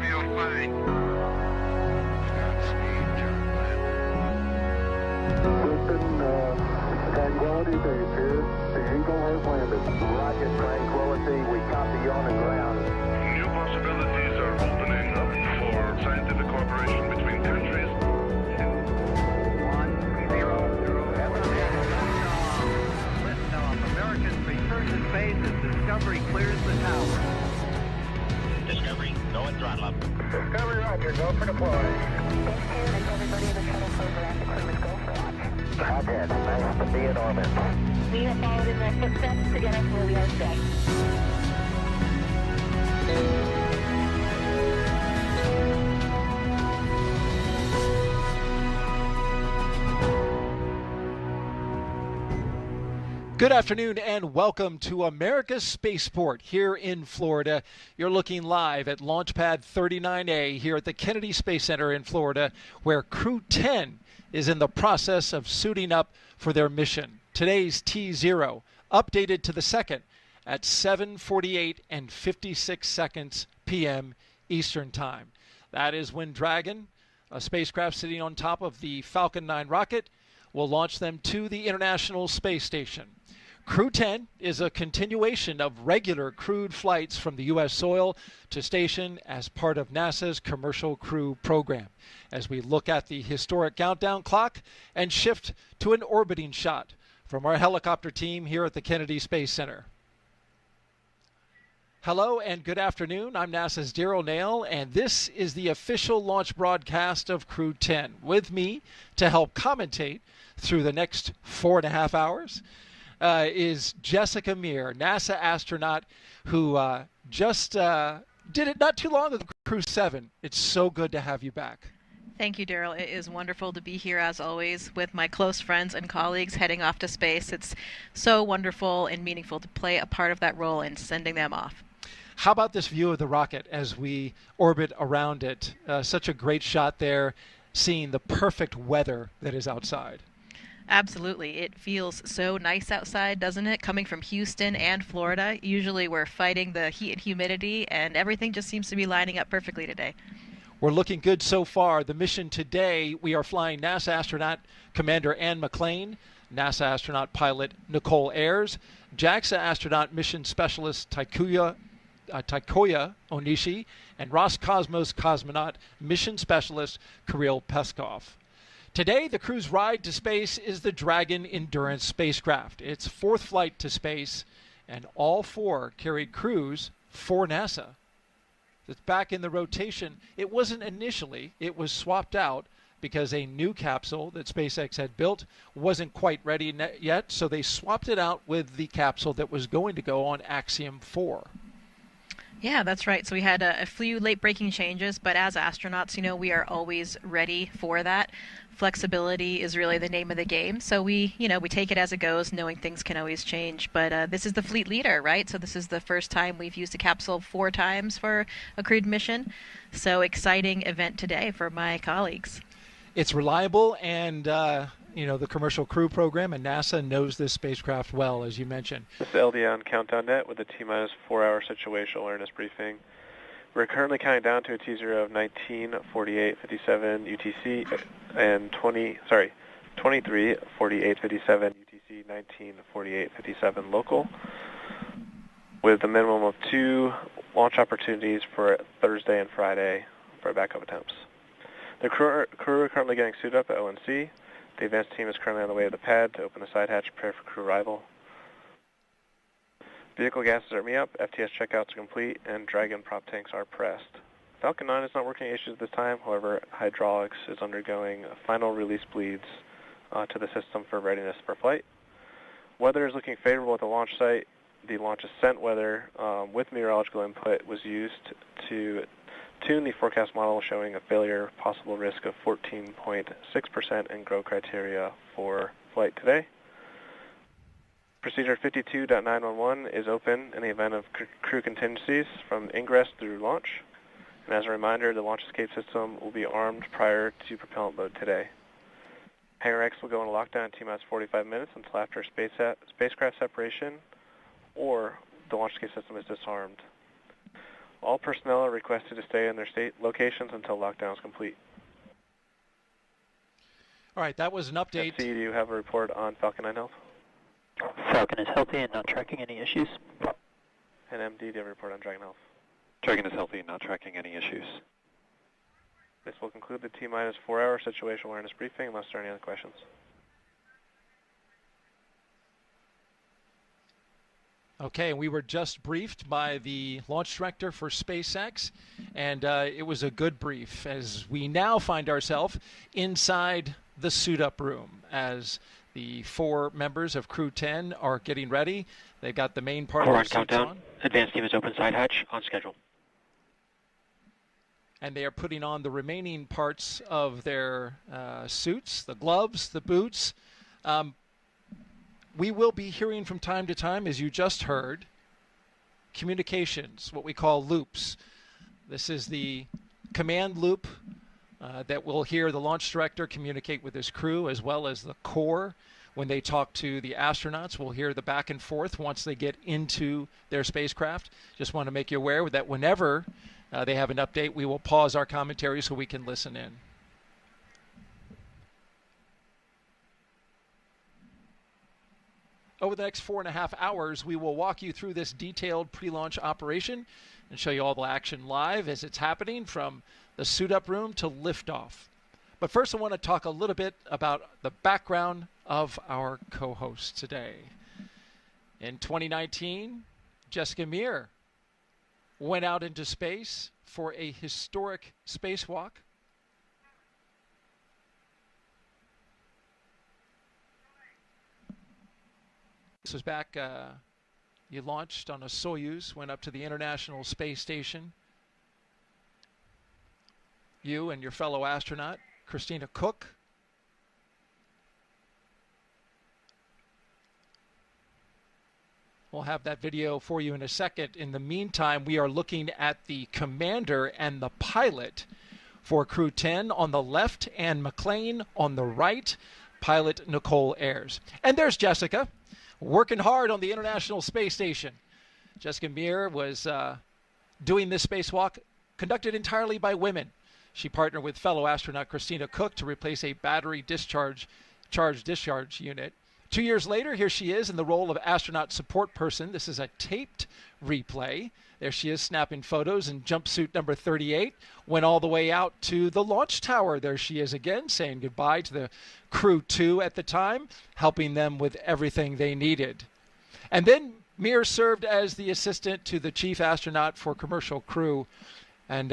feel fine. Houston, Tranquility Base here. The Eagle has landed. Roger, Tranquility. We copy you on the ground. New possibilities are opening up for scientific cooperation between countries. 1-0. Liftoff. Americans return to space as Discovery clears the tower. Discovery, go and throttle up. Discovery, Roger. Go for deploy. And everybody in the shuttle program, the crew is go for launch. Roger. Nice to be in orbit. We have followed in their footsteps to get us where we are today. Good afternoon and welcome to America's Spaceport here in Florida. You're looking live at Launch Pad 39A here at the Kennedy Space Center in Florida, where Crew-10 is in the process of suiting up for their mission. Today's T0 updated to the second at 7:48 and 56 seconds p.m. Eastern Time. That is when Dragon, a spacecraft sitting on top of the Falcon 9 rocket, will launch them to the International Space Station. Crew-10 is a continuation of regular crewed flights from the U.S. soil to station as part of NASA's Commercial Crew program. As we look at the historic countdown clock and shift to an orbiting shot from our helicopter team here at the Kennedy Space Center. Hello and good afternoon. I'm NASA's Daryl Nail, and this is the official launch broadcast of Crew-10. With me to help commentate through the next 4.5 hours is Jessica Meir, NASA astronaut who just did it not too long ago, Crew-7. It's so good to have you back. Thank you, Daryl. It is wonderful to be here, as always, with my close friends and colleagues heading off to space. It's so wonderful and meaningful to play a part of that role in sending them off. How about this view of the rocket as we orbit around it? Such a great shot there, seeing the perfect weather that is outside. Absolutely. It feels so nice outside, doesn't it? Coming from Houston and Florida, usually we're fighting the heat and humidity, and everything just seems to be lining up perfectly today. We're looking good so far. The mission today, we are flying NASA astronaut Commander Ann McClain, NASA astronaut pilot Nicole Ayers, JAXA astronaut mission specialist Takuya Onishi, and Roscosmos cosmonaut mission specialist Kirill Peskov. Today, the crew's ride to space is the Dragon Endurance spacecraft. Its fourth flight to space, and all four carried crews for NASA. It's back in the rotation. It wasn't initially. It was swapped out because a new capsule that SpaceX had built wasn't quite ready yet, so they swapped it out with the capsule that was going to go on Axiom 4. Yeah, that's right. So we had a few late-breaking changes, but as astronauts, we are always ready for that. Flexibility is really the name of the game. So we take it as it goes, knowing things can always change. But this is the fleet leader, right? So this is the first time we've used a capsule 4 times for a crewed mission. So exciting event today for my colleagues. It's reliable, and the Commercial Crew program and NASA knows this spacecraft well, as you mentioned. This is LD on Countdown Net with a T-minus 4-hour situational awareness briefing. We're currently counting down to a T0 of 19:48:57 UTC and 23:48:57 UTC, 19:48:57 local, with a minimum of 2 launch opportunities for Thursday and Friday for backup attempts. The crew are currently getting suited up at ONC. The advanced team is currently on the way to the pad to open the side hatch and prepare for crew arrival. Vehicle gases are me up, FTS checkouts are complete, and Dragon prop tanks are pressed. Falcon 9 is not working issues at this time. However, hydraulics is undergoing final release bleeds to the system for readiness for flight. Weather is looking favorable at the launch site. The launch ascent weather with meteorological input was used to tune the forecast model, showing a failure possible risk of 14.6% and grow criteria for flight today. Procedure 52.911 is open in the event of crew contingencies from ingress through launch. And as a reminder, the launch escape system will be armed prior to propellant load today. Hangar X will go into lockdown in T-minus 45 minutes until after spacecraft separation or the launch escape system is disarmed. All personnel are requested to stay in their state locations until lockdown is complete. All right, that was an update. FC, do you have a report on Falcon 9 health? Falcon is healthy and not tracking any issues. And MD, do you have a report on Dragon health? Dragon is healthy and not tracking any issues. This will conclude the T-minus 4-hour situational awareness briefing unless there are any other questions. Okay, we were just briefed by the launch director for SpaceX, and it was a good brief as we now find ourselves inside the suit-up room as the 4 members of Crew-10 are getting ready. They've got the main part Core of on their suits countdown. on. Advanced team is open side hatch on schedule. And they are putting on the remaining parts of their suits, the gloves, the boots. We will be hearing from time to time, as you just heard, communications, what we call loops. This is the command loop that will hear the launch director communicate with his crew as well as the core. When they talk to the astronauts, we'll hear the back and forth once they get into their spacecraft. Just want to make you aware that whenever they have an update, we will pause our commentary so we can listen in. Over the next 4.5 hours, we will walk you through this detailed pre-launch operation and show you all the action live as it's happening from the suit-up room to liftoff. But first, I want to talk a little bit about the background of our co-host today. In 2019, Jessica Meir went out into space for a historic spacewalk. This was back, you launched on a Soyuz, went up to the International Space Station. You and your fellow astronaut, Christina Cook. We'll have that video for you in a second. In the meantime, we are looking at the commander and the pilot for Crew-10 on the left and McLean on the right, pilot Nicole Ayers. And there's Jessica, working hard on the International Space Station. Jessica Meir was doing this spacewalk conducted entirely by women. She partnered with fellow astronaut Christina Cook to replace a battery charge discharge unit. 2 years later, here she is in the role of astronaut support person. This is a taped replay. There she is snapping photos in jumpsuit number 38. Went all the way out to the launch tower. There she is again, saying goodbye to the Crew-2 at the time, helping them with everything they needed. And then Meir served as the assistant to the chief astronaut for Commercial Crew, and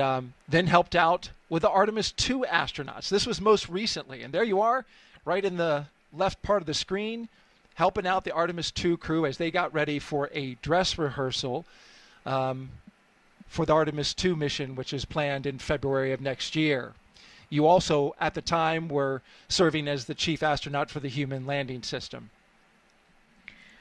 then helped out with the Artemis II astronauts. This was most recently. And there you are, right in the left part of the screen, helping out the Artemis II crew as they got ready for a dress rehearsal for the Artemis II mission, which is planned in February of next year. You also, at the time, were serving as the chief astronaut for the Human Landing System.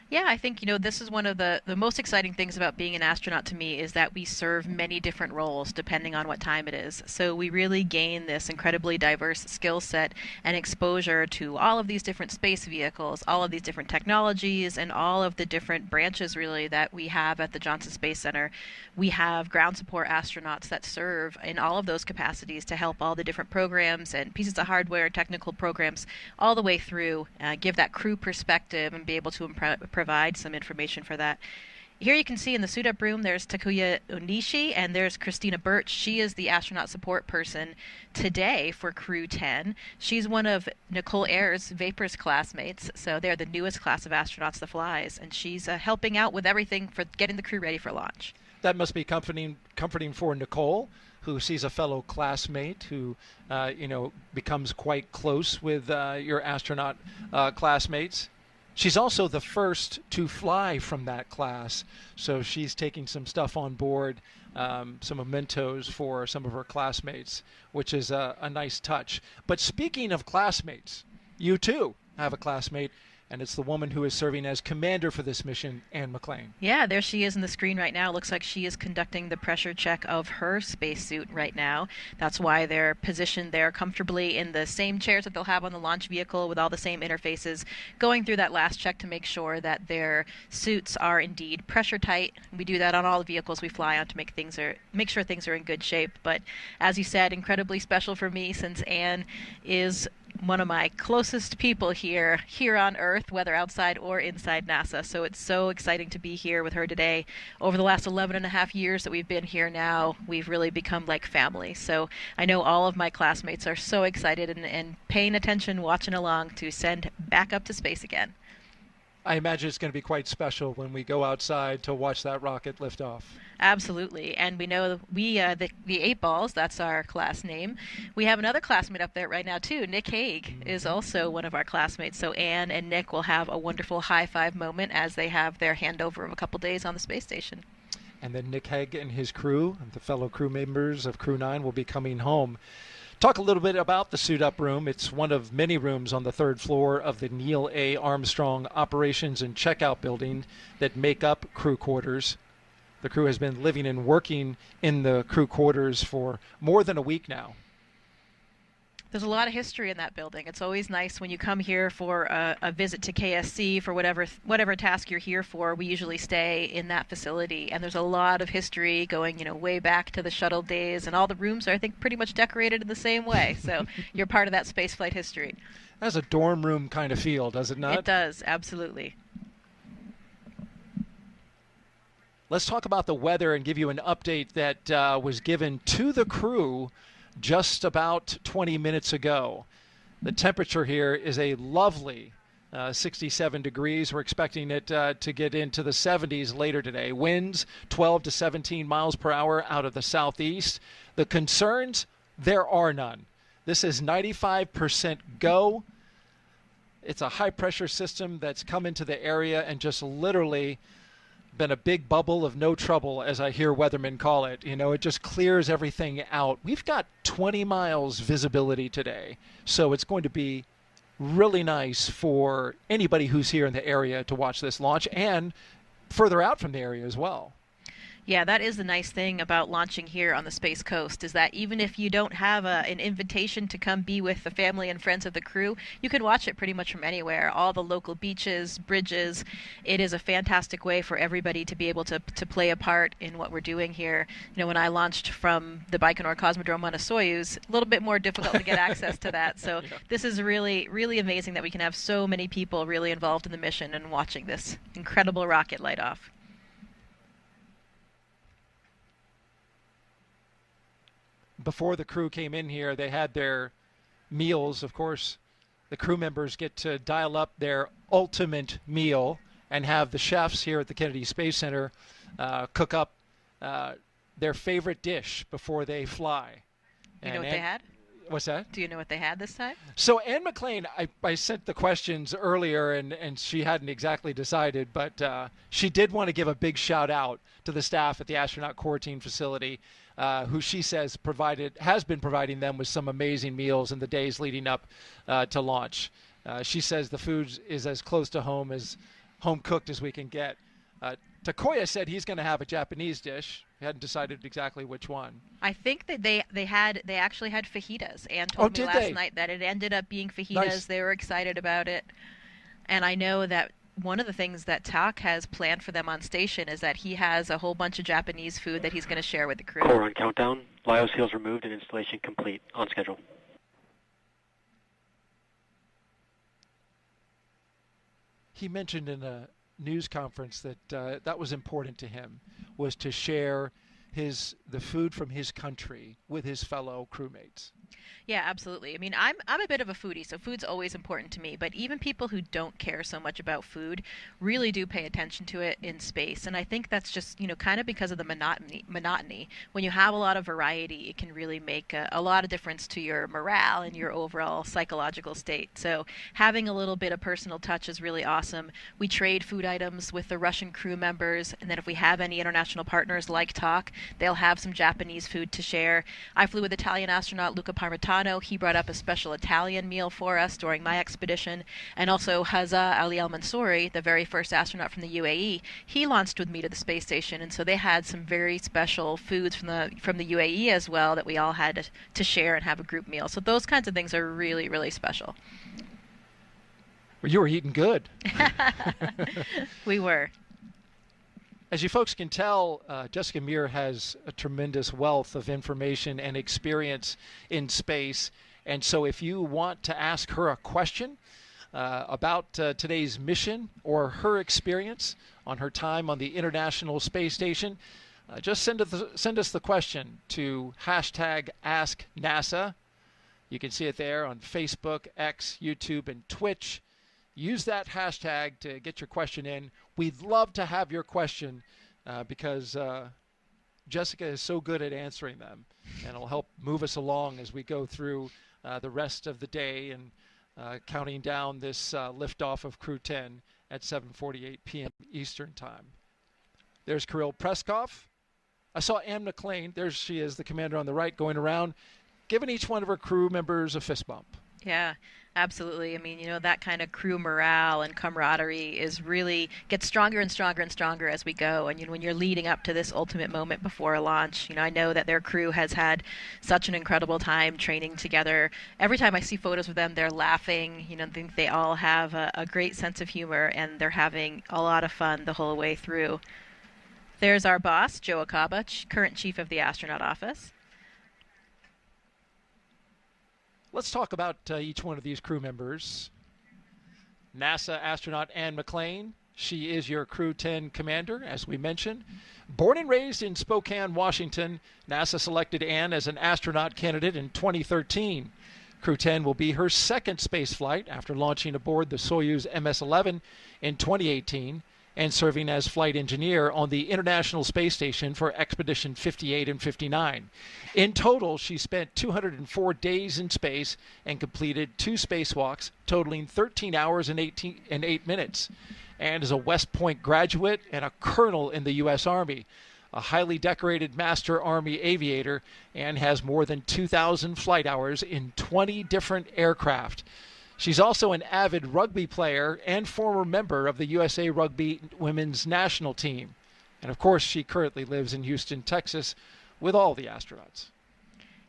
Yeah, I think, this is one of the most exciting things about being an astronaut to me is that we serve many different roles depending on what time it is. So we really gain this incredibly diverse skill set and exposure to all of these different space vehicles, all of these different technologies, and all of the different branches really that we have at the Johnson Space Center. We have ground support astronauts that serve in all of those capacities to help all the different programs and pieces of hardware, technical programs, all the way through, give that crew perspective and be able to provide some information for that. Here you can see in the suit-up room, there's Takuya Onishi and there's Christina Birch. She is the astronaut support person today for Crew-10. She's one of Nicole Ayers' Vapors classmates, so they're the newest class of astronauts that flies, and she's helping out with everything for getting the crew ready for launch. That must be comforting for Nicole, who sees a fellow classmate who, becomes quite close with your astronaut classmates. She's also the first to fly from that class, so she's taking some stuff on board, some mementos for some of her classmates, which is a nice touch. But speaking of classmates, you too have a classmate. And it's the woman who is serving as commander for this mission, Anne McLean. Yeah, there she is in the screen right now. Looks like she is conducting the pressure check of her spacesuit right now. That's why they're positioned there comfortably in the same chairs that they'll have on the launch vehicle with all the same interfaces, going through that last check to make sure that their suits are indeed pressure tight. We do that on all the vehicles we fly on to make sure things are in good shape. But as you said, incredibly special for me since Anne is one of my closest people here on Earth, whether outside or inside NASA. So it's so exciting to be here with her today. Over the last 11 and a half years that we've been here now, we've really become like family. So I know all of my classmates are so excited and paying attention, watching along to send back up to space again. I imagine it's going to be quite special when we go outside to watch that rocket lift off. Absolutely. And we know the 8 Balls, that's our class name. We have another classmate up there right now, too. Nick Hague is also one of our classmates. So Anne and Nick will have a wonderful high-five moment as they have their handover of a couple days on the space station. And then Nick Hague and his crew, and the fellow crew members of Crew-9, will be coming home. Talk a little bit about the suit-up room. It's one of many rooms on the 3rd floor of the Neil A. Armstrong Operations and Checkout Building that make up crew quarters. The crew has been living and working in the crew quarters for more than a week now. There's a lot of history in that building. It's always nice when you come here for a visit to KSC for whatever task you're here for. We usually stay in that facility, and there's a lot of history going, way back to the shuttle days, and all the rooms are, I think, pretty much decorated in the same way. So you're part of that spaceflight history. It has a dorm room kind of feel, does it not? It does, absolutely. Let's talk about the weather and give you an update that was given to the crew just about 20 minutes ago. The temperature here is a lovely 67 degrees. We're expecting it to get into the 70s later today. Winds 12 to 17 miles per hour out of the southeast. The concerns, there are none. This is 95% go. It's a high-pressure system that's come into the area and just literally been a big bubble of no trouble, as I hear weathermen call it. It just clears everything out. We've got 20 miles visibility today, so it's going to be really nice for anybody who's here in the area to watch this launch and further out from the area as well. Yeah, that is the nice thing about launching here on the Space Coast, is that even if you don't have an invitation to come be with the family and friends of the crew, you can watch it pretty much from anywhere. All the local beaches, bridges. It is a fantastic way for everybody to be able to play a part in what we're doing here. When I launched from the Baikonur Cosmodrome on a Soyuz, a little bit more difficult to get access to that. So yeah. This is really, really amazing that we can have so many people really involved in the mission and watching this incredible rocket light off. Before the crew came in here, they had their meals. Of course, the crew members get to dial up their ultimate meal and have the chefs here at the Kennedy Space Center cook up their favorite dish before they fly. You know what they had? What's that? Do you know what they had this time? So Anne McLean, I sent the questions earlier, and she hadn't exactly decided, but she did want to give a big shout out to the staff at the Astronaut Quarantine Facility, who she says has been providing them with some amazing meals in the days leading up to launch. She says the food is as close to home cooked as we can get. Takoya said he's going to have a Japanese dish. He hadn't decided exactly which one. I think that they actually had fajitas. Anne told me last night that it ended up being fajitas. Nice. They were excited about it. And I know that one of the things that Tak has planned for them on station is that he has a whole bunch of Japanese food that he's going to share with the crew. Core on countdown. Lyos seals removed and installation complete. On schedule. He mentioned in a news conference that that was important to him, was to share the food from his country with his fellow crewmates. Yeah, absolutely. I mean, I'm a bit of a foodie, so food's always important to me. But even people who don't care so much about food really do pay attention to it in space. And I think that's just, kind of because of the monotony. When you have a lot of variety, it can really make a lot of difference to your morale and your overall psychological state. So having a little bit of personal touch is really awesome. We trade food items with the Russian crew members, and then if we have any international partners like Tak, they'll have some Japanese food to share. I flew with Italian astronaut Luca Parmitano. He brought up a special Italian meal for us during my expedition. And also Hazza Ali Al-Mansouri, the very first astronaut from the UAE, he launched with me to the space station. And so they had some very special foods from the UAE as well that we all had to share and have a group meal. So those kinds of things are really, really special. Well, you were eating good. We were. As you folks can tell, Jessica Meir has a tremendous wealth of information and experience in space. And so if you want to ask her a question about today's mission or her experience on her time on the International Space Station, just send us the question to #AskNASA. You can see it there on Facebook, X, YouTube, and Twitch. Use that hashtag to get your question in. We'd love to have your question because Jessica is so good at answering them, and it'll help move us along as we go through the rest of the day and counting down this liftoff of Crew-10 at 7:48 p.m. Eastern Time. There's Kirill Preskov. I saw Anne McLean. There she is, the commander on the right, going around, giving each one of her crew members a fist bump. Yeah, absolutely. I mean, that kind of crew morale and camaraderie gets stronger and stronger and stronger as we go. And when you're leading up to this ultimate moment before a launch, I know that their crew has had such an incredible time training together. Every time I see photos of them, they're laughing. I think they all have a great sense of humor, and they're having a lot of fun the whole way through. There's our boss, Joe Acaba, current chief of the astronaut office. Let's talk about each one of these crew members. NASA astronaut Anne McLean. She is your Crew-10 commander, as we mentioned. Born and raised in Spokane, Washington, NASA selected Anne as an astronaut candidate in 2013. Crew-10 will be her second space flight after launching aboard the Soyuz MS-11 in 2018 and serving as flight engineer on the International Space Station for Expedition 58 and 59. In total, she spent 204 days in space and completed 2 spacewalks, totaling 13 hours and 8 minutes, and is a West Point graduate and a colonel in the U.S. Army, a highly decorated Master Army aviator, and has more than 2,000 flight hours in 20 different aircraft. She's also an avid rugby player and former member of the USA Rugby women's national team. And of course, she currently lives in Houston, Texas, with all the astronauts.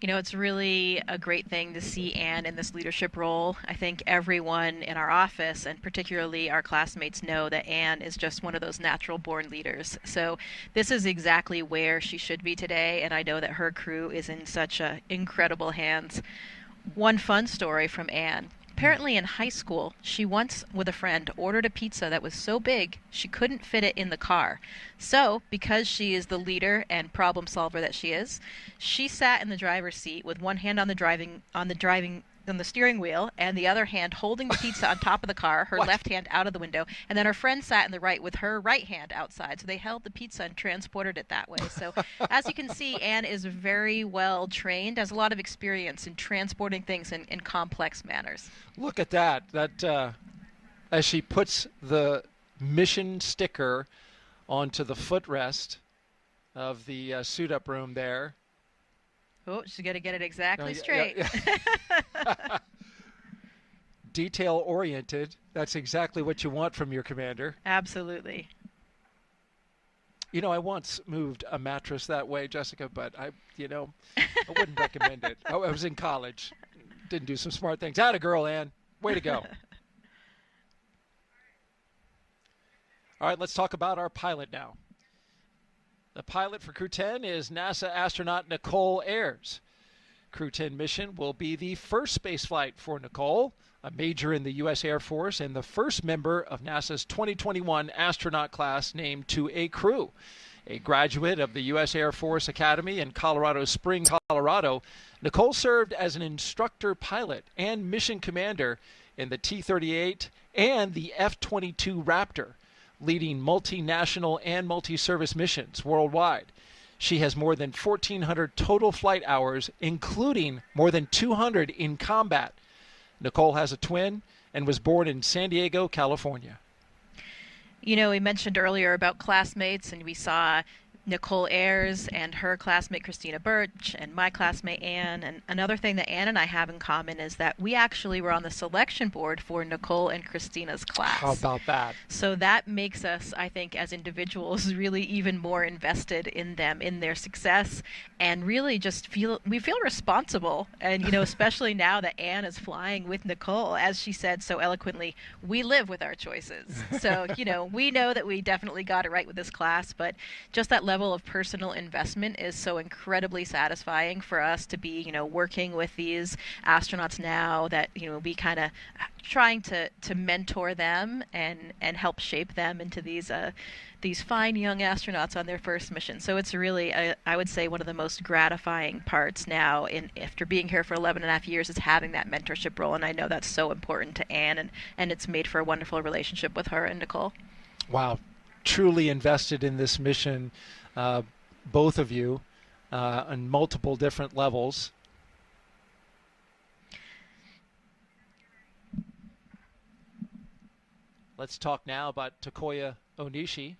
It's really a great thing to see Anne in this leadership role. I think everyone in our office, and particularly our classmates, know that Anne is just one of those natural-born leaders. So this is exactly where she should be today, and I know that her crew is in such incredible hands. One fun story from Anne. Apparently in high school, she once, with a friend, ordered a pizza that was so big she couldn't fit it in the car. So, because she is the leader and problem solver that she is, she sat in the driver's seat with one hand on the steering wheel and the other hand holding the pizza on top of the car, her left hand out of the window, and then her friend sat in the right with her right hand outside. So they held the pizza and transported it that way. So as you can see, Anne is very well trained, has a lot of experience in transporting things in complex manners. Look at that. That as she puts the mission sticker onto the footrest of the suit-up room there. Oh, she's got to get it exactly straight. Yeah. Detail-oriented. That's exactly what you want from your commander. Absolutely. I once moved a mattress that way, Jessica, but I wouldn't recommend it. I was in college. Didn't do some smart things. Atta girl, Ann. Way to go. All right, let's talk about our pilot now. The pilot for Crew-10 is NASA astronaut Nicole Ayers. Crew-10 mission will be the first spaceflight for Nicole, a major in the U.S. Air Force and the first member of NASA's 2021 astronaut class named to a crew. A graduate of the U.S. Air Force Academy in Colorado Springs, Colorado, Nicole served as an instructor pilot and mission commander in the T-38 and the F-22 Raptor, leading multinational and multi-service missions worldwide. She has more than 1,400 total flight hours, including more than 200 in combat. Nicole has a twin and was born in San Diego, California. We mentioned earlier about classmates, and we saw Nicole Ayers and her classmate Christina Birch and my classmate Anne. And another thing that Anne and I have in common is that we actually were on the selection board for Nicole and Christina's class. How about that? So that makes us, I think, as individuals, really even more invested in them, in their success, and really just feel responsible. And, especially now that Anne is flying with Nicole, as she said so eloquently, we live with our choices. So, we know that we definitely got it right with this class, but just that level of personal investment is so incredibly satisfying for us to be, working with these astronauts now that, we kind of trying to mentor them and help shape them into these fine young astronauts on their first mission. So it's really, I would say, one of the most gratifying parts now after being here for 11 and a half years is having that mentorship role. And I know that's so important to Anne, and it's made for a wonderful relationship with her and Nicole. Wow. Truly invested in this mission, both of you, on multiple different levels. Let's talk now about Takuya Onishi.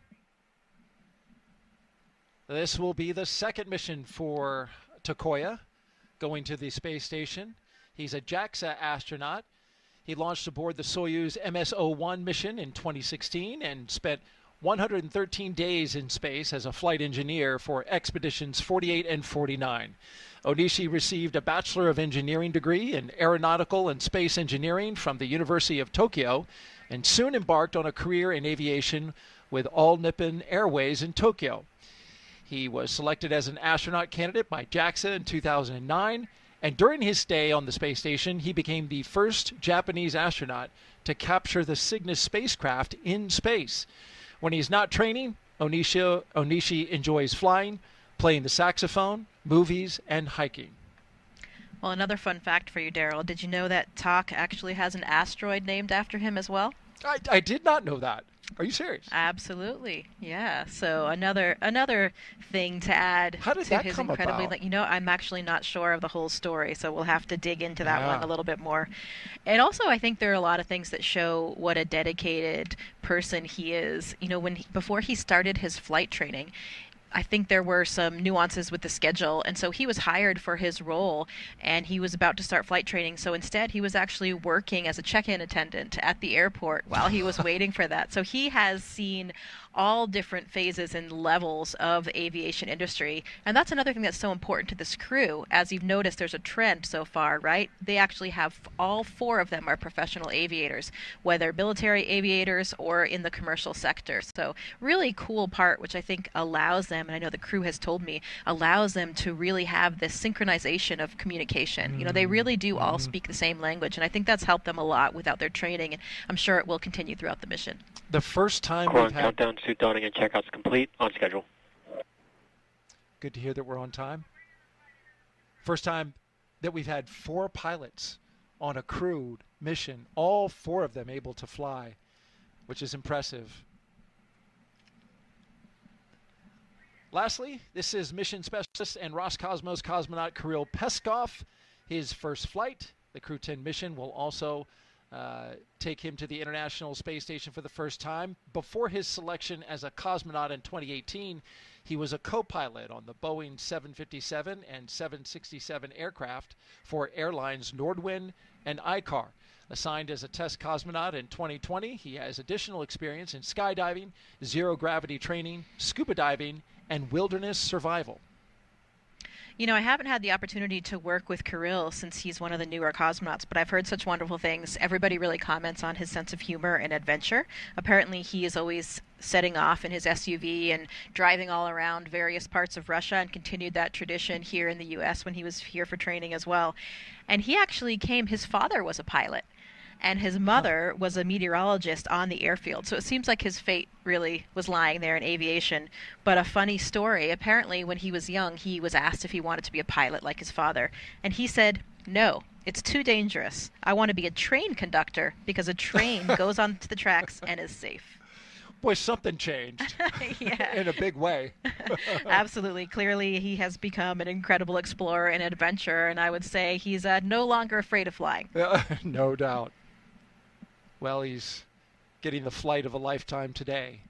This will be the second mission for Takuya, going to the space station. He's a JAXA astronaut. He launched aboard the Soyuz MS-01 mission in 2016 and spent 113 days in space as a flight engineer for expeditions 48 and 49. Onishi received a Bachelor of Engineering degree in Aeronautical and Space Engineering from the University of Tokyo and soon embarked on a career in aviation with All Nippon Airways in Tokyo. He was selected as an astronaut candidate by JAXA in 2009, and during his stay on the space station, he became the first Japanese astronaut to capture the Cygnus spacecraft in space. When he's not training, Onishi enjoys flying, playing the saxophone, movies, and hiking. Well, another fun fact for you, Daryl. Did you know that Tak actually has an asteroid named after him as well? I did not know that. Are you serious? Absolutely, yeah. So another thing to add How did to that his come incredibly, about? I'm actually not sure of the whole story, so we'll have to dig into that one a little bit more. And also, I think there are a lot of things that show what a dedicated person he is. Before he started his flight training, I think there were some nuances with the schedule, and so he was hired for his role, and he was about to start flight training. So instead, he was actually working as a check-in attendant at the airport while he was waiting for that. So he has seen all different phases and levels of the aviation industry, and that's another thing that's so important to this crew. As you've noticed, there's a trend so far, right? They actually have all four of them are professional aviators, whether military aviators or in the commercial sector. So really cool part, which I think allows them, and I know the crew has told me, allows them to really have this synchronization of communication. They really do all speak the same language, and I think that's helped them a lot without their training, and I'm sure it will continue throughout the mission. The first time Core we've had... countdown to dawning and checkouts complete, on schedule. Good to hear that we're on time. First time that we've had 4 pilots on a crewed mission, all 4 of them able to fly, which is impressive. Lastly, this is mission specialist and Roscosmos cosmonaut Kirill Peskov. His first flight, the Crew-10 mission, will also take him to the International Space Station for the first time. Before his selection as a cosmonaut in 2018, he was a co-pilot on the Boeing 757 and 767 aircraft for airlines Nordwind and ICAR. Assigned as a test cosmonaut in 2020, he has additional experience in skydiving, zero-gravity training, scuba diving, and wilderness survival. I haven't had the opportunity to work with Kirill since he's one of the newer cosmonauts, but I've heard such wonderful things. Everybody really comments on his sense of humor and adventure. Apparently, he is always setting off in his SUV and driving all around various parts of Russia, and continued that tradition here in the U.S. when he was here for training as well. And he actually his father was a pilot, and his mother was a meteorologist on the airfield. So it seems like his fate really was lying there in aviation. But a funny story, apparently when he was young, he was asked if he wanted to be a pilot like his father. And he said, "No, it's too dangerous. I want to be a train conductor because a train goes onto the tracks and is safe." Boy, something changed in a big way. Absolutely. Clearly, he has become an incredible explorer and adventurer, and I would say he's no longer afraid of flying. No doubt. Well, he's getting the flight of a lifetime today.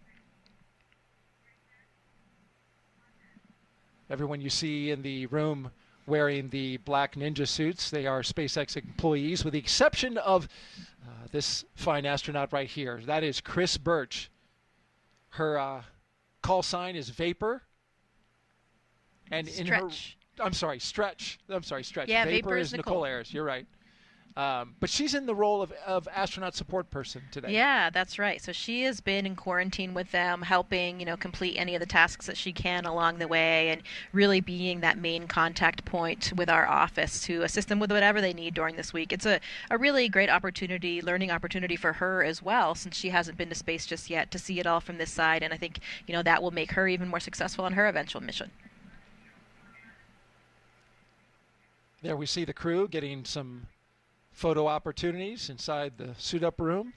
Everyone you see in the room wearing the black ninja suits, they are SpaceX employees, with the exception of this fine astronaut right here. That is Chris Birch. Her call sign is Vapor. And Stretch. Stretch. I'm sorry, Stretch. Yeah, Vapor is Nicole Ayers. You're right. But she's in the role of astronaut support person today. Yeah, that's right. So she has been in quarantine with them, helping, complete any of the tasks that she can along the way, and really being that main contact point with our office to assist them with whatever they need during this week. It's a really great opportunity, learning opportunity for her as well, since she hasn't been to space just yet, to see it all from this side. And I think, that will make her even more successful on her eventual mission. There we see the crew getting some photo opportunities inside the suit-up room.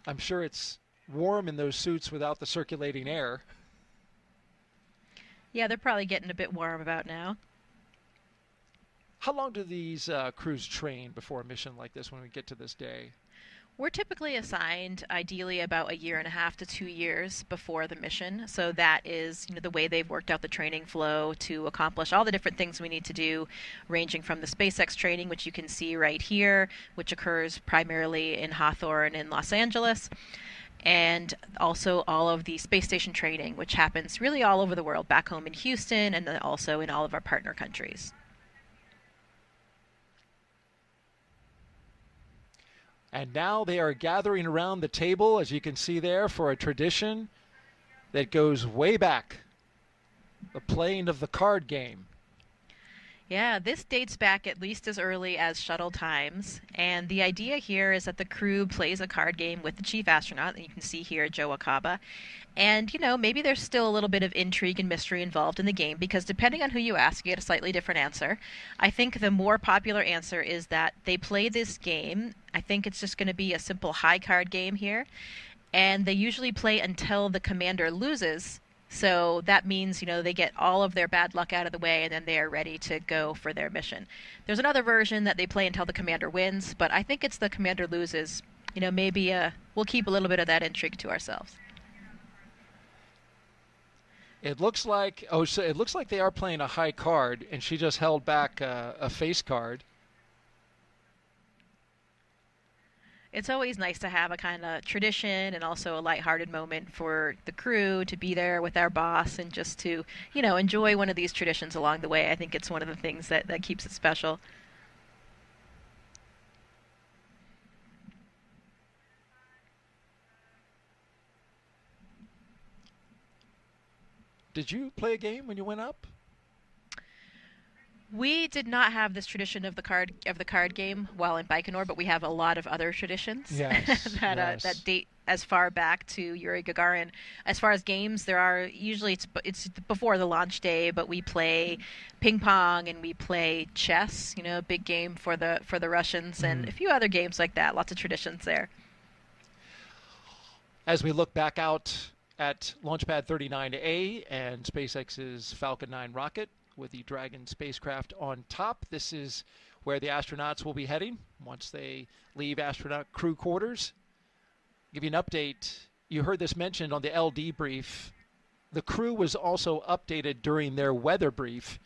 I'm sure it's warm in those suits without the circulating air. Yeah, they're probably getting a bit warm about now. How long do these crews train before a mission like this when we get to this day? We're typically assigned, ideally, about 1.5 to 2 years before the mission. So that is, the way they've worked out the training flow to accomplish all the different things we need to do, ranging from the SpaceX training, which you can see right here, which occurs primarily in Hawthorne in Los Angeles, and also all of the space station training, which happens really all over the world, back home in Houston, and then also in all of our partner countries. And now they are gathering around the table, as you can see there, for a tradition that goes way back, the playing of the card game. Yeah, this dates back at least as early as shuttle times. And the idea here is that the crew plays a card game with the chief astronaut, and you can see here Joe Acaba. And, maybe there's still a little bit of intrigue and mystery involved in the game, because depending on who you ask, you get a slightly different answer. I think the more popular answer is that they play this game. I think it's just going to be a simple high card game here. And they usually play until the commander loses. So that means, they get all of their bad luck out of the way, and then they are ready to go for their mission. There's another version that they play until the commander wins, but I think it's the commander loses. Maybe we'll keep a little bit of that intrigue to ourselves. It looks like they are playing a high card, and she just held back a face card. It's always nice to have a kind of tradition and also a lighthearted moment for the crew to be there with our boss and just to, enjoy one of these traditions along the way. I think it's one of the things that keeps it special. Did you play a game when you went up? We did not have this tradition of the card game while in Baikonur, but we have a lot of other traditions that date as far back to Yuri Gagarin. As far as games, there are usually it's before the launch day, but we play ping pong and we play chess. A big game for the Russians, and a few other games like that. Lots of traditions there. As we look back out at Launchpad 39A and SpaceX's Falcon 9 rocket, with the Dragon spacecraft on top. This is where the astronauts will be heading once they leave astronaut crew quarters. Give you an update. You heard this mentioned on the LD brief. The crew was also updated during their weather brief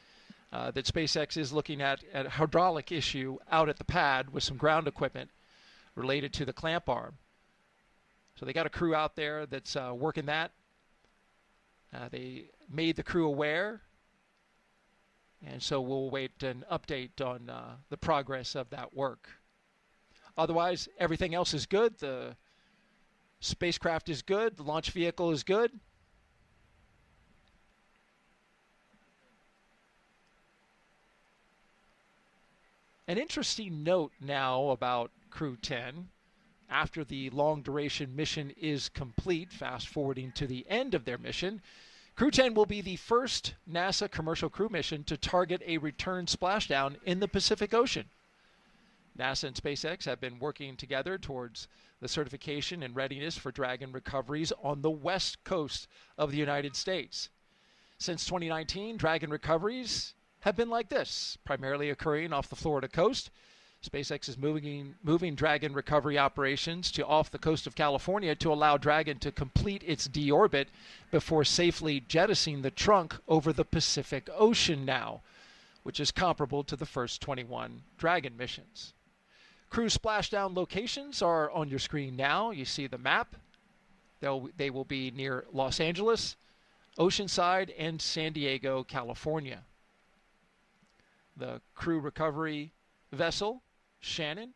that SpaceX is looking at a hydraulic issue out at the pad with some ground equipment related to the clamp arm. So they got a crew out there that's working that. They made the crew aware. And so we'll wait an update on the progress of that work. Otherwise, everything else is good. The spacecraft is good. The launch vehicle is good. An interesting note now about Crew-10. After the long-duration mission is complete, fast-forwarding to the end of their mission, Crew-10 will be the first NASA commercial crew mission to target a return splashdown in the Pacific Ocean. NASA and SpaceX have been working together towards the certification and readiness for Dragon recoveries on the west coast of the United States. Since 2019, Dragon recoveries have been like this, primarily occurring off the Florida coast. SpaceX is moving Dragon recovery operations to off the coast of California to allow Dragon to complete its deorbit before safely jettisoning the trunk over the Pacific Ocean now, which is comparable to the first 21 Dragon missions. Crew splashdown locations are on your screen now. You see the map. They will be near Los Angeles, Oceanside, and San Diego, California. The crew recovery vessel, Shannon,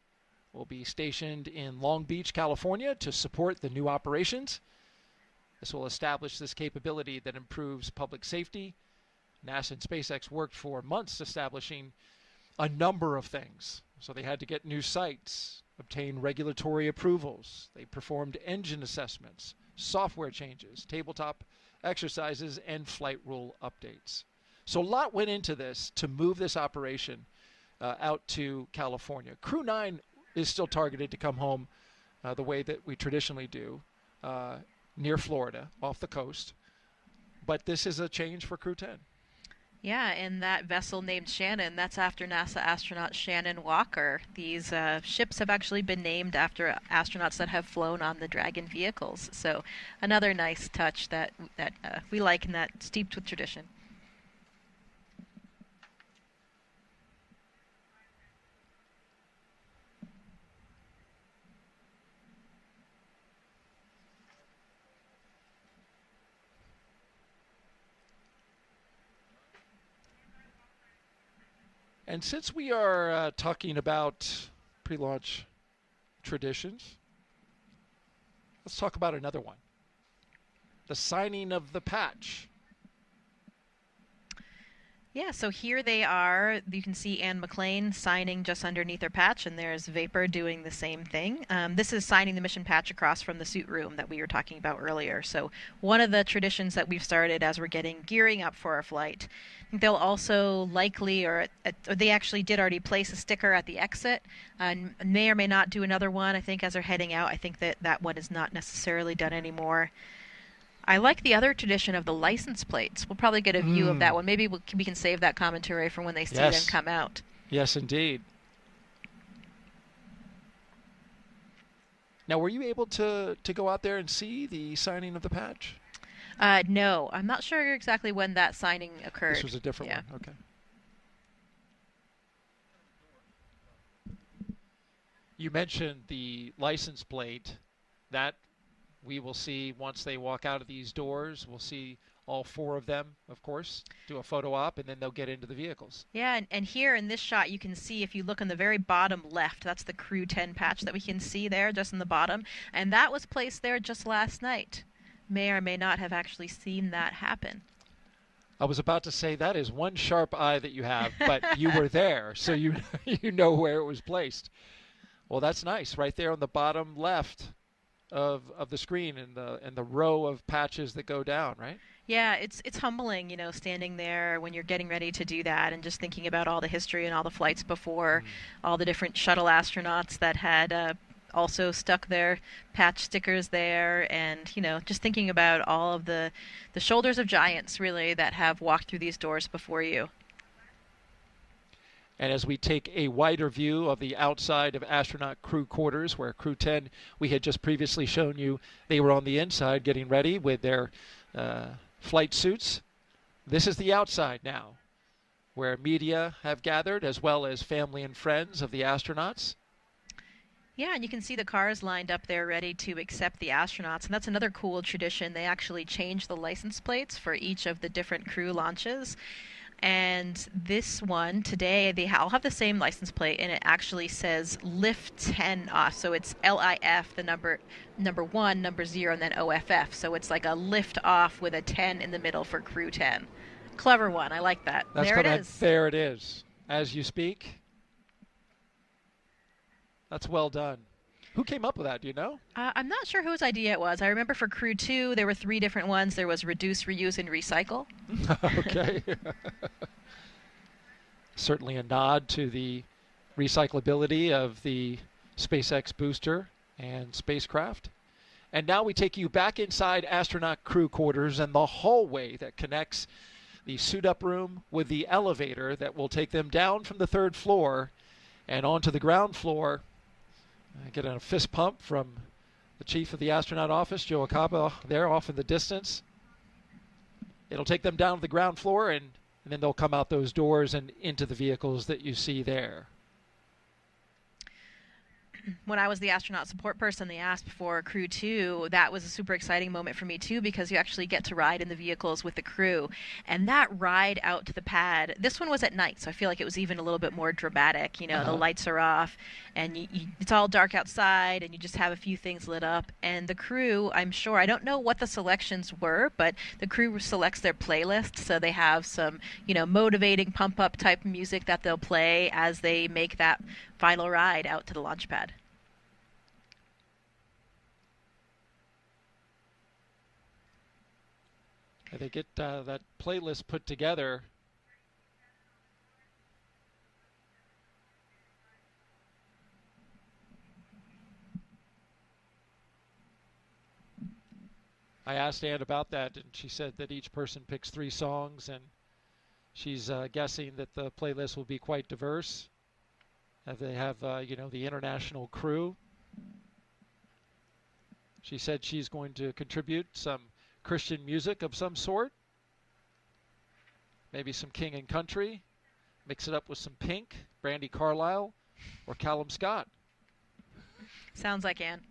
will be stationed in Long Beach, California to support the new operations. This will establish this capability that improves public safety. NASA and SpaceX worked for months establishing a number of things. So they had to get new sites, obtain regulatory approvals. They performed engine assessments, software changes, tabletop exercises, and flight rule updates. So a lot went into this to move this operation out to California. Crew-9 is still targeted to come home the way that we traditionally do, near Florida, off the coast. But this is a change for Crew-10. Yeah, and that vessel named Shannon, that's after NASA astronaut Shannon Walker. These ships have actually been named after astronauts that have flown on the Dragon vehicles. So another nice touch that we like and that's steeped with tradition. And since we are talking about pre-launch traditions, let's talk about another one. The signing of the patch. Yeah, so here they are. You can see Anne McClain signing just underneath her patch, and there's Vapor doing the same thing. This is signing the mission patch across from the suit room that we were talking about earlier. So one of the traditions that we've started as we're gearing up for our flight. I think they'll also likely, or they actually did already place a sticker at the exit, and may or may not do another one. I think as they're heading out, I think that one is not necessarily done anymore. I like the other tradition of the license plates. We'll probably get a view of that one. Maybe we can save that commentary for when they see them come out. Yes, indeed. Now, were you able to go out there and see the signing of the patch? No, I'm not sure exactly when that signing occurred. This was a different one. Okay. You mentioned the license plate. That we will see once they walk out of these doors. We'll see all four of them, of course, do a photo op, and then they'll get into the vehicles. Yeah, and here in this shot, you can see, if you look on the very bottom left, that's the Crew-10 patch that we can see there just in the bottom. And that was placed there just last night. May or may not have actually seen that happen. I was about to say that is one sharp eye that you have, but you were there, so you know where it was placed. Well, that's nice. Right there on the bottom left of the screen and the row of patches that go down, right? Yeah, it's humbling, you know, standing there when you're getting ready to do that and just thinking about all the history and all the flights before, all the different shuttle astronauts that had also stuck their patch stickers there, and, you know, just thinking about all of the shoulders of giants, really, that have walked through these doors before you. And as we take a wider view of the outside of astronaut crew quarters, where Crew-10, we had just previously shown you, they were on the inside getting ready with their flight suits. This is the outside now, where media have gathered, as well as family and friends of the astronauts. Yeah, and you can see the cars lined up there ready to accept the astronauts. And that's another cool tradition. They actually changed the license plates for each of the different crew launches. And this one today, they all have the same license plate, and it actually says Lift 10 off. So it's LIF, the number 1, number 0, and then OFF. So it's like a lift off with a 10 in the middle for Crew-10. Clever one. I like that. There it is. There it is. As you speak. That's well done. Who came up with that? Do you know? I'm not sure whose idea it was. I remember for Crew-2, there were 3 different ones. There was reduce, reuse, and recycle. Okay. Certainly a nod to the recyclability of the SpaceX booster and spacecraft. And now we take you back inside astronaut crew quarters and the hallway that connects the suit-up room with the elevator that will take them down from the 3rd floor And onto the ground floor, getting a fist pump from the chief of the astronaut office, Joe Acaba, there off in the distance. It'll take them down to the ground floor, and then they'll come out those doors and into the vehicles that you see there. When I was the astronaut support person, they asked for Crew-10. That was a super exciting moment for me too, because you actually get to ride in the vehicles with the crew. And that ride out to the pad, this one was at night, so I feel like it was even a little bit more dramatic. You know, the lights are off, and it's all dark outside, and you just have a few things lit up. And the crew, I'm sure, I don't know what the selections were, but the crew selects their playlist, so they have some, you know, motivating pump-up type music that they'll play as they make that final ride out to the launch pad. They get that playlist put together. I asked Ann about that, and she said that each person picks 3 songs, and she's guessing that the playlist will be quite diverse. They have, you know, the international crew. She said she's going to contribute some Christian music of some sort, maybe some King and Country, mix it up with some Pink, Brandy Carlisle, or Callum Scott. Sounds like Ann.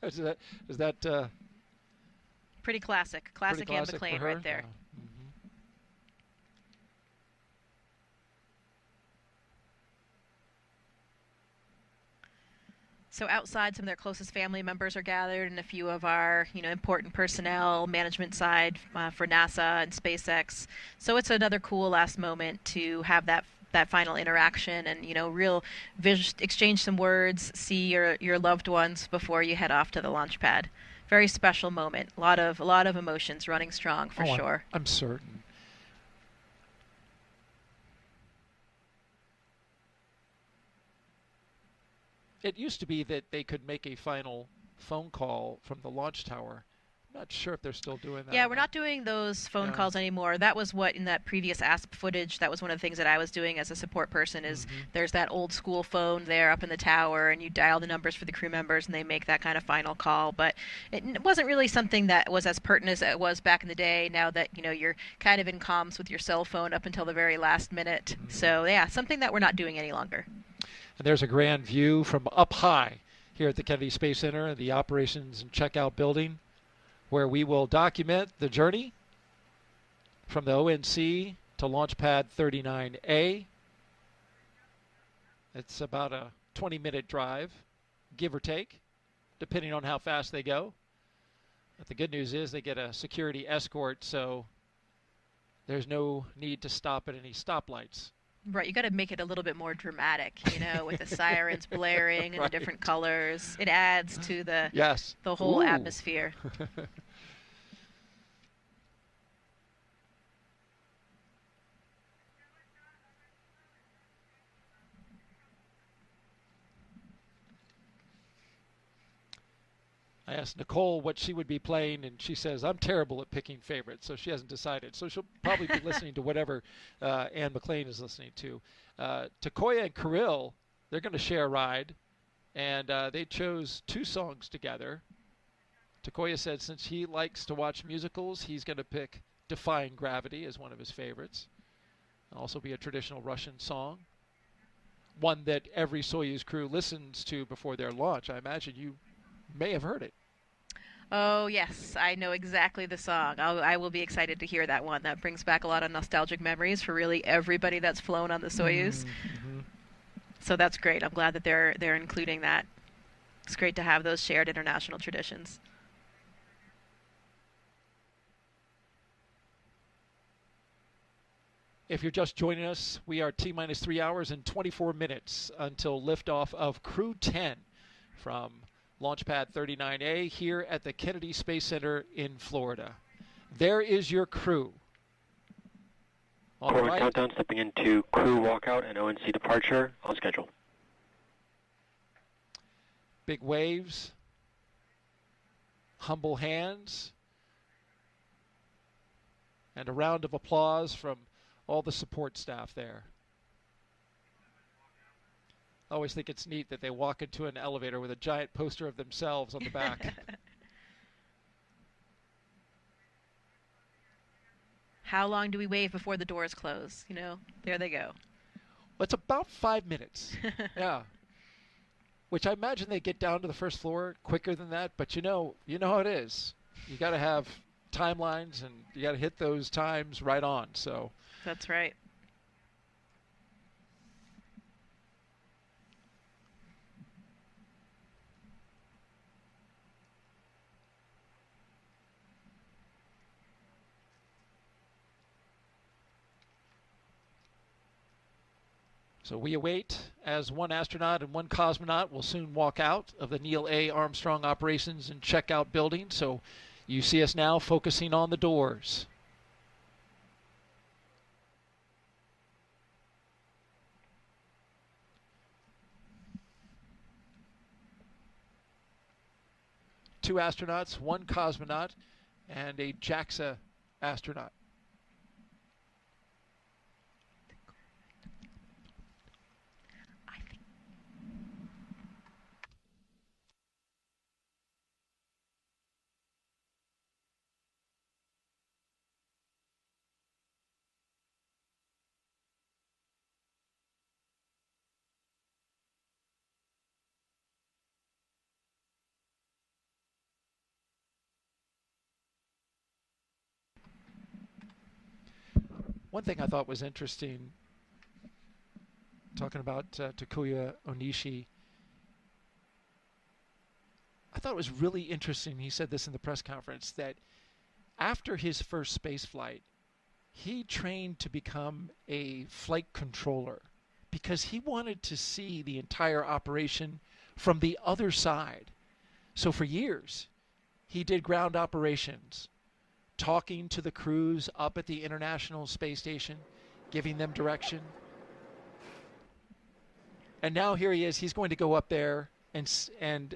is that pretty classic Ann McLean right there. So outside, some of their closest family members are gathered, and a few of our, you know, important personnel, management side for NASA and SpaceX. So it's another cool last moment to have that final interaction, and, you know, real exchange some words, see your loved ones before you head off to the launch pad. Very special moment. A lot of emotions running strong for sure. I'm certain. It used to be that they could make a final phone call from the launch tower. I'm not sure if they're still doing that. Yeah, we're not doing those phone calls anymore. That was what, in that previous ASP footage, that was one of the things that I was doing as a support person, is there's that old school phone there up in the tower, and you dial the numbers for the crew members, and they make that kind of final call. But it wasn't really something that was as pertinent as it was back in the day, now that, you know, you're kind of in comms with your cell phone up until the very last minute. So, yeah, something that we're not doing any longer. And there's a grand view from up high here at the Kennedy Space Center, the operations and checkout building, where we will document the journey from the ONC to Launch Pad 39A. It's about a 20-minute drive, give or take, depending on how fast they go. But the good news is they get a security escort, so there's no need to stop at any stoplights. Right, you got to make it a little bit more dramatic, you know, with the sirens blaring and the different colors. It adds to the whole atmosphere. I asked Nicole what she would be playing, and she says, I'm terrible at picking favorites, so she hasn't decided. So she'll probably be listening to whatever Ann McLean is listening to. Takoya and Kirill, they're going to share a ride, and they chose 2 songs together. Takoya said since he likes to watch musicals, he's going to pick Defying Gravity as one of his favorites. It'll also be a traditional Russian song, one that every Soyuz crew listens to before their launch. I imagine you may have heard it. Oh, yes. I know exactly the song. I will be excited to hear that one. That brings back a lot of nostalgic memories for really everybody that's flown on the Soyuz. So that's great. I'm glad that they're including that. It's great to have those shared international traditions. If you're just joining us, we are T-minus 3 hours and 24 minutes until liftoff of Crew-10 from Launch Pad 39A here at the Kennedy Space Center in Florida. There is your crew. Forward countdown, stepping into crew walkout and ONC departure on schedule. Big waves, humble hands, and a round of applause from all the support staff there. I always think it's neat that they walk into an elevator with a giant poster of themselves on the back. How long do we wait before the doors close? You know, there they go. Well, it's about 5 minutes. Yeah. Which I imagine they get down to the first floor quicker than that, but you know how it is. You got to have timelines, and you got to hit those times right on. So that's right. So we await as one astronaut and one cosmonaut will soon walk out of the Neil A. Armstrong Operations and Checkout building. So you see us now focusing on the doors. Two astronauts, one cosmonaut, and a JAXA astronaut. One thing I thought was interesting, talking about Takuya Onishi, I thought it was really interesting, he said this in the press conference, that after his first space flight, he trained to become a flight controller because he wanted to see the entire operation from the other side. So for years, he did ground operations, talking to the crews up at the International Space Station, giving them direction. And now here he is. He's going to go up there and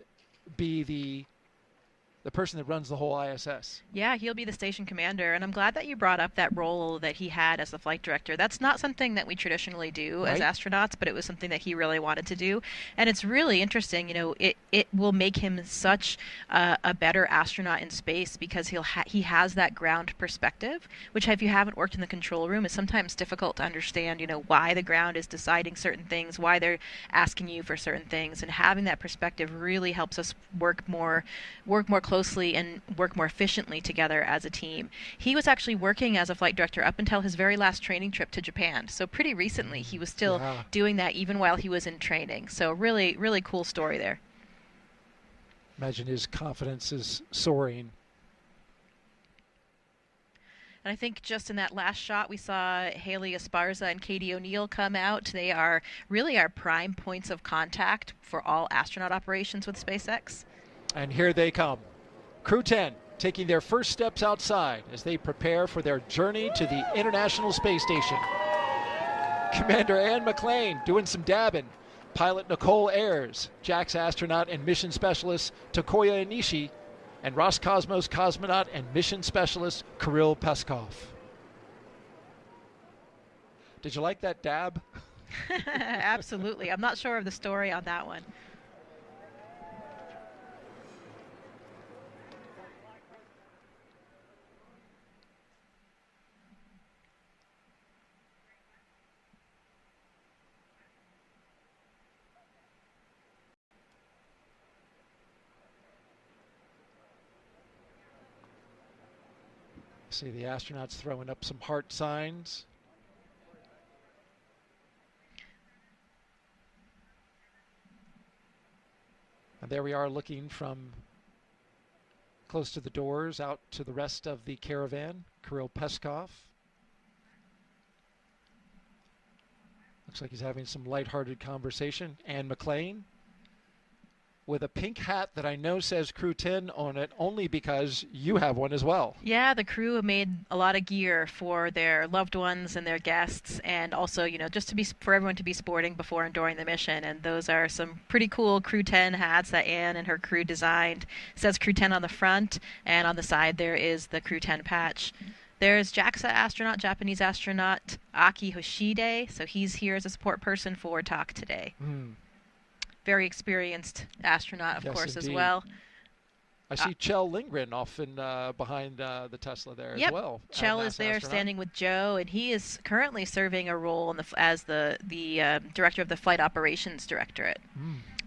be the person that runs the whole ISS. Yeah, he'll be the station commander, and I'm glad that you brought up that role that he had as the flight director. That's not something that we traditionally do as astronauts, but it was something that he really wanted to do. And it's really interesting, you know, it will make him such a better astronaut in space because he has that ground perspective, which if you haven't worked in the control room, is sometimes difficult to understand, you know, why the ground is deciding certain things, why they're asking you for certain things, and having that perspective really helps us work more closely and work more efficiently together as a team. He was actually working as a flight director up until his very last training trip to Japan. So pretty recently he was still doing that even while he was in training. So really, really cool story there. Imagine his confidence is soaring. And I think just in that last shot, we saw Haley Esparza and Katie O'Neill come out. They are really our prime points of contact for all astronaut operations with SpaceX. And here they come. Crew-10 taking their first steps outside as they prepare for their journey to the International Space Station. Commander Ann McLean doing some dabbing. Pilot Nicole Ayers, JAXA astronaut and mission specialist Takuya Onishi, and Roscosmos cosmonaut and mission specialist Kirill Peskov. Did you like that dab? Absolutely. I'm not sure of the story on that one. See the astronauts throwing up some heart signs. And there we are looking from close to the doors out to the rest of the caravan. Kirill Peskov. Looks like he's having some lighthearted conversation. Ann McLean with a pink hat that I know says Crew-10 on it only because you have one as well. Yeah, the crew have made a lot of gear for their loved ones and their guests, and also, you know, just to be for everyone to be sporting before and during the mission. And those are some pretty cool Crew-10 hats that Anne and her crew designed. It says Crew-10 on the front, and on the side there is the Crew-10 patch. There's JAXA astronaut, Japanese astronaut Aki Hoshide, so he's here as a support person for talk today. very experienced astronaut, of Yes, course, indeed. as well. I see Kjell Lindgren off in behind the Tesla there Yep. as well. Kjell is NASA there astronaut. standing with Joe, and he is currently serving a role as the director of the Flight Operations Directorate.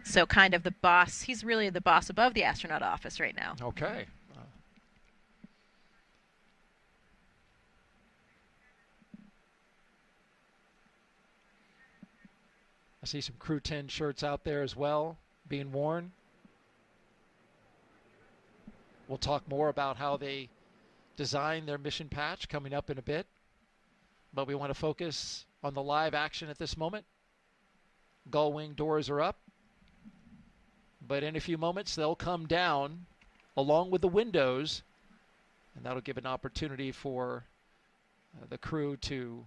So kind of the boss. He's really the boss above the astronaut office right now. Okay. I see some Crew-10 shirts out there as well being worn. We'll talk more about how they design their mission patch coming up in a bit. But we want to focus on the live action at this moment. Gull wing doors are up. But in a few moments, they'll come down along with the windows. And that'll give an opportunity for the crew to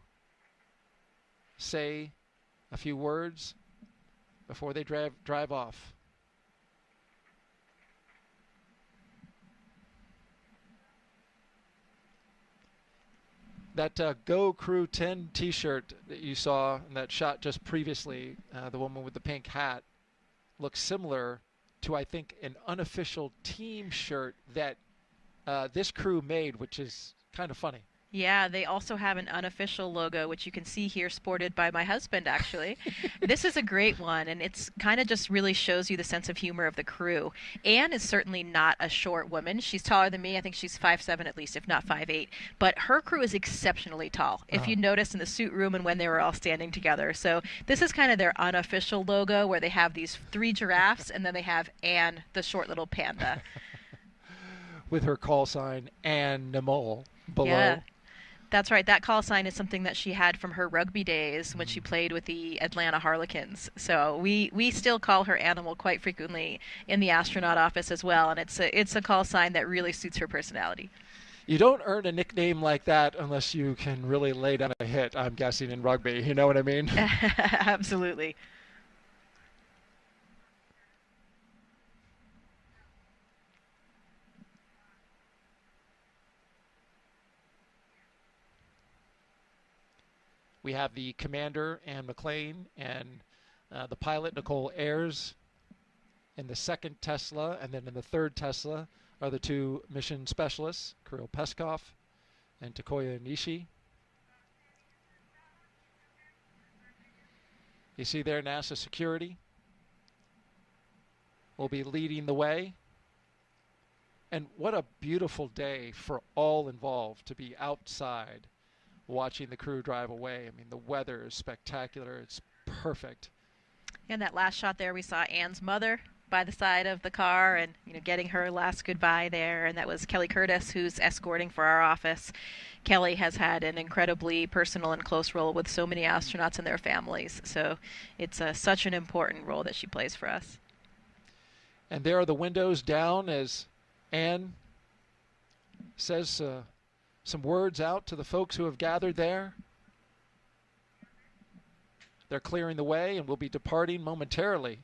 say a few words before they drive off. That Go Crew-10 t-shirt that you saw in that shot just previously, the woman with the pink hat, looks similar to, I think, an unofficial team shirt that this crew made, which is kind of funny. Yeah, they also have an unofficial logo, which you can see here sported by my husband, actually. This is a great one, and it's kind of just really shows you the sense of humor of the crew. Anne is certainly not a short woman. She's taller than me. I think she's 5'7" at least, if not 5'8". But her crew is exceptionally tall, if you notice in the suit room and when they were all standing together. So this is kind of their unofficial logo, where they have these 3 giraffes, and then they have Anne, the short little panda. With her call sign, Animal, below. Yeah. That's right. That call sign is something that she had from her rugby days when she played with the Atlanta Harlequins. So we still call her Animal quite frequently in the astronaut office as well, and it's a call sign that really suits her personality. You don't earn a nickname like that unless you can really lay down a hit, I'm guessing, in rugby. You know what I mean? Absolutely. We have the commander, Anne McLean, and the pilot, Nicole Ayers, in the second Tesla. And then in the third Tesla are the 2 mission specialists, Kirill Peskov and Takoya Nishi. You see there NASA security will be leading the way. And what a beautiful day for all involved to be outside watching the crew drive away. I mean, the weather is spectacular. It's perfect. And that last shot there, we saw Anne's mother by the side of the car and, getting her last goodbye there. And that was Kelly Curtis, who's escorting for our office. Kelly has had an incredibly personal and close role with so many astronauts and their families. So it's such an important role that she plays for us. And there are the windows down as Anne says some words out to the folks who have gathered there. They're clearing the way and will be departing momentarily.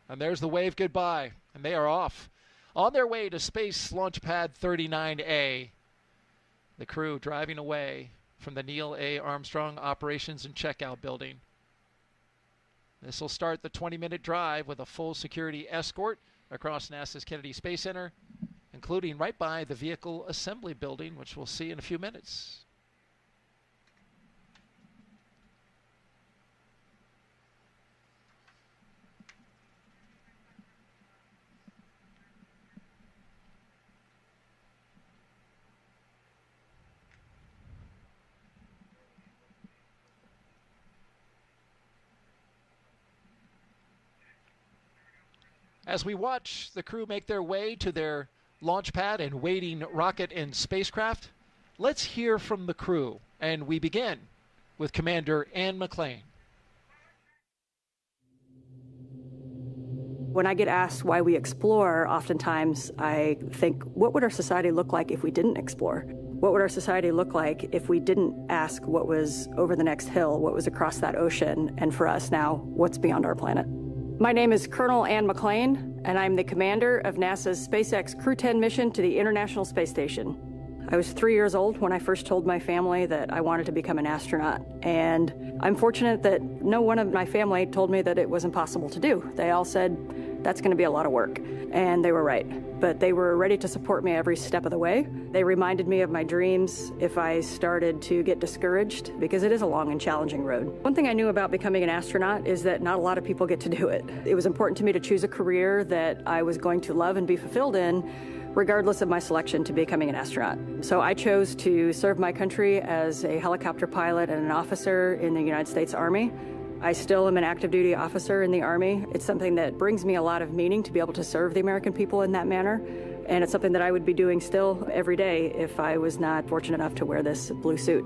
And there's the wave goodbye, and they are off. On their way to Space Launch Pad 39A. The crew driving away from the Neil A. Armstrong Operations and Checkout Building. This will start the 20-minute drive with a full security escort across NASA's Kennedy Space Center, including right by the Vehicle Assembly Building, which we'll see in a few minutes. As we watch the crew make their way to their launch pad and waiting rocket and spacecraft, let's hear from the crew. And we begin with Commander Anne McLean. When I get asked why we explore, oftentimes I think, what would our society look like if we didn't explore? What would our society look like if we didn't ask what was over the next hill, what was across that ocean, and for us now, what's beyond our planet? My name is Colonel Anne McLean, and I'm the commander of NASA's SpaceX Crew-10 mission to the International Space Station. I was 3 years old when I first told my family that I wanted to become an astronaut. And I'm fortunate that no one of my family told me that it was impossible to do. They all said, that's going to be a lot of work. And they were right. But they were ready to support me every step of the way. They reminded me of my dreams if I started to get discouraged, because it is a long and challenging road. One thing I knew about becoming an astronaut is that not a lot of people get to do it. It was important to me to choose a career that I was going to love and be fulfilled in, regardless of my selection to becoming an astronaut. So I chose to serve my country as a helicopter pilot and an officer in the United States Army. I still am an active duty officer in the Army. It's something that brings me a lot of meaning to be able to serve the American people in that manner. And it's something that I would be doing still every day if I was not fortunate enough to wear this blue suit.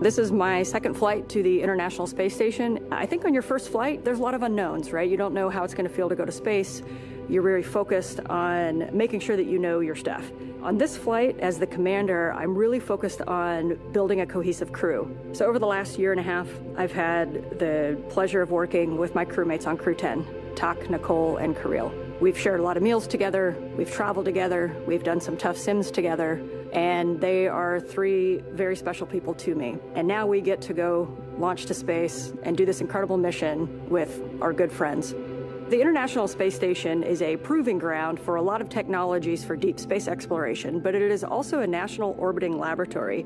This is my second flight to the International Space Station. I think on your first flight, there's a lot of unknowns, right? You don't know how it's going to feel to go to space. You're very focused on making sure that you know your stuff. On this flight, as the commander, I'm really focused on building a cohesive crew. So over the last year and a half, I've had the pleasure of working with my crewmates on Crew-10, Tak, Nicole, and Kirill. We've shared a lot of meals together, we've traveled together, we've done some tough sims together, and they are three very special people to me. And now we get to go launch to space and do this incredible mission with our good friends. The International Space Station is a proving ground for a lot of technologies for deep space exploration, but it is also a national orbiting laboratory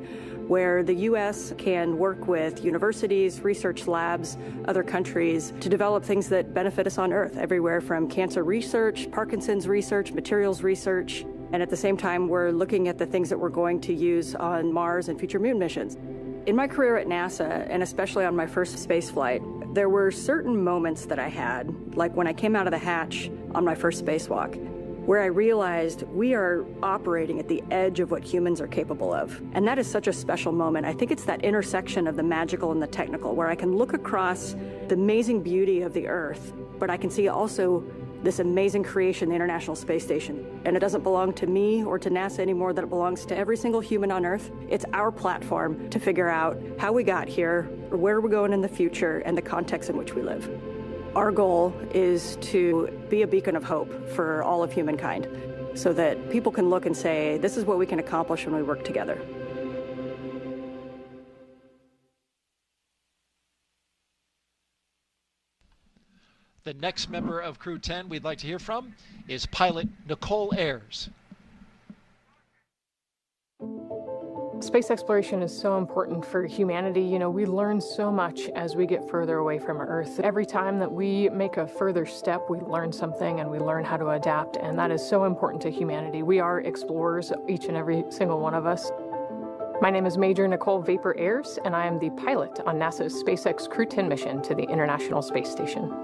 where the U.S. can work with universities, research labs, other countries to develop things that benefit us on Earth, everywhere from cancer research, Parkinson's research, materials research, and at the same time, we're looking at the things that we're going to use on Mars and future moon missions. In my career at NASA, and especially on my first space flight, there were certain moments that I had, like when I came out of the hatch on my first spacewalk, where I realized we are operating at the edge of what humans are capable of. And that is such a special moment. I think it's that intersection of the magical and the technical, where I can look across the amazing beauty of the Earth, but I can see also this amazing creation, the International Space Station. And it doesn't belong to me or to NASA anymore, that it belongs to every single human on Earth. It's our platform to figure out how we got here, where we're going in the future, and the context in which we live. Our goal is to be a beacon of hope for all of humankind, so that people can look and say, this is what we can accomplish when we work together. The next member of Crew-10 we'd like to hear from is pilot Nicole Ayers. Space exploration is so important for humanity. You know, we learn so much as we get further away from Earth. Every time that we make a further step, we learn something and we learn how to adapt, and that is so important to humanity. We are explorers, each and every single one of us. My name is Major Nicole Vapor Ayers, and I am the pilot on NASA's SpaceX Crew-10 mission to the International Space Station.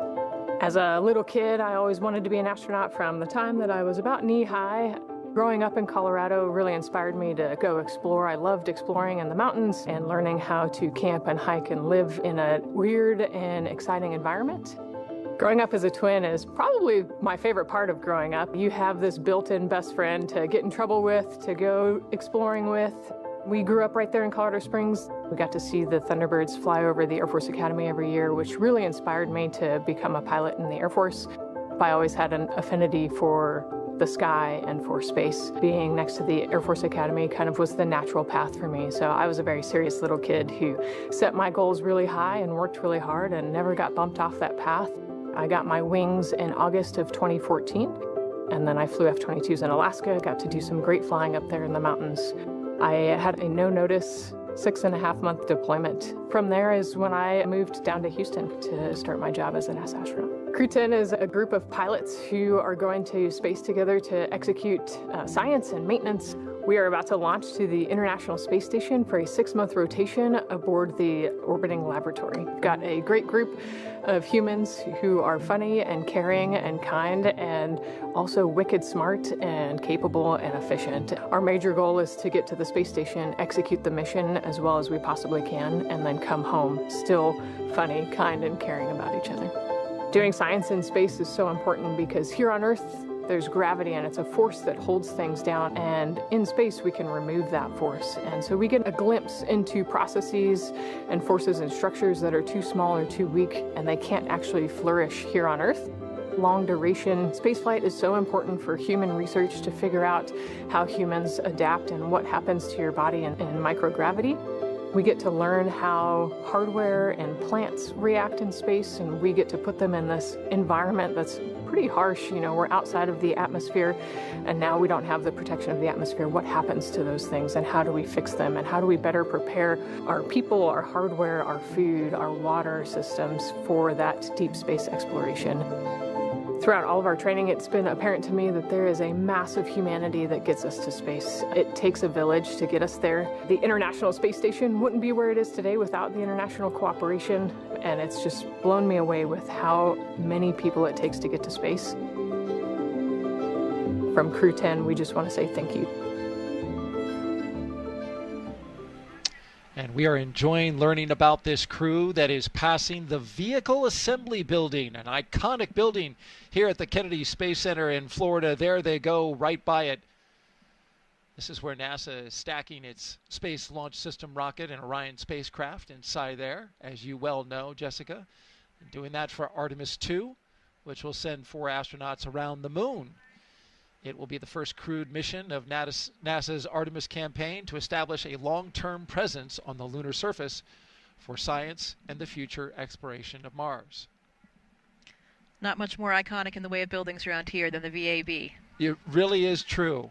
As a little kid, I always wanted to be an astronaut from the time that I was about knee-high. Growing up in Colorado really inspired me to go explore. I loved exploring in the mountains and learning how to camp and hike and live in a weird and exciting environment. Growing up as a twin is probably my favorite part of growing up. You have this built-in best friend to get in trouble with, to go exploring with. We grew up right there in Colorado Springs. We got to see the Thunderbirds fly over the Air Force Academy every year, which really inspired me to become a pilot in the Air Force. I always had an affinity for the sky and for space. Being next to the Air Force Academy kind of was the natural path for me. So I was a very serious little kid who set my goals really high and worked really hard and never got bumped off that path. I got my wings in August of 2014, and then I flew F-22s in Alaska, got to do some great flying up there in the mountains. I had a no-notice 6.5-month deployment. From there is when I moved down to Houston to start my job as an NASA astronaut. Crew-10 is a group of pilots who are going to space together to execute science and maintenance. We are about to launch to the International Space Station for a 6-month rotation aboard the orbiting laboratory. We've got a great group of humans who are funny and caring and kind and also wicked smart and capable and efficient. Our major goal is to get to the space station, execute the mission as well as we possibly can, and then come home still funny, kind, and caring about each other. Doing science in space is so important because here on Earth, there's gravity and it's a force that holds things down, and in space we can remove that force. And so we get a glimpse into processes and forces and structures that are too small or too weak and they can't actually flourish here on Earth. long duration. Spaceflight is so important for human research to figure out how humans adapt and what happens to your body in microgravity. We get to learn how hardware and plants react in space, and we get to put them in this environment that's pretty harsh. You know, we're outside of the atmosphere, and now we don't have the protection of the atmosphere. What happens to those things, and how do we fix them, and how do we better prepare our people, our hardware, our food, our water systems for that deep space exploration? Throughout all of our training, it's been apparent to me that there is a massive humanity that gets us to space. It takes a village to get us there. The International Space Station wouldn't be where it is today without the international cooperation, and it's just blown me away with how many people it takes to get to space. From Crew-10, we just want to say thank you. And we are enjoying learning about this crew that is passing the Vehicle Assembly Building, an iconic building here at the Kennedy Space Center in Florida. There they go, right by it. This is where NASA is stacking its Space Launch System rocket and Orion spacecraft inside there, as you well know, Jessica. And doing that for Artemis 2, which will send 4 astronauts around the moon. It will be the first crewed mission of NASA's Artemis campaign to establish a long-term presence on the lunar surface for science and the future exploration of Mars. Not much more iconic in the way of buildings around here than the VAB. It really is true.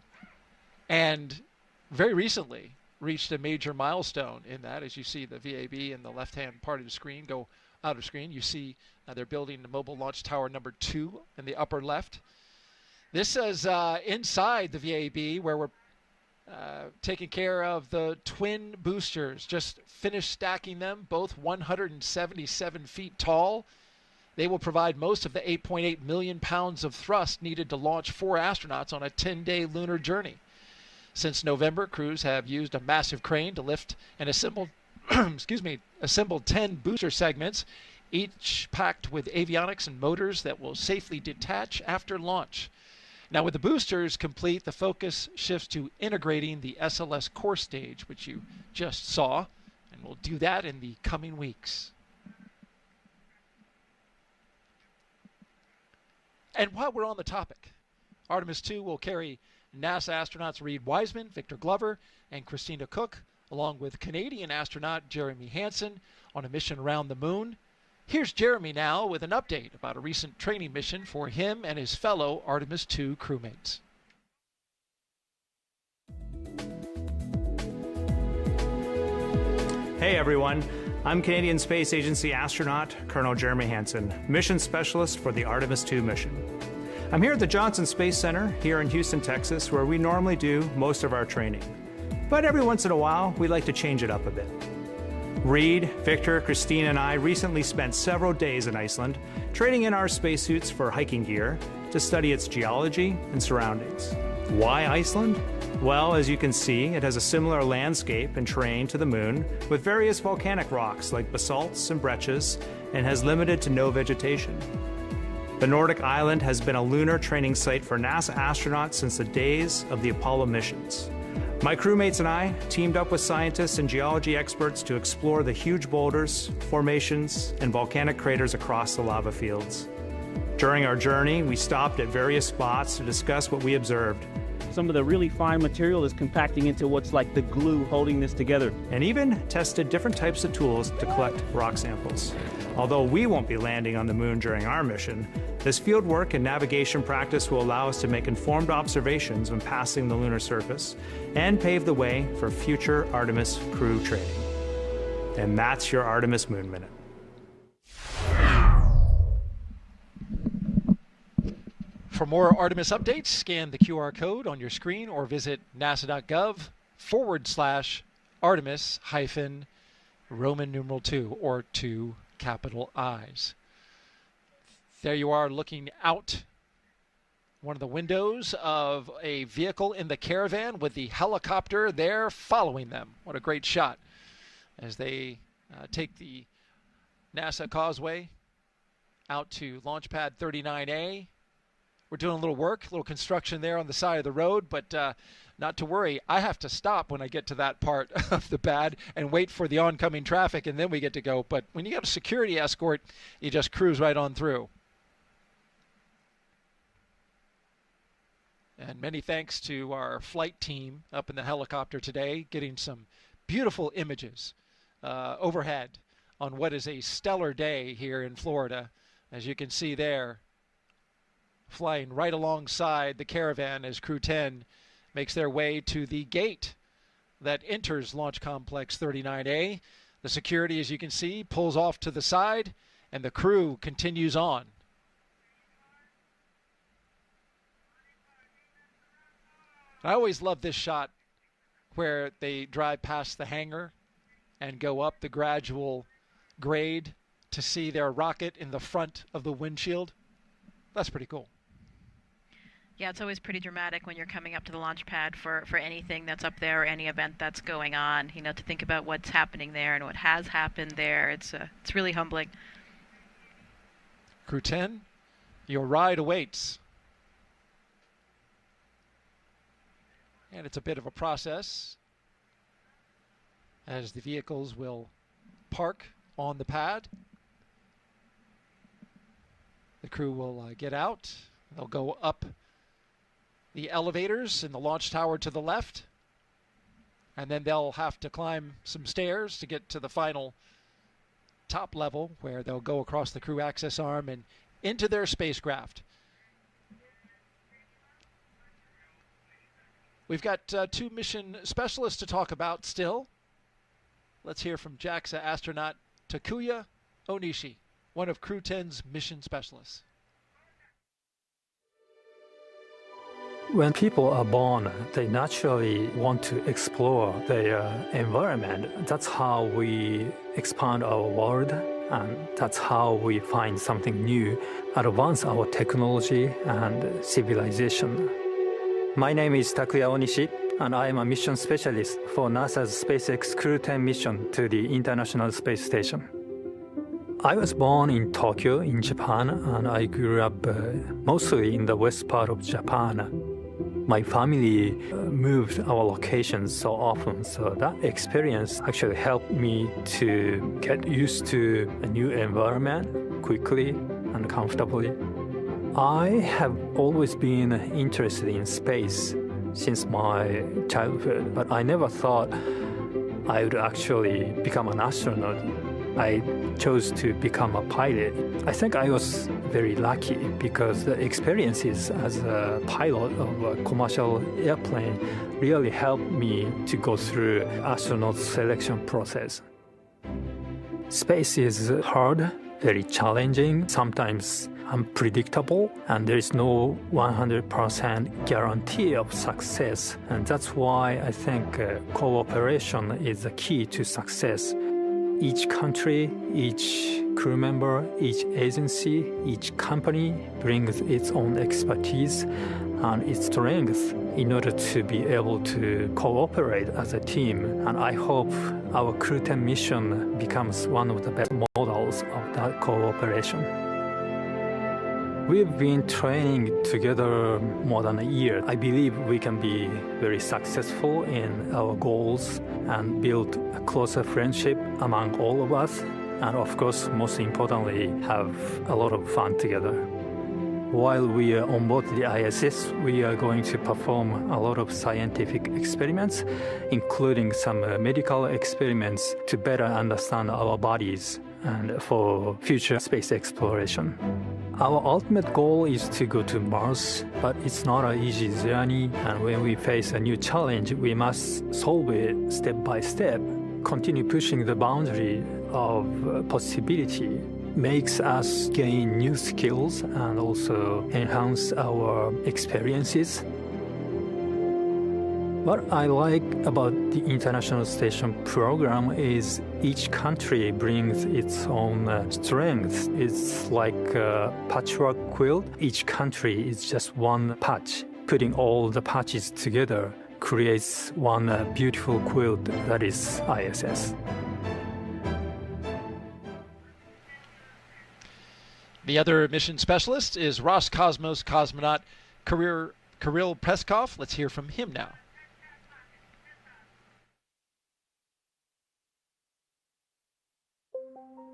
And very recently reached a major milestone in that. As you see the VAB in the left-hand part of the screen go out of screen, you see they're building the Mobile Launch Tower number 2 in the upper left. This is inside the VAB, where we're taking care of the twin boosters. Just finished stacking them, both 177 feet tall. They will provide most of the 8.8 million pounds of thrust needed to launch 4 astronauts on a 10-day lunar journey. Since November, crews have used a massive crane to lift and assemble, assembled 10 booster segments, each packed with avionics and motors that will safely detach after launch. Now, with the boosters complete, the focus shifts to integrating the SLS core stage, which you just saw, and we'll do that in the coming weeks. And while we're on the topic, Artemis 2 will carry NASA astronauts Reed Wiseman, Victor Glover, and Christina Cook, along with Canadian astronaut Jeremy Hansen, on a mission around the moon. Here's Jeremy now with an update about a recent training mission for him and his fellow Artemis 2 crewmates. Hey everyone, I'm Canadian Space Agency astronaut Colonel Jeremy Hansen, mission specialist for the Artemis 2 mission. I'm here at the Johnson Space Center here in Houston, Texas, where we normally do most of our training. But every once in a while, we like to change it up a bit. Reed, Victor, Christine, and I recently spent several days in Iceland trading in our spacesuits for hiking gear to study its geology and surroundings. Why Iceland? Well, as you can see, it has a similar landscape and terrain to the moon with various volcanic rocks like basalts and breccias, and has limited to no vegetation. The Nordic island has been a lunar training site for NASA astronauts since the days of the Apollo missions. My crewmates and I teamed up with scientists and geology experts to explore the huge boulders, formations, and volcanic craters across the lava fields. During our journey, we stopped at various spots to discuss what we observed. Some of the really fine material is compacting into what's like the glue holding this together. And even tested different types of tools to collect rock samples. Although we won't be landing on the moon during our mission, this field work and navigation practice will allow us to make informed observations when passing the lunar surface and pave the way for future Artemis crew training. And that's your Artemis Moon Minute. For more Artemis updates, scan the QR code on your screen or visit nasa.gov/Artemis-Roman numeral 2 or 2 capital I's. There you are looking out one of the windows of a vehicle in the Caravan with the helicopter there following them. What a great shot as they take the NASA Causeway out to Launch Pad 39A. We're doing a little work, a little construction there on the side of the road, but not to worry. I have to stop when I get to that part of the pad and wait for the oncoming traffic, and then we get to go. But when you got a security escort, you just cruise right on through. And many thanks to our flight team up in the helicopter today, getting some beautiful images overhead on what is a stellar day here in Florida. As you can see there, flying right alongside the Caravan as Crew-10 makes their way to the gate that enters Launch Complex 39A. The security, as you can see, pulls off to the side, and the crew continues on. I always love this shot where they drive past the hangar and go up the gradual grade to see their rocket in the front of the windshield. That's pretty cool. Yeah, it's always pretty dramatic when you're coming up to the launch pad for anything that's up there or any event that's going on, you know, to think about what's happening there and what has happened there. It's really humbling. Crew-10, your ride awaits. And it's a bit of a process as the vehicles will park on the pad. The crew will get out. They'll go up the elevators in the launch tower to the left, and then they'll have to climb some stairs to get to the final top level where they'll go across the crew access arm and into their spacecraft. We've got two mission specialists to talk about still. Let's hear from JAXA astronaut Takuya Onishi, one of Crew-10's mission specialists. When people are born, they naturally want to explore their environment. That's how we expand our world, and that's how we find something new, advance our technology and civilization. My name is Takuya Onishi, and I am a mission specialist for NASA's SpaceX Crew-10 mission to the International Space Station. I was born in Tokyo, in Japan, and I grew up mostly in the west part of Japan. My family moved our locations so often, so that experience actually helped me to get used to a new environment quickly and comfortably. I have always been interested in space since my childhood, but I never thought I would actually become an astronaut. I chose to become a pilot. I think I was very lucky because the experiences as a pilot of a commercial airplane really helped me to go through astronaut selection process. Space is hard, very challenging, sometimes unpredictable, and there is no 100% guarantee of success. And that's why I think cooperation is the key to success. Each country, each crew member, each agency, each company brings its own expertise and its strength in order to be able to cooperate as a team. And I hope our Crew-10 mission becomes one of the best models of that cooperation. We've been training together more than a year. I believe we can be very successful in our goals and build a closer friendship among all of us. And of course, most importantly, have a lot of fun together. While we are on board the ISS, we are going to perform a lot of scientific experiments, including some medical experiments to better understand our bodies and for future space exploration. Our ultimate goal is to go to Mars, but it's not an easy journey, and when we face a new challenge, we must solve it step by step. Continue pushing the boundary of possibility makes us gain new skills and also enhance our experiences. What I like about the International Station program is each country brings its own strengths. It's like a patchwork quilt. Each country is just one patch. Putting all the patches together creates one beautiful quilt that is ISS. The other mission specialist is Roscosmos cosmonaut Kirill Peskov. Let's hear from him now.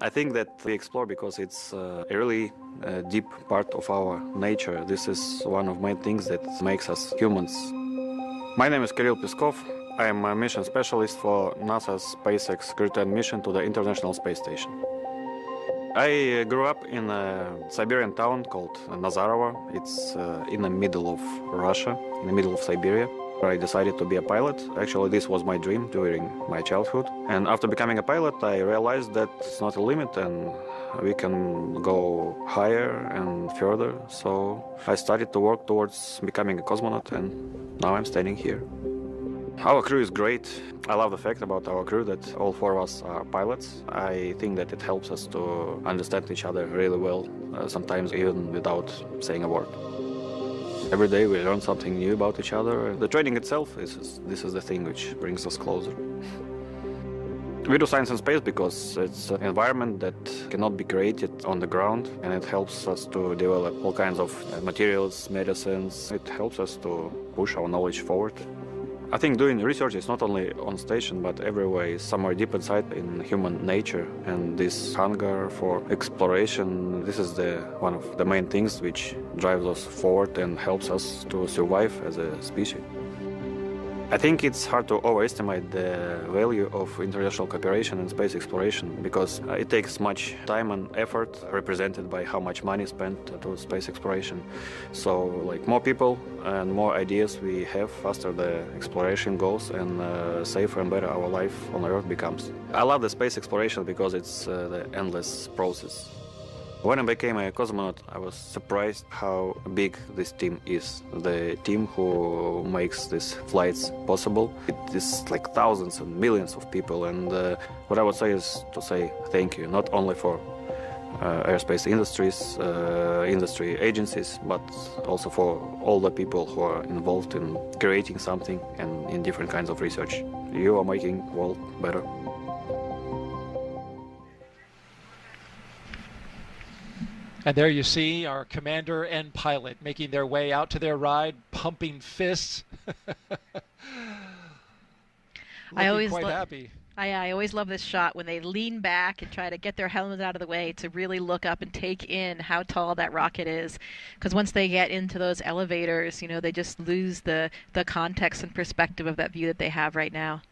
I think that we explore because it's a really deep part of our nature. This is one of main things that makes us humans. My name is Kirill Peskov. I am a mission specialist for NASA's SpaceX Crew-10 mission to the International Space Station. I grew up in a Siberian town called Nazarovo. It's in the middle of Russia, in the middle of Siberia. I decided to be a pilot. Actually, this was my dream during my childhood. And after becoming a pilot, I realized that it's not a limit and we can go higher and further. So I started to work towards becoming a cosmonaut, and now I'm standing here. Our crew is great. I love the fact about our crew that all four of us are pilots. I think that it helps us to understand each other really well, sometimes even without saying a word. Every day we learn something new about each other. The training itself, this is the thing which brings us closer. We do science and space because it's an environment that cannot be created on the ground, and it helps us to develop all kinds of materials, medicines. It helps us to push our knowledge forward. I think doing research is not only on station, but everywhere is somewhere deep inside in human nature. And this hunger for exploration, this is one of the main things which drives us forward and helps us to survive as a species. I think it's hard to overestimate the value of international cooperation in space exploration because it takes much time and effort represented by how much money spent to space exploration. So like more people and more ideas we have, faster the exploration goes and safer and better our life on Earth becomes. I love the space exploration because it's the endless process. When I became a cosmonaut, I was surprised how big this team is. The team who makes these flights possible. It is like thousands and millions of people, and what I would say is to say thank you, not only for aerospace industry agencies, but also for all the people who are involved in creating something and in different kinds of research. You are making the world better. And there you see our commander and pilot making their way out to their ride, pumping fists. Quite happy. I always love this shot when they lean back and try to get their helmets out of the way to really look up and take in how tall that rocket is. Because once they get into those elevators, they just lose the context and perspective of that view that they have right now.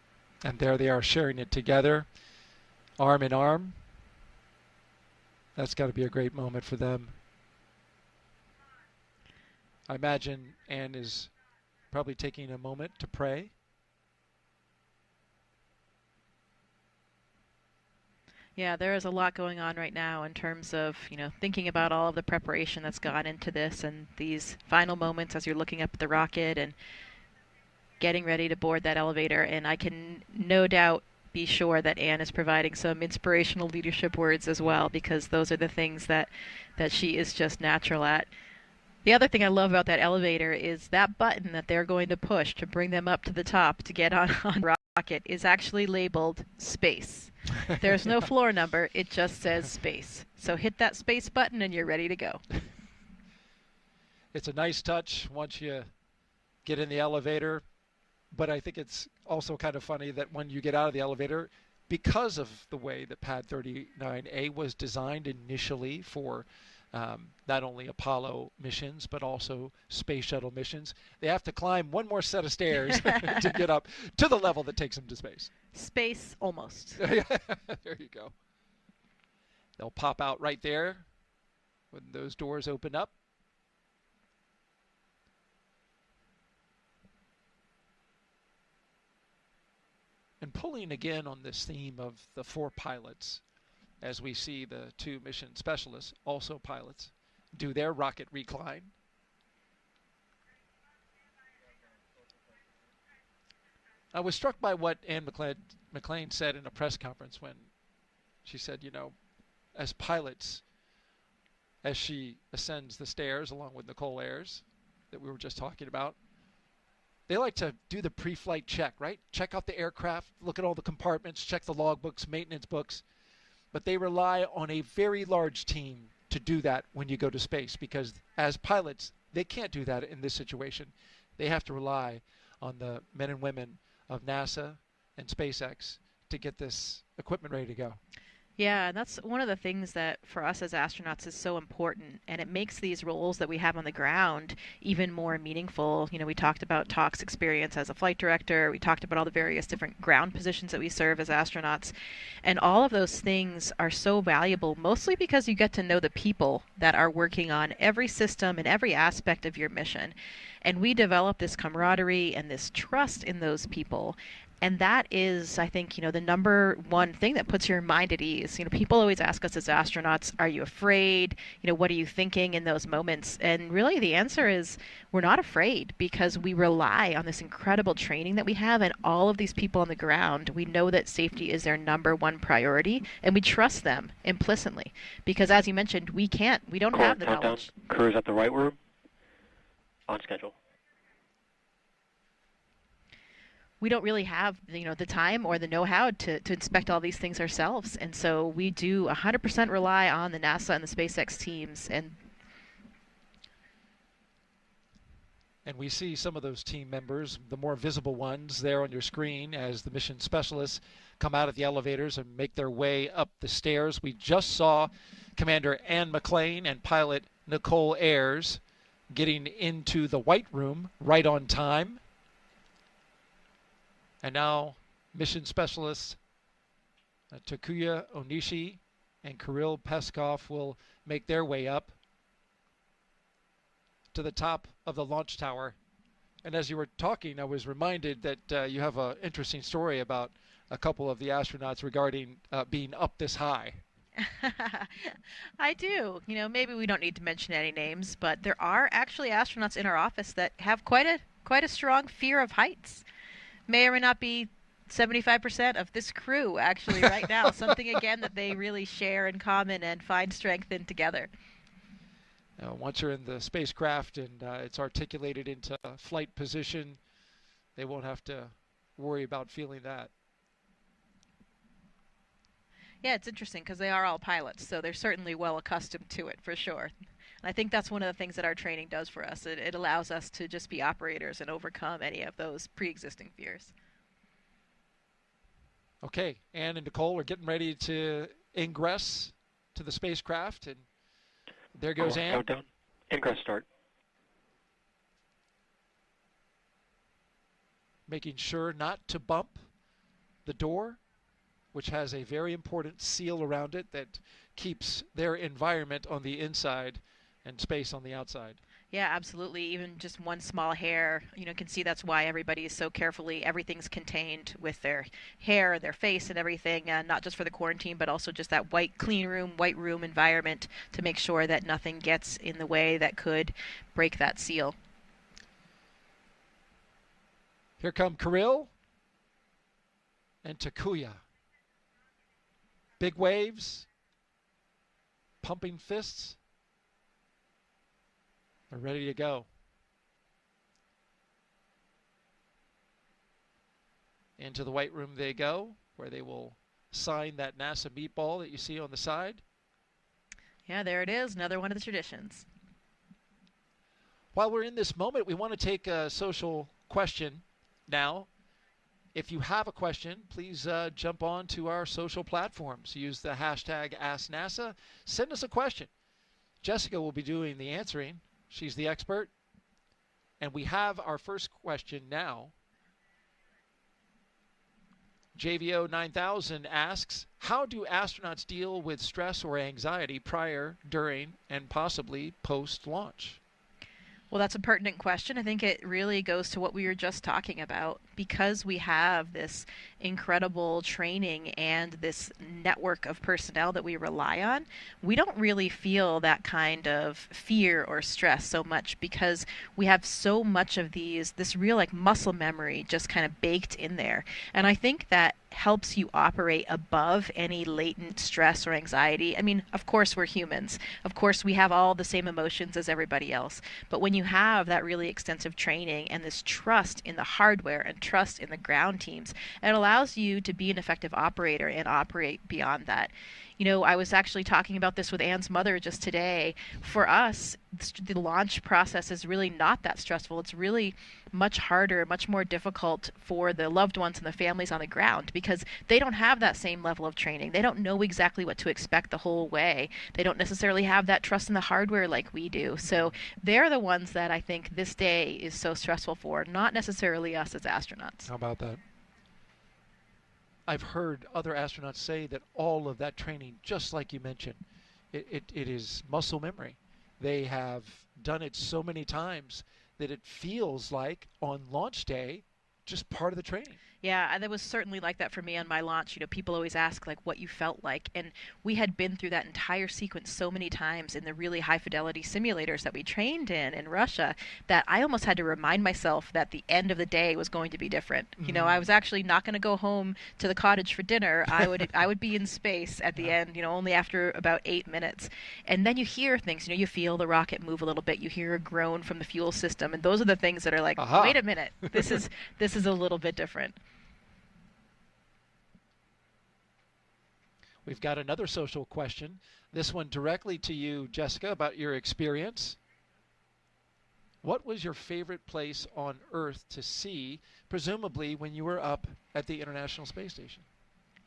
And there they are sharing it together, arm in arm. That's got to be a great moment for them. I imagine Anne is probably taking a moment to pray. Yeah, there is a lot going on right now in terms of, thinking about all of the preparation that's gone into this and these final moments as you're looking up at the rocket and getting ready to board that elevator. And I can no doubt be sure that Anne is providing some inspirational leadership words as well, because those are the things that she is just natural at. The other thing I love about that elevator is that button that they're going to push to bring them up to the top to get on rocket is actually labeled space. There's no floor number, it just says space. So hit that space button and you're ready to go. It's a nice touch once you get in the elevator. But I think it's also kind of funny that when you get out of the elevator, because of the way that Pad 39A was designed initially for not only Apollo missions, but also space shuttle missions, they have to climb one more set of stairs to get up to the level that takes them to space. Space almost. There you go. They'll pop out right there when those doors open up. And pulling again on this theme of the four pilots, as we see the two mission specialists, also pilots, do their rocket recline. I was struck by what Anne McLean said in a press conference when she said, as pilots, as she ascends the stairs along with Nicole Ayers that we were just talking about, they like to do the pre-flight check, right? Check out the aircraft, look at all the compartments, check the logbooks, maintenance books. But they rely on a very large team to do that when you go to space, because as pilots, they can't do that in this situation. They have to rely on the men and women of NASA and SpaceX to get this equipment ready to go. Yeah, and that's one of the things that for us as astronauts is so important, and it makes these roles that we have on the ground even more meaningful. We talked about Talk's experience as a flight director, we talked about all the various different ground positions that we serve as astronauts, and all of those things are so valuable, mostly because you get to know the people that are working on every system and every aspect of your mission. And we develop this camaraderie and this trust in those people. And that is, I think, the number one thing that puts your mind at ease. People always ask us as astronauts, are you afraid? What are you thinking in those moments? And really the answer is we're not afraid because we rely on this incredible training that we have and all of these people on the ground. We know that safety is their number one priority and we trust them implicitly because as you mentioned, we don't have the knowledge. Crew is at the right room. On schedule. We don't really have the time or the know-how to inspect all these things ourselves, and so we do 100% rely on the NASA and the SpaceX teams. And we see some of those team members, the more visible ones, there on your screen as the mission specialists come out of the elevators and make their way up the stairs. We just saw Commander Ann McLean and pilot Nicole Ayers getting into the White Room right on time. And now mission specialists Takuya Onishi and Kirill Peskov will make their way up to the top of the launch tower. And as you were talking, I was reminded that you have an interesting story about a couple of the astronauts regarding being up this high. I do. Maybe we don't need to mention any names, but there are actually astronauts in our office that have quite a strong fear of heights. May or may not be 75% of this crew actually right now. Something, again, that they really share in common and find strength in together. Once you're in the spacecraft and it's articulated into flight position, they won't have to worry about feeling that. Yeah, it's interesting because they are all pilots, so they're certainly well accustomed to it for sure. And I think that's one of the things that our training does for us. It allows us to just be operators and overcome any of those pre-existing fears. Okay, Ann and Nicole are getting ready to ingress to the spacecraft, and there goes Ann. Countdown. Ingress start. Making sure not to bump the door, which has a very important seal around it that keeps their environment on the inside and space on the outside. Yeah, absolutely. Even just one small hair, can see that's why everybody is so carefully, everything's contained with their hair and their face and everything, not just for the quarantine, but also just that white room environment to make sure that nothing gets in the way that could break that seal. Here come Kirill and Takuya. Big waves, pumping fists. They're ready to go. Into the White Room they go, where they will sign that NASA meatball that you see on the side. Yeah, there it is, another one of the traditions. While we're in this moment, we want to take a social question now. If you have a question, please jump on to our social platforms. Use the hashtag AskNASA. Send us a question. Jessica will be doing the answering. She's the expert. And we have our first question now. JVO 9000 asks, how do astronauts deal with stress or anxiety prior, during, and possibly post-launch? Well, that's a pertinent question. I think it really goes to what we were just talking about. Because we have this incredible training and this network of personnel that we rely on, we don't really feel that kind of fear or stress so much because we have so much of this real muscle memory just kind of baked in there. And I think that helps you operate above any latent stress or anxiety. I mean, of course we're humans. Of course we have all the same emotions as everybody else. But when you have that really extensive training and this trust in the hardware and trust in the ground teams, it allows you to be an effective operator and operate beyond that. I was actually talking about this with Anne's mother just today. For us, the launch process is really not that stressful. It's really much harder, much more difficult for the loved ones and the families on the ground because they don't have that same level of training. They don't know exactly what to expect the whole way. They don't necessarily have that trust in the hardware like we do. So they're the ones that I think this day is so stressful for, not necessarily us as astronauts. How about that? I've heard other astronauts say that all of that training, just like you mentioned, it is muscle memory. They have done it so many times that it feels like on launch day, just part of the training. Yeah, that was certainly like that for me on my launch. People always ask like what you felt like, and we had been through that entire sequence so many times in the really high fidelity simulators that we trained in Russia that I almost had to remind myself that the end of the day was going to be different. Mm-hmm. I was actually not going to go home to the cottage for dinner. I would be in space at the end, only after about 8 minutes. And then you hear things, you feel the rocket move a little bit. You hear a groan from the fuel system, and those are the things that are like, Aha. wait a minute, this is a little bit different. We've got another social question. This one directly to you, Jessica, about your experience. What was your favorite place on Earth to see, presumably when you were up at the International Space Station?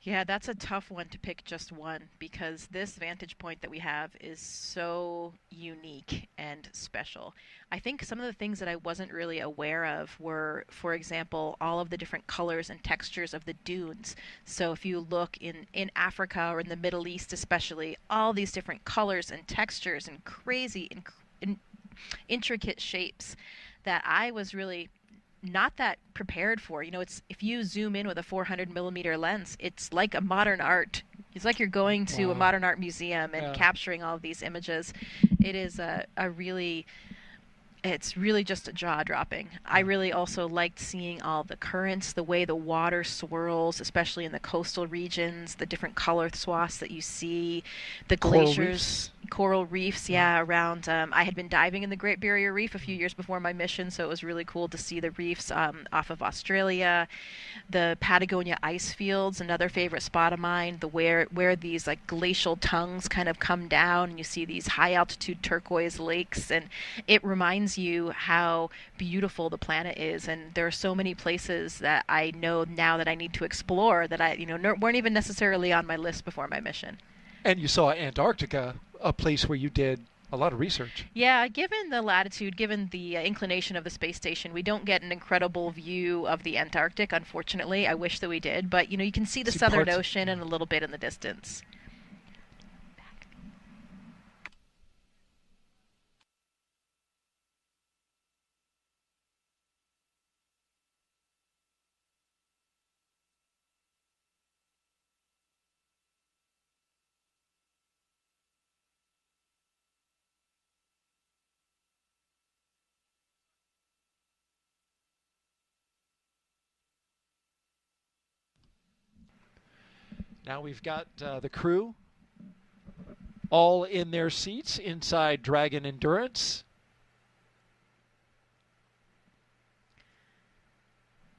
Yeah, that's a tough one to pick just one because this vantage point that we have is so unique and special. I think some of the things that I wasn't really aware of were, for example, all of the different colors and textures of the dunes. So if you look in Africa or in the Middle East especially, all these different colors and textures and crazy intricate shapes that I was really not that prepared for. It's if you zoom in with a 400 millimeter lens, it's like a modern art. It's like you're going to a modern art museum and capturing all of these images. It is it's really just jaw-dropping. I really also liked seeing all the currents, the way the water swirls, especially in the coastal regions, the different color swaths that you see, the glaciers, coral reefs, around. I had been diving in the Great Barrier Reef a few years before my mission, so it was really cool to see the reefs off of Australia. The Patagonia ice fields, another favorite spot of mine, where these like glacial tongues kind of come down and you see these high altitude turquoise lakes, and it reminds you how beautiful the planet is. And there are so many places that I know now that I need to explore that I weren't even necessarily on my list before my mission. And you saw Antarctica, a place where you did a lot of research. Yeah, given the latitude, given the inclination of the space station, we don't get an incredible view of the Antarctic, unfortunately. I wish that we did, but you can see the Southern Ocean and a little bit in the distance. Now we've got the crew all in their seats inside Dragon Endurance.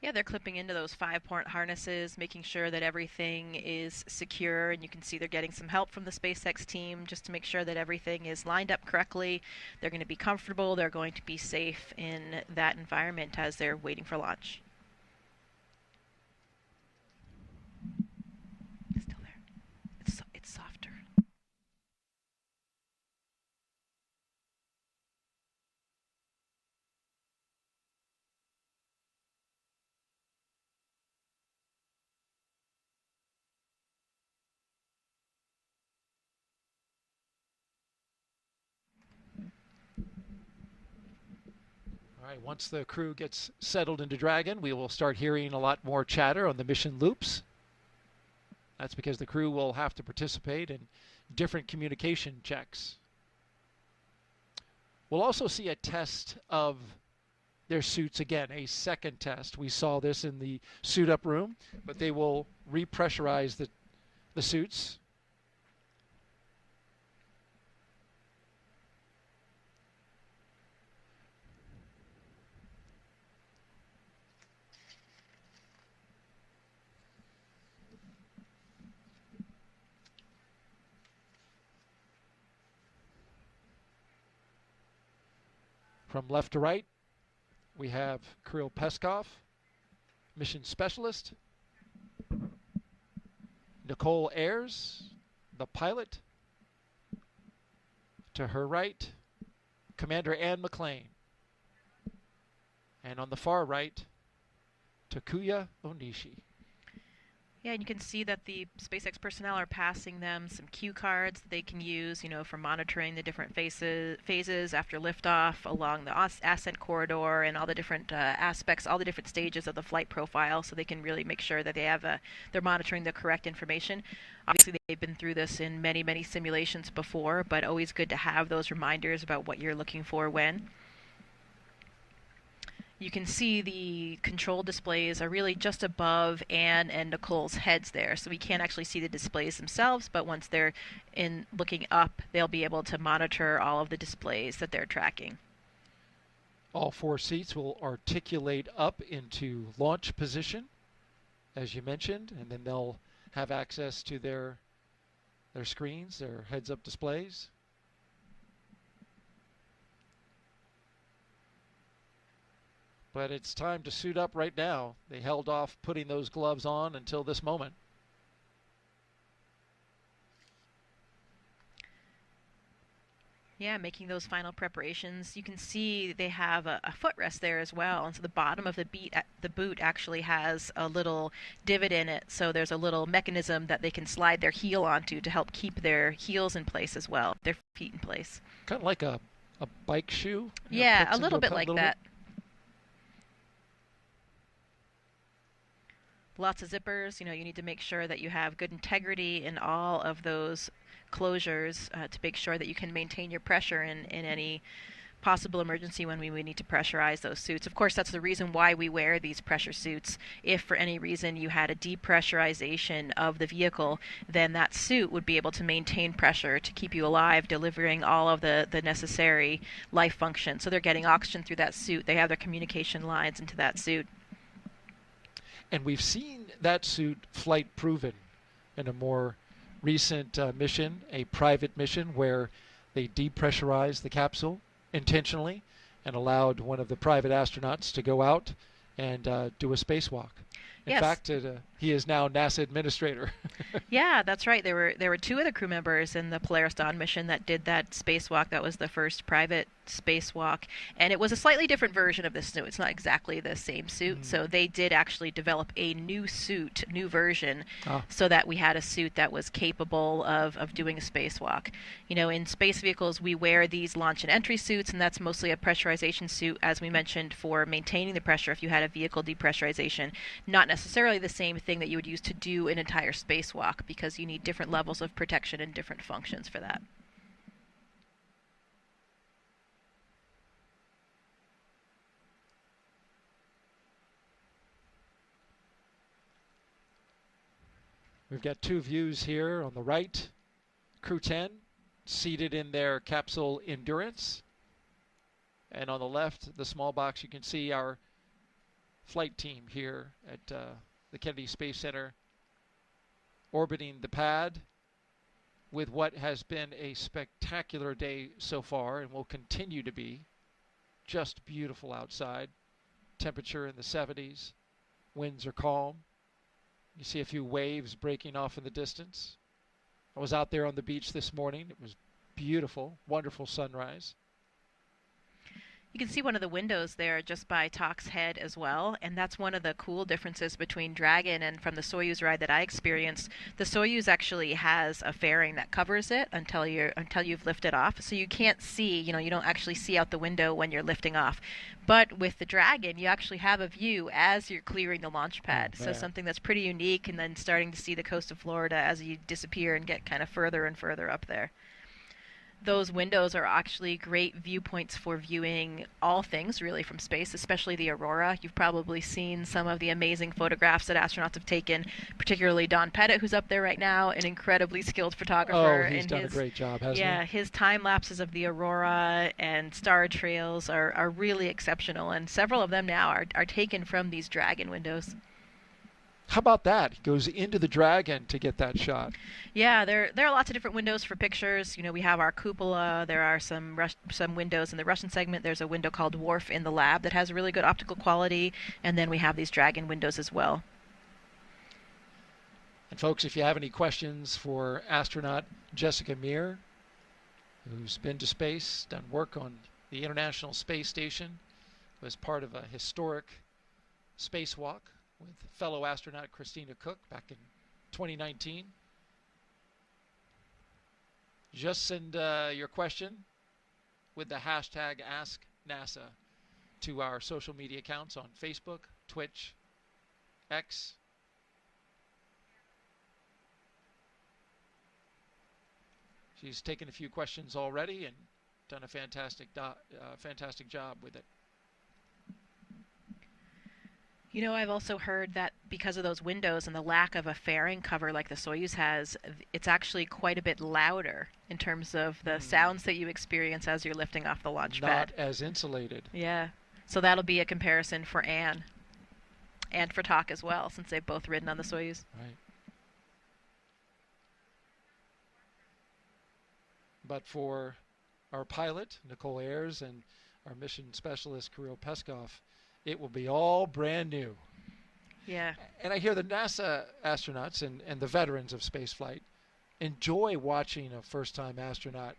Yeah, they're clipping into those 5-point harnesses, making sure that everything is secure, and you can see they're getting some help from the SpaceX team just to make sure that everything is lined up correctly. They're going to be comfortable, they're going to be safe in that environment as they're waiting for launch. It's still there. It's softer. All right, once the crew gets settled into Dragon, we will start hearing a lot more chatter on the mission loops. That's because the crew will have to participate in different communication checks. We'll also see a test of their suits again, a second test. We saw this in the suit-up room, but they will repressurize the suits. From left to right, we have Kirill Peskov, mission specialist. Nicole Ayers, the pilot. To her right, Commander Ann McLean. And on the far right, Takuya Onishi. Yeah, and you can see that the SpaceX personnel are passing them some cue cards that they can use, for monitoring the different phases after liftoff along the ascent corridor and all the different aspects, all the different stages of the flight profile, so they can really make sure that they're monitoring the correct information. Obviously, they've been through this in many, many simulations before, but always good to have those reminders about what you're looking for when. You can see the control displays are really just above Anne and Nicole's heads there, so we can't actually see the displays themselves, but once they're looking up, they'll be able to monitor all of the displays that they're tracking. All 4 seats will articulate up into launch position, as you mentioned, and then they'll have access to their screens, their heads-up displays. But it's time to suit up right now. They held off putting those gloves on until this moment. Yeah, making those final preparations. You can see they have a footrest there as well, and so the bottom of the boot actually has a little divot in it, so there's a little mechanism that they can slide their heel onto to help keep their heels in place as well, their feet in place. Kind of like a bike shoe? Yeah, a little bit like that. Lots of zippers. You need to make sure that you have good integrity in all of those closures to make sure that you can maintain your pressure in any possible emergency when we need to pressurize those suits. Of course, that's the reason why we wear these pressure suits. If for any reason you had a depressurization of the vehicle, then that suit would be able to maintain pressure to keep you alive, delivering all of the necessary life function. So they're getting oxygen through that suit. They have their communication lines into that suit. And we've seen that suit flight proven in a more recent mission, a private mission where they depressurized the capsule intentionally and allowed one of the private astronauts to go out and do a spacewalk. In fact, he is now NASA administrator. Yeah, that's right. There were 2 of the crew members in the Polaris Dawn mission that did that spacewalk. That was the first private spacewalk, and it was a slightly different version of this suit. It's not exactly the same suit, so they did actually develop a new suit, new version, so that we had a suit that was capable of doing a spacewalk. In space vehicles, we wear these launch and entry suits, and that's mostly a pressurization suit, as we mentioned, for maintaining the pressure if you had a vehicle depressurization. Not necessarily the same thing that you would use to do an entire spacewalk, because you need different levels of protection and different functions for that. We've got 2 views here. On the right, Crew-10 seated in their capsule Endurance. And on the left, the small box, you can see our flight team here at the Kennedy Space Center orbiting the pad with what has been a spectacular day so far and will continue to be. Just beautiful outside. Temperature in the 70s. Winds are calm. You see a few waves breaking off in the distance. I was out there on the beach this morning. It was beautiful, wonderful sunrise. You can see one of the windows there just by Talk's head as well, and that's one of the cool differences between Dragon and from the Soyuz ride that I experienced. The Soyuz actually has a fairing that covers it until you've lifted off, so you can't see, you don't actually see out the window when you're lifting off. But with the Dragon, you actually have a view as you're clearing the launch pad, so something that's pretty unique, and then starting to see the coast of Florida as you disappear and get kind of further and further up there. Those windows are actually great viewpoints for viewing all things really from space, especially the aurora. You've probably seen some of the amazing photographs that astronauts have taken, particularly Don Pettit, who's up there right now, an incredibly skilled photographer. Oh, he's done a great job, hasn't he? Yeah, his time lapses of the aurora and star trails are really exceptional, and several of them now are taken from these Dragon windows. How about that? He goes into the Dragon to get that shot. Yeah, there are lots of different windows for pictures. You know, we have our cupola. There are some windows in the Russian segment. There's a window called Wharf in the lab that has really good optical quality, and then we have these Dragon windows as well. And folks, if you have any questions for astronaut Jessica Meir, who's been to space, done work on the International Space Station, was part of a historic spacewalk with fellow astronaut Christina Cook back in 2019. Just send your question with the hashtag AskNASA to our social media accounts on Facebook, Twitch, X. She's taken a few questions already and done a fantastic job with it. You know, I've also heard that because of those windows and the lack of a fairing cover like the Soyuz has, it's actually quite a bit louder in terms of the sounds that you experience as you're lifting off the launch pad. Not as insulated. Yeah. So that'll be a comparison for Anne and for Talk as well, since they've both ridden on the Soyuz. Right. But for our pilot, Nicole Ayers, and our mission specialist, Kirill Peskov, it will be all brand new. Yeah. And I hear the NASA astronauts and the veterans of spaceflight enjoy watching a first-time astronaut,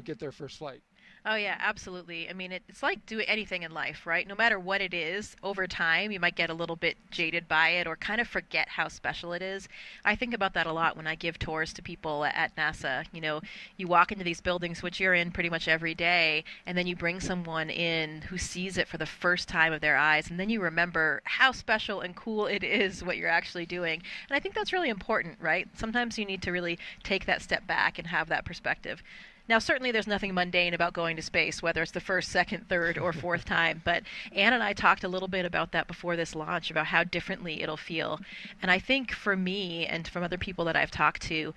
get their first flight. Oh, yeah, absolutely. I mean, it's like doing anything in life, right? No matter what it is, over time, you might get a little bit jaded by it or kind of forget how special it is. I think about that a lot when I give tours to people at NASA. You know, you walk into these buildings, which you're in pretty much every day, and then you bring someone in who sees it for the first time of their eyes, and then you remember how special and cool it is what you're actually doing. And I think that's really important, right? Sometimes you need to really take that step back and have that perspective. Now, certainly there's nothing mundane about going to space, whether it's the first, second, third, or fourth time. But Anne and I talked a little bit about that before this launch, about how differently it'll feel. And I think for me and from other people that I've talked to,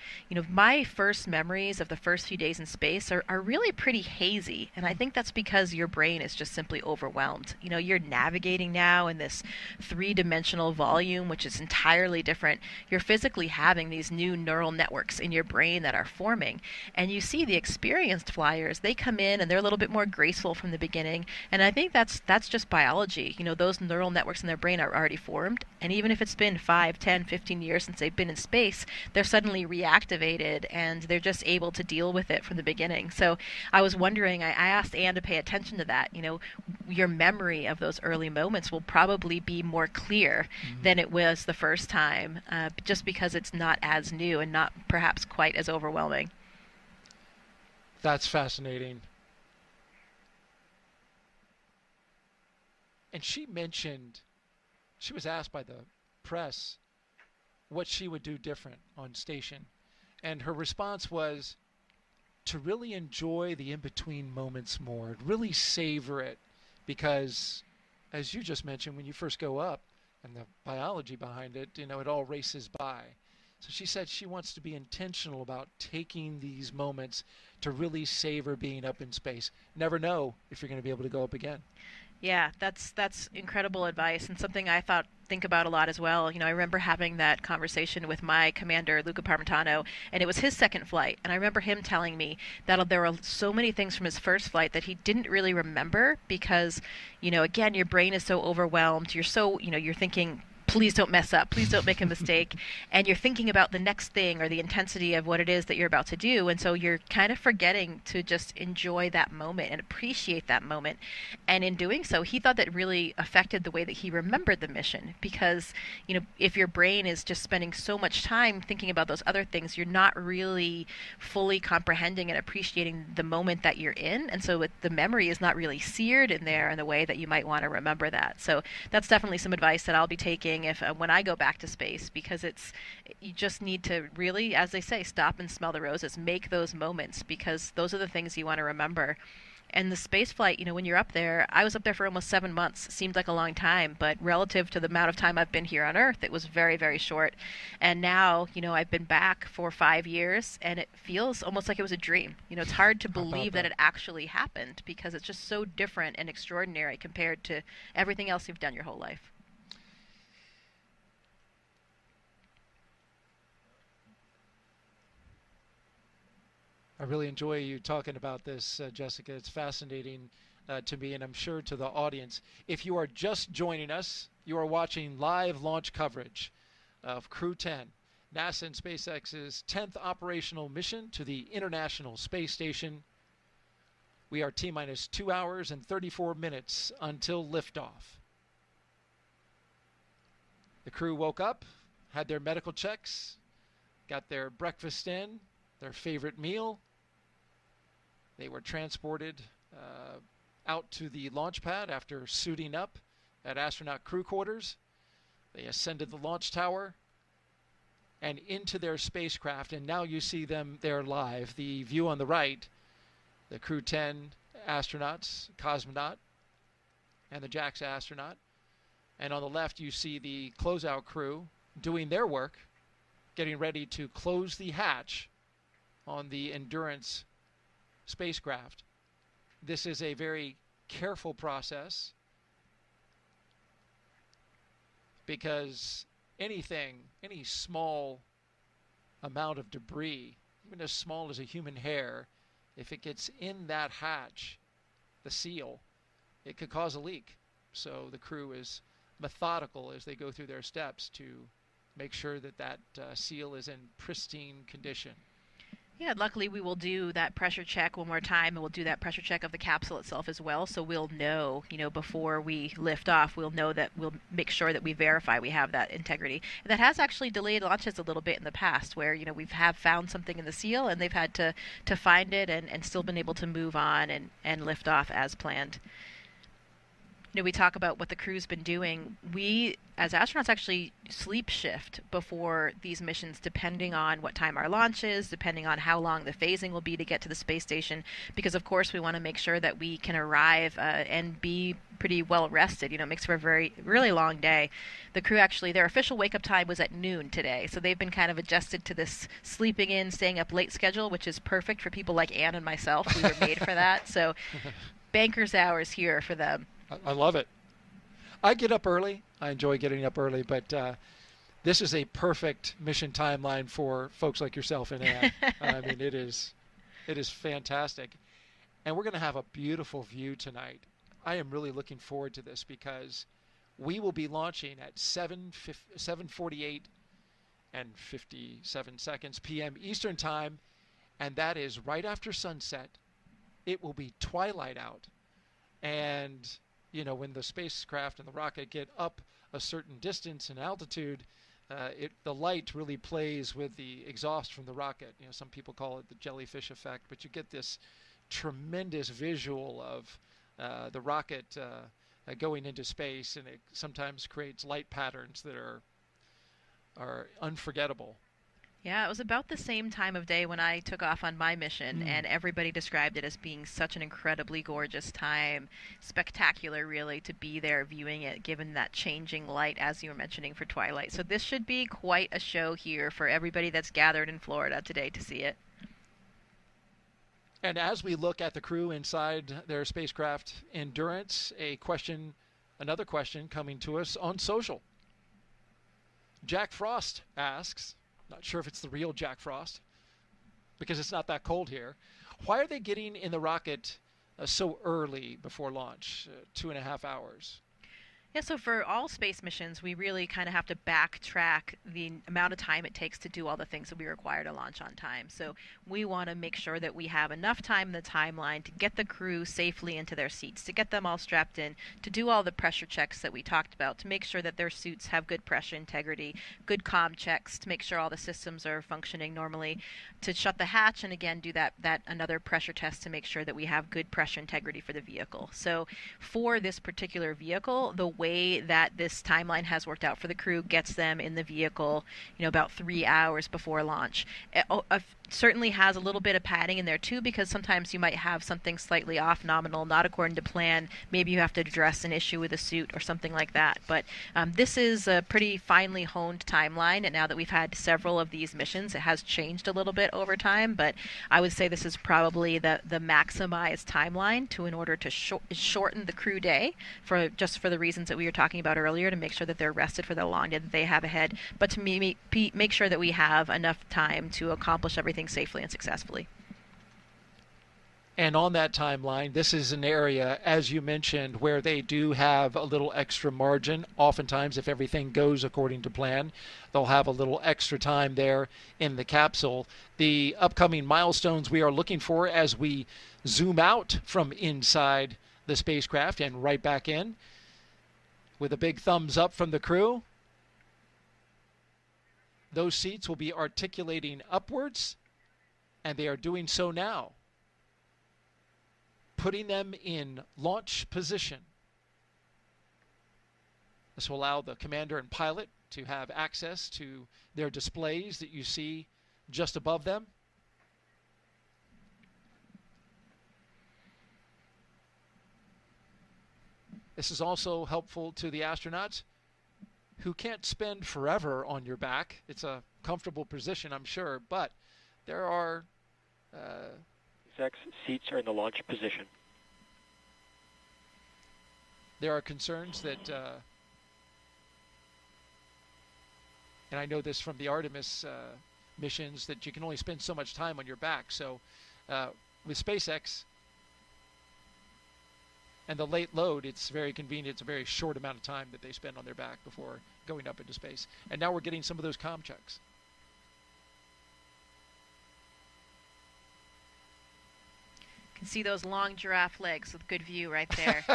my first memories of the first few days in space are really pretty hazy. And I think that's because your brain is just simply overwhelmed. You're navigating now in this three-dimensional volume, which is entirely different. You're physically having these new neural networks in your brain that are forming. And you see the experienced flyers, they come in and they're a little bit more graceful from the beginning, and I think that's just biology. Those neural networks in their brain are already formed, and even if it's been 5, 10, 15 years since they've been in space, they're suddenly reactivated and they're just able to deal with it from the beginning. So I was wondering, I asked Anne to pay attention to that. Your memory of those early moments will probably be more clear than it was the first time, just because it's not as new and not perhaps quite as overwhelming. That's fascinating. And she mentioned, she was asked by the press what she would do different on station. And her response was to really enjoy the in-between moments more, really savor it. Because, as you just mentioned, when you first go up, and the biology behind it, it all races by. So she said she wants to be intentional about taking these moments to really savor being up in space. Never know if you're going to be able to go up again. Yeah, that's incredible advice, and something I think about a lot as well. I remember having that conversation with my commander, Luca Parmitano, and it was his second flight. And I remember him telling me that there were so many things from his first flight that he didn't really remember because, again, your brain is so overwhelmed. You're so, you're thinking, please don't mess up, please don't make a mistake, and you're thinking about the next thing or the intensity of what it is that you're about to do, and so you're kind of forgetting to just enjoy that moment and appreciate that moment. And in doing so, he thought that really affected the way that he remembered the mission, because if your brain is just spending so much time thinking about those other things, you're not really fully comprehending and appreciating the moment that you're in, and so the memory is not really seared in there in the way that you might want to remember that. So that's definitely some advice that I'll be taking when I go back to space, because you just need to really, as they say, stop and smell the roses, make those moments, because those are the things you want to remember. And the space flight, when you're up there, I was up there for almost 7 months. It seemed like a long time, but relative to the amount of time I've been here on Earth, it was very, very short. And now, I've been back for 5 years, and it feels almost like it was a dream. It's hard to believe that it actually happened, because it's just so different and extraordinary compared to everything else you've done your whole life. I really enjoy you talking about this, Jessica. It's fascinating to me, and I'm sure to the audience. If you are just joining us, you are watching live launch coverage of Crew-10, NASA and SpaceX's 10th operational mission to the International Space Station. We are T-minus 2 hours and 34 minutes until liftoff. The crew woke up, had their medical checks, got their breakfast in, their favorite meal. They were transported out to the launch pad after suiting up at astronaut crew quarters. They ascended the launch tower and into their spacecraft, and now you see them there live. The view on the right, the Crew-10 astronauts, cosmonaut, and the JAXA astronaut. And on the left, you see the closeout crew doing their work, getting ready to close the hatch on the Endurance spacecraft. This is a very careful process because any small amount of debris, even as small as a human hair, if it gets in that hatch, the seal, it could cause a leak. So the crew is methodical as they go through their steps to make sure that that seal is in pristine condition. Yeah, luckily we will do that pressure check one more time, and we'll do that pressure check of the capsule itself as well, so we'll know, before we lift off, we'll know that we'll make sure that we verify we have that integrity. And that has actually delayed launches a little bit in the past, where, we've found something in the seal, and they've had to find it and still been able to move on and lift off as planned. We talk about what the crew's been doing. We, as astronauts, actually sleep shift before these missions, depending on what time our launch is, depending on how long the phasing will be to get to the space station, because, of course, we want to make sure that we can arrive and be pretty well rested. It makes for a really long day. The crew actually, their official wake-up time was at noon today, so they've been kind of adjusted to this sleeping in, staying up late schedule, which is perfect for people like Ann and myself. We were made for that, so banker's hours here for them. I love it. I get up early. I enjoy getting up early, but this is a perfect mission timeline for folks like yourself and Ann. I mean, it is fantastic. And we're going to have a beautiful view tonight. I am really looking forward to this because we will be launching at 7:48 and 57 seconds p.m. Eastern Time, and that is right after sunset. It will be twilight out. And when the spacecraft and the rocket get up a certain distance and altitude, the light really plays with the exhaust from the rocket. Some people call it the jellyfish effect, but you get this tremendous visual of the rocket going into space, and it sometimes creates light patterns that are unforgettable. Yeah, it was about the same time of day when I took off on my mission, and everybody described it as being such an incredibly gorgeous time. Spectacular, really, to be there viewing it, given that changing light, as you were mentioning, for twilight. So this should be quite a show here for everybody that's gathered in Florida today to see it. And as we look at the crew inside their spacecraft Endurance, another question coming to us on social. Jack Frost asks, not sure if it's the real Jack Frost, because it's not that cold here. Why are they getting in the rocket so early before launch, 2.5 hours? Yeah, so for all space missions, we really kind of have to backtrack the amount of time it takes to do all the things that we require to launch on time. So we want to make sure that we have enough time in the timeline to get the crew safely into their seats, to get them all strapped in, to do all the pressure checks that we talked about, to make sure that their suits have good pressure integrity, good comm checks, to make sure all the systems are functioning normally, to shut the hatch, and again do that another pressure test to make sure that we have good pressure integrity for the vehicle. So for this particular vehicle, the way that this timeline has worked out for the crew gets them in the vehicle, about 3 hours before launch. It certainly has a little bit of padding in there too, because sometimes you might have something slightly off nominal, not according to plan. Maybe you have to address an issue with a suit or something like that. But this is a pretty finely honed timeline, and now that we've had several of these missions, it has changed a little bit over time, but I would say this is probably the maximized timeline in order to shorten the crew day for the reasons that we were talking about earlier, to make sure that they're rested for the long day that they have ahead, but to make sure that we have enough time to accomplish everything safely and successfully. And on that timeline, this is an area, as you mentioned, where they do have a little extra margin. Oftentimes, if everything goes according to plan, they'll have a little extra time there in the capsule. The upcoming milestones we are looking for as we zoom out from inside the spacecraft and right back in, with a big thumbs up from the crew. Those seats will be articulating upwards, and they are doing so now, putting them in launch position. This will allow the commander and pilot to have access to their displays that you see just above them. This is also helpful to the astronauts who can't spend forever on your back. It's a comfortable position, I'm sure, but there are seats are in the launch position. There are concerns that, and I know this from the Artemis missions, that you can only spend so much time on your back. So with SpaceX and the late load, it's very convenient. It's a very short amount of time that they spend on their back before going up into space. And now we're getting some of those comm checks. Can see those long giraffe legs with good view right there.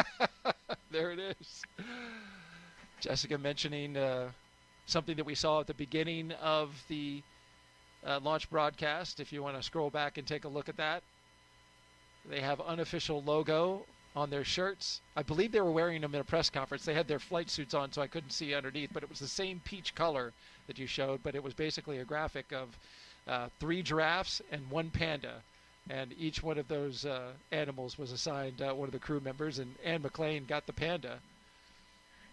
There it is. Jessica mentioning something that we saw at the beginning of the launch broadcast. If you want to scroll back and take a look at that, they have unofficial logo on their shirts. I believe they were wearing them in a press conference. They had their flight suits on, so I couldn't see underneath, but it was the same peach color that you showed, but it was basically a graphic of 3 giraffes and 1 panda. And each one of those animals was assigned one of the crew members, and Anne McLean got the panda.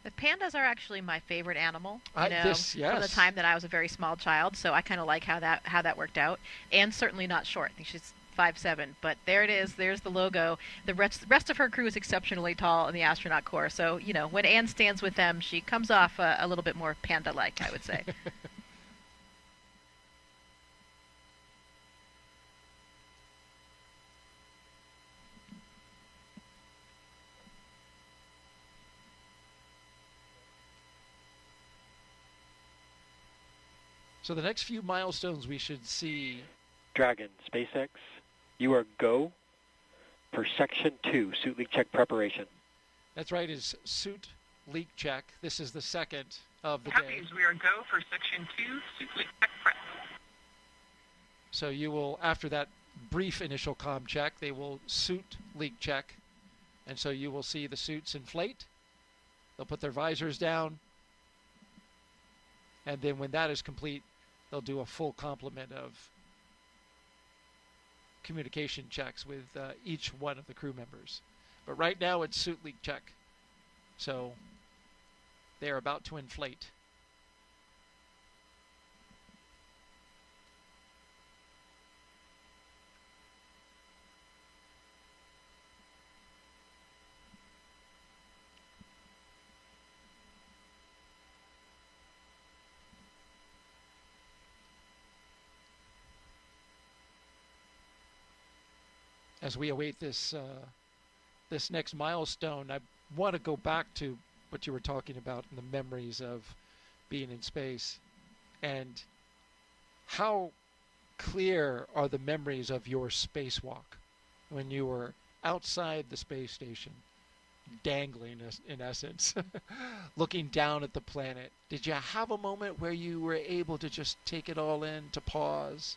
The pandas are actually my favorite animal, yes. From the time that I was a very small child, so I kind of like how that worked out. And certainly not short. I think she's 5'7", but there it is. There's the logo. The rest of her crew is exceptionally tall in the astronaut corps, so, when Anne stands with them, she comes off a little bit more panda-like, I would say. So the next few milestones we should see. Dragon, SpaceX, you are go for Section 2, suit leak check preparation. That's right, is suit leak check. This is the second of the day. Copies, we are go for Section 2, suit leak check prep. So you will, after that brief initial comm check, they will suit leak check. And so you will see the suits inflate. They'll put their visors down. And then when that is complete, they'll do a full complement of communication checks with each one of the crew members. But right now it's suit leak check. So they are about to inflate. As we await this this next milestone, I want to go back to what you were talking about and the memories of being in space, and how clear are the memories of your spacewalk when you were outside the space station, dangling in essence, looking down at the planet. Did you have a moment where you were able to just take it all in, to pause?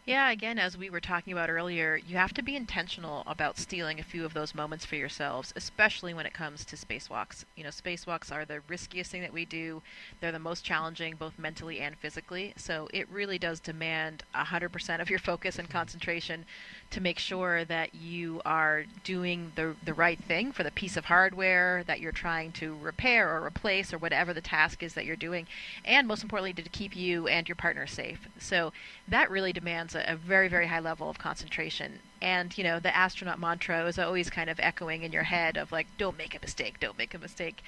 Yeah, again, as we were talking about earlier, you have to be intentional about stealing a few of those moments for yourselves, especially when it comes to spacewalks. Spacewalks are the riskiest thing that we do. They're the most challenging, both mentally and physically. So it really does demand 100% of your focus and concentration to make sure that you are doing the right thing for the piece of hardware that you're trying to repair or replace, or whatever the task is that you're doing, and most importantly, to keep you and your partner safe. So that really demands a very, very high level of concentration. And, the astronaut mantra is always kind of echoing in your head of like, don't make a mistake, don't make a mistake.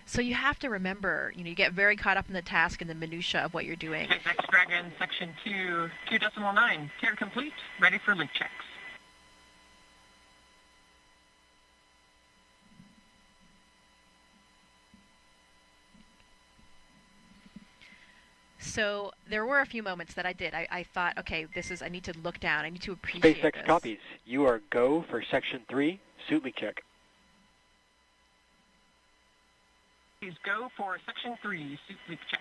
So you have to remember, you get very caught up in the task and the minutia of what you're doing. SpaceX Dragon, Section 2, 2.9, tier complete, ready for leak checks. So there were a few moments that I did. I thought, okay, I need to look down. I need to appreciate SpaceX this. copies. You are go for Section 3, suit leak check. Please go for Section 3, suit leak check.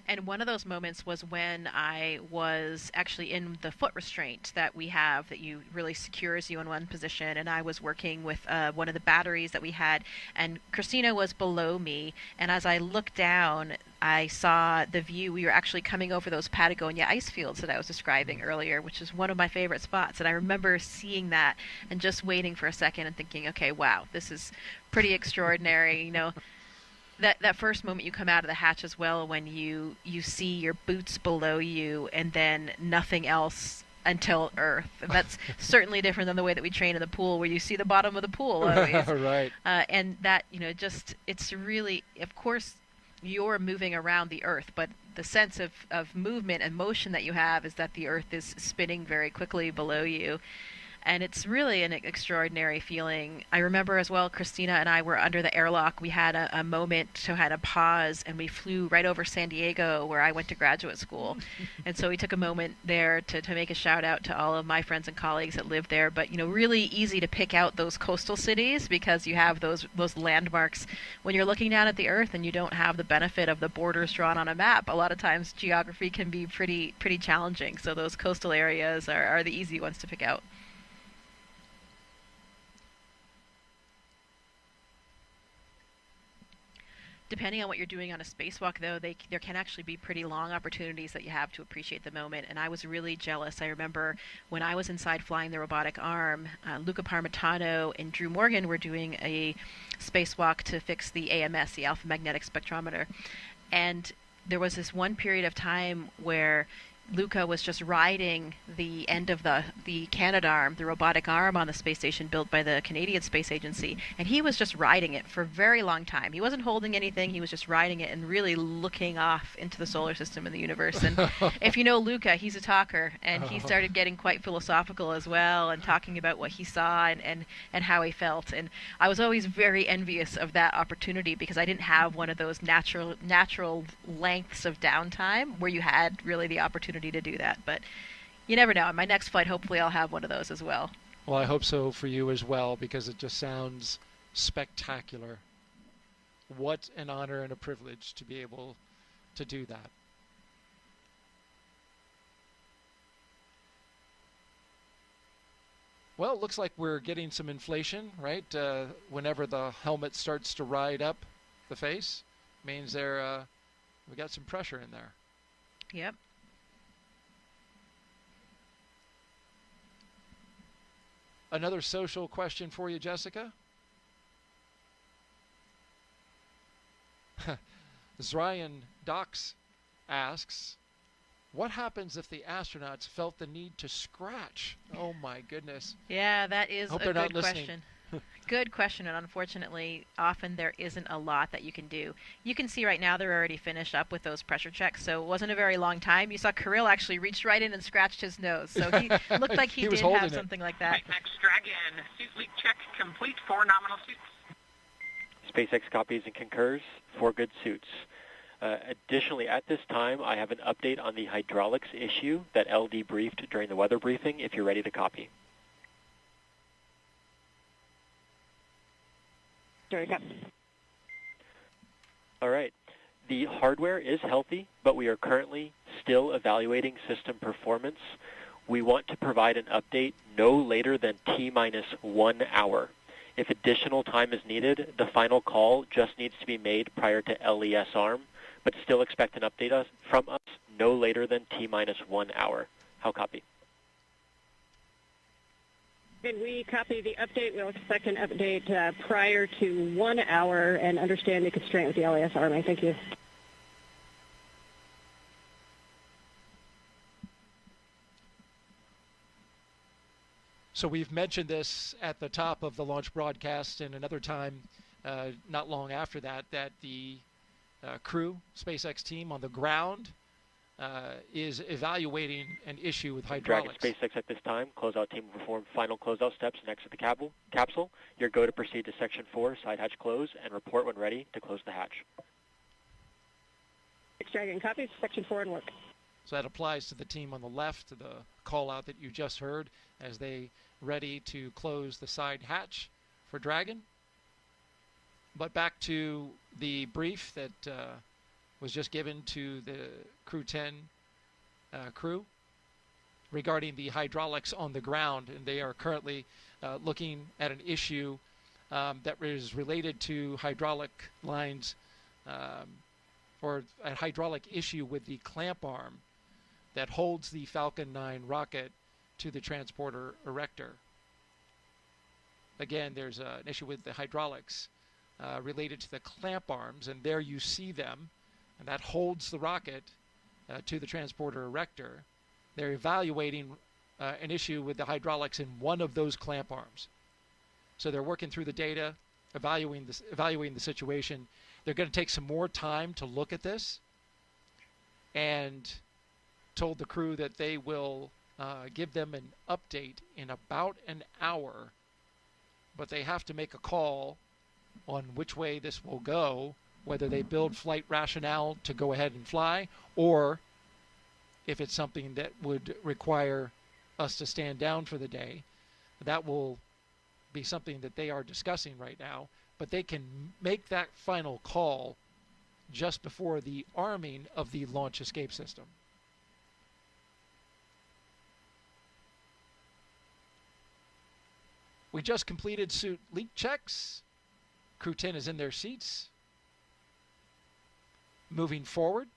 And one of those moments was when I was actually in the foot restraint that we have that you really secures you in one position, and I was working with one of the batteries that we had, and Christina was below me, and as I looked down, I saw the view. We were actually coming over those Patagonia ice fields that I was describing earlier, which is one of my favorite spots, and I remember seeing that and just waiting for a second and thinking, okay, wow, this is pretty extraordinary, you know. That first moment you come out of the hatch as well, when you see your boots below you and then nothing else until Earth. And that's certainly different than the way that we train in the pool, where you see the bottom of the pool always. Right. And that, it's really, of course, you're moving around the Earth, but the sense of movement and motion that you have is that the Earth is spinning very quickly below you. And it's really an extraordinary feeling. I remember as well, Christina and I were under the airlock. We had a moment, so had a pause, and we flew right over San Diego, where I went to graduate school. And so we took a moment there to make a shout out to all of my friends and colleagues that live there. But, really easy to pick out those coastal cities because you have those landmarks. When you're looking down at the Earth and you don't have the benefit of the borders drawn on a map, a lot of times geography can be pretty challenging. So those coastal areas are the easy ones to pick out. Depending on what you're doing on a spacewalk, though, there can actually be pretty long opportunities that you have to appreciate the moment. And I was really jealous. I remember when I was inside flying the robotic arm, Luca Parmitano and Drew Morgan were doing a spacewalk to fix the AMS, the alpha magnetic spectrometer. And there was this one period of time where Luca was just riding the end of the Canadarm, the robotic arm on the space station built by the Canadian Space Agency, and he was just riding it for a very long time. He wasn't holding anything, he was just riding it and really looking off into the solar system and the universe. And if you know Luca, he's a talker, and he started getting quite philosophical as well and talking about what he saw and how he felt. And I was always very envious of that opportunity because I didn't have one of those natural lengths of downtime where you had really the opportunity to do that. But you never know. On my next flight, hopefully I'll have one of those as well. Well, I hope so for you as well, because it just sounds spectacular. What an honor and a privilege to be able to do that. Well, it looks like we're getting some inflation, right? Whenever the helmet starts to ride up the face, means we got some pressure in there. Yep. Another social question for you, Jessica. Zryan Dox asks, what happens if the astronauts felt the need to scratch? Oh my goodness. Yeah, that is Hope a they're not good listening. question. Good question, and unfortunately, often there isn't a lot that you can do. You can see right now they're already finished up with those pressure checks, so it wasn't a very long time. You saw Kirill actually reached right in and scratched his nose, so he looked like he did have something like that. Next Dragon, suit leak check complete for nominal suits. SpaceX copies and concurs for good suits. Additionally, at this time, I have an update on the hydraulics issue that LD briefed during the weather briefing, if you're ready to copy. All right. The hardware is healthy, but we are currently still evaluating system performance. We want to provide an update no later than T-minus 1 hour. If additional time is needed, the final call just needs to be made prior to LES arm, but still expect an update from us no later than T-minus 1 hour. How copy? Did we copy the update? We'll expect an update prior to 1 hour and understand the constraint with the LAS Army. Thank you. So we've mentioned this at the top of the launch broadcast and another time not long after that, that the Crew SpaceX team on the ground is evaluating an issue with Dragon hydraulics. SpaceX at this time. Closeout team will perform final closeout steps and exit the capsule. You're go to proceed to Section 4, side hatch close, and report when ready to close the hatch. Dragon copies. Section 4 and work. So that applies to the team on the left, to the call out that you just heard, as they ready to close the side hatch for Dragon. But back to the brief that was just given to the Crew-10 crew regarding the hydraulics on the ground, and they are currently looking at an issue that is related to hydraulic lines or a hydraulic issue with the clamp arm that holds the Falcon 9 rocket to the transporter erector. Again, there's an issue with the hydraulics related to the clamp arms, and there you see them, and that holds the rocket to the transporter erector. They're evaluating an issue with the hydraulics in one of those clamp arms. So they're working through the data, evaluating the situation. They're going to take some more time to look at this, and told the crew that they will give them an update in about an hour, but they have to make a call on which way this will go, whether they build flight rationale to go ahead and fly, or if it's something that would require us to stand down for the day. That will be something that they are discussing right now, but they can make that final call just before the arming of the launch escape system. We just completed suit leak checks. Crew-10 is in their seats. Moving forward.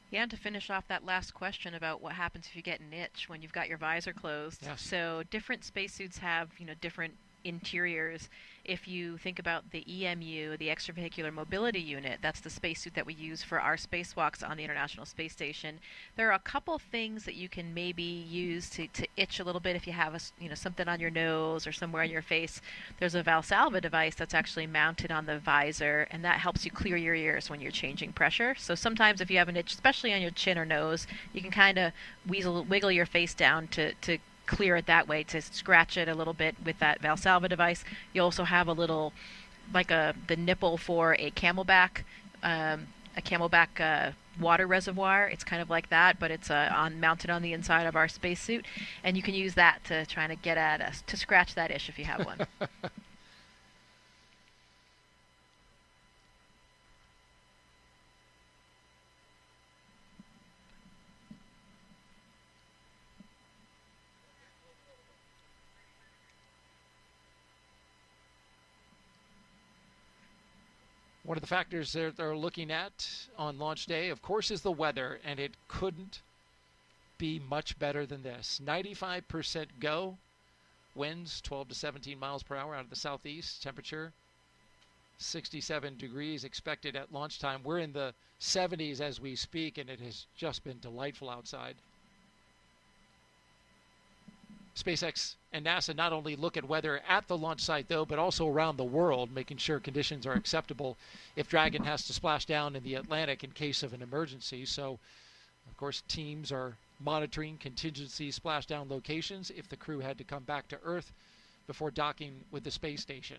Yeah, and to finish off that last question about what happens if you get an itch when you've got your visor closed. Yes. So different spacesuits have, different interiors. If you think about the EMU, the extravehicular mobility unit, that's the spacesuit that we use for our spacewalks on the International Space Station. There are a couple things that you can maybe use to itch a little bit if you have something on your nose or somewhere on your face. There's a Valsalva device that's actually mounted on the visor, and that helps you clear your ears when you're changing pressure. So sometimes if you have an itch, especially on your chin or nose, you can kind of wiggle your face down to clear it that way, to scratch it a little bit with that Valsalva device. You also have a little, the nipple for a Camelback water reservoir. It's kind of like that, but it's mounted on the inside of our spacesuit, and you can use that to try to get at us, to scratch that itch if you have one. One of the factors that they're looking at on launch day, of course, is the weather, and it couldn't be much better than this. 95% go, winds 12 to 17 miles per hour out of the southeast, temperature 67 degrees expected at launch time. We're in the 70s as we speak, and it has just been delightful outside. SpaceX and NASA not only look at weather at the launch site, though, but also around the world, making sure conditions are acceptable if Dragon has to splash down in the Atlantic in case of an emergency. So, of course, teams are monitoring contingency splashdown locations if the crew had to come back to Earth before docking with the space station.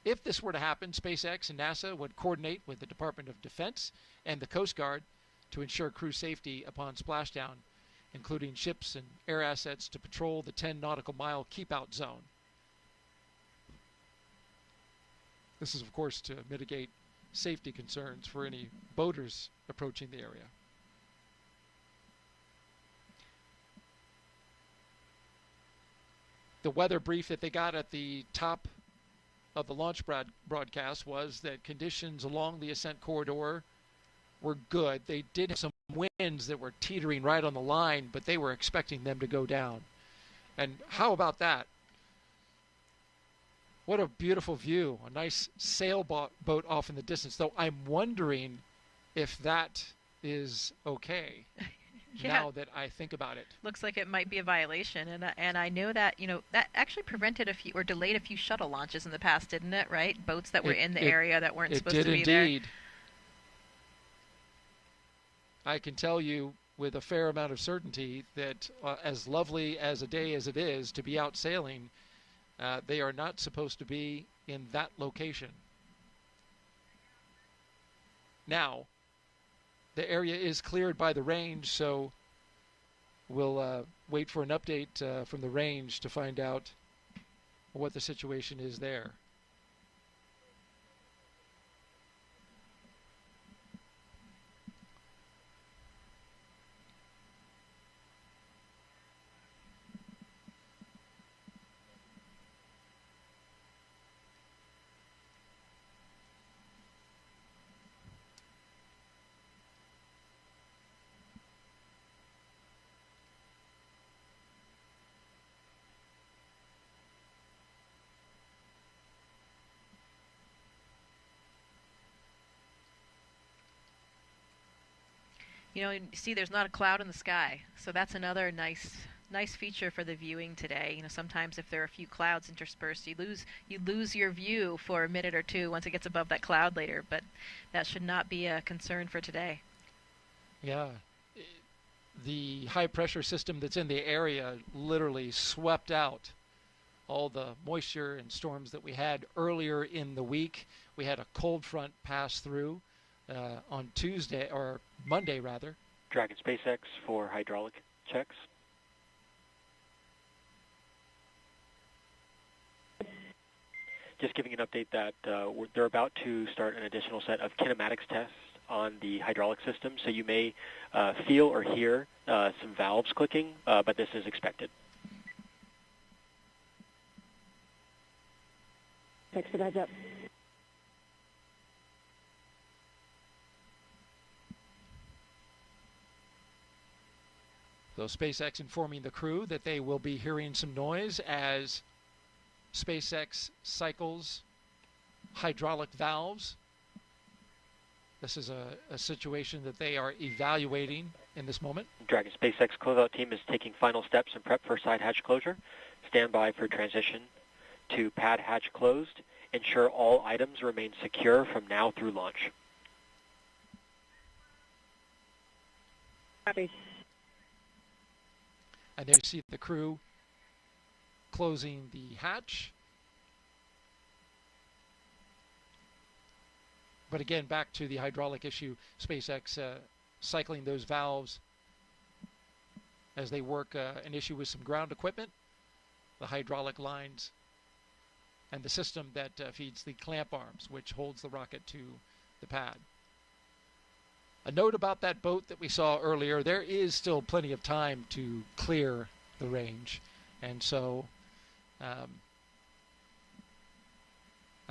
If this were to happen, SpaceX and NASA would coordinate with the Department of Defense and the Coast Guard to ensure crew safety upon splashdown, including ships and air assets to patrol the 10 nautical mile keep-out zone. This is, of course, to mitigate safety concerns for any boaters approaching the area. The weather brief that they got at the top of the launch broadcast was that conditions along the ascent corridor were good. They did have some winds that were teetering right on the line, but they were expecting them to go down. And how about that? What a beautiful view. A nice sailboat off in the distance, though I'm wondering if that is okay. now that I think about it. Looks like it might be a violation, and I know that that actually prevented a few or delayed a few shuttle launches in the past, didn't it? Right, boats that were in the area that weren't supposed to be there. It did indeed. I can tell you with a fair amount of certainty that as lovely as a day as it is to be out sailing, they are not supposed to be in that location. Now, the area is cleared by the range, so we'll wait for an update from the range to find out what the situation is there. See, there's not a cloud in the sky, so that's another nice feature for the viewing today. Sometimes if there are a few clouds interspersed, you lose your view for a minute or two once it gets above that cloud later, but that should not be a concern for today. Yeah. The high pressure system that's in the area literally swept out all the moisture and storms that we had earlier in the week. We had a cold front pass through on Tuesday, or Monday rather. Dragon SpaceX for hydraulic checks. Just giving an update that they're about to start an additional set of kinematics tests on the hydraulic system, so you may feel or hear some valves clicking, but this is expected. Thanks for the heads up. So SpaceX informing the crew that they will be hearing some noise as SpaceX cycles hydraulic valves. This is a situation that they are evaluating in this moment. Dragon SpaceX closeout team is taking final steps in prep for side hatch closure. Stand by for transition to pad hatch closed. Ensure all items remain secure from now through launch. Copy. And there you see the crew closing the hatch. But again, back to the hydraulic issue, SpaceX cycling those valves as they work an issue with some ground equipment, the hydraulic lines, and the system that feeds the clamp arms, which holds the rocket to the pad. A note about that boat that we saw earlier, there is still plenty of time to clear the range. And so I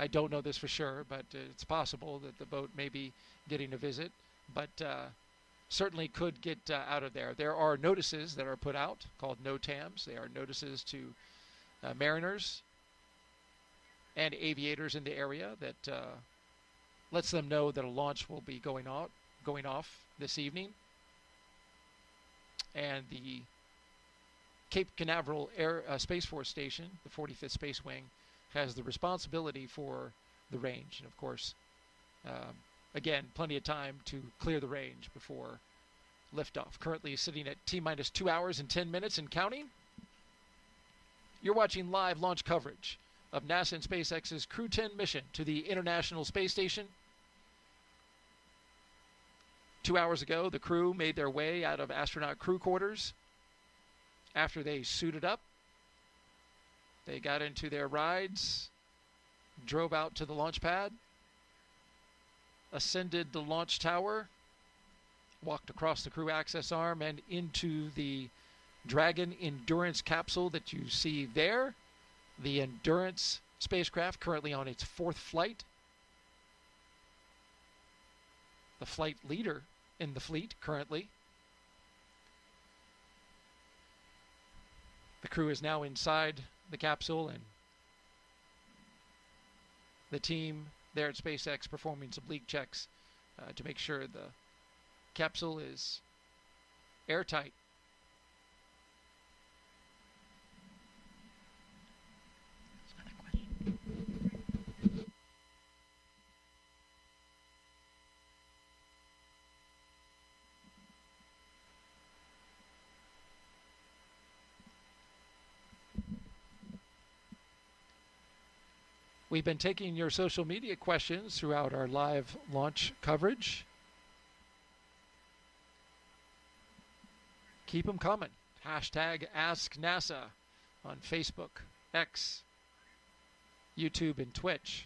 don't know this for sure, but it's possible that the boat may be getting a visit, but certainly could get out of there. There are notices that are put out called NOTAMs. They are notices to mariners and aviators in the area that lets them know that a launch will be going off this evening. And the Cape Canaveral Space Force Station, the 45th Space Wing, has the responsibility for the range. And of course, again, plenty of time to clear the range before liftoff. Currently sitting at T-minus 2 hours and 10 minutes and counting. You're watching live launch coverage of NASA and SpaceX's Crew-10 mission to the International Space Station. 2 hours ago, the crew made their way out of astronaut crew quarters. After they suited up, they got into their rides, drove out to the launch pad, ascended the launch tower, walked across the crew access arm and into the Dragon Endurance capsule that you see there. The Endurance spacecraft currently on its 4th flight. The flight leader in the fleet currently. The crew is now inside the capsule, and the team there at SpaceX performing some leak checks to make sure the capsule is airtight. We've been taking your social media questions throughout our live launch coverage. Keep them coming. Hashtag AskNASA on Facebook, X, YouTube, and Twitch.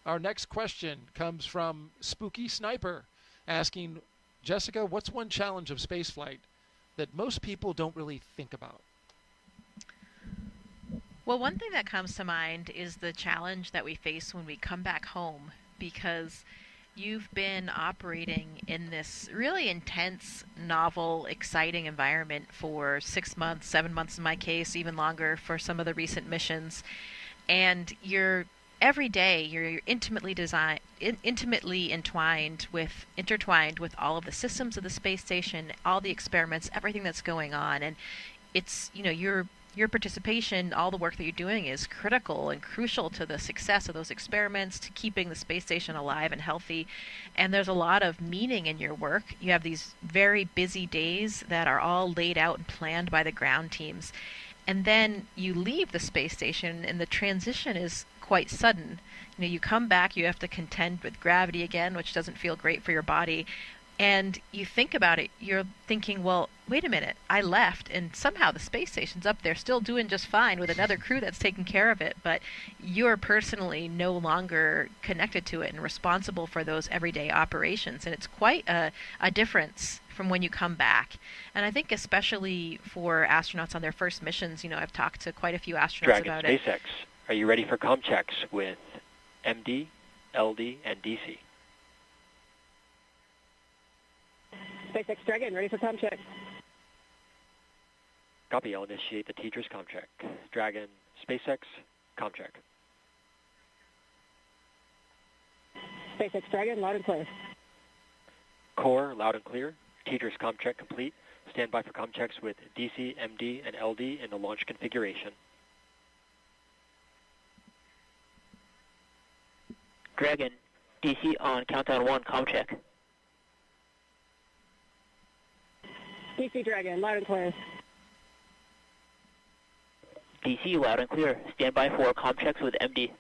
Our next question comes from Spooky Sniper asking, Jessica, what's one challenge of spaceflight that most people don't really think about? Well, one thing that comes to mind is the challenge that we face when we come back home, because you've been operating in this really intense, novel, exciting environment for 6 months, 7 months in my case, even longer for some of the recent missions. And every day you're intertwined with all of the systems of the space station, all the experiments, everything that's going on. And it's, your participation, all the work that you're doing is critical and crucial to the success of those experiments, to keeping the space station alive and healthy. And there's a lot of meaning in your work. You have these very busy days that are all laid out and planned by the ground teams. And then you leave the space station and the transition is quite sudden. You come back, you have to contend with gravity again, which doesn't feel great for your body. And you think about it, you're thinking, well, wait a minute, I left and somehow the space station's up there still doing just fine with another crew that's taking care of it, but you're personally no longer connected to it and responsible for those everyday operations. And it's quite a difference from when you come back. And I think especially for astronauts on their first missions, I've talked to quite a few astronauts about it. SpaceX, are you ready for comm checks with MD, LD, and DC? SpaceX Dragon, ready for comm check. Copy. I'll initiate the teacher's comm check. Dragon, SpaceX, comm check. SpaceX Dragon, loud and clear. Core, loud and clear. Teacher's comm check complete. Stand by for comm checks with DC, MD, and LD in the launch configuration. Dragon, DC on countdown 1, comm check. DC Dragon, loud and clear. DC, loud and clear. Stand by for comm checks with MD.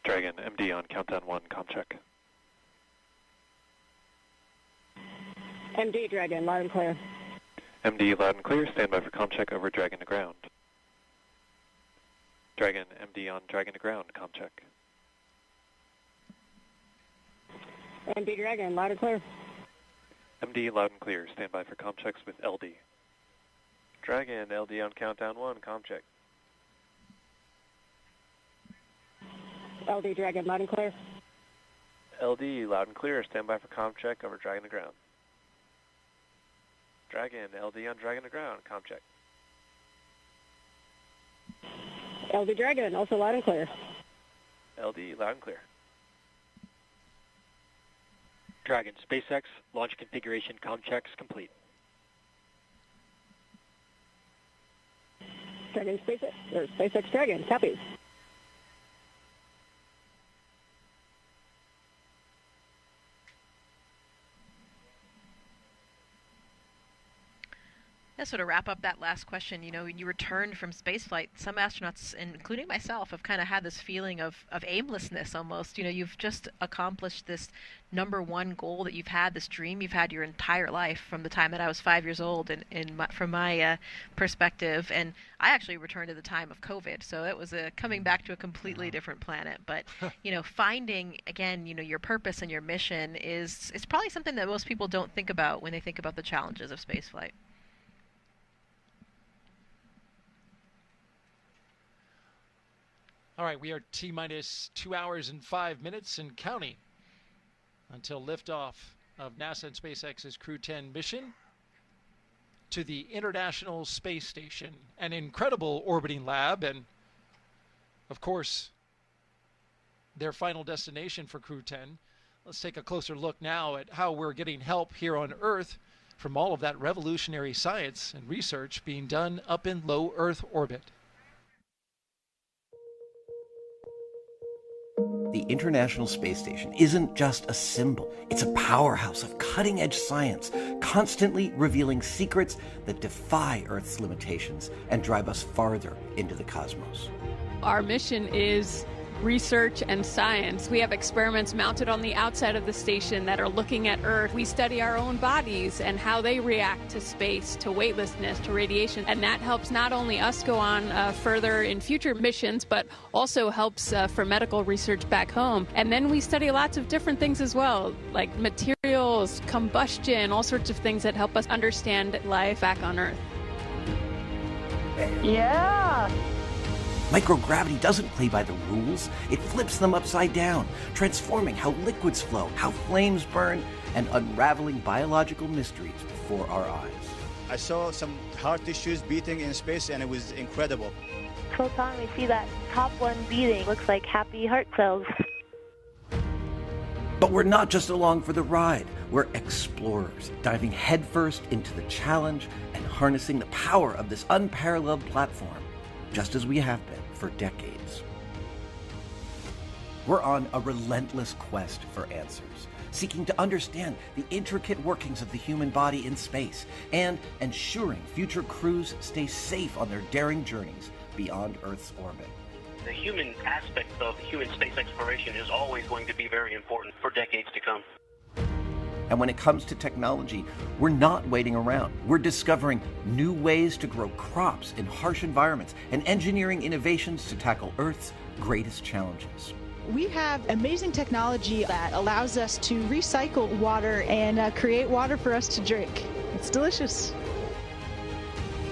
Dragon, MD on countdown 1, comm check. MD Dragon, loud and clear. MD loud and clear, stand by for comm check over Dragon to ground. Dragon, MD on Dragon to ground, comm check. MD Dragon, loud and clear. MD loud and clear, stand by for comm checks with LD. Dragon, LD on countdown 1, comm check. LD Dragon, loud and clear. LD loud and clear, stand by for comm check over Dragon to ground. Dragon, LD on Dragon to ground, comm check. LD Dragon, also loud and clear. LD loud and clear. Dragon, SpaceX, launch configuration comm checks complete. Dragon, SpaceX Dragon, copy. Yeah, so to wrap up that last question, when you returned from spaceflight, some astronauts, including myself, have kind of had this feeling of aimlessness almost. You've just accomplished this number one goal that you've had, this dream you've had your entire life from the time that I was 5 years old, from my perspective. And I actually returned at the time of COVID, so it was coming back to a completely different planet. But, finding, again, your purpose and your mission it's probably something that most people don't think about when they think about the challenges of spaceflight. All right, we are T-minus 2 hours and 5 minutes and counting until liftoff of NASA and SpaceX's Crew-10 mission to the International Space Station, an incredible orbiting lab, and of course, their final destination for Crew-10, Let's take a closer look now at how we're getting help here on Earth from all of that revolutionary science and research being done up in low Earth orbit. The International Space Station isn't just a symbol. It's a powerhouse of cutting-edge science, constantly revealing secrets that defy Earth's limitations and drive us farther into the cosmos. Our mission is research and science. We have experiments mounted on the outside of the station that are looking at Earth. We study our own bodies and how they react to space, to weightlessness, to radiation, and that helps not only us go on further in future missions, but also helps for medical research back home. And then we study lots of different things as well, like materials, combustion, all sorts of things that help us understand life back on Earth. Yeah! Microgravity doesn't play by the rules. It flips them upside down, transforming how liquids flow, how flames burn, and unraveling biological mysteries before our eyes. I saw some heart tissues beating in space, and it was incredible. Photon, we see that top one beating. Looks like happy heart cells. But we're not just along for the ride. We're explorers, diving headfirst into the challenge and harnessing the power of this unparalleled platform, just as we have been for decades. We're on a relentless quest for answers, seeking to understand the intricate workings of the human body in space and ensuring future crews stay safe on their daring journeys beyond Earth's orbit. The human aspect of human space exploration is always going to be very important for decades to come. And when it comes to technology, we're not waiting around. We're discovering new ways to grow crops in harsh environments and engineering innovations to tackle Earth's greatest challenges. We have amazing technology that allows us to recycle water and create water for us to drink. It's delicious.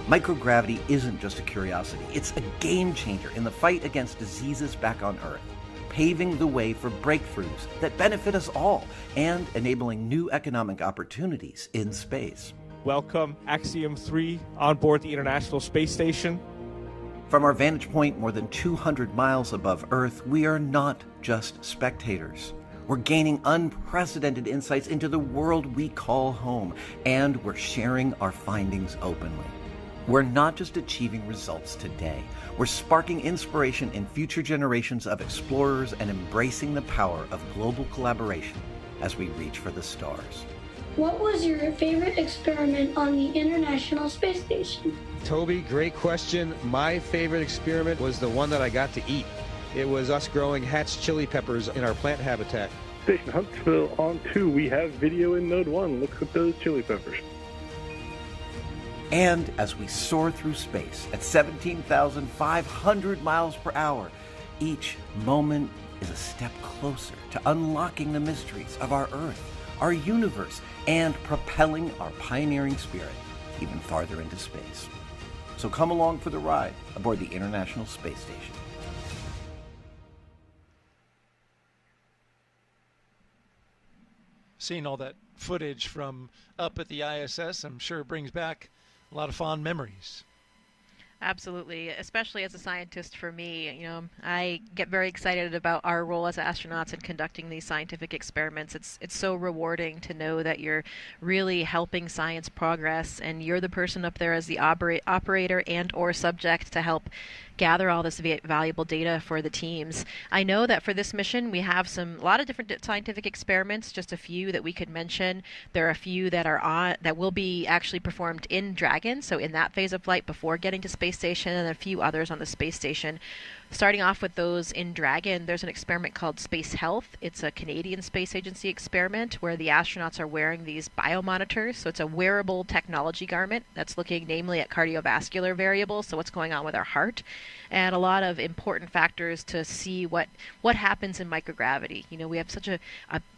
Microgravity isn't just a curiosity. It's a game changer in the fight against diseases back on Earth, paving the way for breakthroughs that benefit us all and enabling new economic opportunities in space. Welcome, Axiom 3, on board the International Space Station. From our vantage point more than 200 miles above Earth, we are not just spectators. We're gaining unprecedented insights into the world we call home, and we're sharing our findings openly. We're not just achieving results today. We're sparking inspiration in future generations of explorers and embracing the power of global collaboration as we reach for the stars. What was your favorite experiment on the International Space Station? Toby, great question. My favorite experiment was the one that I got to eat. It was us growing hatch chili peppers in our plant habitat. Station Huntsville on 2, we have video in Node 1. Look at those chili peppers. And as we soar through space at 17,500 miles per hour, each moment is a step closer to unlocking the mysteries of our Earth, our universe, and propelling our pioneering spirit even farther into space. So come along for the ride aboard the International Space Station. Seeing all that footage from up at the ISS, I'm sure brings back a lot of fond memories. Absolutely, especially as a scientist for me. You know, I get very excited about our role as astronauts in conducting these scientific experiments. It's so rewarding to know that you're really helping science progress, and you're the person up there as the operator and or subject to help gather all this valuable data for the teams. I know that for this mission we have a lot of different scientific experiments, just a few that we could mention. There are a few that will be actually performed in Dragon, so in that phase of flight before getting to space station, and a few others on the space station. Starting off with those in Dragon, there's an experiment called Space Health. It's a Canadian Space Agency experiment where the astronauts are wearing these biomonitors. So it's a wearable technology garment that's looking namely at cardiovascular variables, so what's going on with our heart, and a lot of important factors to see what happens in microgravity. You know, we have such a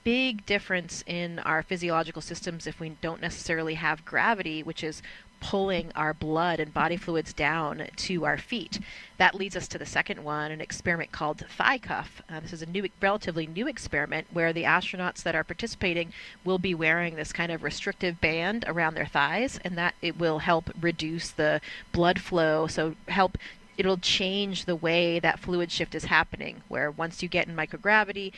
big difference in our physiological systems if we don't necessarily have gravity, which is pulling our blood and body fluids down to our feet. That leads us to the second one, an experiment called Thigh Cuff. This is a relatively new experiment where the astronauts that are participating will be wearing this kind of restrictive band around their thighs, and that it will help reduce the blood flow, so help it'll change the way that fluid shift is happening, where once you get in microgravity,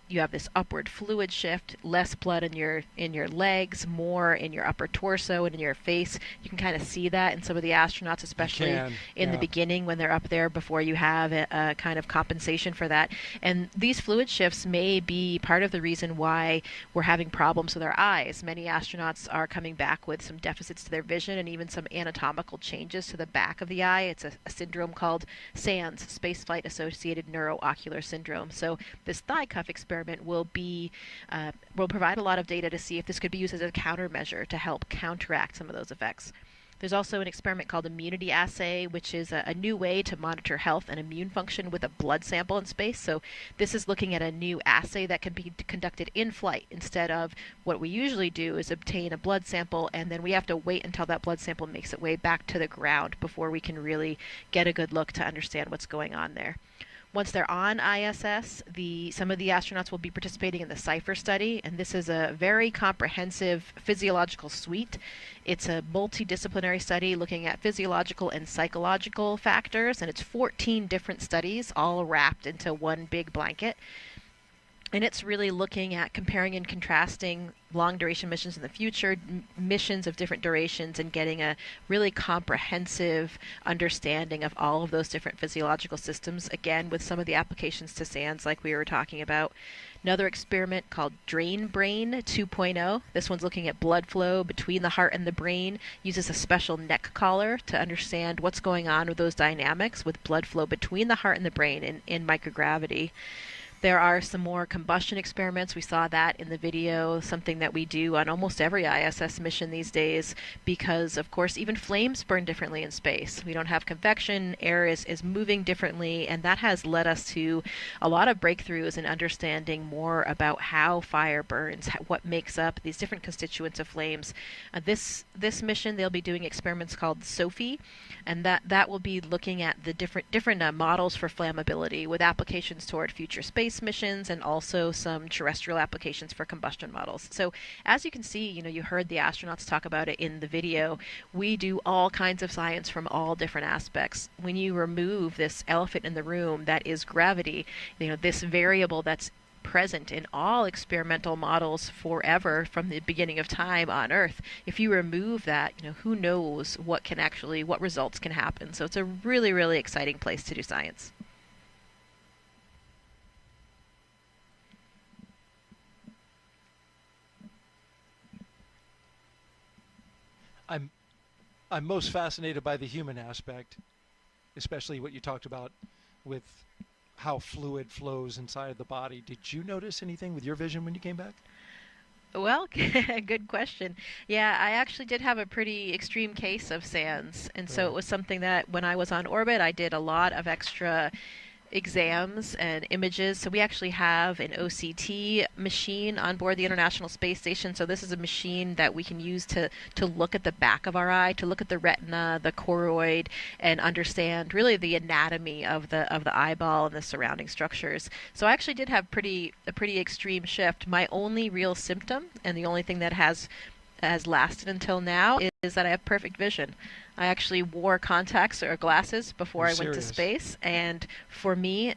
you have this upward fluid shift, less blood in your legs, more in your upper torso and in your face. You can kind of see that in some of the astronauts, especially in the beginning when they're up there before you have a kind of compensation for that. And these fluid shifts may be part of the reason why we're having problems with our eyes. Many astronauts are coming back with some deficits to their vision and even some anatomical changes to the back of the eye. It's a syndrome called SANS, Spaceflight Associated Neuroocular Syndrome. So this thigh cuff experiment will provide a lot of data to see if this could be used as a countermeasure to help counteract some of those effects. There's also an experiment called immunity assay, which is a new way to monitor health and immune function with a blood sample in space. So this is looking at a new assay that can be conducted in flight instead of what we usually do is obtain a blood sample and then we have to wait until that blood sample makes its way back to the ground before we can really get a good look to understand what's going on there. Once they're on ISS, some of the astronauts will be participating in the CIPHER study, and this is a very comprehensive physiological suite. It's a multidisciplinary study looking at physiological and psychological factors, and it's 14 different studies all wrapped into one big blanket. And it's really looking at comparing and contrasting long-duration missions in the future, missions of different durations, and getting a really comprehensive understanding of all of those different physiological systems, again, with some of the applications to SANS like we were talking about. Another experiment called Drain Brain 2.0. This one's looking at blood flow between the heart and the brain, uses a special neck collar to understand what's going on with those dynamics with blood flow between the heart and the brain in microgravity. There are some more combustion experiments. We saw that in the video, something that we do on almost every ISS mission these days because, of course, even flames burn differently in space. We don't have convection, air is moving differently, and that has led us to a lot of breakthroughs in understanding more about how fire burns, what makes up these different constituents of flames. This mission, they'll be doing experiments called SOFI, and that will be looking at the different models for flammability with applications toward future space missions and also some terrestrial applications for combustion models. So as you can see, you heard the astronauts talk about it in the video. We do all kinds of science from all different aspects. When you remove this elephant in the room that is gravity, this variable that's present in all experimental models forever from the beginning of time on Earth. If you remove that, who knows what results can happen. So it's a really, really exciting place to do science. I'm most fascinated by the human aspect, especially what you talked about with how fluid flows inside of the body. Did you notice anything with your vision when you came back? Well, good question. Yeah, I actually did have a pretty extreme case of SANS, and so it was something that when I was on orbit, I did a lot of extra exams and images. So we actually have an OCT machine on board the International Space Station. So this is a machine that we can use to look at the back of our eye, to look at the retina, the choroid, and understand really the anatomy of the eyeball and the surrounding structures. So I actually did have a pretty extreme shift. My only real symptom, and the only thing that has lasted until now, is that I have perfect vision. I actually wore contacts or glasses before I went to space, and for me,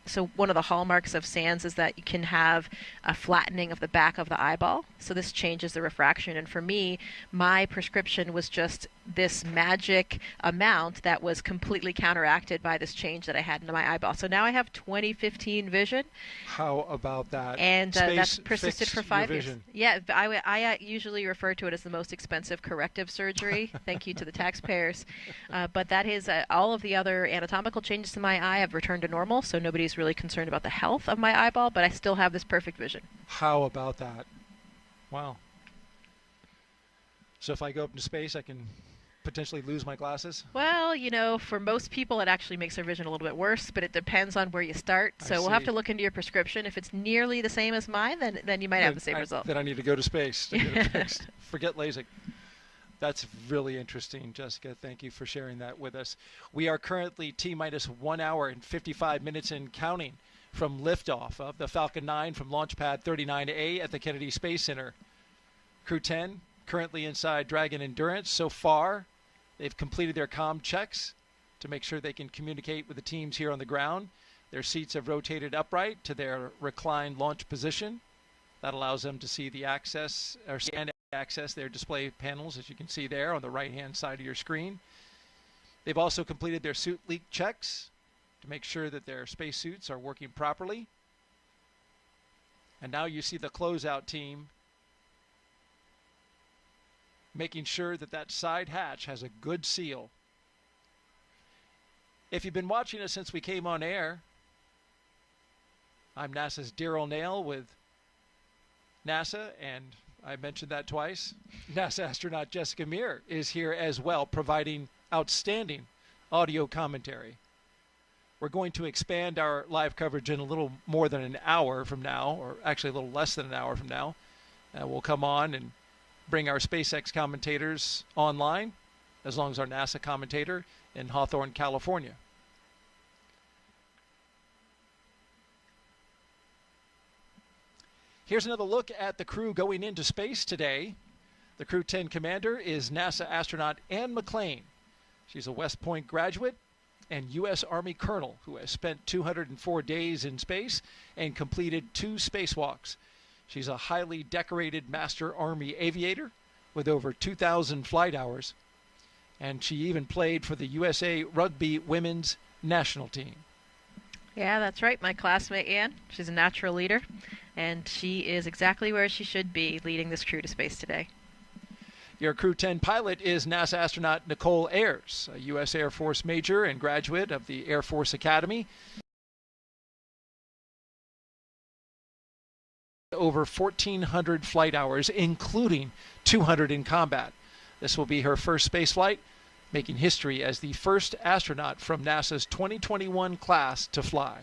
so one of the hallmarks of SANS is that you can have a flattening of the back of the eyeball, so this changes the refraction, and for me, my prescription was just this magic amount that was completely counteracted by this change that I had in my eyeball. So now I have 20/15 vision. How about that? And that's persisted for 5 years. Yeah, I usually refer to it as the most expensive corrective surgery. Thank you to the taxpayers. But that is all of the other anatomical changes to my eye have returned to normal, so nobody's really concerned about the health of my eyeball, but I still have this perfect vision. How about that? Wow. So if I go up into space, I can potentially lose my glasses? Well, for most people it actually makes their vision a little bit worse, but it depends on where you start. So we'll have to look into your prescription. If it's nearly the same as mine, then you might have the same result. Then I need to go to space to get it fixed. Forget LASIK. That's really interesting, Jessica. Thank you for sharing that with us. We are currently T-minus 1 hour and 55 minutes and counting from liftoff of the Falcon 9 from Launch Pad 39A at the Kennedy Space Center. Crew-10 currently inside Dragon Endurance. So far, they've completed their comm checks to make sure they can communicate with the teams here on the ground. Their seats have rotated upright to their reclined launch position. That allows them to see the access and access their display panels, as you can see there on the right-hand side of your screen. They've also completed their suit leak checks to make sure that their spacesuits are working properly. And now you see the closeout team making sure that that side hatch has a good seal. If you've been watching us since we came on air, I'm NASA's Daryl Nail with NASA, and I mentioned that twice. NASA astronaut Jessica Meir is here as well, providing outstanding audio commentary. We're going to expand our live coverage in a little more than an hour from now, or actually a little less than an hour from now. We'll come on and bring our SpaceX commentators online, as long as our NASA commentator in Hawthorne, California. Here's another look at the crew going into space today. The Crew-10 commander is NASA astronaut Anne McClain. She's a West Point graduate and U.S. Army colonel who has spent 204 days in space and completed 2 spacewalks. She's a highly decorated Master Army aviator with over 2,000 flight hours, and she even played for the USA Rugby Women's National Team. Yeah, that's right, my classmate Anne. She's a natural leader, and she is exactly where she should be, leading this crew to space today. Your Crew-10 pilot is NASA astronaut Nicole Ayers, a U.S. Air Force major and graduate of the Air Force Academy. Over 1,400 flight hours, including 200 in combat. This will be her first spaceflight, making history as the first astronaut from NASA's 2021 class to fly.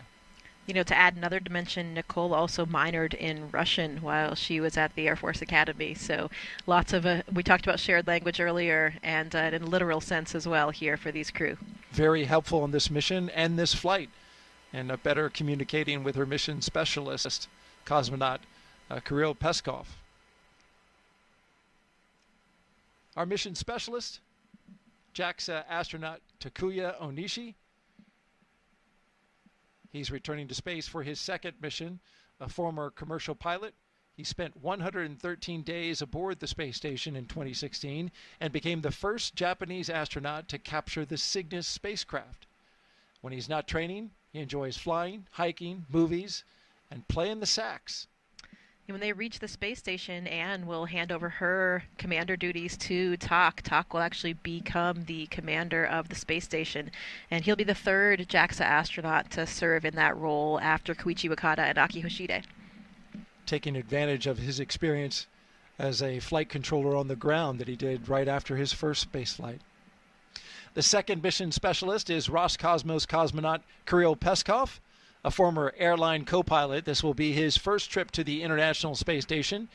You know, to add another dimension, Nicole also minored in Russian while she was at the Air Force Academy. So lots of, we talked about shared language earlier, and in a literal sense as well here for these crew. Very helpful on this mission and this flight, and better communicating with her mission specialist, cosmonaut Kirill Peskov. Our mission specialist, JAXA astronaut Takuya Onishi. He's returning to space for his second mission, a former commercial pilot. He spent 113 days aboard the space station in 2016 and became the first Japanese astronaut to capture the Cygnus spacecraft. When he's not training, he enjoys flying, hiking, movies, and playing the sax. When they reach the space station, Anne will hand over her commander duties to Tak. Tak will actually become the commander of the space station, and he'll be the third JAXA astronaut to serve in that role after Koichi Wakata and Aki Hoshide. Taking advantage of his experience as a flight controller on the ground that he did right after his first space flight. The second mission specialist is Roscosmos cosmonaut Kirill Peskov, a former airline co-pilot. This will be his first trip to the International Space Station.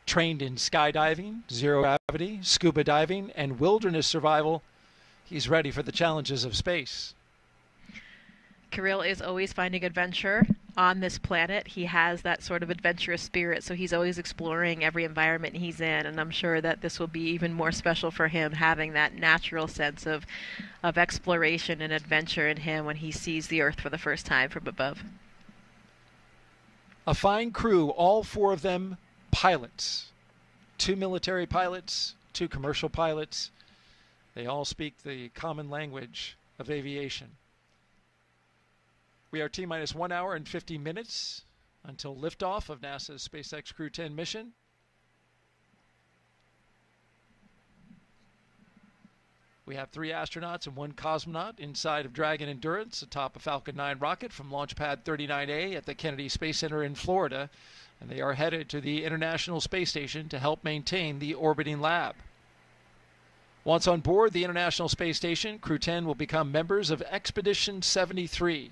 Trained in skydiving, zero gravity, scuba diving, and wilderness survival, he's ready for the challenges of space. Kirill is always finding adventure on this planet. He has that sort of adventurous spirit, so he's always exploring every environment he's in, and I'm sure that this will be even more special for him, having that natural sense of exploration and adventure in him when he sees the Earth for the first time from above. A fine crew, all 4 of them pilots. 2 military pilots, 2 commercial pilots. They all speak the common language of aviation. We are T-minus 1 hour and 50 minutes until liftoff of NASA's SpaceX Crew-10 mission. We have 3 astronauts and 1 cosmonaut inside of Dragon Endurance atop a Falcon 9 rocket from Launch Pad 39A at the Kennedy Space Center in Florida, and they are headed to the International Space Station to help maintain the orbiting lab. Once on board the International Space Station, Crew-10 will become members of Expedition 73.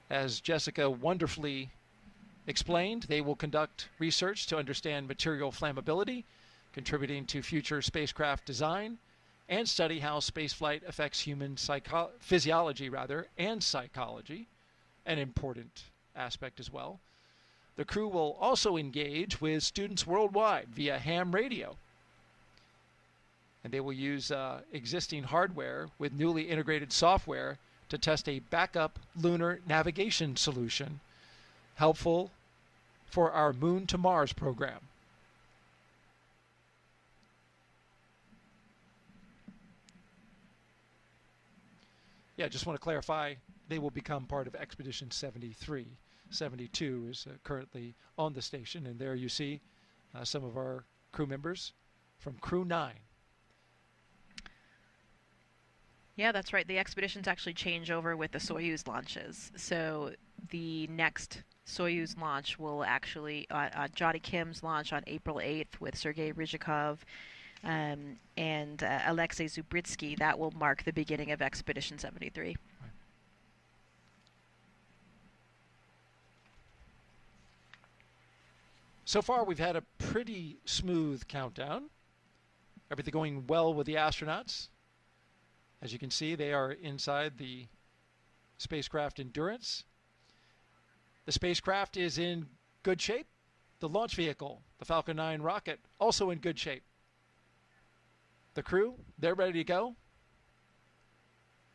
As Jessica wonderfully explained, they will conduct research to understand material flammability, contributing to future spacecraft design, and study how spaceflight affects human physiology and psychology, an important aspect as well. The crew will also engage with students worldwide via ham radio. And they will use existing hardware with newly integrated software to test a backup lunar navigation solution helpful for our Moon to Mars program. Yeah, just want to clarify, they will become part of Expedition 73. 72 is currently on the station, and there you see some of our crew members from Crew-9. Yeah, that's right. The expeditions actually change over with the Soyuz launches. So the next Soyuz launch will actually, Johnny Kim's launch on April 8th with Sergei Ryzhikov and Alexei Zubritsky, that will mark the beginning of Expedition 73. Right. So far, we've had a pretty smooth countdown. Everything going well with the astronauts. As you can see, they are inside the spacecraft Endurance. The spacecraft is in good shape. The launch vehicle, the Falcon 9 rocket, also in good shape. The crew, they're ready to go.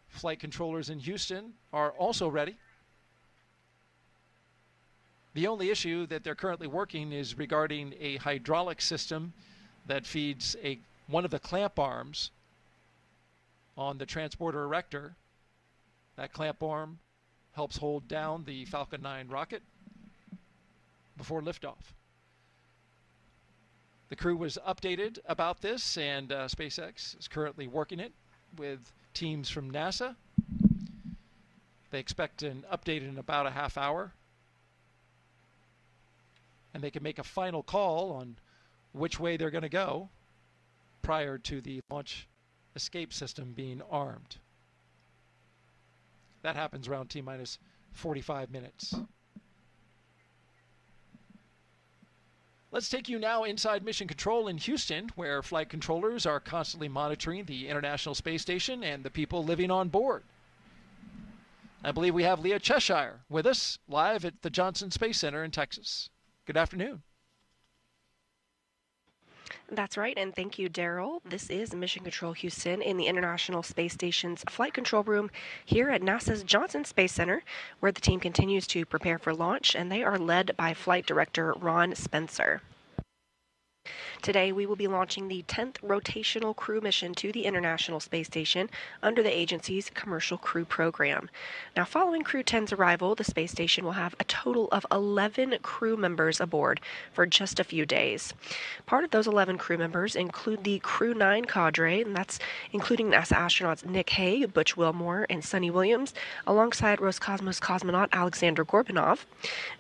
Flight controllers in Houston are also ready. The only issue that they're currently working is regarding a hydraulic system that feeds one of the clamp arms on the transporter erector. That clamp arm helps hold down the Falcon 9 rocket before liftoff. The crew was updated about this, and SpaceX is currently working it with teams from NASA. They expect an update in about a half hour, and they can make a final call on which way they're going to go prior to the launch escape system being armed. That happens around T-minus 45 minutes. Let's take you now inside Mission Control in Houston, where flight controllers are constantly monitoring the International Space Station and the people living on board. I believe we have Leah Cheshire with us live at the Johnson Space Center in Texas. Good afternoon. That's right, and thank you, Daryl. This is Mission Control Houston in the International Space Station's flight control room here at NASA's Johnson Space Center, where the team continues to prepare for launch, and they are led by Flight Director Ron Spencer. Today, we will be launching the 10th rotational crew mission to the International Space Station under the agency's Commercial Crew Program. Now, following Crew-10's arrival, the space station will have a total of 11 crew members aboard for just a few days. Part of those 11 crew members include the Crew-9 cadre, and that's including NASA astronauts Nick Hague, Butch Wilmore, and Sunny Williams, alongside Roscosmos cosmonaut Alexander Gorbanov.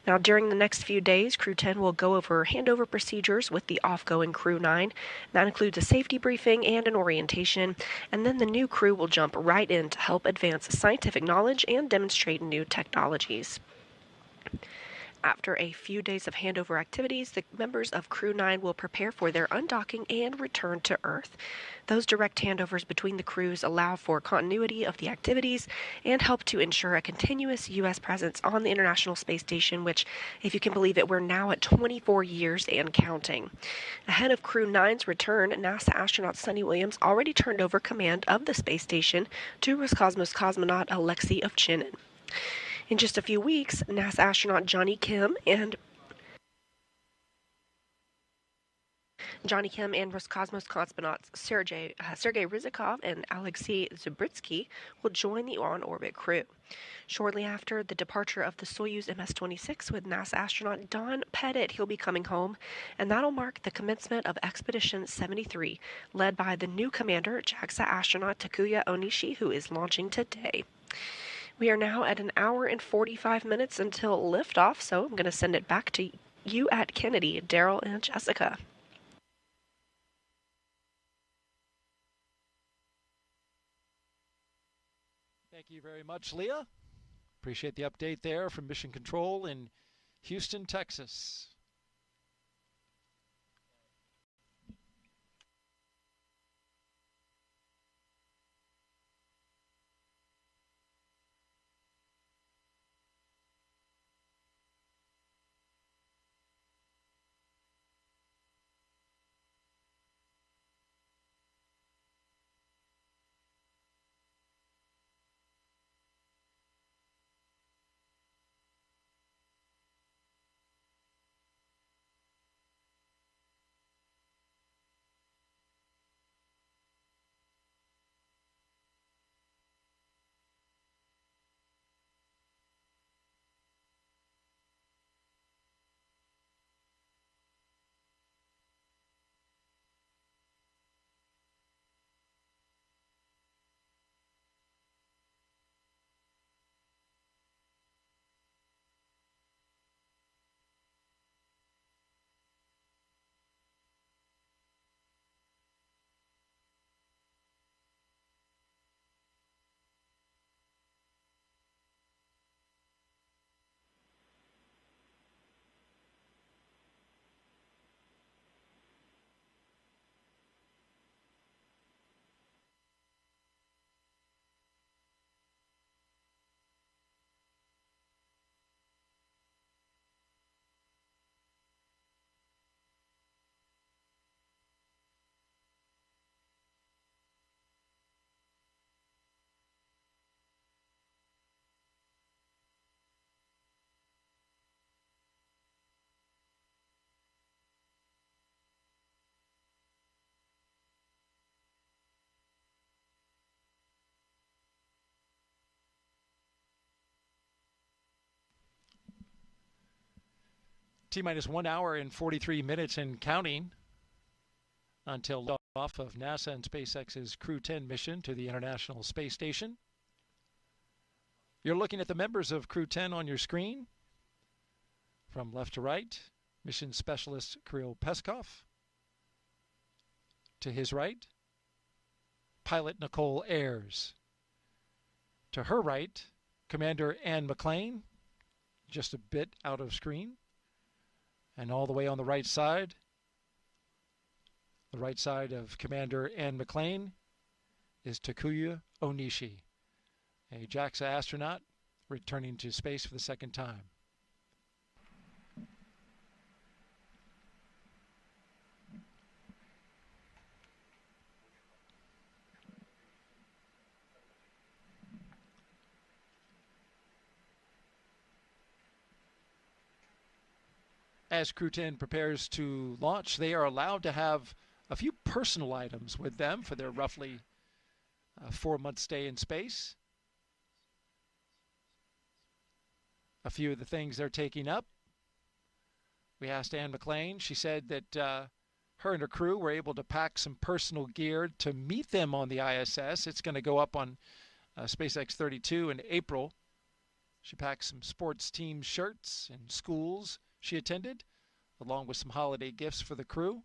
Now, during the next few days, Crew-10 will go over handover procedures with the off-going Crew-9. That includes a safety briefing and an orientation, and then the new crew will jump right in to help advance scientific knowledge and demonstrate new technologies. After a few days of handover activities, the members of Crew-9 will prepare for their undocking and return to Earth. Those direct handovers between the crews allow for continuity of the activities and help to ensure a continuous U.S. presence on the International Space Station, which, if you can believe it, we're now at 24 years and counting. Ahead of Crew-9's return, NASA astronaut Sunny Williams already turned over command of the space station to Roscosmos cosmonaut Alexei Ovchinin. In just a few weeks, NASA astronaut Johnny Kim and Roscosmos cosmonauts Sergei Ryzhikov and Alexei Zubritsky will join the on-orbit crew. Shortly after the departure of the Soyuz MS-26 with NASA astronaut Don Pettit, he'll be coming home, and that'll mark the commencement of Expedition 73, led by the new commander, JAXA astronaut Takuya Onishi, who is launching today. We are now at an hour and 45 minutes until liftoff, so I'm going to send it back to you at Kennedy, Daryl and Jessica. Thank you very much, Leah. Appreciate the update there from Mission Control in Houston, Texas. T-minus 1 hour and 43 minutes and counting until off of NASA and SpaceX's Crew-10 mission to the International Space Station. You're looking at the members of Crew-10 on your screen. From left to right, Mission Specialist Kirill Peskov. To his right, Pilot Nicole Ayers. To her right, Commander Anne McClain, just a bit out of screen. And all the way on the right side of Commander Anne McClain is Takuya Onishi, a JAXA astronaut returning to space for the second time. As Crew-10 prepares to launch, they are allowed to have a few personal items with them for their roughly 4-month stay in space. A few of the things they're taking up. We asked Anne McClain. She said that her and her crew were able to pack some personal gear to meet them on the ISS. It's going to go up on SpaceX 32 in April. She packed some sports team shirts and schools she attended, along with some holiday gifts for the crew.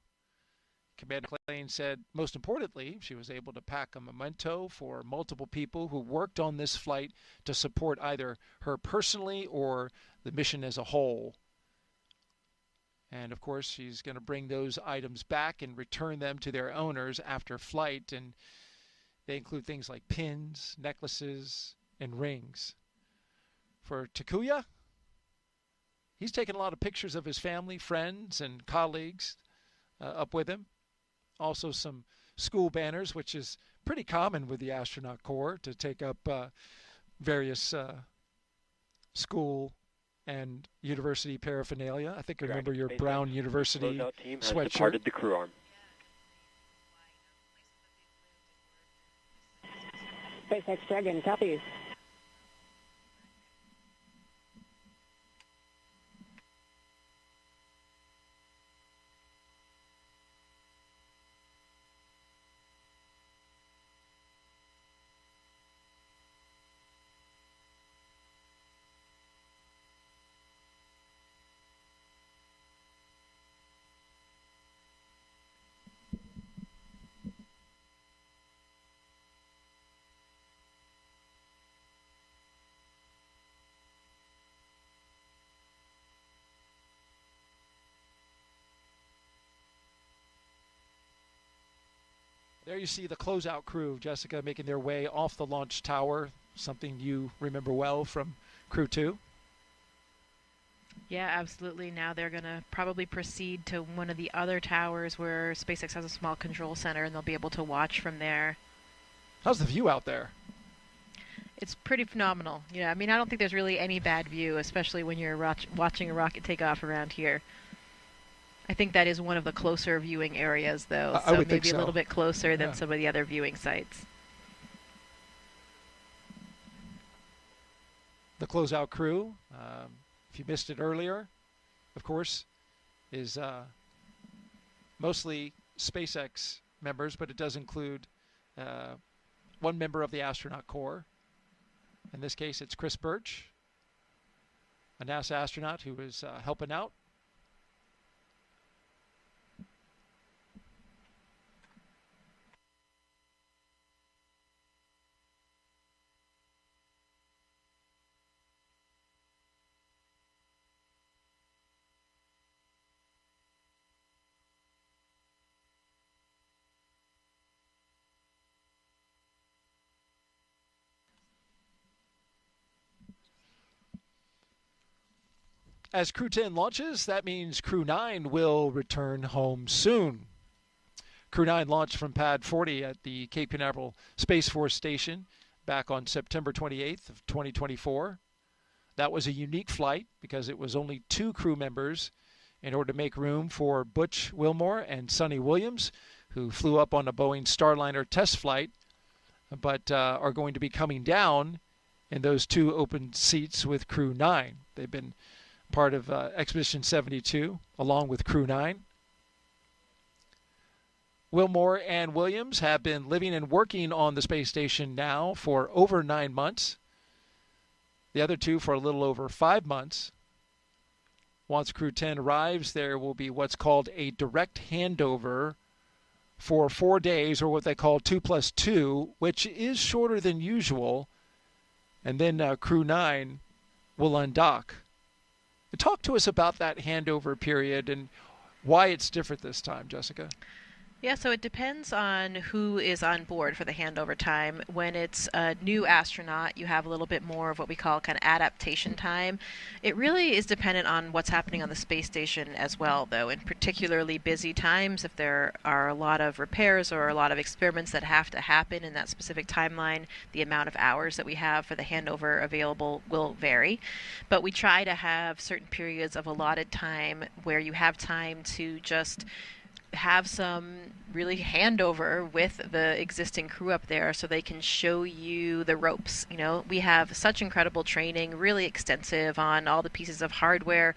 Commander McClain said, most importantly, she was able to pack a memento for multiple people who worked on this flight to support either her personally or the mission as a whole. And of course, she's going to bring those items back and return them to their owners after flight. And they include things like pins, necklaces, and rings. For Takuya, he's taken a lot of pictures of his family, friends, and colleagues up with him. Also some school banners, which is pretty common with the astronaut corps to take up various school and university paraphernalia. I think I remember your brown university sweatshirt. Departed the crew arm. SpaceX Dragon, copies. There you see the closeout crew, Jessica, making their way off the launch tower, something you remember well from Crew-2. Yeah, absolutely. Now they're going to probably proceed to one of the other towers where SpaceX has a small control center, and they'll be able to watch from there. How's the view out there? It's pretty phenomenal. Yeah, I mean, I don't think there's really any bad view, especially when you're watching a rocket take off around here. I think that is one of the closer viewing areas, though, so maybe a little bit closer than some of the other viewing sites. The closeout crew, if you missed it earlier, of course, is mostly SpaceX members, but it does include one member of the astronaut corps. In this case, it's Chris Birch, a NASA astronaut who is helping out. As Crew-10 launches, that means Crew-9 will return home soon. Crew-9 launched from Pad 40 at the Cape Canaveral Space Force Station back on September 28th of 2024. That was a unique flight because it was only 2 crew members in order to make room for Butch Wilmore and Sonny Williams, who flew up on a Boeing Starliner test flight, but are going to be coming down in those 2 open seats with Crew-9. They've been part of Expedition 72, along with Crew-9. Wilmore and Williams have been living and working on the space station now for over 9 months. The other two for a little over 5 months. Once Crew-10 arrives, there will be what's called a direct handover for 4 days, or what they call 2+2, which is shorter than usual. And then Crew-9 will undock. Talk to us about that handover period and why it's different this time, Jessica. Yeah, so it depends on who is on board for the handover time. When it's a new astronaut, you have a little bit more of what we call kind of adaptation time. It really is dependent on what's happening on the space station as well, though. In particularly busy times, if there are a lot of repairs or a lot of experiments that have to happen in that specific timeline, the amount of hours that we have for the handover available will vary. But we try to have certain periods of allotted time where you have time to just have some really handover with the existing crew up there so they can show you the ropes. You know, we have such incredible training, really extensive on all the pieces of hardware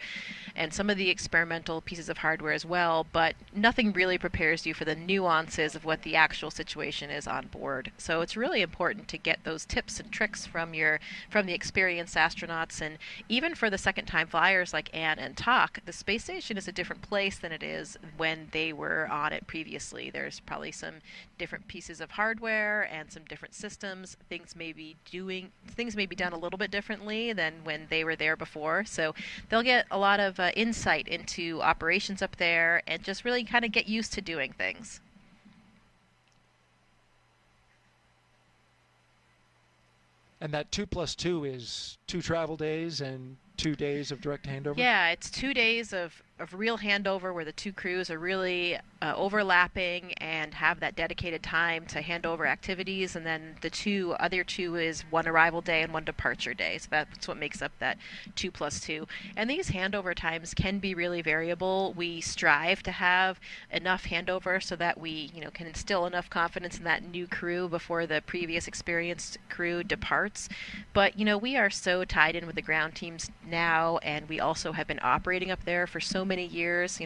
and some of the experimental pieces of hardware as well, but nothing really prepares you for the nuances of what the actual situation is on board. So it's really important to get those tips and tricks from the experienced astronauts, and even for the second-time flyers like Anne and Tak, the space station is a different place than it is when they were on it previously. There's probably some different pieces of hardware and some different systems. Things may be done a little bit differently than when they were there before. So they'll get a lot of insight into operations up there and just really kind of get used to doing things. And that 2+2 is 2 travel days and 2 days of direct handover? Yeah, it's 2 days of real handover where the two crews are really overlapping and have that dedicated time to hand over activities, and then the other two is 1 arrival day and 1 departure day. So that's what makes up that 2+2. And these handover times can be really variable. We strive to have enough handover so that we, can instill enough confidence in that new crew before the previous experienced crew departs. But we are so tied in with the ground teams now, and we also have been operating up there for so many years.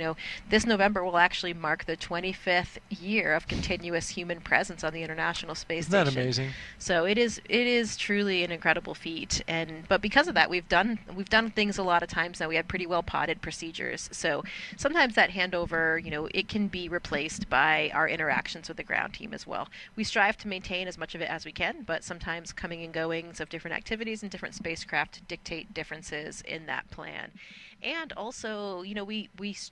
This November will actually mark the 25th year of continuous human presence on the International Space Station. Isn't that amazing? So it is truly an incredible feat, but because of that, we've done things a lot of times now. We have pretty well potted procedures. So sometimes that handover, it can be replaced by our interactions with the ground team as well. We strive to maintain as much of it as we can, but sometimes coming and goings of different activities and different spacecraft dictate differences in that plan. And also, we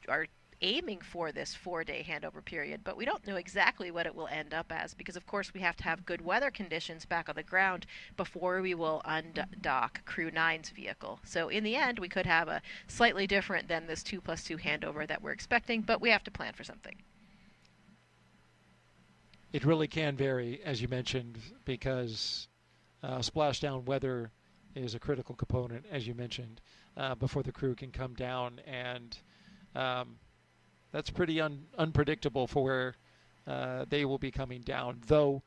are aiming for this 4-day handover period, but we don't know exactly what it will end up as, because of course we have to have good weather conditions back on the ground before we will undock Crew-9's vehicle. So in the end, we could have a slightly different than this 2+2 handover that we're expecting, but we have to plan for something. It really can vary, as you mentioned, because splashdown weather is a critical component, as you mentioned, before the crew can come down, and that's pretty unpredictable for where they will be coming down. Though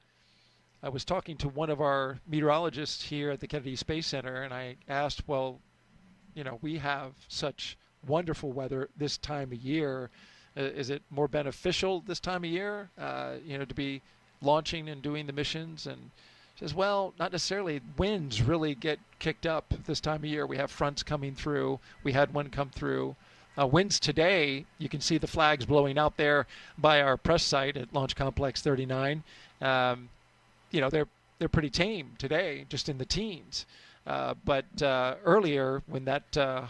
I was talking to one of our meteorologists here at the Kennedy Space Center, and I asked, well, we have such wonderful weather this time of year. Is it more beneficial this time of year, to be launching and doing the missions? And says, well, not necessarily. Winds really get kicked up this time of year. We have fronts coming through. We had one come through. Winds today, you can see the flags blowing out there by our press site at Launch Complex 39. They're pretty tame today, just in the teens. But earlier, when that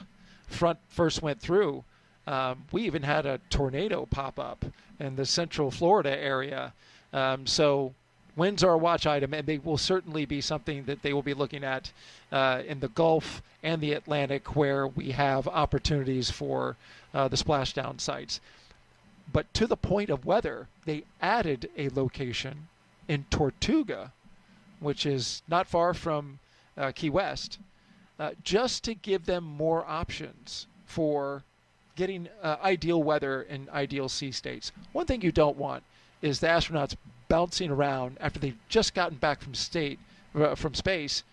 front first went through, we even had a tornado pop up in the central Florida area. So winds are a watch item, and they will certainly be something that they will be looking at in the Gulf and the Atlantic, where we have opportunities for the splashdown sites. But to the point of weather, they added a location in Tortuga, which is not far from Key West, just to give them more options for getting ideal weather in ideal sea states. One thing you don't want is the astronauts bouncing around after they've just gotten back from space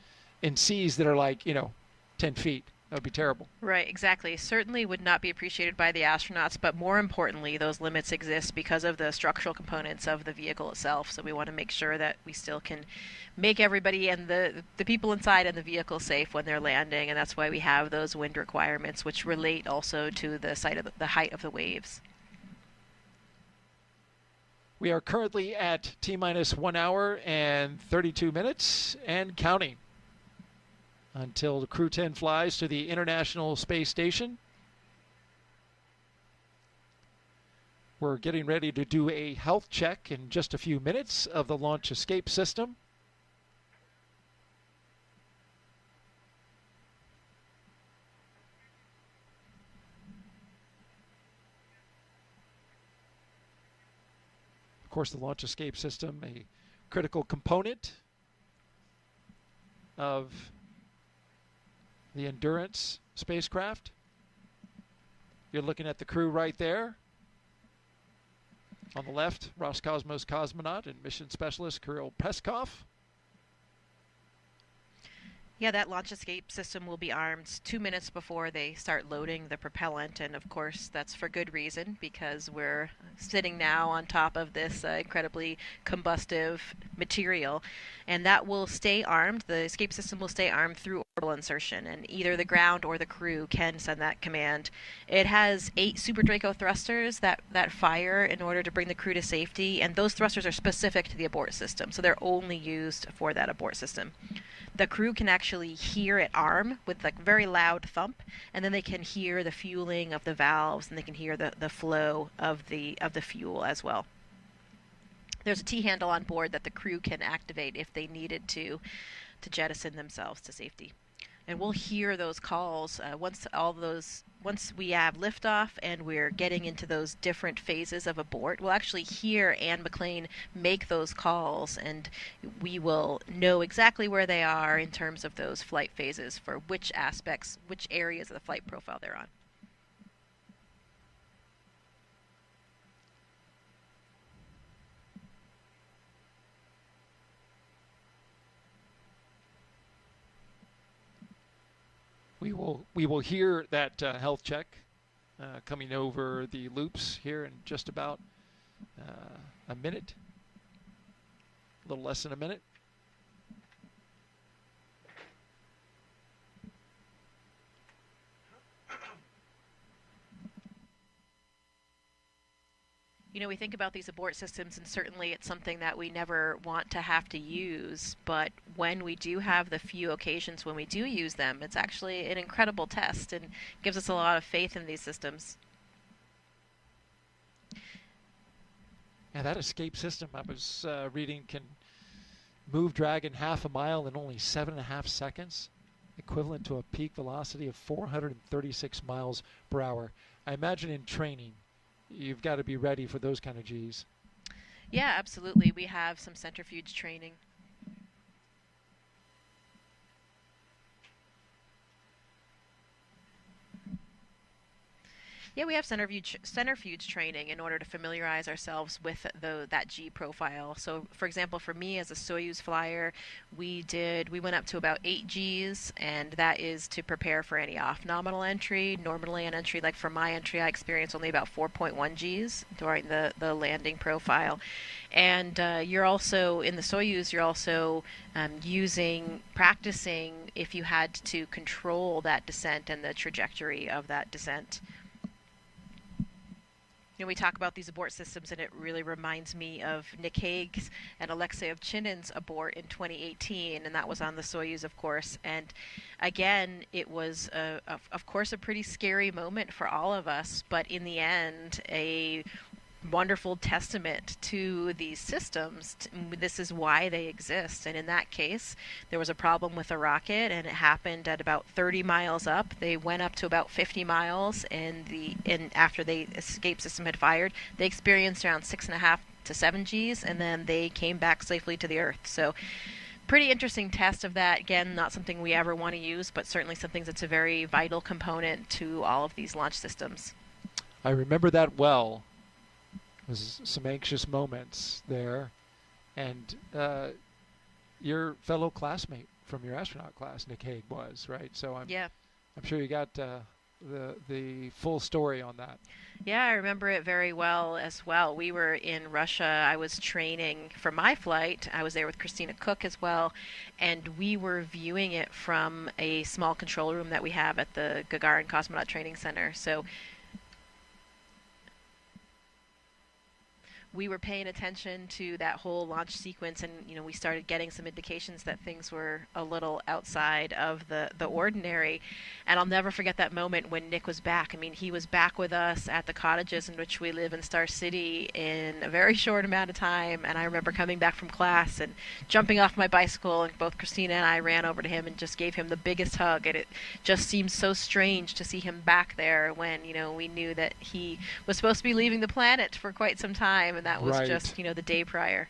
in seas that are like 10 feet That would be terrible. Right, exactly. Certainly would not be appreciated by the astronauts, but more importantly, those limits exist because of the structural components of the vehicle itself. So we want to make sure that we still can make everybody and the people inside in the vehicle safe when they're landing, and that's why we have those wind requirements, which relate also to the height of the waves. We are currently at T-minus 1 hour and 32 minutes and counting until the Crew-10 flies to the International Space Station. We're getting ready to do a health check in just a few minutes of the launch escape system. Of course, the launch escape system, a critical component of the Endurance spacecraft. You're looking at the crew right there. On the left, Roscosmos cosmonaut and mission specialist Kirill Peskov. Yeah, that launch escape system will be armed 2 minutes before they start loading the propellant, and of course that's for good reason, because we're sitting now on top of this incredibly combustive material, and that will stay armed. The escape system will stay armed through orbital insertion, and either the ground or the crew can send that command. It has 8 Super Draco thrusters that fire in order to bring the crew to safety, and those thrusters are specific to the abort system, so they're only used for that abort system. The crew can actually hear it arm with like very loud thump, and then they can hear the fueling of the valves, and they can hear the flow of the fuel as well. There's a T-handle on board that the crew can activate if they needed to jettison themselves to safety. And we'll hear those calls once we have liftoff and we're getting into those different phases of abort. We'll actually hear Anne McLean make those calls, and we will know exactly where they are in terms of those flight phases for which aspects, which areas of the flight profile they're on. We will hear that health check coming over the loops here in just about a minute, a little less than a minute. You know, we think about these abort systems, and certainly it's something that we never want to have to use, but when we do have the few occasions when we do use them, it's actually an incredible test and gives us a lot of faith in these systems. Yeah, that escape system I was reading can move Dragon half a mile in only 7.5 seconds, equivalent to a peak velocity of 436 miles per hour. I imagine in training, you've got to be ready for those kind of Gs. Yeah, absolutely. We have some centrifuge training. Yeah, we have centrifuge training in order to familiarize ourselves with that G profile. So, for example, for me as a Soyuz flyer, we went up to about 8 Gs, and that is to prepare for any off-nominal entry. Normally an entry, like for my entry, I experienced only about 4.1 Gs during the landing profile. And you're also, in the Soyuz, you're also practicing if you had to control that descent and the trajectory of that descent. You know, we talk about these abort systems, and it really reminds me of Nick Hague's and Alexei Ovchinin's abort in 2018, and that was on the Soyuz, of course. And again, it was, of course, a pretty scary moment for all of us, but in the end, a wonderful testament to these systems. This is why they exist. And in that case, there was a problem with a rocket, and it happened at about 30 miles up. They went up to about 50 miles, and after the escape system had fired, they experienced around 6.5 to 7 Gs, and then they came back safely to the Earth. So pretty interesting test of that. Again, not something we ever want to use, but certainly something that's a very vital component to all of these launch systems. I remember that well. Was some anxious moments there, and your fellow classmate from your astronaut class, Nick Hague, was right. So I'm I'm sure you got the full story on that. Yeah, I remember it very well as well. We were in Russia. I was training for my flight. I was there with Christina Cook as well, and we were viewing it from a small control room that we have at the Gagarin Cosmonaut Training Center. So we were paying attention to that whole launch sequence, and we started getting some indications that things were a little outside of the ordinary. And I'll never forget that moment when Nick was back. I mean, he was back with us at the cottages in which we live in Star City in a very short amount of time. And I remember coming back from class and jumping off my bicycle, and both Christina and I ran over to him and just gave him the biggest hug. And it just seemed so strange to see him back there when we knew that he was supposed to be leaving the planet for quite some time. And that was Right. just, the day prior.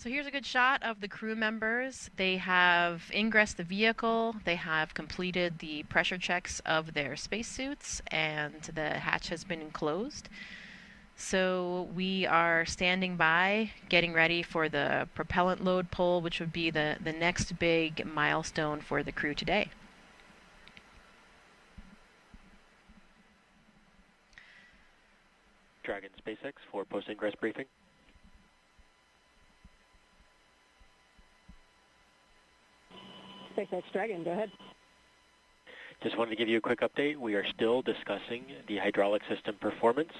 So here's a good shot of the crew members. They have ingressed the vehicle, they have completed the pressure checks of their spacesuits, and the hatch has been closed. So we are standing by, getting ready for the propellant load pull, which would be the next big milestone for the crew today. Dragon SpaceX for post-ingress briefing. SpaceX Dragon, go ahead. Just wanted to give you a quick update. We are still discussing the hydraulic system performance.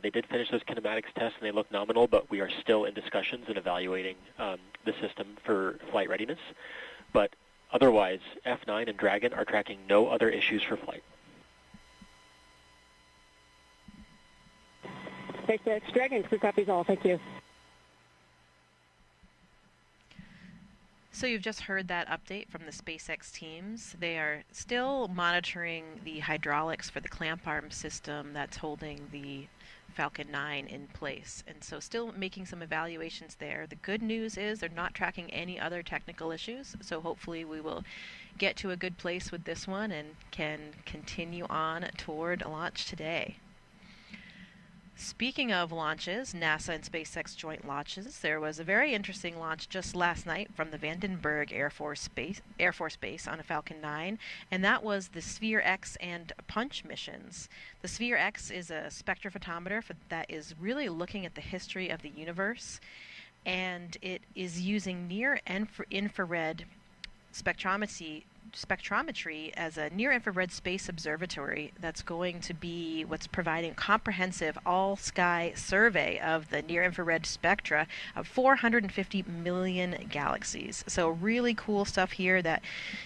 They did finish those kinematics tests and they look nominal, but we are still in discussions and evaluating the system for flight readiness. But otherwise, F9 and Dragon are tracking no other issues for flight. SpaceX Dragon, crew copies all. Thank you. So you've just heard that update from the SpaceX teams. They are still monitoring the hydraulics for the clamp arm system that's holding the Falcon 9 in place. And so still making some evaluations there. The good news is they're not tracking any other technical issues. So hopefully we will get to a good place with this one and can continue on toward a launch today. Speaking of launches, NASA and SpaceX joint launches, there was a very interesting launch just last night from the Vandenberg Air Force Base on a Falcon 9, and that was the Sphere X and Punch missions. The Sphere X is a spectrophotometer that is really looking at the history of the universe, and it is using near-infrared spectrometry as a near-infrared space observatory that's going to be what's providing comprehensive all-sky survey of the near-infrared spectra of 450 million galaxies. So really cool stuff here. That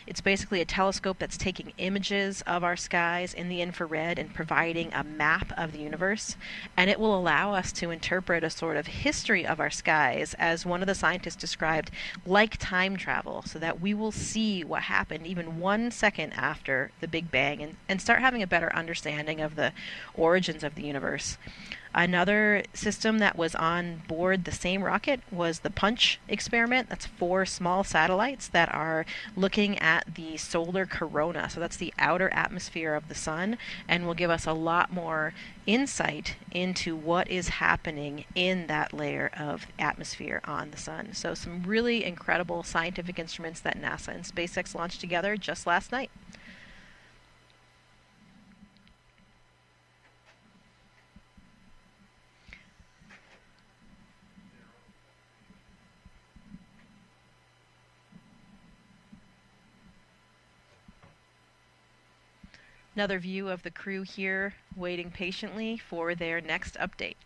it's basically a telescope that's taking images of our skies in the infrared and providing a map of the universe, and it will allow us to interpret a sort of history of our skies, as one of the scientists described, like time travel, so that we will see what happened even 1 second after the Big Bang and start having a better understanding of the origins of the universe. Another system that was on board the same rocket was the Punch experiment. That's 4 small satellites that are looking at the solar corona. So that's the outer atmosphere of the sun, and will give us a lot more insight into what is happening in that layer of atmosphere on the sun. So some really incredible scientific instruments that NASA and SpaceX launched together just last night. Another view of the crew here waiting patiently for their next update.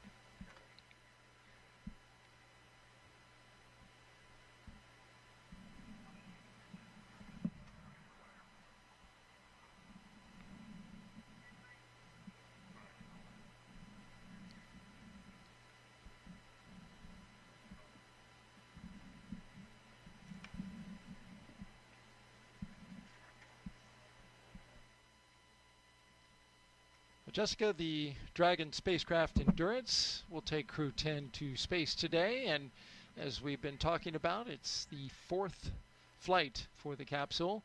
Jessica, the Dragon spacecraft Endurance will take Crew-10 to space today, and as we've been talking about, it's the 4th flight for the capsule.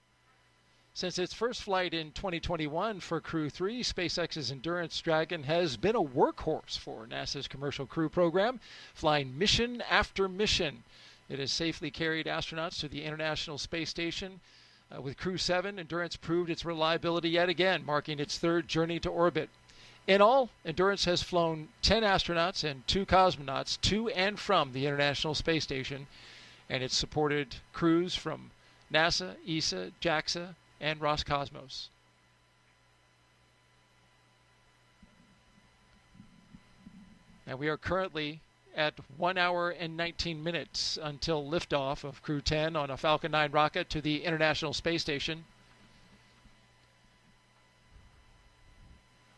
Since its first flight in 2021 for Crew-3, SpaceX's Endurance Dragon has been a workhorse for NASA's Commercial Crew program, flying mission after mission. It has safely carried astronauts to the International Space Station. With Crew-7, Endurance proved its reliability yet again, marking its 3rd journey to orbit. In all, Endurance has flown 10 astronauts and 2 cosmonauts to and from the International Space Station, and it's supported crews from NASA, ESA, JAXA, and Roscosmos. And we are currently at 1 hour and 19 minutes until liftoff of Crew-10 on a Falcon 9 rocket to the International Space Station.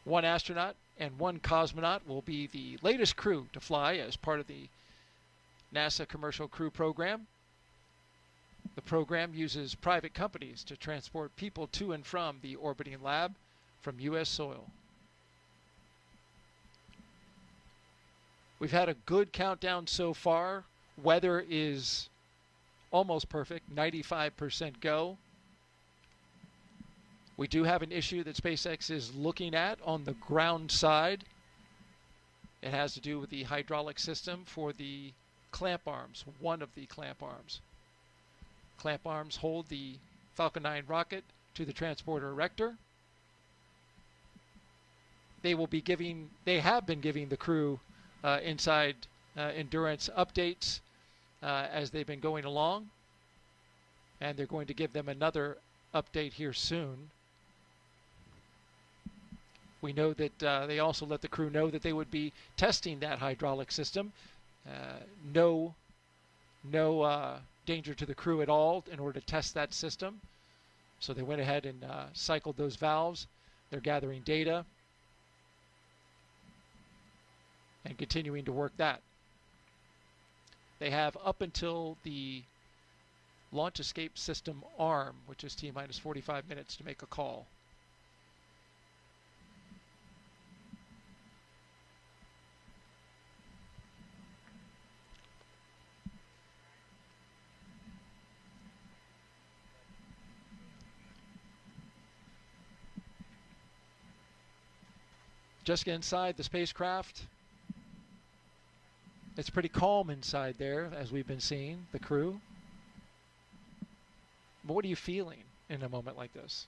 1 astronaut and 1 cosmonaut will be the latest crew to fly as part of the NASA Commercial Crew program. The program uses private companies to transport people to and from the orbiting lab from U.S. soil. We've had a good countdown so far. Weather is almost perfect, 95% go. We do have an issue that SpaceX is looking at on the ground side. It has to do with the hydraulic system for the clamp arms, one of the clamp arms. Clamp arms hold the Falcon 9 rocket to the transporter erector. They have been giving the crew inside Endurance updates as they've been going along. And they're going to give them another update here soon. We know that they also let the crew know that they would be testing that hydraulic system. No danger to the crew at all in order to test that system. So they went ahead and cycled those valves. They're gathering data and continuing to work that. They have up until the launch escape system arm, which is T-minus 45 minutes, to make a call. Just inside the spacecraft. It's pretty calm inside there, as we've been seeing, the crew. But what are you feeling in a moment like this?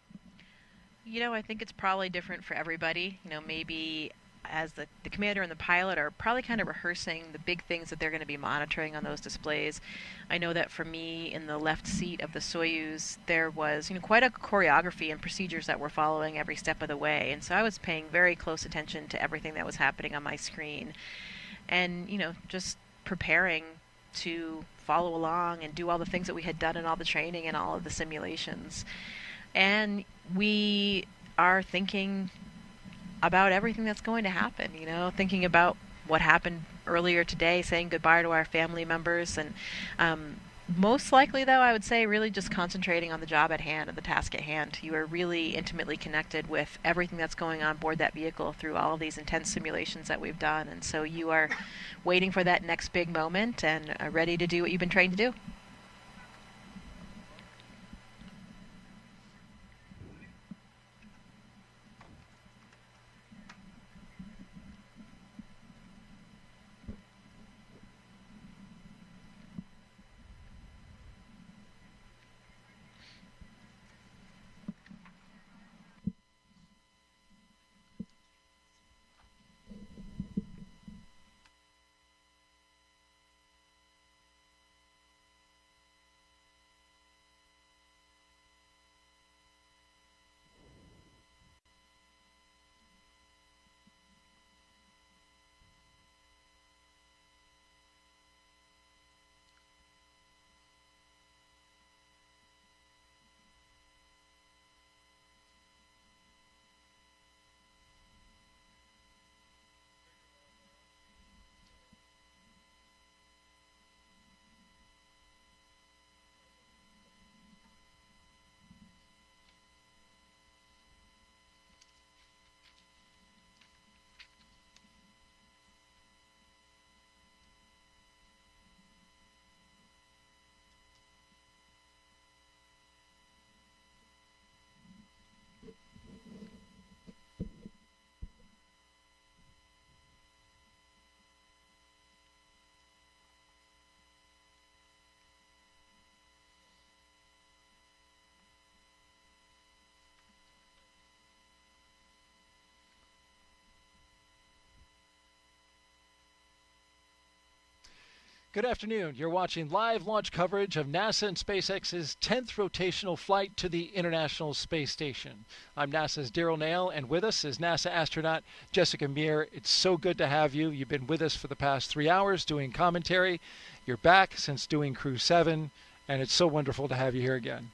You know, I think it's probably different for everybody. You know, maybe as the commander and the pilot are probably kind of rehearsing the big things that they're going to be monitoring on those displays. I know that for me, in the left seat of the Soyuz, there was, quite a choreography and procedures that we're following every step of the way. And so I was paying very close attention to everything that was happening on my screen. And, just preparing to follow along and do all the things that we had done in all the training and all of the simulations. And we are thinking about everything that's going to happen, thinking about what happened earlier today, saying goodbye to our family members. And most likely, though, I would say really just concentrating on the job at hand and the task at hand. You are really intimately connected with everything that's going on board that vehicle through all of these intense simulations that we've done. And so you are waiting for that next big moment and are ready to do what you've been trained to do. Good afternoon. You're watching live launch coverage of NASA and SpaceX's 10th rotational flight to the International Space Station. I'm NASA's Daryl Nail, and with us is NASA astronaut Jessica Meir. It's so good to have you. You've been with us for the past 3 hours doing commentary. You're back since doing Crew-10, and it's so wonderful to have you here again.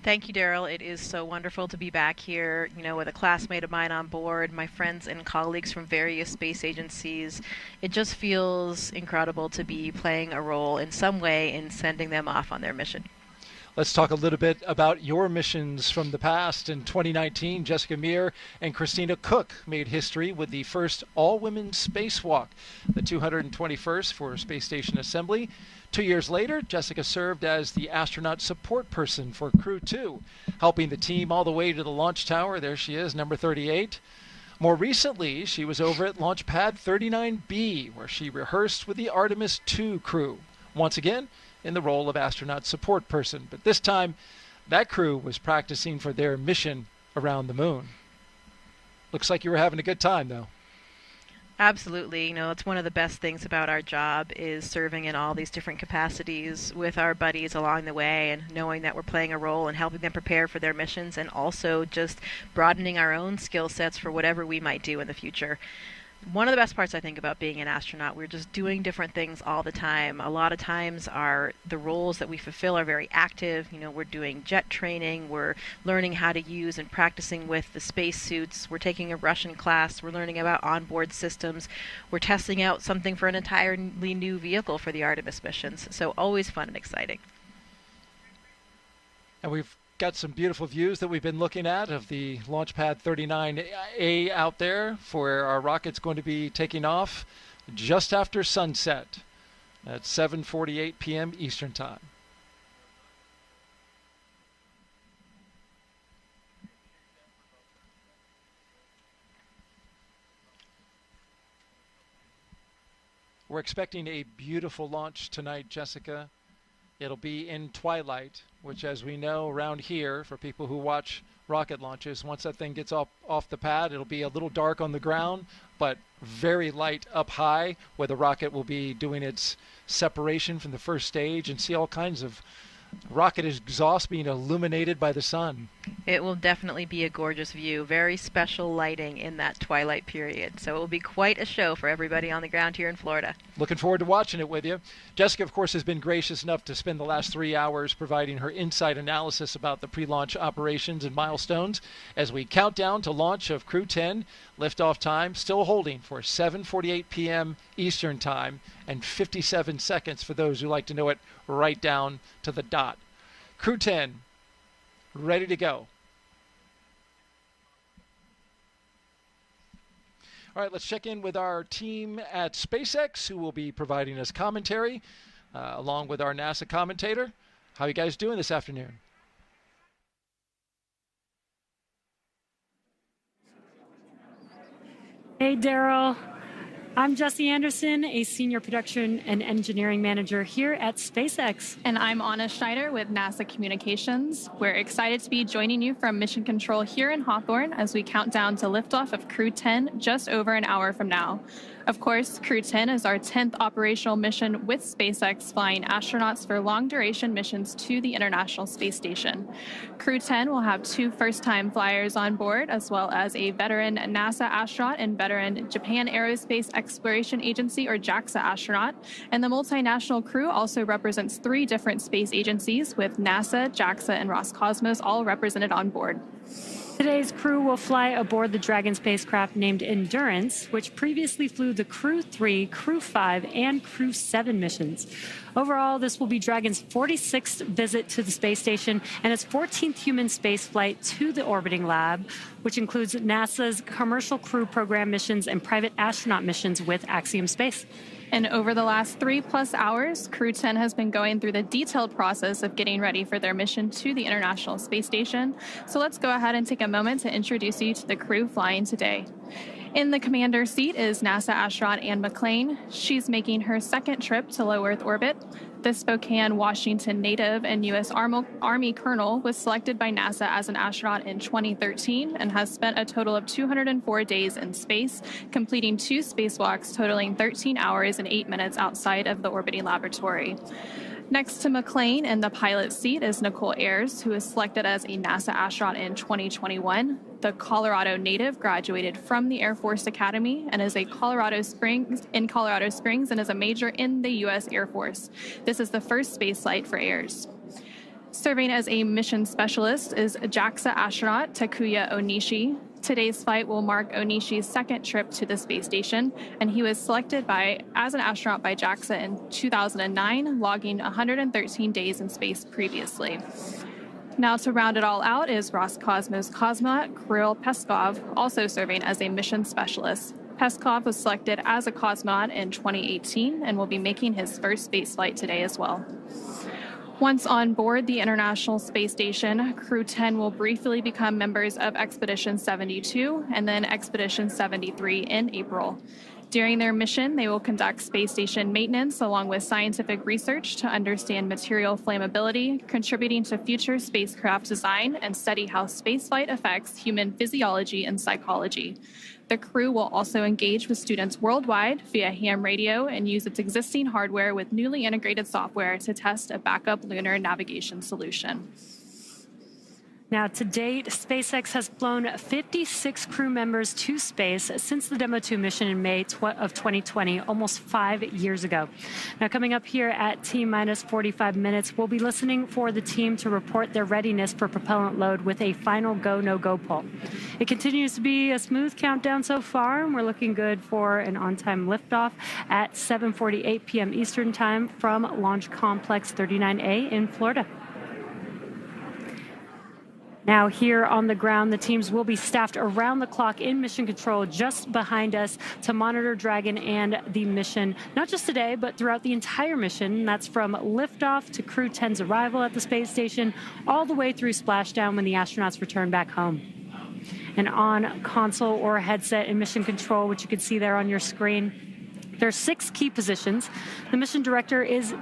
Thank you, Daryl. It is so wonderful to be back here, with a classmate of mine on board, my friends and colleagues from various space agencies. It just feels incredible to be playing a role in some way in sending them off on their mission. Let's talk a little bit about your missions from the past. In 2019, Jessica Meir and Christina Cook made history with the first all-women spacewalk, the 221st for Space Station Assembly. 2 years later, Jessica served as the astronaut support person for Crew-2, helping the team all the way to the launch tower. There she is, number 38. More recently, she was over at Launch Pad 39B, where she rehearsed with the Artemis II crew, once again in the role of astronaut support person. But this time, that crew was practicing for their mission around the moon. Looks like you were having a good time, though. Absolutely. It's one of the best things about our job is serving in all these different capacities with our buddies along the way and knowing that we're playing a role in helping them prepare for their missions and also just broadening our own skill sets for whatever we might do in the future. One of the best parts, I think, about being an astronaut, we're just doing different things all the time. A lot of times the roles that we fulfill are very active. We're doing jet training, we're learning how to use and practicing with the spacesuits, we're taking a Russian class, we're learning about onboard systems, we're testing out something for an entirely new vehicle for the Artemis missions. So always fun and exciting. And we've got some beautiful views that we've been looking at of the launch pad 39A out there for where our rocket's going to be taking off just after sunset at 7:48 p.m. Eastern Time. We're expecting a beautiful launch tonight, Jessica. It'll be in twilight, which, as we know around here, for people who watch rocket launches, once that thing gets off the pad, it'll be a little dark on the ground, but very light up high, where the rocket will be doing its separation from the first stage, and see all kinds of rocket exhaust being illuminated by the sun. It will definitely be a gorgeous view. Very special lighting in that twilight period. So it will be quite a show for everybody on the ground here in Florida. Looking forward to watching it with you. Jessica, of course, has been gracious enough to spend the last 3 hours providing her insight analysis about the pre-launch operations and milestones as we count down to launch of Crew-10. Liftoff time still holding for 7:48 p.m. Eastern Time and 57 seconds for those who like to know it right down to the dot. Crew-10, ready to go. All right, let's check in with our team at SpaceX, who will be providing us commentary, along with our NASA commentator. How are you guys doing this afternoon? Hey, Daryl. I'm Jesse Anderson, a Senior Production and Engineering Manager here at SpaceX. And I'm Anna Schneider with NASA Communications. We're excited to be joining you from Mission Control here in Hawthorne as we count down to liftoff of Crew-10 just over an hour from now. Of course, Crew-10 is our 10th operational mission with SpaceX, flying astronauts for long-duration missions to the International Space Station. Crew-10 will have 2 first-time flyers on board, as well as a veteran NASA astronaut and veteran Japan Aerospace Exploration Agency, or JAXA, astronaut. And the multinational crew also represents 3 different space agencies, with NASA, JAXA, and Roscosmos all represented on board. Today's crew will fly aboard the Dragon spacecraft named Endurance, which previously flew the Crew-3, Crew-5, and Crew-7 missions. Overall, this will be Dragon's 46th visit to the space station and its 14th human spaceflight to the orbiting lab, which includes NASA's Commercial Crew Program missions and private astronaut missions with Axiom Space. And over the last 3+ hours, Crew-10 has been going through the detailed process of getting ready for their mission to the International Space Station. So let's go ahead and take a moment to introduce you to the crew flying today. In the commander seat is NASA astronaut Anne McClain. She's making her second trip to low Earth orbit. The Spokane, Washington native and U.S. Army colonel was selected by NASA as an astronaut in 2013 and has spent a total of 204 days in space, completing 2 spacewalks totaling 13 hours and 8 minutes outside of the orbiting laboratory. Next to McClain in the pilot seat is Nicole Ayers, who was selected as a NASA astronaut in 2021. The Colorado native graduated from the Air Force Academy and is in Colorado Springs and is a major in the U.S. Air Force. This is the first spaceflight for Ayers. Serving as a mission specialist is JAXA astronaut Takuya Onishi. Today's flight will mark Onishi's second trip to the space station, and he was selected as an astronaut by JAXA in 2009, logging 113 days in space previously. Now, to round it all out is Roscosmos cosmonaut Kirill Peskov, also serving as a mission specialist. Peskov was selected as a cosmonaut in 2018 and will be making his first spaceflight today as well. Once on board the International Space Station, Crew-10 will briefly become members of Expedition 72 and then Expedition 73 in April. During their mission, they will conduct space station maintenance along with scientific research to understand material flammability, contributing to future spacecraft design, and study how spaceflight affects human physiology and psychology. The crew will also engage with students worldwide via ham radio and use its existing hardware with newly integrated software to test a backup lunar navigation solution. Now, to date, SpaceX has flown 56 crew members to space since the Demo 2 mission in May of 2020, almost 5 years ago. Now, coming up here at T-minus 45 minutes, we'll be listening for the team to report their readiness for propellant load with a final go, no-go poll. It continues to be a smooth countdown so far, and we're looking good for an on-time liftoff at 7:48 p.m. Eastern Time from Launch Complex 39A in Florida. Now, here on the ground, the teams will be staffed around the clock in mission control just behind us to monitor Dragon and the mission, not just today, but throughout the entire mission. That's from liftoff to Crew-10's arrival at the space station, all the way through splashdown when the astronauts return back home. And on console or headset in mission control, which you can see there on your screen, there are 6 key positions. The mission director is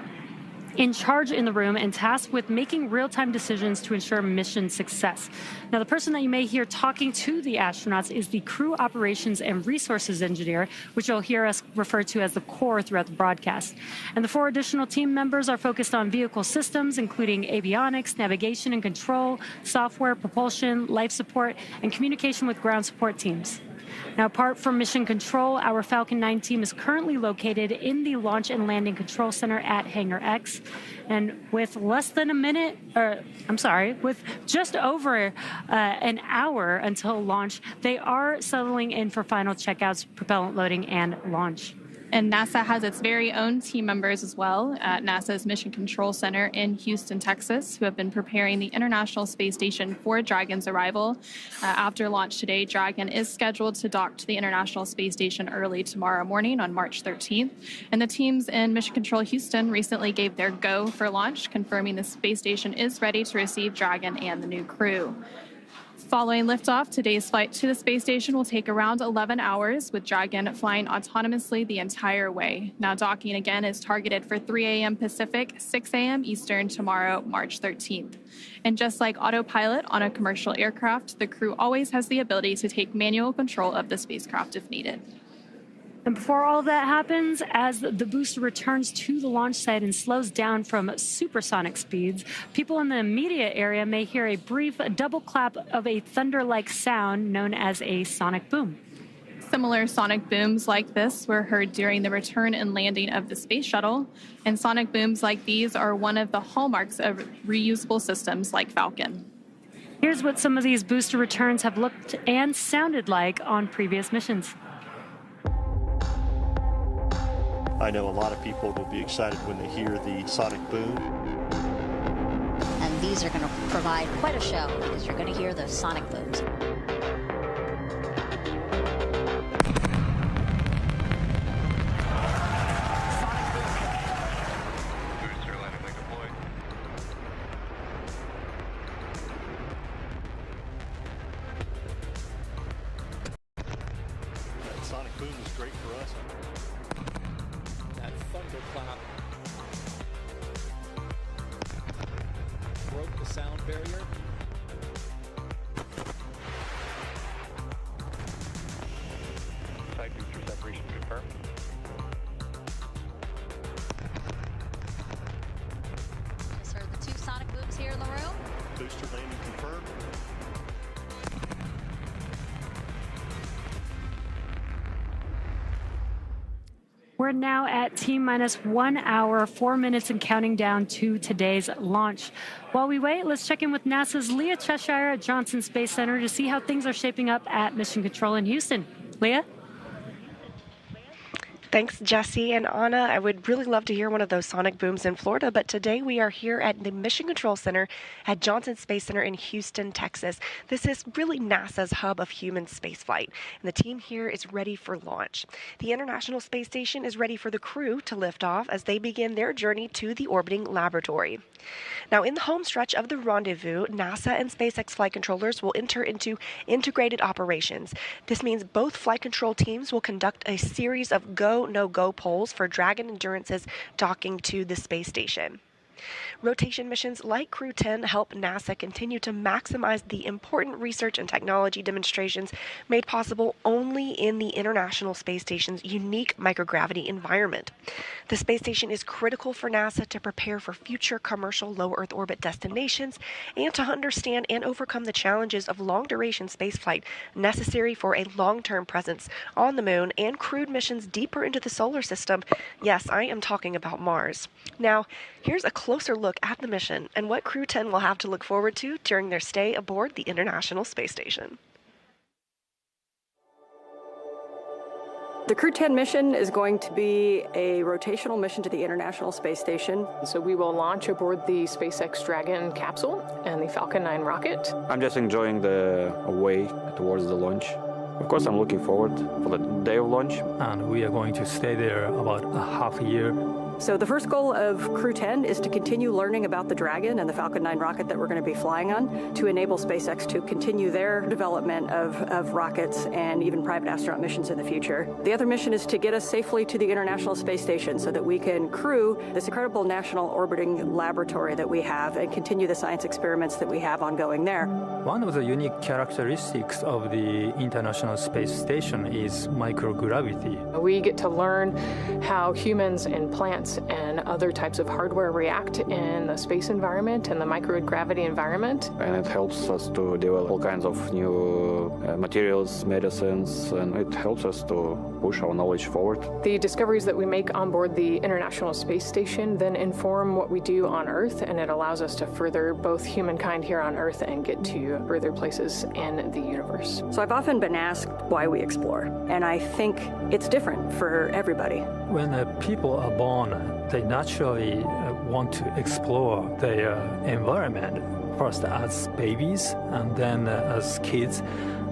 in charge in the room and tasked with making real-time decisions to ensure mission success. Now, the person that you may hear talking to the astronauts is the Crew Operations and Resources Engineer, which you'll hear us refer to as the core throughout the broadcast. And the 4 additional team members are focused on vehicle systems, including avionics, navigation and control, software, propulsion, life support, and communication with ground support teams. Now, apart from mission control, our Falcon 9 team is currently located in the Launch and Landing Control Center at Hangar X. And with with just over an hour until launch, they are settling in for final checkouts, propellant loading, and launch. And NASA has its very own team members as well at NASA's Mission Control Center in Houston, Texas, who have been preparing the International Space Station for Dragon's arrival. After launch today, Dragon is scheduled to dock to the International Space Station early tomorrow morning on March 13th. And the teams in Mission Control Houston recently gave their go for launch, confirming the space station is ready to receive Dragon and the new crew. Following liftoff, today's flight to the space station will take around 11 hours, with Dragon flying autonomously the entire way. Now, docking again is targeted for 3 a.m. Pacific, 6 a.m. Eastern tomorrow, March 13th. And just like autopilot on a commercial aircraft, the crew always has the ability to take manual control of the spacecraft if needed. And before all of that happens, as the booster returns to the launch site and slows down from supersonic speeds, people in the immediate area may hear a brief double clap of a thunder-like sound known as a sonic boom. Similar sonic booms like this were heard during the return and landing of the space shuttle, and sonic booms like these are one of the hallmarks of reusable systems like Falcon. Here's what some of these booster returns have looked and sounded like on previous missions. I know a lot of people will be excited when they hear the sonic boom. And these are going to provide quite a show because you're going to hear the sonic booms. That sonic boom is great for us. That thunderclap broke the sound barrier. Side booster separation confirmed. Just heard the 2 sonic booms here in the room. Booster landing confirmed. We're now at T-minus 1 hour, 4 minutes, and counting down to today's launch. While we wait, let's check in with NASA's Leah Cheshire at Johnson Space Center to see how things are shaping up at Mission Control in Houston. Leah? Thanks, Jesse and Anna. I would really love to hear one of those sonic booms in Florida, but today we are here at the Mission Control Center at Johnson Space Center in Houston, Texas. This is really NASA's hub of human spaceflight, and the team here is ready for launch. The International Space Station is ready for the crew to lift off as they begin their journey to the orbiting laboratory. Now, in the home stretch of the rendezvous, NASA and SpaceX flight controllers will enter into integrated operations. This means both flight control teams will conduct a series of go, no-go polls for Dragon Endurance's docking to the space station. Rotation missions like Crew-10 help NASA continue to maximize the important research and technology demonstrations made possible only in the International Space Station's unique microgravity environment. The space station is critical for NASA to prepare for future commercial low Earth orbit destinations and to understand and overcome the challenges of long-duration spaceflight necessary for a long-term presence on the Moon and crewed missions deeper into the solar system. Yes, I am talking about Mars. Now, here's a closer look at the mission and what Crew-10 will have to look forward to during their stay aboard the International Space Station. The Crew-10 mission is going to be a rotational mission to the International Space Station. So we will launch aboard the SpaceX Dragon capsule and the Falcon 9 rocket. I'm just enjoying the way towards the launch. Of course, I'm looking forward for the day of launch. And we are going to stay there about a half a year. So the first goal of Crew-10 is to continue learning about the Dragon and the Falcon 9 rocket that we're going to be flying on to enable SpaceX to continue their development of rockets and even private astronaut missions in the future. The other mission is to get us safely to the International Space Station so that we can crew this incredible national orbiting laboratory that we have and continue the science experiments that we have ongoing there. One of the unique characteristics of the International Space Station is microgravity. We get to learn how humans and plants and other types of hardware react in the space environment and the microgravity environment. And it helps us to develop all kinds of new materials, medicines, and it helps us to push our knowledge forward. The discoveries that we make on board the International Space Station then inform what we do on Earth, and it allows us to further both humankind here on Earth and get to further places in the universe. So I've often been asked why we explore, and I think it's different for everybody. When people are born, they naturally want to explore their environment, first as babies, and then as kids,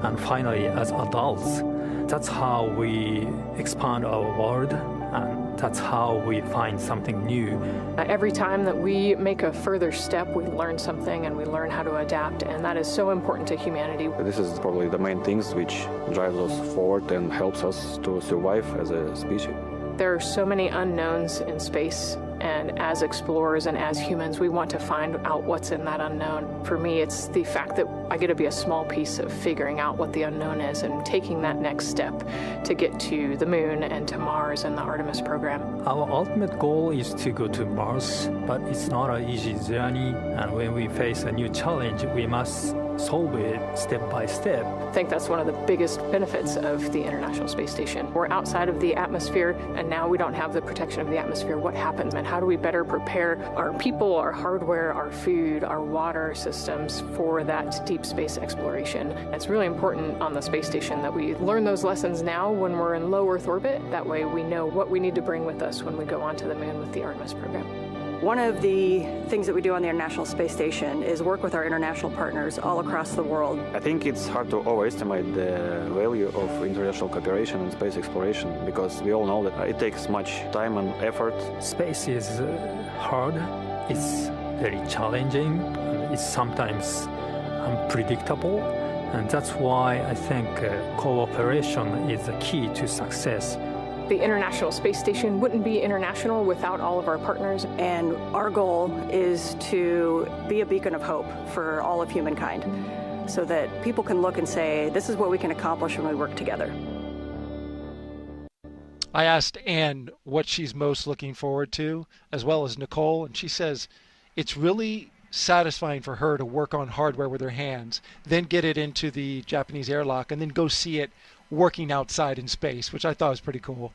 and finally as adults. That's how we expand our world, and that's how we find something new. Every time that we make a further step, we learn something and we learn how to adapt, and that is so important to humanity. This is probably the main things which drives us forward and helps us to survive as a species. There are so many unknowns in space, and as explorers and as humans, we want to find out what's in that unknown. For me, it's the fact that I get to be a small piece of figuring out what the unknown is and taking that next step to get to the Moon and to Mars and the Artemis program. Our ultimate goal is to go to Mars, but it's not an easy journey, and when we face a new challenge, we must solve it step by step. I think that's one of the biggest benefits of the International Space Station. We're outside of the atmosphere, and now we don't have the protection of the atmosphere. What happens, and how do we better prepare our people, our hardware, our food, our water systems for that deep space exploration? It's really important on the space station that we learn those lessons now when we're in low Earth orbit. That way we know what we need to bring with us when we go onto the Moon with the Artemis program. One of the things that we do on the International Space Station is work with our international partners all across the world. I think it's hard to overestimate the value of international cooperation in space exploration because we all know that it takes much time and effort. Space is hard, it's very challenging, it's sometimes unpredictable, and that's why I think cooperation is the key to success. The International Space Station wouldn't be international without all of our partners. And our goal is to be a beacon of hope for all of humankind so that people can look and say, this is what we can accomplish when we work together. I asked Anne what she's most looking forward to, as well as Nicole, and she says it's really satisfying for her to work on hardware with her hands, then get it into the Japanese airlock, and then go see it working outside in space, which I thought was pretty cool.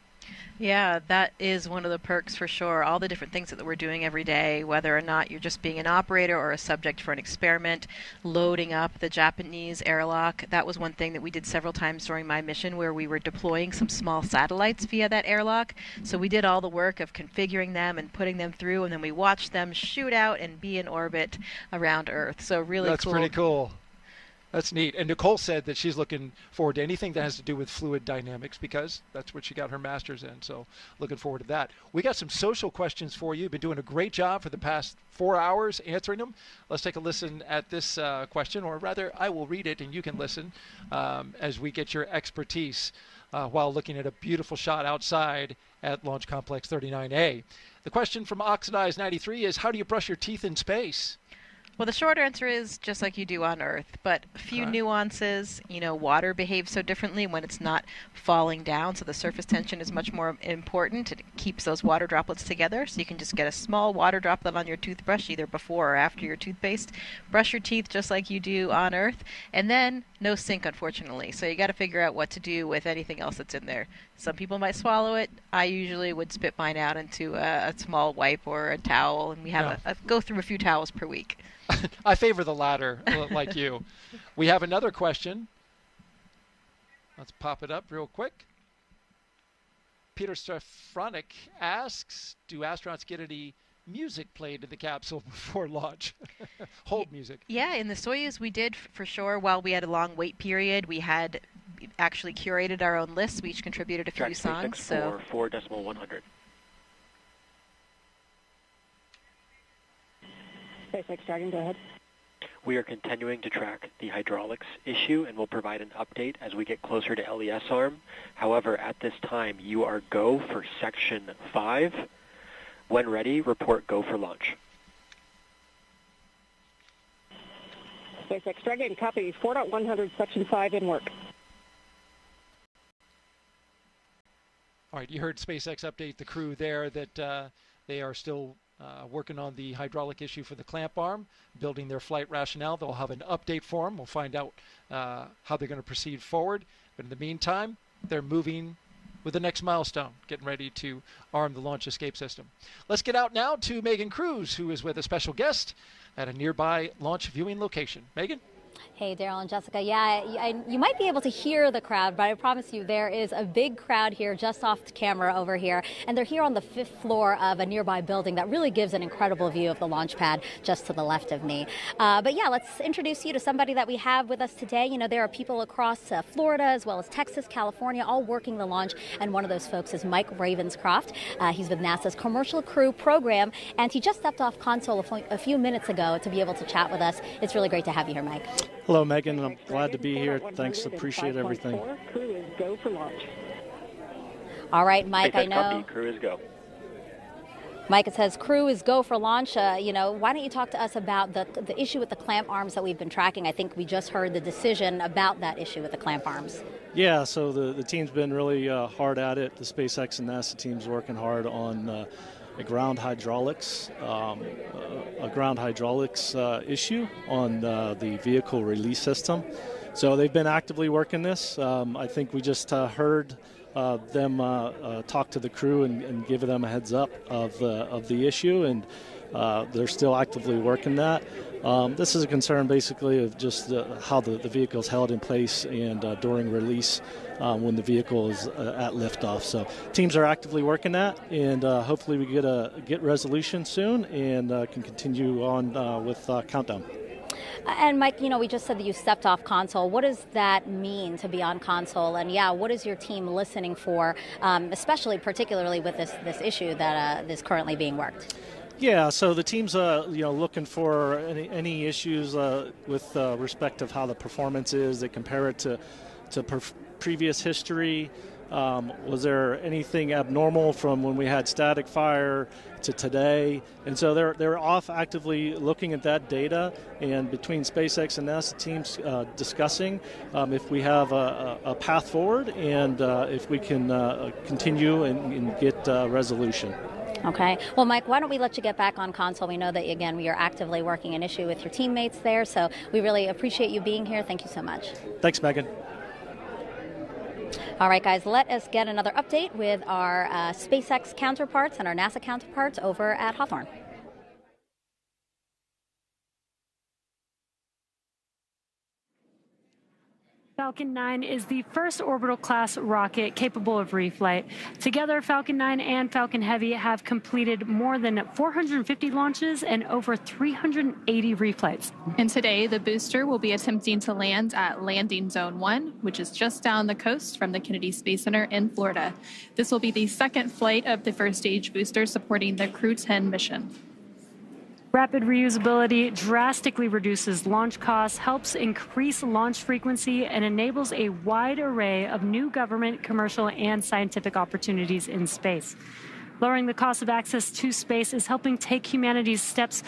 Yeah, that is one of the perks for sure. All the different things that we're doing every day, whether or not you're just being an operator or a subject for an experiment, loading up the Japanese airlock. That was one thing that we did several times during my mission, where we were deploying some small satellites via that airlock. So we did all the work of configuring them and putting them through, and then we watched them shoot out and be in orbit around Earth. So really That's cool. pretty cool. That's neat. And Nicole said that she's looking forward to anything that has to do with fluid dynamics because that's what she got her master's in. So looking forward to that. We got some social questions for you. You've been doing a great job for the past 4 hours answering them. Let's take a listen at this question, or rather I will read it and you can listen as we get your expertise while looking at a beautiful shot outside at Launch Complex 39A. The question from Oxidized 93 is, how do you brush your teeth in space? Well, the short answer is just like you do on Earth, but a few nuances. You know, water behaves so differently when it's not falling down, so the surface tension is much more important. It keeps those water droplets together, so you can just get a small water droplet on your toothbrush either before or after your toothpaste. Brush your teeth just like you do on Earth, and then no sink, unfortunately. So you got to figure out what to do with anything else that's in there. Some people might swallow it. I usually would spit mine out into a small wipe or a towel, and we have go through a few towels per week. I favor the latter, like you. We have another question. Let's pop it up real quick. Peter Stefronik asks, do astronauts get any music played in the capsule before launch? Hold music. Yeah, in the Soyuz we did for sure. While we had a long wait period, we had actually curated our own lists. We each contributed a few songs. So 4.100. SpaceX Dragon, go ahead. We are continuing to track the hydraulics issue and will provide an update as we get closer to LES arm. However, at this time, you are go for Section 5. When ready, report go for launch. SpaceX Dragon, copy 4.100, Section 5 in work. All right, you heard SpaceX update the crew there that they are still working on the hydraulic issue for the clamp arm, building their flight rationale. They'll have an update for them. We'll find out how they're going to proceed forward. But in the meantime, they're moving with the next milestone, getting ready to arm the launch escape system. Let's get out now to Megan Cruz, who is with a special guest at a nearby launch viewing location. Megan? Hey, Daryl and Jessica. Yeah, you might be able to hear the crowd, but I promise you there is a big crowd here just off the camera over here. And they're here on the 5th floor of a nearby building that really gives an incredible view of the launch pad just to the left of me. But yeah, let's introduce you to somebody that we have with us today. You know, there are people across Florida as well as Texas, California, all working the launch. And one of those folks is Mike Ravenscroft. He's with NASA's Commercial Crew program. And he just stepped off console a few minutes ago to be able to chat with us. It's really great to have you here, Mike. Hello, Megan. I'm glad to be here. Thanks. Appreciate everything. Crew is go for launch. All right, Mike, I know. Copy. Crew is go. Mike, it says crew is go for launch. You know, why don't you talk to us about the issue with the clamp arms that we've been tracking? I think we just heard the decision about that issue with the clamp arms. Yeah, so the team's been really hard at it. The SpaceX and NASA team's working hard on a ground hydraulics issue on the vehicle release system. So they've been actively working this. I think we just heard them talk to the crew and give them a heads up of the issue, and they're still actively working that. This is a concern basically of just how the vehicle is held in place and during release when the vehicle is at liftoff. So teams are actively working that, and hopefully we get resolution soon and can continue on with countdown. And Mike, you know, we just said that you stepped off console. What does that mean to be on console? And yeah, what is your team listening for, particularly with this issue that is currently being worked? Yeah, so the team's looking for any issues with respect of how the performance is. They compare it to previous history. Was there anything abnormal from when we had static fire to today? And so they're off actively looking at that data, and between SpaceX and NASA teams discussing if we have a path forward and if we can continue and get resolution. Okay. Well, Mike, why don't we let you get back on console? We know that, again, we are actively working an issue with your teammates there, so we really appreciate you being here. Thank you so much. Thanks, Megan. All right, guys, let us get another update with our SpaceX counterparts and our NASA counterparts over at Hawthorne. Falcon 9 is the first orbital-class rocket capable of reflight. Together, Falcon 9 and Falcon Heavy have completed more than 450 launches and over 380 reflights. And today, the booster will be attempting to land at Landing Zone 1, which is just down the coast from the Kennedy Space Center in Florida. This will be the second flight of the first stage booster supporting the Crew-10 mission. Rapid reusability drastically reduces launch costs, helps increase launch frequency, and enables a wide array of new government, commercial, and scientific opportunities in space. Lowering the cost of access to space is helping take humanity's steps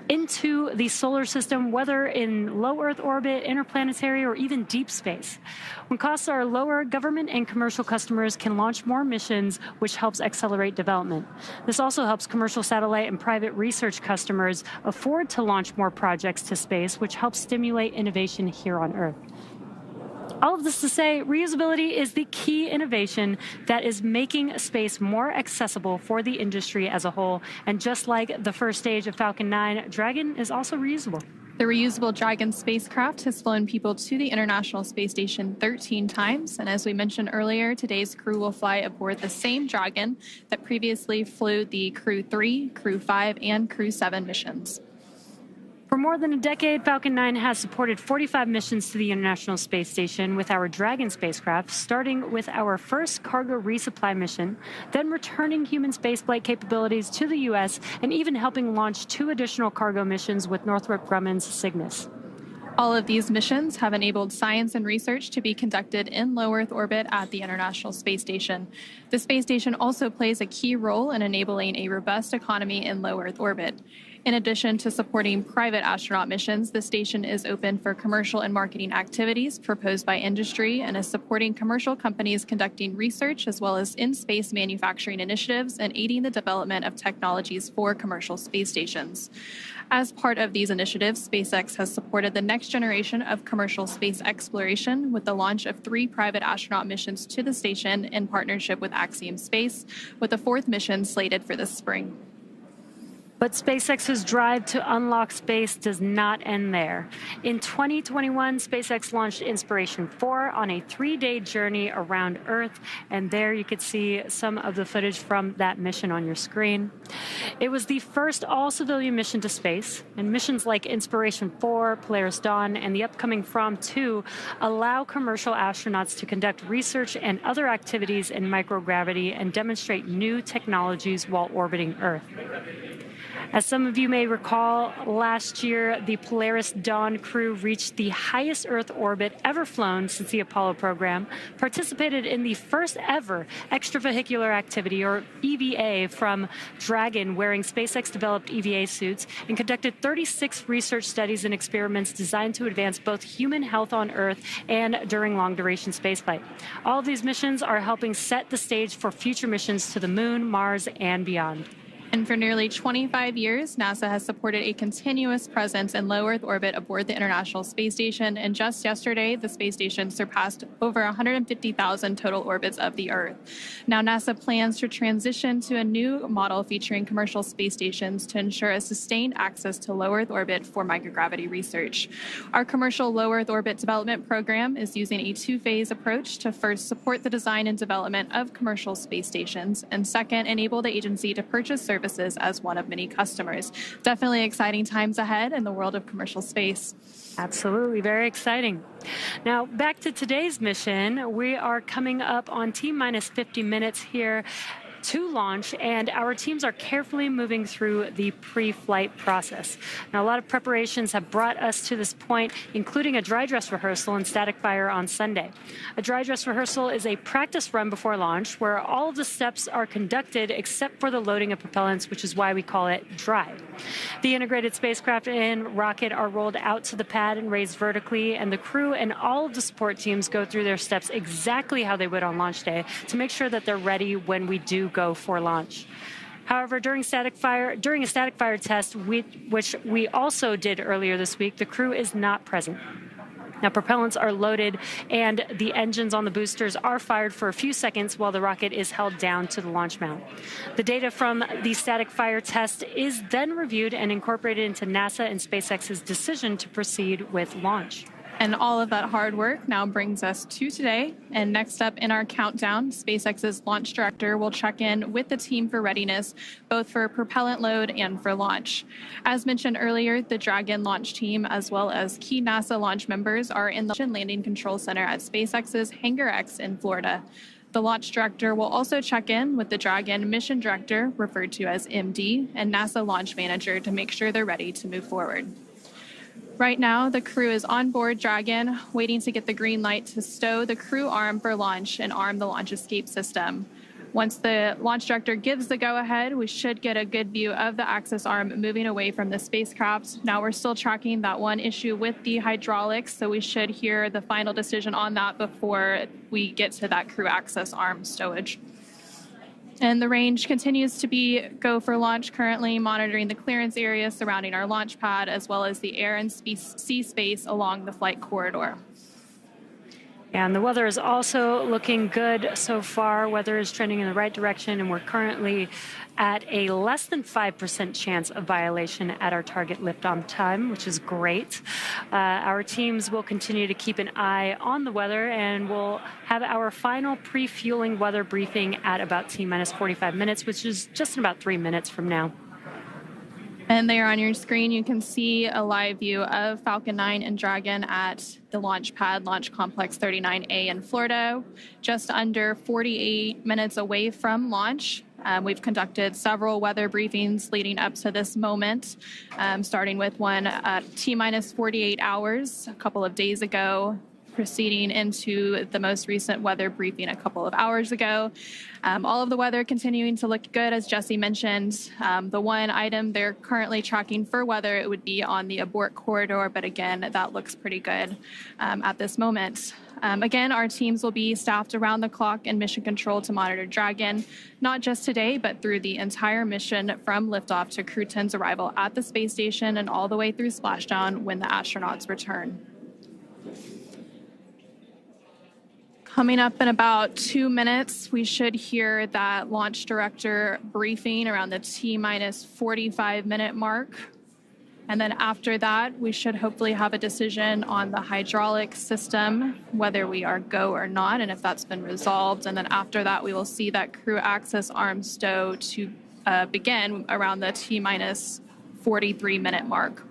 into the solar system, whether in low Earth orbit, interplanetary, or even deep space. When costs are lower, government and commercial customers can launch more missions, which helps accelerate development. This also helps commercial satellite and private research customers afford to launch more projects to space, which helps stimulate innovation here on Earth. All of this to say, reusability is the key innovation that is making space more accessible for the industry as a whole. And just like the first stage of Falcon 9, Dragon is also reusable. The reusable Dragon spacecraft has flown people to the International Space Station 13 times. And as we mentioned earlier, today's crew will fly aboard the same Dragon that previously flew the Crew-3, Crew-5, and Crew-7 missions. For more than a decade, Falcon 9 has supported 45 missions to the International Space Station with our Dragon spacecraft, starting with our first cargo resupply mission, then returning human spaceflight capabilities to the U.S., and even helping launch 2 additional cargo missions with Northrop Grumman's Cygnus. All of these missions have enabled science and research to be conducted in low Earth orbit at the International Space Station. The space station also plays a key role in enabling a robust economy in low Earth orbit. In addition to supporting private astronaut missions, the station is open for commercial and marketing activities proposed by industry and is supporting commercial companies conducting research as well as in-space manufacturing initiatives and aiding the development of technologies for commercial space stations. As part of these initiatives, SpaceX has supported the next generation of commercial space exploration with the launch of 3 private astronaut missions to the station in partnership with Axiom Space, with the 4th mission slated for this spring. But SpaceX's drive to unlock space does not end there. In 2021, SpaceX launched Inspiration 4 on a 3-day journey around Earth, and there you could see some of the footage from that mission on your screen. It was the first all-civilian mission to space, and missions like Inspiration 4, Polaris Dawn, and the upcoming From 2 allow commercial astronauts to conduct research and other activities in microgravity and demonstrate new technologies while orbiting Earth. As some of you may recall, last year, the Polaris Dawn crew reached the highest Earth orbit ever flown since the Apollo program, participated in the first ever extravehicular activity, or EVA, from Dragon, wearing SpaceX-developed EVA suits, and conducted 36 research studies and experiments designed to advance both human health on Earth and during long-duration spaceflight. All of these missions are helping set the stage for future missions to the Moon, Mars, and beyond. And for nearly 25 years, NASA has supported a continuous presence in low Earth orbit aboard the International Space Station. And just yesterday, the space station surpassed over 150,000 total orbits of the Earth. Now, NASA plans to transition to a new model featuring commercial space stations to ensure a sustained access to low Earth orbit for microgravity research. Our commercial low Earth orbit development program is using a 2-phase approach to first support the design and development of commercial space stations, and second, enable the agency to purchase services as one of many customers. Definitely exciting times ahead in the world of commercial space. Absolutely, very exciting. Now, back to today's mission. We are coming up on T-minus 50 minutes here to launch, and our teams are carefully moving through the pre-flight process. Now, a lot of preparations have brought us to this point, including a dry dress rehearsal and static fire on Sunday. A dry dress rehearsal is a practice run before launch where all of the steps are conducted except for the loading of propellants, which is why we call it dry. The integrated spacecraft and rocket are rolled out to the pad and raised vertically, and the crew and all of the support teams go through their steps exactly how they would on launch day to make sure that they're ready when we do go for launch. However, during a static fire test, which we also did earlier this week, the crew is not present. Now, propellants are loaded and the engines on the boosters are fired for a few seconds while the rocket is held down to the launch mount. The data from the static fire test is then reviewed and incorporated into NASA and SpaceX's decision to proceed with launch. And all of that hard work now brings us to today. And next up in our countdown, SpaceX's launch director will check in with the team for readiness, both for propellant load and for launch. As mentioned earlier, the Dragon launch team, as well as key NASA launch members, are in the Landing Control Center at SpaceX's Hangar X in Florida. The launch director will also check in with the Dragon mission director, referred to as MD, and NASA launch manager to make sure they're ready to move forward. Right now, the crew is on board Dragon, waiting to get the green light to stow the crew arm for launch and arm the launch escape system. Once the launch director gives the go-ahead, we should get a good view of the access arm moving away from the spacecraft. Now we're still tracking that one issue with the hydraulics, so we should hear the final decision on that before we get to that crew access arm stowage. And the range continues to be go for launch, currently monitoring the clearance area surrounding our launch pad, as well as the air and sea space along the flight corridor. And the weather is also looking good so far. Weather is trending in the right direction, and we're currently at a less than 5% chance of violation at our target lift-on time, which is great. Our teams will continue to keep an eye on the weather, and we'll have our final pre-fueling weather briefing at about T-minus 45 minutes, which is just in about 3 minutes from now. And there on your screen, you can see a live view of Falcon 9 and Dragon at the launch pad, Launch Complex 39A in Florida, just under 48 minutes away from launch. We've conducted several weather briefings leading up to this moment, starting with one at T-minus 48 hours a couple of days ago, proceeding into the most recent weather briefing a couple of hours ago. All of the weather continuing to look good, as Jesse mentioned. The one item they're currently tracking for weather, it would be on the abort corridor, but again, that looks pretty good at this moment. Again, our teams will be staffed around the clock in mission control to monitor Dragon, not just today, but through the entire mission from liftoff to Crew-10's arrival at the space station and all the way through splashdown when the astronauts return. Coming up in about 2 minutes, we should hear that launch director briefing around the T-minus 45-minute mark. And then after that, we should hopefully have a decision on the hydraulic system, whether we are go or not, and if that's been resolved. And then after that, we will see that crew access arm stow to begin around the T-minus 43-minute mark.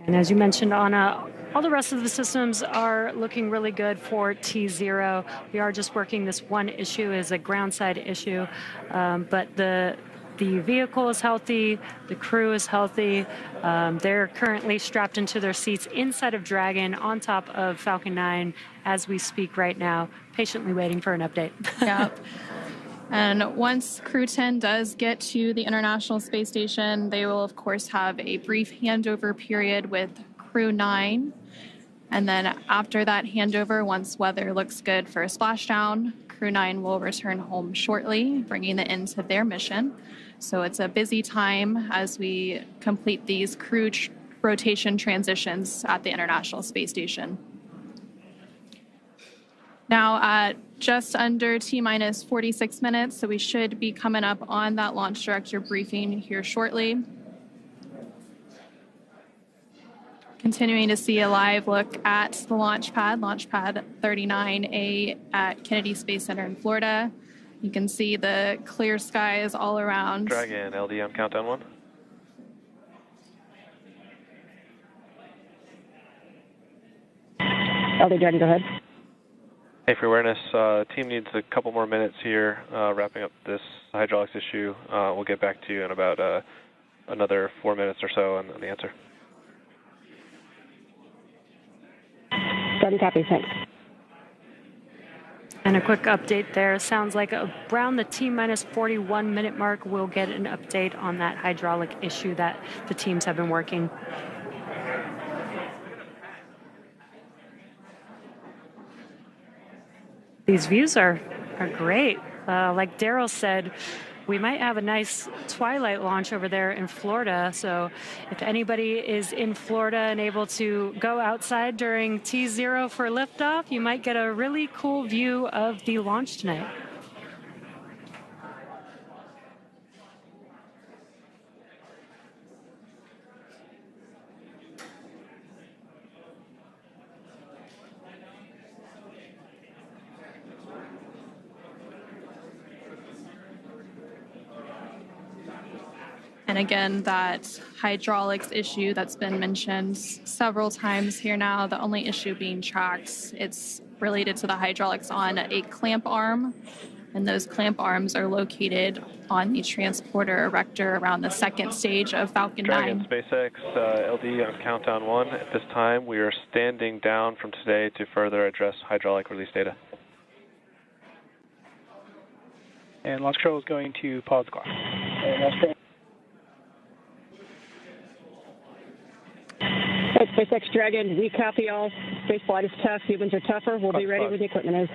And as you mentioned, Anna, all the rest of the systems are looking really good for T0. We are just working this one issue as a ground side issue, but the vehicle is healthy, the crew is healthy. They're currently strapped into their seats inside of Dragon on top of Falcon 9 as we speak right now, patiently waiting for an update. Yep. And once Crew-10 does get to the International Space Station, they will, of course, have a brief handover period with Crew-9. And then after that handover, once weather looks good for a splashdown, Crew-9 will return home shortly, bringing the end to their mission. So it's a busy time as we complete these crew rotation transitions at the International Space Station. Now at just under T-minus 46 minutes, so we should be coming up on that launch director briefing here shortly. Continuing to see a live look at the launch pad 39A at Kennedy Space Center in Florida. You can see the clear skies all around. Dragon, LD on countdown 1. LD Dragon, go ahead. Hey, for awareness, team needs a couple more minutes here, wrapping up this hydraulics issue. We'll get back to you in about another 4 minutes or so on the answer. Sudden copy, thanks. And a quick update there. Sounds like around the T-minus 41-minute mark, we'll get an update on that hydraulic issue that the teams have been working. These views are great. Like Daryl said, we might have a nice twilight launch over there in Florida. So if anybody is in Florida and able to go outside during T0 for liftoff, you might get a really cool view of the launch tonight. And again, that hydraulics issue that's been mentioned several times here now, the only issue being tracks, it's related to the hydraulics on a clamp arm. And those clamp arms are located on the transporter erector around the second stage of Falcon 9. Dragon SpaceX LD on countdown 1. At this time, we are standing down from today to further address hydraulic release data. And launch control is going to pause the clock. SpaceX Dragon, we copy all. Space flight is tough. Humans are tougher. We'll be ready when the equipment is.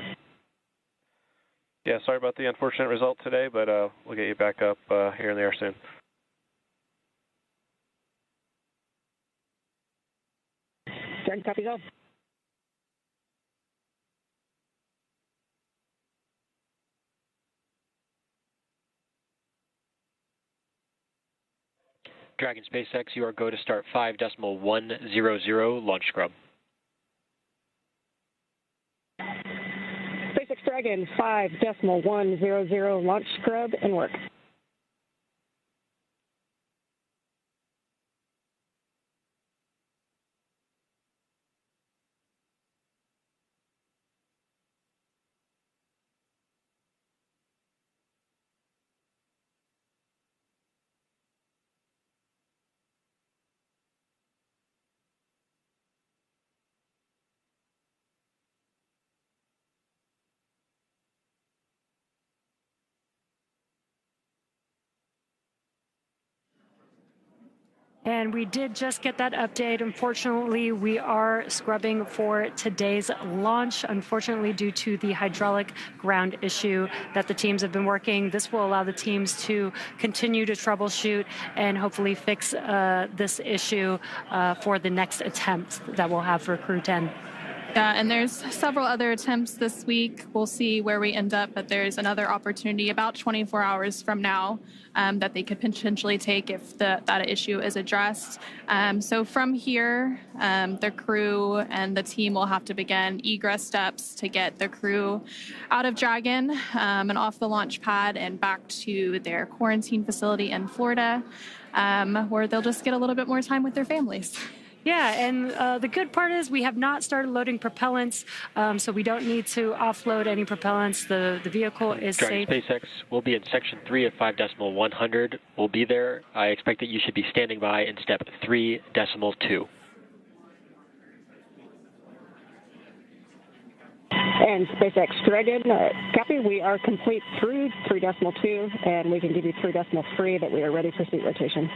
Yeah, sorry about the unfortunate result today, but we'll get you back up here in the air soon. Dragon copies all. Dragon SpaceX, you are go to start 5.100 launch scrub. SpaceX Dragon 5.100 launch scrub and work. And we did just get that update. Unfortunately, we are scrubbing for today's launch, unfortunately, due to the hydraulic ground issue that the teams have been working. This will allow the teams to continue to troubleshoot and hopefully fix this issue for the next attempt that we'll have for Crew-10. Yeah, and there's several other attempts this week. We'll see where we end up, but there's another opportunity about 24 hours from now that they could potentially take if that issue is addressed. So from here, the crew and the team will have to begin egress steps to get the crew out of Dragon and off the launch pad and back to their quarantine facility in Florida, where they'll just get a little bit more time with their families. Yeah, and the good part is we have not started loading propellants, so we don't need to offload any propellants. The vehicle is Dragon safe. SpaceX will be in section 3 of 5.100. We'll be there. I expect that you should be standing by in step 3.2. And SpaceX Dragon, copy. We are complete through 3.2, and we can give you 3.3 that we are ready for seat rotation.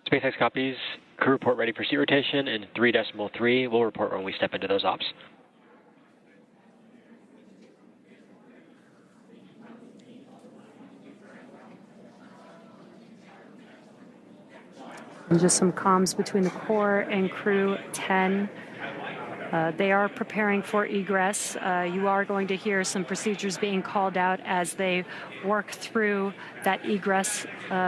SpaceX copies. Crew report ready for seat rotation, and 3.3 we'll report when we step into those ops. And just some comms between the core and Crew-10. They are preparing for egress. You are going to hear some procedures being called out as they work through that egress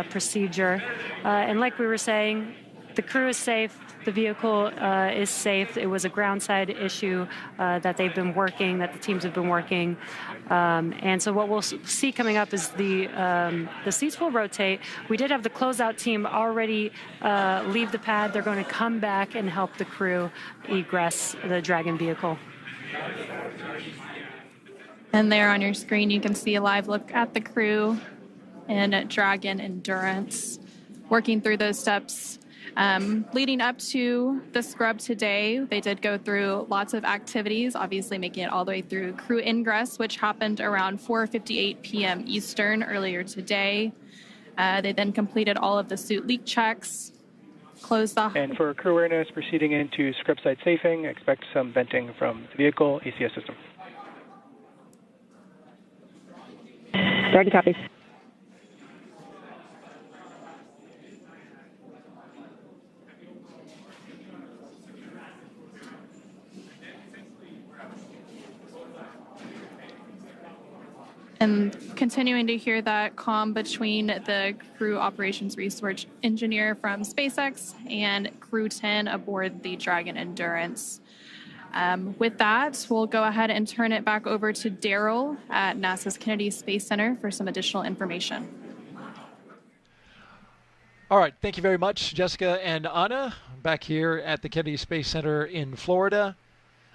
procedure. And like we were saying, the crew is safe. The vehicle is safe. It was a groundside issue that they've been working, that the teams have been working. And so what we'll see coming up is the seats will rotate. We did have the closeout team already leave the pad. They're going to come back and help the crew egress the Dragon vehicle. And there on your screen, you can see a live look at the crew in Dragon Endurance, working through those steps. Leading up to the scrub today, they did go through lots of activities, obviously making it all the way through crew ingress, which happened around 4:58 p.m. Eastern earlier today. They then completed all of the suit leak checks, closed the... And for crew awareness, proceeding into scrub site safing, expect some venting from the vehicle ACS system. Dragon copies. And continuing to hear that comm between the crew operations research engineer from SpaceX and Crew-10 aboard the Dragon Endurance. With that, we'll go ahead and turn it back over to Daryl at NASA's Kennedy Space Center for some additional information. All right, thank you very much, Jessica and Anna, back here at the Kennedy Space Center in Florida.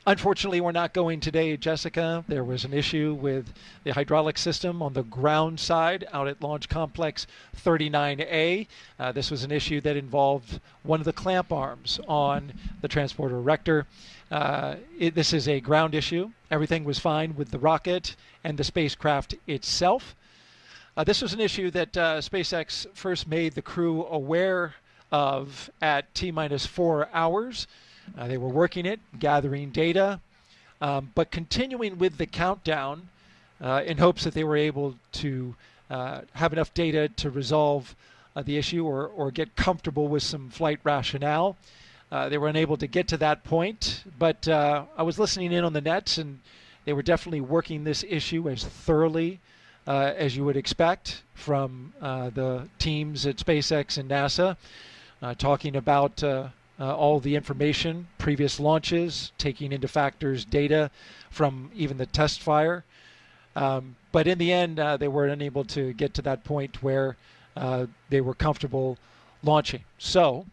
Unfortunately, we're not going today, Jessica. There was an issue with the hydraulic system on the ground side out at Launch Complex 39A. This was an issue that involved one of the clamp arms on the transporter Rector. This is a ground issue. Everything was fine with the rocket and the spacecraft itself. This was an issue that SpaceX first made the crew aware of at T-minus 4 hours. They were working it, gathering data, but continuing with the countdown in hopes that they were able to have enough data to resolve the issue or get comfortable with some flight rationale. They were unable to get to that point, but I was listening in on the nets, and they were definitely working this issue as thoroughly as you would expect from the teams at SpaceX and NASA, talking about all the information, previous launches, taking into factors data from even the test fire. But in the end, they were unable to get to that point where they were comfortable launching. So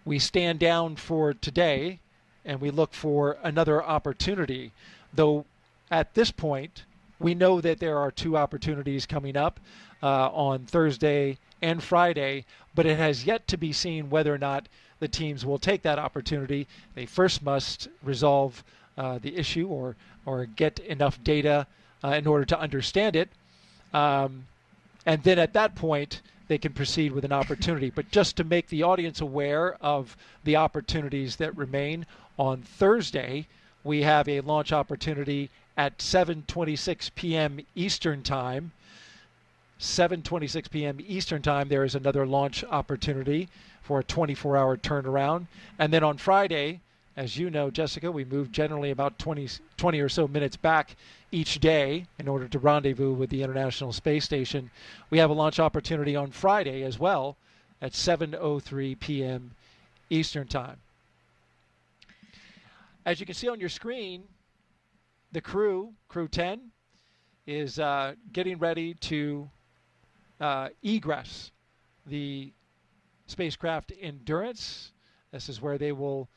we stand down for today and we look for another opportunity. Though at this point, we know that there are two opportunities coming up on Thursday and Friday, but it has yet to be seen whether or not the teams will take that opportunity. They first must resolve the issue or get enough data in order to understand it. And then at that point, they can proceed with an opportunity. But just to make the audience aware of the opportunities that remain, on Thursday, we have a launch opportunity at 7:26 p.m. Eastern Time. 7:26 p.m. Eastern Time, there is another launch opportunity for a 24-hour turnaround. And then on Friday, as you know, Jessica, we move generally about 20 or so minutes back each day in order to rendezvous with the International Space Station. We have a launch opportunity on Friday as well at 7:03 p.m. Eastern Time. As you can see on your screen, the Crew-10, is getting ready to egress the spacecraft Endurance. This is where they will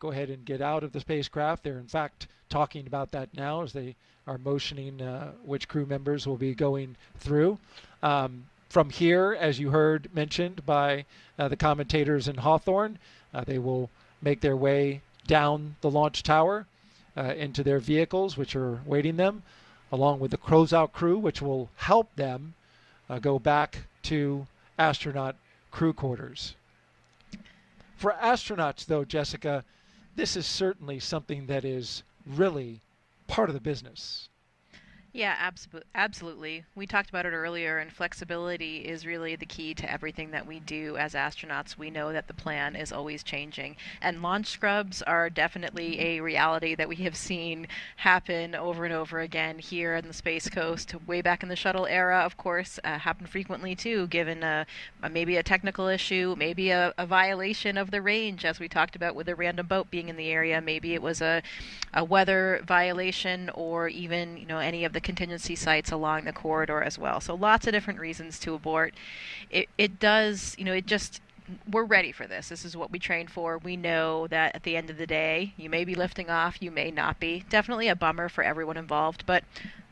go ahead and get out of the spacecraft. They're in fact talking about that now as they are motioning which crew members will be going through. From here, as you heard mentioned by the commentators in Hawthorne, they will make their way down the launch tower into their vehicles, which are waiting them, along with the closeout crew, which will help them go back to astronaut crew quarters. For astronauts, though, Jessica, this is certainly something that is really part of the business. Yeah, absolutely. We talked about it earlier, and flexibility is really the key to everything that we do as astronauts. We know that the plan is always changing, and launch scrubs are definitely a reality that we have seen happen over and over again here on the Space Coast. Way back in the shuttle era, of course, happened frequently too, given maybe a technical issue, maybe a violation of the range, as we talked about with a random boat being in the area. Maybe it was a weather violation, or even any of the contingency sites along the corridor as well. So lots of different reasons to abort. It does, we're ready for this. This is what we trained for. We know that at the end of the day, you may be lifting off, you may not be. Definitely a bummer for everyone involved, but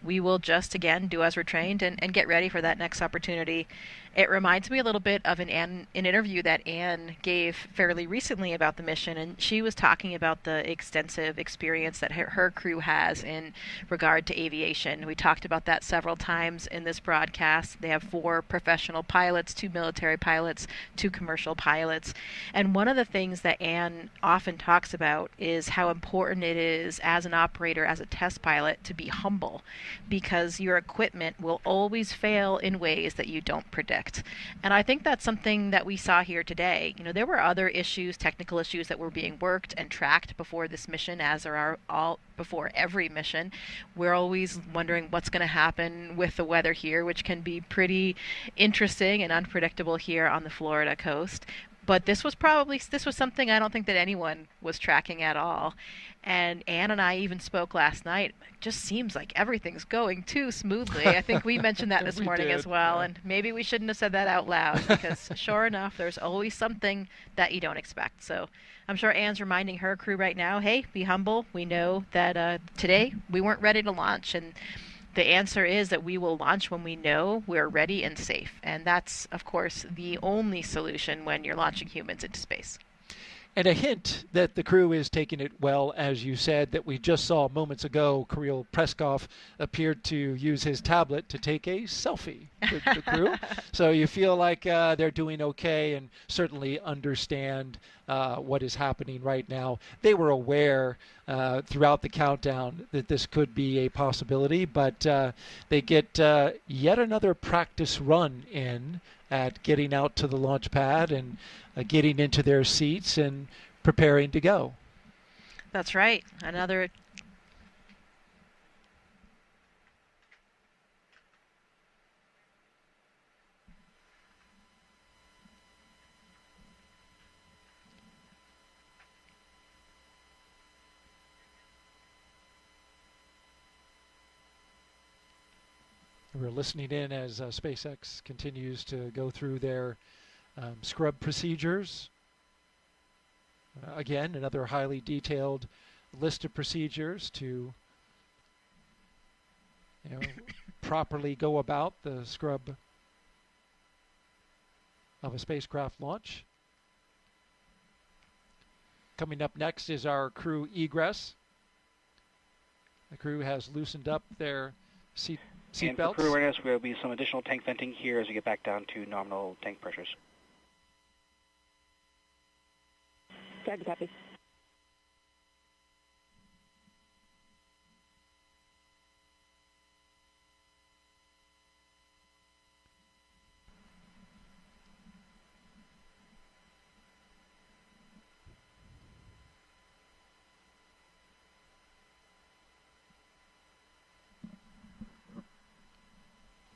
we will just, again, do as we're trained and get ready for that next opportunity. It reminds me a little bit of an interview that Anne gave fairly recently about the mission, and she was talking about the extensive experience that her crew has in regard to aviation. We talked about that several times in this broadcast. They have 4 professional pilots, 2 military pilots, 2 commercial pilots. And one of the things that Anne often talks about is how important it is as an operator, as a test pilot, to be humble. because your equipment will always fail in ways that you don't predict. And I think that's something that we saw here today. You know, there were other issues, technical issues that were being worked and tracked before this mission, as there are all before every mission. We're always wondering what's going to happen with the weather here, which can be pretty interesting and unpredictable here on the Florida coast. But this was something I don't think that anyone was tracking at all. And Ann and I even spoke last night. It just seems like everything's going too smoothly. I think we mentioned that this morning as well. Yeah. And maybe we shouldn't have said that out loud, because sure enough, there's always something that you don't expect. So I'm sure Ann's reminding her crew right now, hey, be humble. We know that today we weren't ready to launch. And the answer is that we will launch when we know we're ready and safe. And that's, of course, the only solution when you're launching humans into space. And a hint that the crew is taking it well, as you said, that we just saw moments ago. Kirill Preskov appeared to use his tablet to take a selfie with the crew. So you feel like they're doing okay and certainly understand what is happening right now. They were aware throughout the countdown that this could be a possibility, but they get yet another practice run in at getting out to the launch pad and getting into their seats and preparing to go. That's right. Another We're listening in as SpaceX continues to go through their scrub procedures. Again, another highly detailed list of procedures to properly go about the scrub of a spacecraft launch. Coming up next is our crew egress. The crew has loosened up their seat and belts. For crew awareness, there will be some additional tank venting here as we get back down to nominal tank pressures. Tag copy.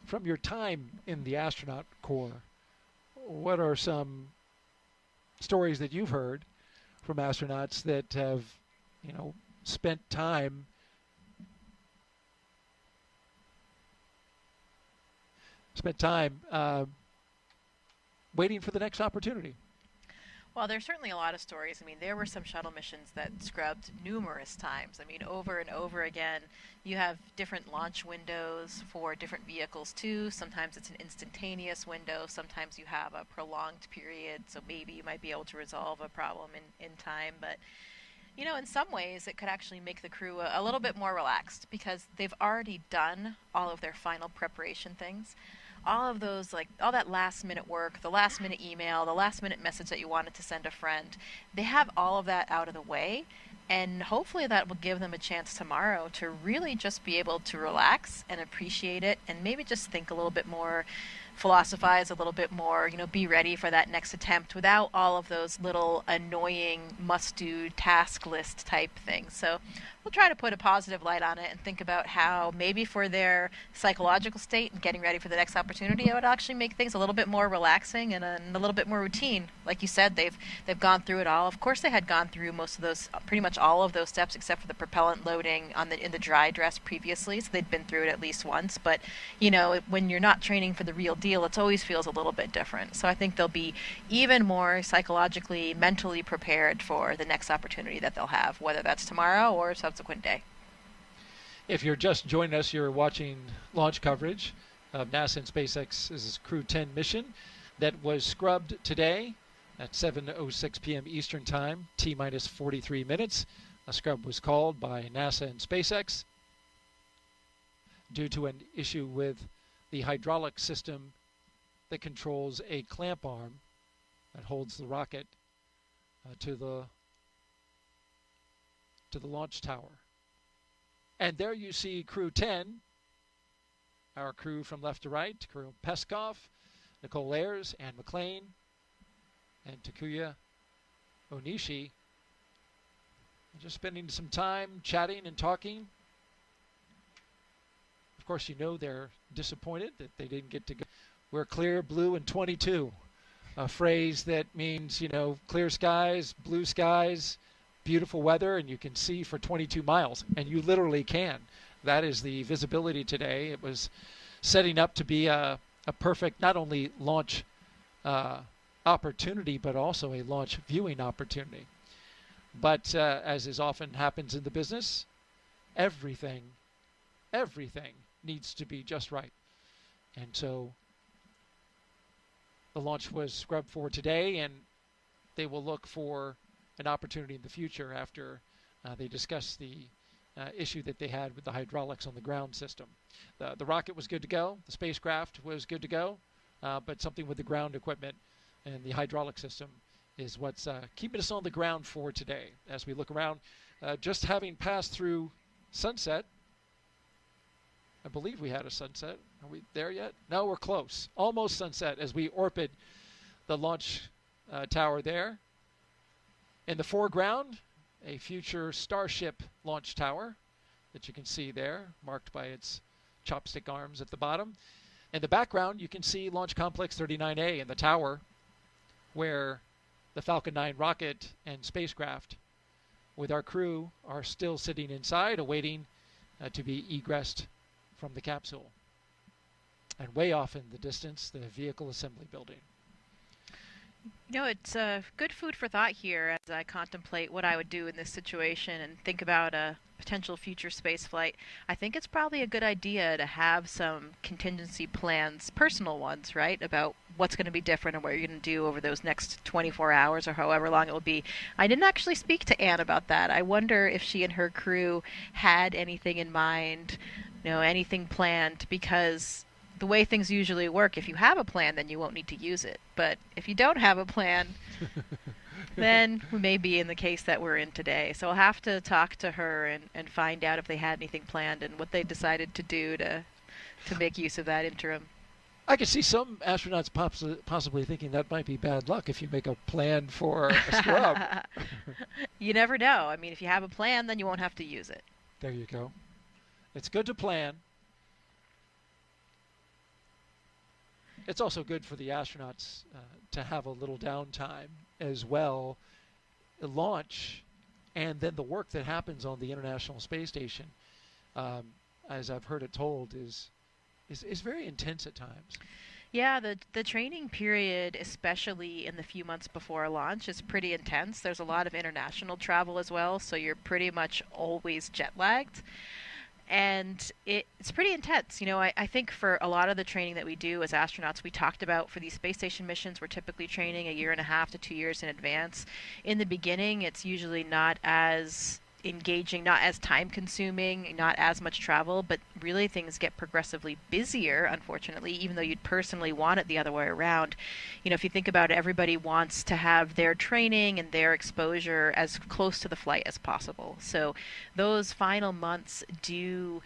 From your time in the astronaut corps, what are some stories that you've heard from astronauts that have, spent time waiting for the next opportunity? Well, there's certainly a lot of stories. I mean, there were some shuttle missions that scrubbed numerous times. I mean, over and over again. You have different launch windows for different vehicles, too. Sometimes it's an instantaneous window. Sometimes you have a prolonged period, so maybe you might be able to resolve a problem in time. But, in some ways, it could actually make the crew a little bit more relaxed, because they've already done all of their final preparation things. All of those, all that last-minute work, the last-minute email, the last-minute message that you wanted to send a friend, they have all of that out of the way, and hopefully that will give them a chance tomorrow to really just be able to relax and appreciate it, and maybe just think a little bit more, philosophize a little bit more, be ready for that next attempt without all of those little annoying must-do task list type things. So we'll try to put a positive light on it and think about how maybe for their psychological state and getting ready for the next opportunity, it would actually make things a little bit more relaxing and a little bit more routine. Like you said, they've gone through it all. Of course, they had gone through most of those, pretty much all of those steps except for the propellant loading in the dry dress previously, so they'd been through it at least once. But when you're not training for the real deal, it always feels a little bit different. So I think they'll be even more psychologically, mentally prepared for the next opportunity that they'll have, whether that's tomorrow or a subsequent day. If you're just joining us, you're watching launch coverage of NASA and SpaceX's Crew-10 mission that was scrubbed today at 7:06 p.m. Eastern Time, T-minus 43 minutes. A scrub was called by NASA and SpaceX due to an issue with the hydraulic system that controls a clamp arm that holds the rocket to the launch tower. And there you see Crew-10 our crew from left to right, Kirill Peskov, Nicole Ayers, Ann McLean, and Takuya Onishi. Just spending some time chatting and talking. Of course, you know they're disappointed that they didn't get to go. We're clear, blue, and 22. A phrase that means, you know, clear skies, blue skies, beautiful weather, and you can see for 22 miles. And you literally can. That is the visibility today. It was setting up to be a perfect, not only launch opportunity, but also a launch viewing opportunity. But as is often happens in the business, everything needs to be just right. And so the launch was scrubbed for today, and they will look for an opportunity in the future after they discuss the issue that they had with the hydraulics on the ground system. The rocket was good to go. The spacecraft was good to go, but something with the ground equipment and the hydraulic system is what's keeping us on the ground for today. As we look around, just having passed through sunset, I believe we had a sunset. Are we there yet? No, we're close. Almost sunset as we orbit the launch tower there. In the foreground, a future Starship launch tower that you can see there, marked by its chopstick arms at the bottom. In the background, you can see Launch Complex 39A in the tower where the Falcon 9 rocket and spacecraft with our crew are still sitting inside awaiting to be egressed from the capsule. And way off in the distance, the vehicle assembly building. You know, it's good food for thought here as I contemplate what I would do in this situation and think about a potential future space flight. I think it's probably a good idea to have some contingency plans, personal ones, right, about what's going to be different and what you're going to do over those next 24 hours or however long it will be. I didn't actually speak to Anne about that. I wonder if she and her crew had anything in mind, you know, anything planned, because the way things usually work, if you have a plan, then you won't need to use it. But if you don't have a plan, then we may be in the case that we're in today. So I'll have to talk to her and find out if they had anything planned and what they decided to do to make use of that interim. I could see some astronauts possibly thinking that might be bad luck if you make a plan for a scrub. You never know. I mean, if you have a plan, then you won't have to use it. There you go. It's good to plan. It's also good for the astronauts to have a little downtime as well. Launch and then the work that happens on the International Space Station, as I've heard it told, is very intense at times. Yeah, the training period, especially in the few months before launch, is pretty intense. There's a lot of international travel as well, so you're pretty much always jet lagged. And it's pretty intense. You know, I think for a lot of the training that we do as astronauts, we talked about for these space station missions, we're typically training 1.5 to 2 years in advance. In the beginning, it's usually not as engaging, not as time consuming, not as much travel, but really things get progressively busier, unfortunately, even though you'd personally want it the other way around. You know, if you think about it, everybody wants to have their training and their exposure as close to the flight as possible. So those final months do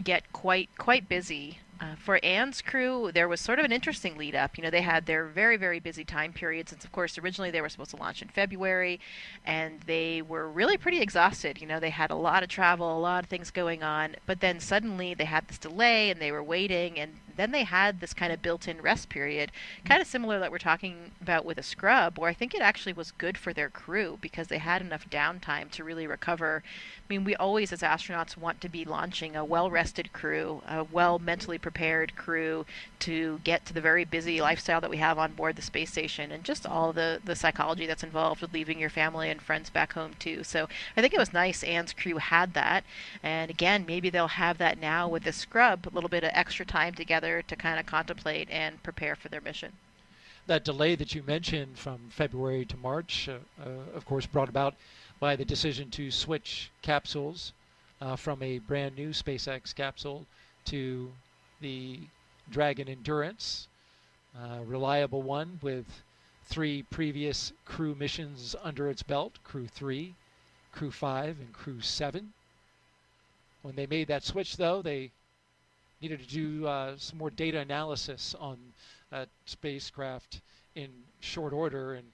get quite busy. For Anne's crew, there was sort of an interesting lead up. You know, they had their very, very busy time period since, of course, originally they were supposed to launch in February, and they were really pretty exhausted. You know, they had a lot of travel, a lot of things going on, but then suddenly they had this delay and they were waiting, and then they had this kind of built-in rest period, kind of similar that we're talking about with a scrub, where I think it actually was good for their crew because they had enough downtime to really recover. I mean, we always, as astronauts, want to be launching a well-rested crew, a well-mentally prepared crew to get to the very busy lifestyle that we have on board the space station, and just all the psychology that's involved with leaving your family and friends back home too. So I think it was nice Anne's crew had that, and again, maybe they'll have that now with the scrub, a little bit of extra time together to kind of contemplate and prepare for their mission. That delay that you mentioned from February to March, of course, brought about by the decision to switch capsules from a brand new SpaceX capsule to the Dragon Endurance, reliable one with 3 previous crew missions under its belt, Crew-3, Crew-5, and Crew-7. When they made that switch, though, they needed to do some more data analysis on that spacecraft in short order, and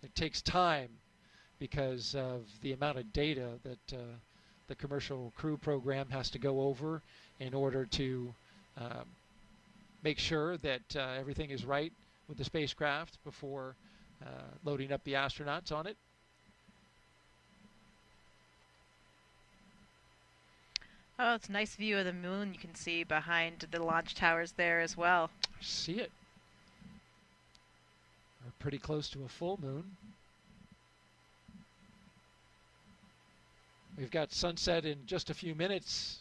it takes time because of the amount of data that the commercial crew program has to go over in order to make sure that everything is right with the spacecraft before loading up the astronauts on it. Oh, it's a nice view of the moon you can see behind the launch towers there as well. See it. We're pretty close to a full moon. We've got sunset in just a few minutes.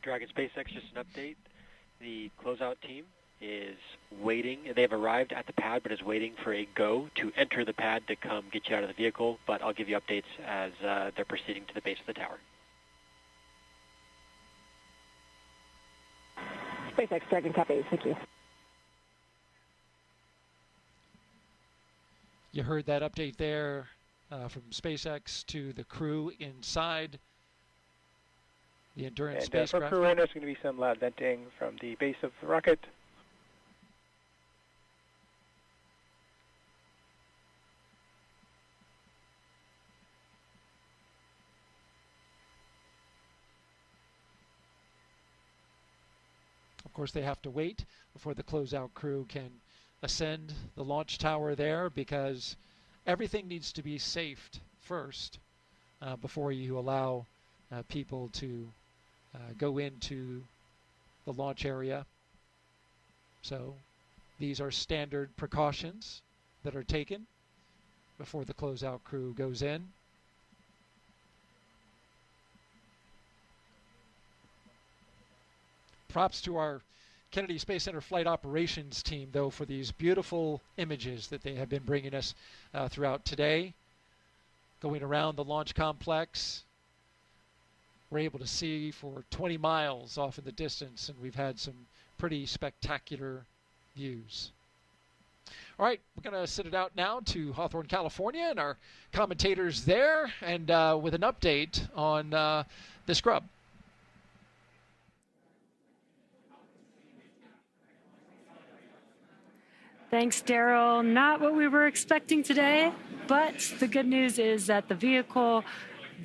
Dragon SpaceX, just an update. The closeout team is waiting. They have arrived at the pad, but is waiting for a go to enter the pad to come get you out of the vehicle. But I'll give you updates as they're proceeding to the base of the tower. SpaceX, Dragon, copy. Thank you. You heard that update there from SpaceX to the crew inside the Endurance spacecraft. For crew right now, there's going to be some loud venting from the base of the rocket. Of course, they have to wait before the closeout crew can ascend the launch tower there, because everything needs to be safed first before you allow people to go into the launch area. So these are standard precautions that are taken before the closeout crew goes in. Props to our Kennedy Space Center Flight Operations team, though, for these beautiful images that they have been bringing us throughout today. Going around the launch complex, we're able to see for 20 miles off in the distance, and we've had some pretty spectacular views. All right, we're going to send it out now to Hawthorne, California, and our commentators there, and with an update on the scrub. Thanks, Daryl. Not what we were expecting today, but the good news is that the vehicle,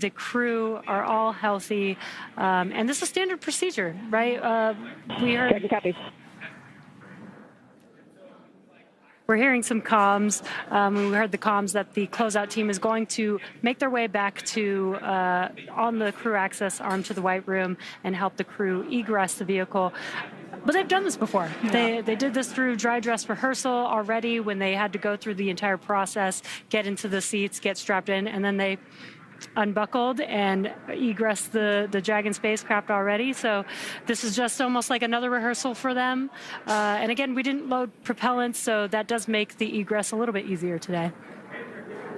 the crew are all healthy, and this is standard procedure, right? We heard. We're hearing some comms. We heard the comms that the closeout team is going to make their way back to on the crew access arm to the White Room and help the crew egress the vehicle. But they've done this before. Yeah. They did this through dry dress rehearsal already when they had to go through the entire process, get into the seats, get strapped in, and then they unbuckled and egressed the Dragon spacecraft already. So this is just almost like another rehearsal for them. And again, we didn't load propellants, so that does make the egress a little bit easier today.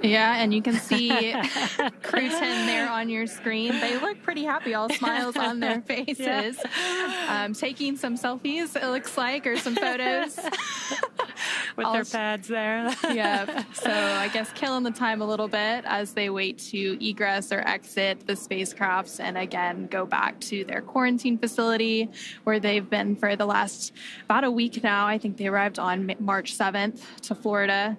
Yeah, and you can see Crew-10 there on your screen. They look pretty happy, all smiles on their faces. Yeah. Taking some selfies, it looks like, or some photos. With their pads there. Yeah, so I guess killing the time a little bit as they wait to egress or exit the spacecrafts and again go back to their quarantine facility where they've been for the last about a week now. I think they arrived on March 7th to Florida.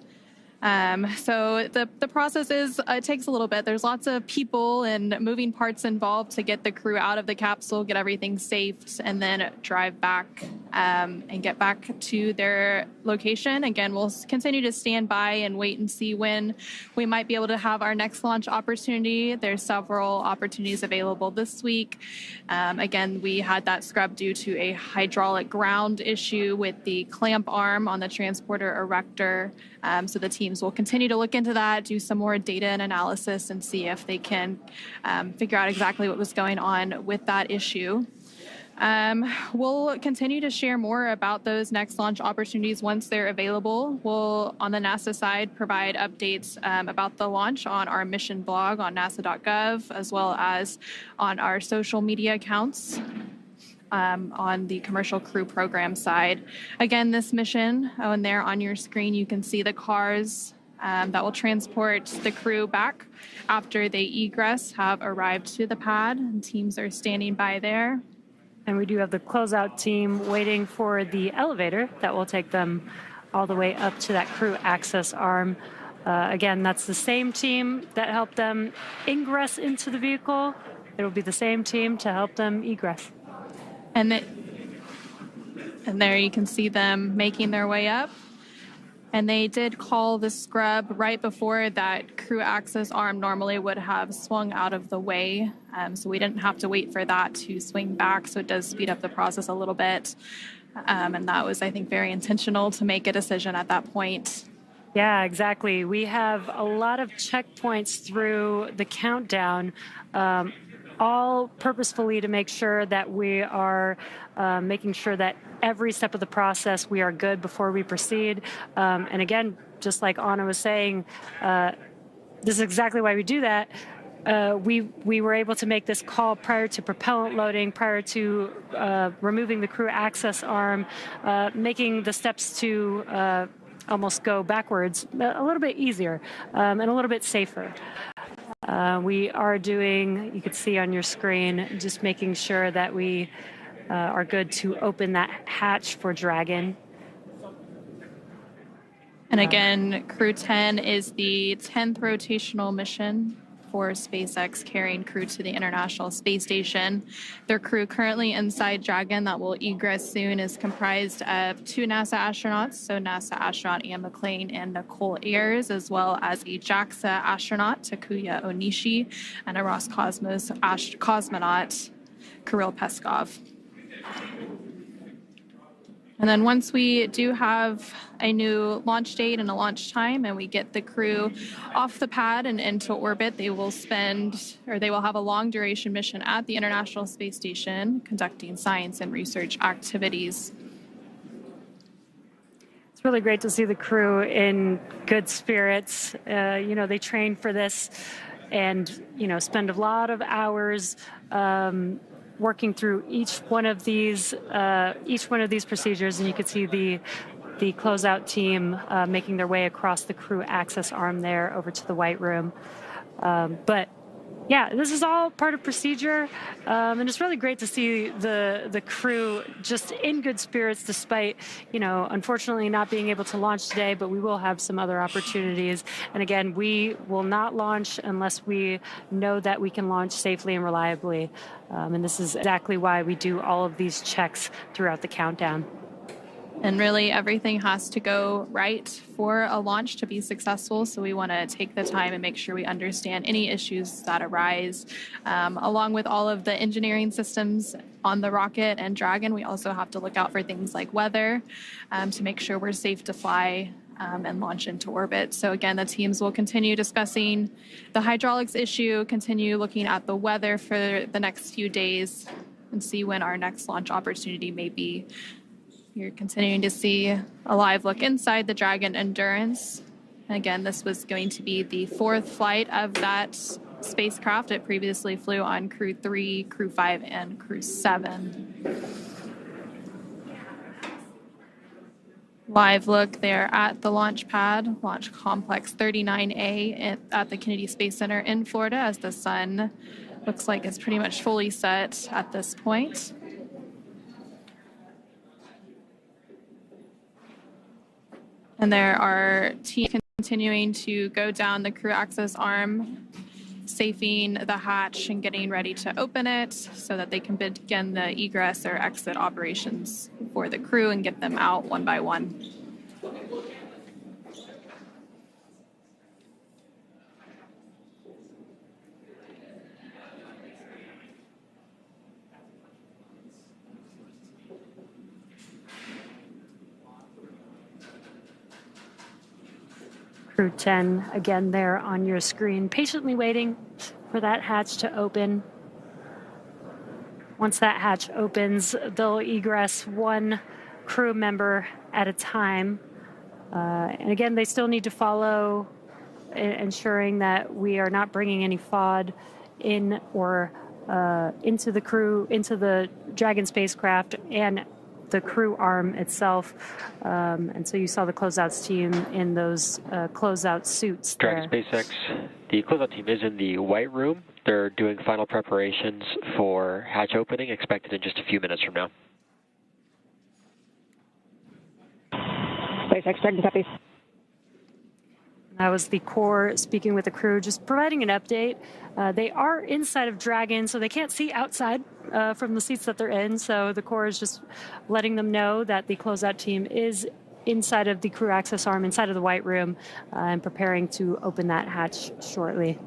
So the process is, it takes a little bit. There's lots of people and moving parts involved to get the crew out of the capsule, get everything safed, and then drive back and get back to their location. Again, we'll continue to stand by and wait and see when we might be able to have our next launch opportunity. There's several opportunities available this week. Again, we had that scrub due to a hydraulic ground issue with the clamp arm on the transporter erector. So the teams will continue to look into that, do some more data and analysis, and see if they can figure out exactly what was going on with that issue. We'll continue to share more about those next launch opportunities once they're available. We'll, on the NASA side, provide updates about the launch on our mission blog on nasa.gov, as well as on our social media accounts on the commercial crew program side. Again, this mission, and there on your screen, you can see the cars that will transport the crew back after they egress have arrived to the pad, and teams are standing by there. And we do have the closeout team waiting for the elevator that will take them all the way up to that crew access arm. Again, that's the same team that helped them ingress into the vehicle. It will be the same team to help them egress. And there you can see them making their way up. And they did call the scrub right before that crew access arm normally would have swung out of the way. So we didn't have to wait for that to swing back. So it does speed up the process a little bit. And that was, I think, very intentional to make a decision at that point. Yeah, exactly. We have a lot of checkpoints through the countdown, all purposefully to make sure that we are making sure that every step of the process we are good before we proceed. And again, just like Anna was saying, this is exactly why we do that. We were able to make this call prior to propellant loading, prior to removing the crew access arm, making the steps to almost go backwards a little bit easier and a little bit safer. We are doing, you can see on your screen, just making sure that we are good to open that hatch for Dragon. And again, Crew-10 is the 10th rotational mission for SpaceX carrying crew to the International Space Station. Their crew currently inside Dragon that will egress soon is comprised of 2 NASA astronauts, so NASA astronaut Ian McLean and Nicole Ayers, as well as a JAXA astronaut, Takuya Onishi, and a Roscosmos cosmonaut, Kirill Peskov. And then once we do have a new launch date and a launch time and we get the crew off the pad and into orbit, they will have a long duration mission at the International Space Station conducting science and research activities. It's really great to see the crew in good spirits. They train for this and, spend a lot of hours working through each one of these procedures, and you can see the closeout team making their way across the crew access arm there over to the White Room. But yeah, this is all part of procedure, and it's really great to see the crew just in good spirits, despite unfortunately not being able to launch today. But we will have some other opportunities, and again, we will not launch unless we know that we can launch safely and reliably. And this is exactly why we do all of these checks throughout the countdown. And really, everything has to go right for a launch to be successful. So we want to take the time and make sure we understand any issues that arise. Along with all of the engineering systems on the rocket and Dragon, we also have to look out for things like weather to make sure we're safe to fly and launch into orbit. So again, the teams will continue discussing the hydraulics issue, continue looking at the weather for the next few days, and see when our next launch opportunity may be. You're continuing to see a live look inside the Dragon Endurance. And again, this was going to be the 4th flight of that spacecraft. It previously flew on Crew-3, Crew-5, and Crew-7. Live look there at the launch pad, Launch Complex 39A at the Kennedy Space Center in Florida, as the sun looks like it's pretty much fully set at this point. And there are teams continuing to go down the crew access arm, safing the hatch and getting ready to open it so that they can begin the egress or exit operations for the crew and get them out one by one. Crew-10, again, there on your screen, patiently waiting for that hatch to open. Once that hatch opens, they'll egress one crew member at a time. And again, they still need to follow, ensuring that we are not bringing any FOD in or into the Dragon spacecraft and the crew arm itself. And so you saw the closeouts team in those closeout suits there. Dragon SpaceX, the closeout team is in the White Room. They're doing final preparations for hatch opening, expected in just a few minutes from now. SpaceX, Dragon copies. That was the core speaking with the crew, just providing an update. They are inside of Dragon, so they can't see outside from the seats that they're in. So the core is just letting them know that the closeout team is inside of the crew access arm, inside of the White Room, and preparing to open that hatch shortly.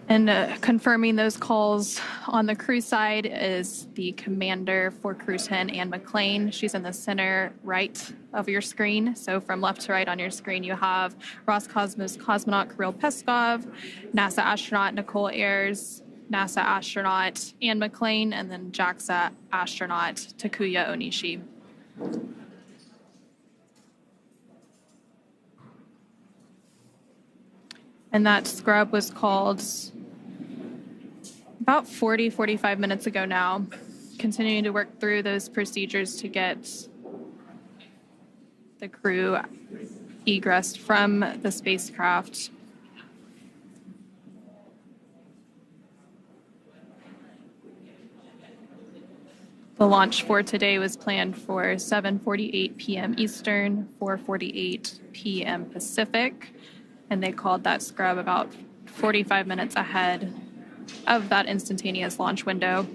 And confirming those calls on the crew side is the commander for Crew-10, Anne McClain. She's in the center right of your screen. So from left to right on your screen, you have Roscosmos cosmonaut Kirill Peskov, NASA astronaut Nicole Ayers, NASA astronaut Anne McClain, and then JAXA astronaut Takuya Onishi. And that scrub was called about 45 minutes ago now, continuing to work through those procedures to get the crew egressed from the spacecraft. The launch for today was planned for 7:48 p.m. Eastern, 4:48 p.m. Pacific, and they called that scrub about 45 minutes ahead of that instantaneous launch window.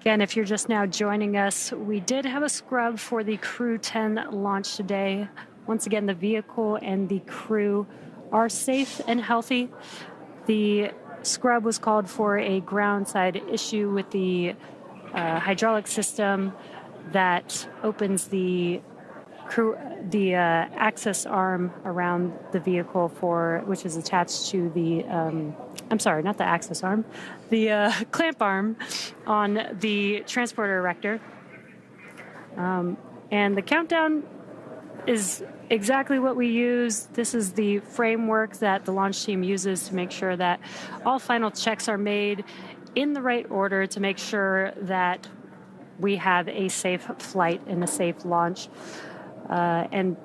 Again, if you're just now joining us, we did have a scrub for the Crew-10 launch today. Once again, the vehicle and the crew are safe and healthy. The scrub was called for a ground side issue with the hydraulic system that opens the access arm around the vehicle which is attached to the I'm sorry, not the access arm, the clamp arm on the transporter erector. And the countdown is exactly what we use. This is the framework that the launch team uses to make sure that all final checks are made in the right order to make sure that we have a safe flight and a safe launch. And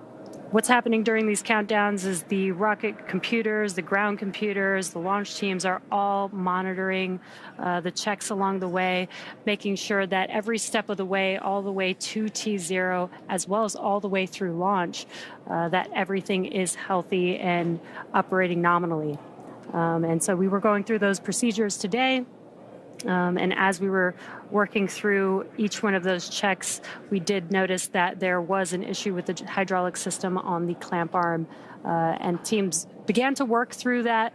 what's happening during these countdowns is the rocket computers, the ground computers, the launch teams are all monitoring the checks along the way, making sure that every step of the way, all the way to T0, as well as all the way through launch, that everything is healthy and operating nominally. And so we were going through those procedures today. And as we were working through each one of those checks, we did notice that there was an issue with the hydraulic system on the clamp arm. And teams began to work through that,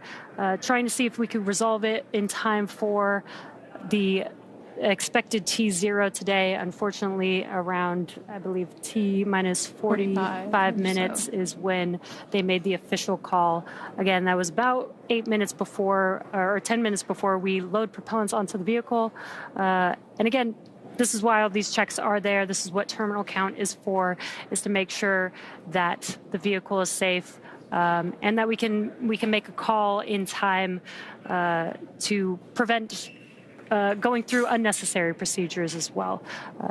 trying to see if we could resolve it in time for the expected T0 today. Unfortunately, around, I believe, T minus 45 minutes is when they made the official call. Again, that was about 8 minutes before, or 10 minutes before we load propellants onto the vehicle. And again, this is why all these checks are there. This is what terminal count is for, is to make sure that the vehicle is safe, and that we can make a call in time to prevent going through unnecessary procedures as well.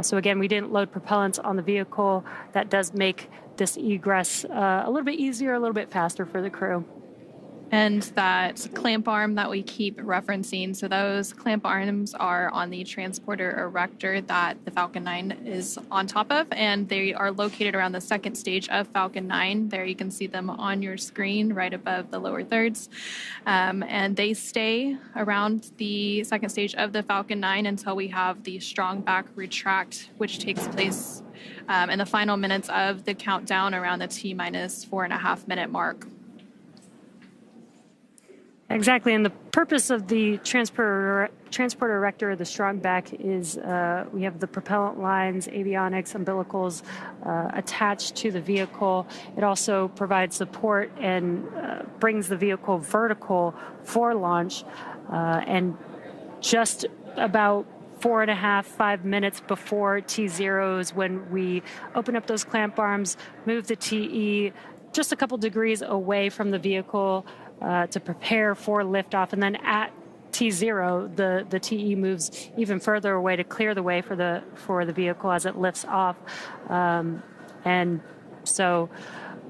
So again, we didn't load propellants on the vehicle. That does make this egress a little bit easier, a little bit faster for the crew. And that clamp arm that we keep referencing, so those clamp arms are on the transporter erector that the Falcon 9 is on top of, and they are located around the second stage of Falcon 9. There you can see them on your screen right above the lower thirds. And they stay around the second stage of the Falcon 9 until we have the strong back retract, which takes place in the final minutes of the countdown around the T-minus 4.5 minute mark. Exactly, and the purpose of the transporter erector, the strong back, is we have the propellant lines, avionics, umbilicals attached to the vehicle. It also provides support and brings the vehicle vertical for launch. And just about 4.5-5 minutes before T0 is when we open up those clamp arms, move the TE just a couple degrees away from the vehicle to prepare for liftoff, and then at T0, the TE moves even further away to clear the way for the vehicle as it lifts off. And so,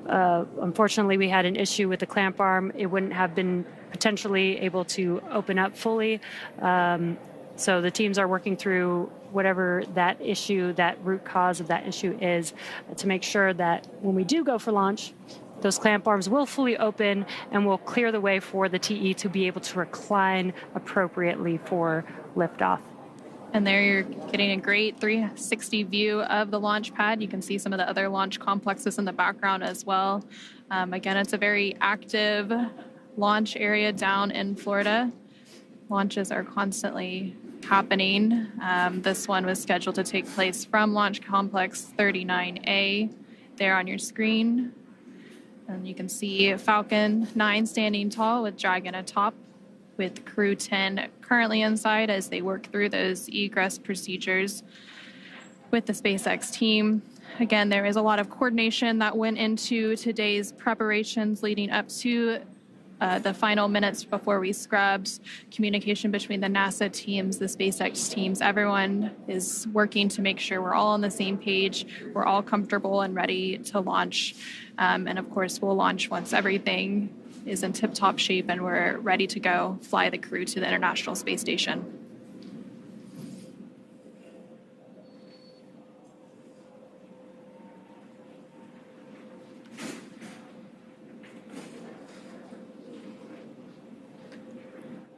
unfortunately, we had an issue with the clamp arm. It wouldn't have been potentially able to open up fully. So the teams are working through whatever that issue, that root cause of that issue is, to make sure that when we do go for launch, those clamp arms will fully open and will clear the way for the TE to be able to recline appropriately for liftoff. And there you're getting a great 360 view of the launch pad. You can see some of the other launch complexes in the background as well. Again, it's a very active launch area down in Florida. Launches are constantly happening. This one was scheduled to take place from Launch Complex 39A there on your screen. And you can see Falcon 9 standing tall with Dragon atop, with Crew-10 currently inside as they work through those egress procedures with the SpaceX team. Again, there is a lot of coordination that went into today's preparations leading up to the final minutes before we scrubbed. Communication between the NASA teams, the SpaceX teams, everyone is working to make sure we're all on the same page, we're all comfortable and ready to launch. And of course, we'll launch once everything is in tip-top shape and we're ready to go fly the crew to the International Space Station.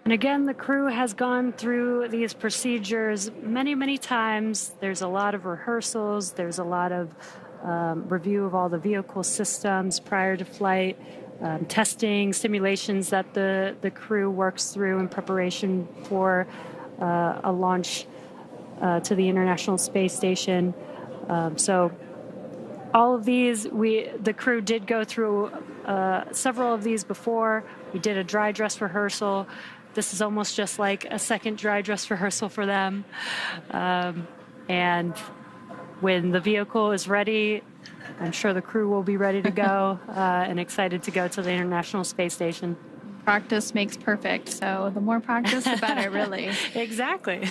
And again, the crew has gone through these procedures many, many times. There's a lot of rehearsals. There's a lot of review of all the vehicle systems prior to flight, testing, simulations that the crew works through in preparation for a launch to the International Space Station. So all of these, the crew did go through several of these before. We did a dry dress rehearsal. This is almost just like a second dry dress rehearsal for them. And when the vehicle is ready, I'm sure the crew will be ready to go and excited to go to the International Space Station. Practice makes perfect, so the more practice, the better, really. Exactly.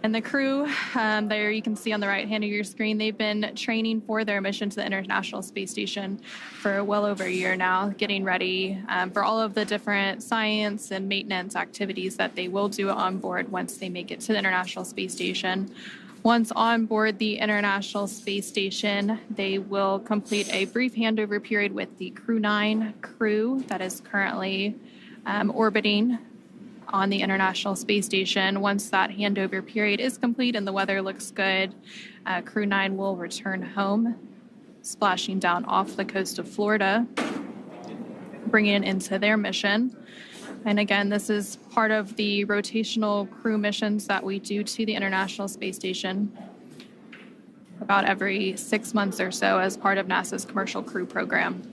And the crew, there you can see on the right hand of your screen, they've been training for their mission to the International Space Station for well over a year now, getting ready for all of the different science and maintenance activities that they will do on board once they make it to the International Space Station. Once on board the International Space Station, they will complete a brief handover period with the Crew-9 crew that is currently orbiting on the International Space Station. Once that handover period is complete and the weather looks good, Crew-9 will return home, splashing down off the coast of Florida, bringing it into their mission. And again, this is part of the rotational crew missions that we do to the International Space Station about every 6 months or so as part of NASA's Commercial Crew Program.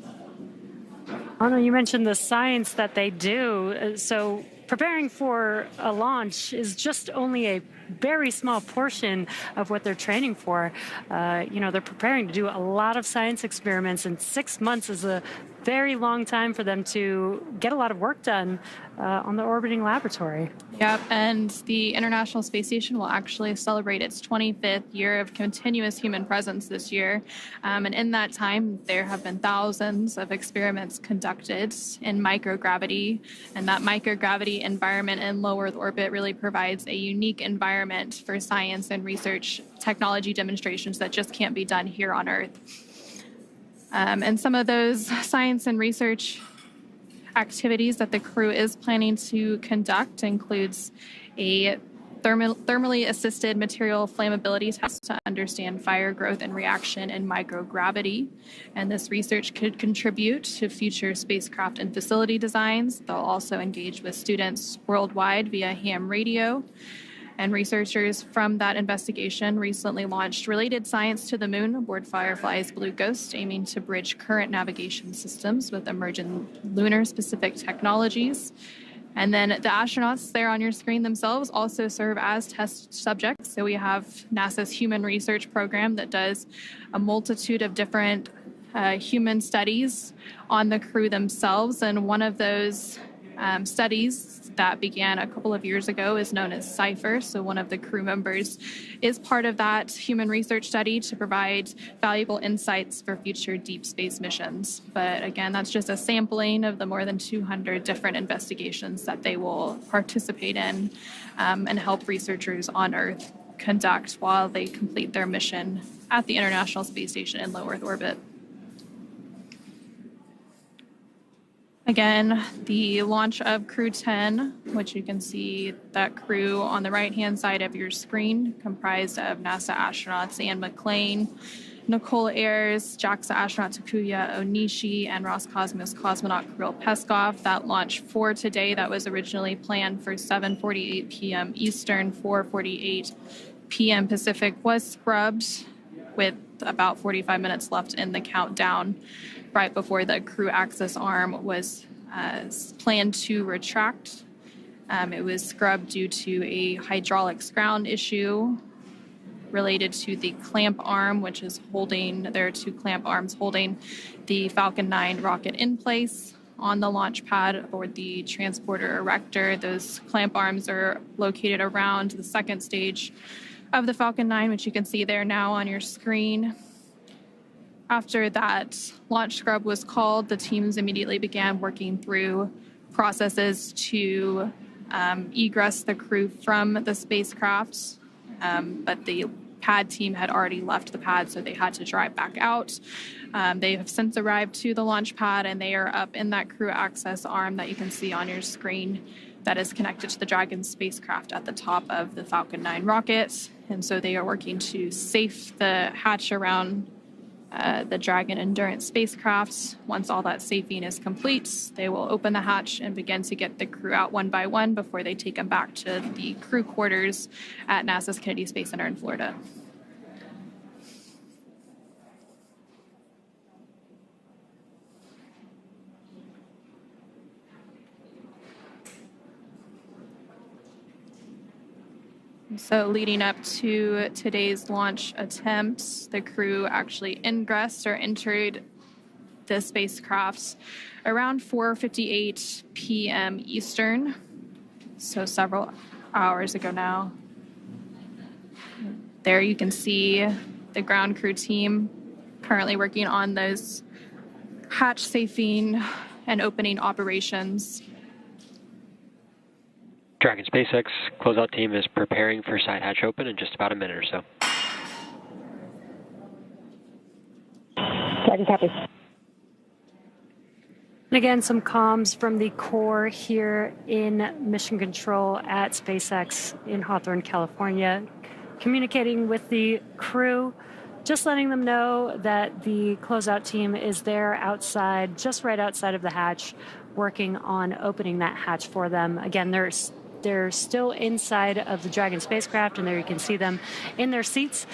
Anna, you mentioned the science that they do. So preparing for a launch is just only a very small portion of what they're training for. They're preparing to do a lot of science experiments, and 6 months is a very long time for them to get a lot of work done on the orbiting laboratory. Yep, and the International Space Station will actually celebrate its 25th year of continuous human presence this year. And in that time, there have been thousands of experiments conducted in microgravity. And that microgravity environment in low Earth orbit really provides a unique environment for science and research technology demonstrations that just can't be done here on Earth. And some of those science and research activities that the crew is planning to conduct includes a thermally assisted material flammability test to understand fire growth and reaction in microgravity. And this research could contribute to future spacecraft and facility designs. They'll also engage with students worldwide via ham radio. And researchers from that investigation recently launched related science to the moon aboard Firefly's Blue Ghost, aiming to bridge current navigation systems with emerging lunar-specific technologies. And then the astronauts there on your screen themselves also serve as test subjects. So we have NASA's Human Research Program that does a multitude of different human studies on the crew themselves. And one of those studies that began a couple of years ago is known as CIPHER. So one of the crew members is part of that human research study to provide valuable insights for future deep space missions. But again, that's just a sampling of the more than 200 different investigations that they will participate in and help researchers on Earth conduct while they complete their mission at the International Space Station in low Earth orbit. Again, the launch of Crew-10, which you can see that crew on the right-hand side of your screen, comprised of NASA astronauts Anne McClain, Nicole Ayers, JAXA astronaut Takuya Onishi, and Roscosmos cosmonaut Kirill Peskov. That launch for today that was originally planned for 7:48 p.m. Eastern, 4:48 p.m. Pacific was scrubbed with about 45 minutes left in the countdown, right before the crew access arm was planned to retract. It was scrubbed due to a hydraulics ground issue related to the clamp arm, which is there are two clamp arms holding the Falcon 9 rocket in place on the launch pad aboard the transporter erector. Those clamp arms are located around the second stage of the Falcon 9, which you can see there now on your screen. After that launch scrub was called, the teams immediately began working through processes to egress the crew from the spacecraft, but the pad team had already left the pad, so they had to drive back out. They have since arrived to the launch pad, and they are up in that crew access arm that you can see on your screen that is connected to the Dragon spacecraft at the top of the Falcon 9 rocket. And so they are working to safe the hatch around the Dragon Endurance spacecraft. Once all that safing is complete, they will open the hatch and begin to get the crew out one by one before they take them back to the crew quarters at NASA's Kennedy Space Center in Florida. So leading up to today's launch attempts, the crew actually ingressed or entered the spacecraft around 4:58 p.m. Eastern, so several hours ago now. There you can see the ground crew team currently working on those hatch safing and opening operations. Dragon SpaceX closeout team is preparing for side hatch open in just about a minute or so. Dragon copy. And again, some comms from the core here in Mission Control at SpaceX in Hawthorne, California, communicating with the crew, just letting them know that the closeout team is there outside, just right outside of the hatch, working on opening that hatch for them. Again, they're still inside of the Dragon spacecraft, and there you can see them in their seats.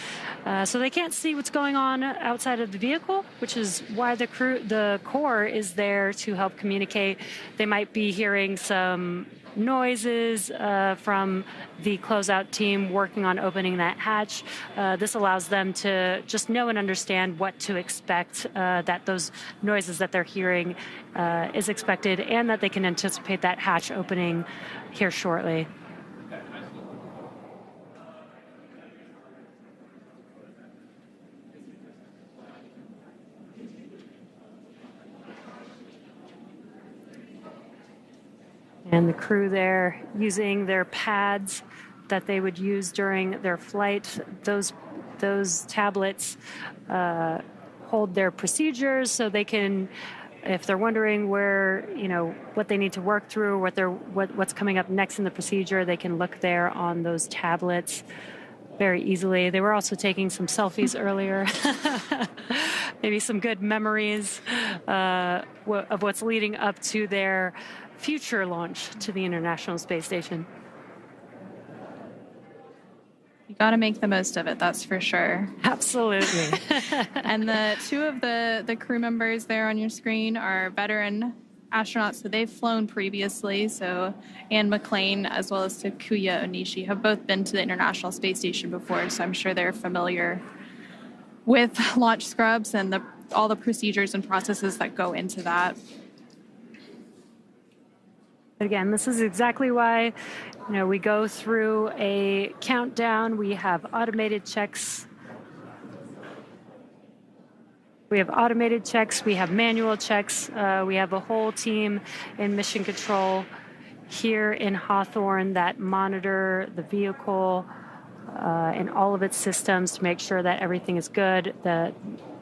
So they can't see what's going on outside of the vehicle, which is why the core is there to help communicate. They might be hearing some noises from the closeout team working on opening that hatch. This allows them to just know and understand what to expect, that those noises that they're hearing is expected, and that they can anticipate that hatch opening here shortly. And the crew there using their pads that they would use during their flight. Those tablets hold their procedures, so they can, if they're wondering where, what they need to work through, what's coming up next in the procedure, they can look there on those tablets very easily. They were also taking some selfies earlier. Maybe some good memories of what's leading up to their future launch to the International Space Station. You got to make the most of it, that's for sure. Absolutely. And the two of the crew members there on your screen are veteran astronauts that they've flown previously. So Anne McClain as well as Takuya Onishi have both been to the International Space Station before, so I'm sure they're familiar with launch scrubs and all the procedures and processes that go into that. Again, this is exactly why, we go through a countdown. We have automated checks. We have manual checks. We have a whole team in mission control here in Hawthorne that monitor the vehicle and all of its systems to make sure that everything is good, that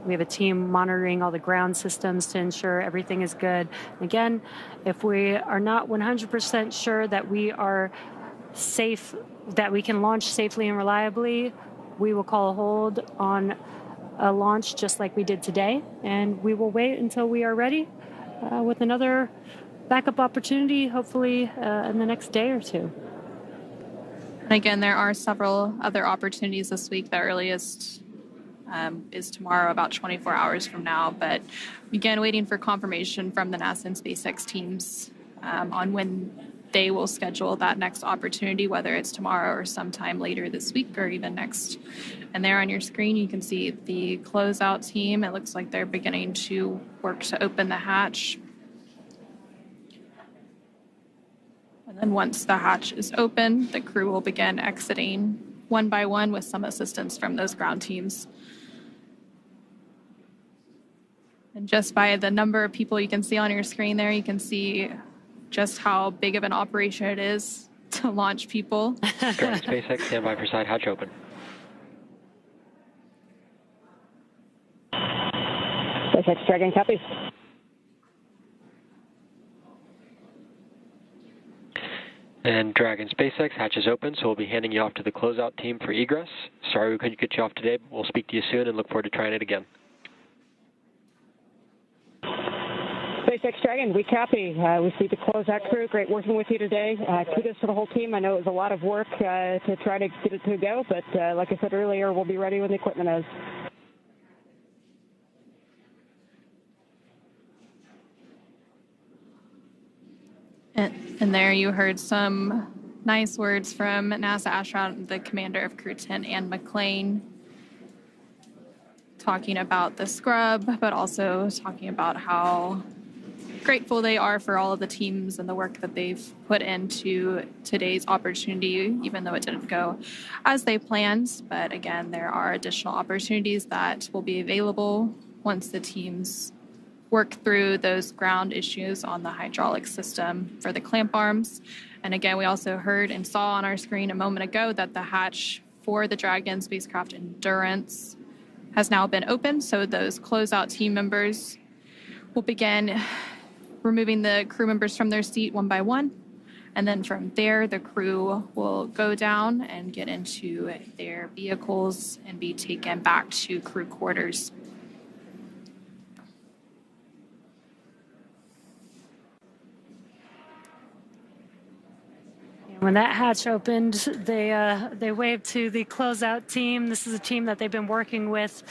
we have a team monitoring all the ground systems to ensure everything is good. Again, if we are not 100% sure that we are safe, that we can launch safely and reliably, we will call a hold on a launch just like we did today, and we will wait until we are ready with another backup opportunity, hopefully in the next day or two. And again, there are several other opportunities this week. The earliest is tomorrow, about 24 hours from now. But again, waiting for confirmation from the NASA and SpaceX teams on when they will schedule that next opportunity, whether it's tomorrow or sometime later this week or even next. And there on your screen, you can see the closeout team. It looks like they're beginning to work to open the hatch. And then once the hatch is open, the crew will begin exiting one by one with some assistance from those ground teams. And just by the number of people you can see on your screen there, you can see just how big of an operation it is to launch people. Dragon SpaceX, stand by for side hatch open. SpaceX Dragon, copy. And Dragon SpaceX, hatch is open, so we'll be handing you off to the closeout team for egress. Sorry we couldn't get you off today, but we'll speak to you soon and look forward to trying it again. SpaceX Dragon, we copy. We see the closeout crew. Great working with you today. Kudos to the whole team. I know it was a lot of work to try to get it to go, but like I said earlier, we'll be ready when the equipment is. And there you heard some nice words from NASA astronaut, the commander of Crew-10, Anne McClain, talking about the scrub, but also talking about how grateful they are for all of the teams and the work that they've put into today's opportunity, even though it didn't go as they planned. But again, there are additional opportunities that will be available once the teams work through those ground issues on the hydraulic system for the clamp arms. And again, we also heard and saw on our screen a moment ago that the hatch for the Dragon spacecraft Endurance has now been opened. So those closeout team members will begin removing the crew members from their seat one by one. And then from there, the crew will go down and get into their vehicles and be taken back to crew quarters. When that hatch opened, they waved to the closeout team. This is a team that they've been working with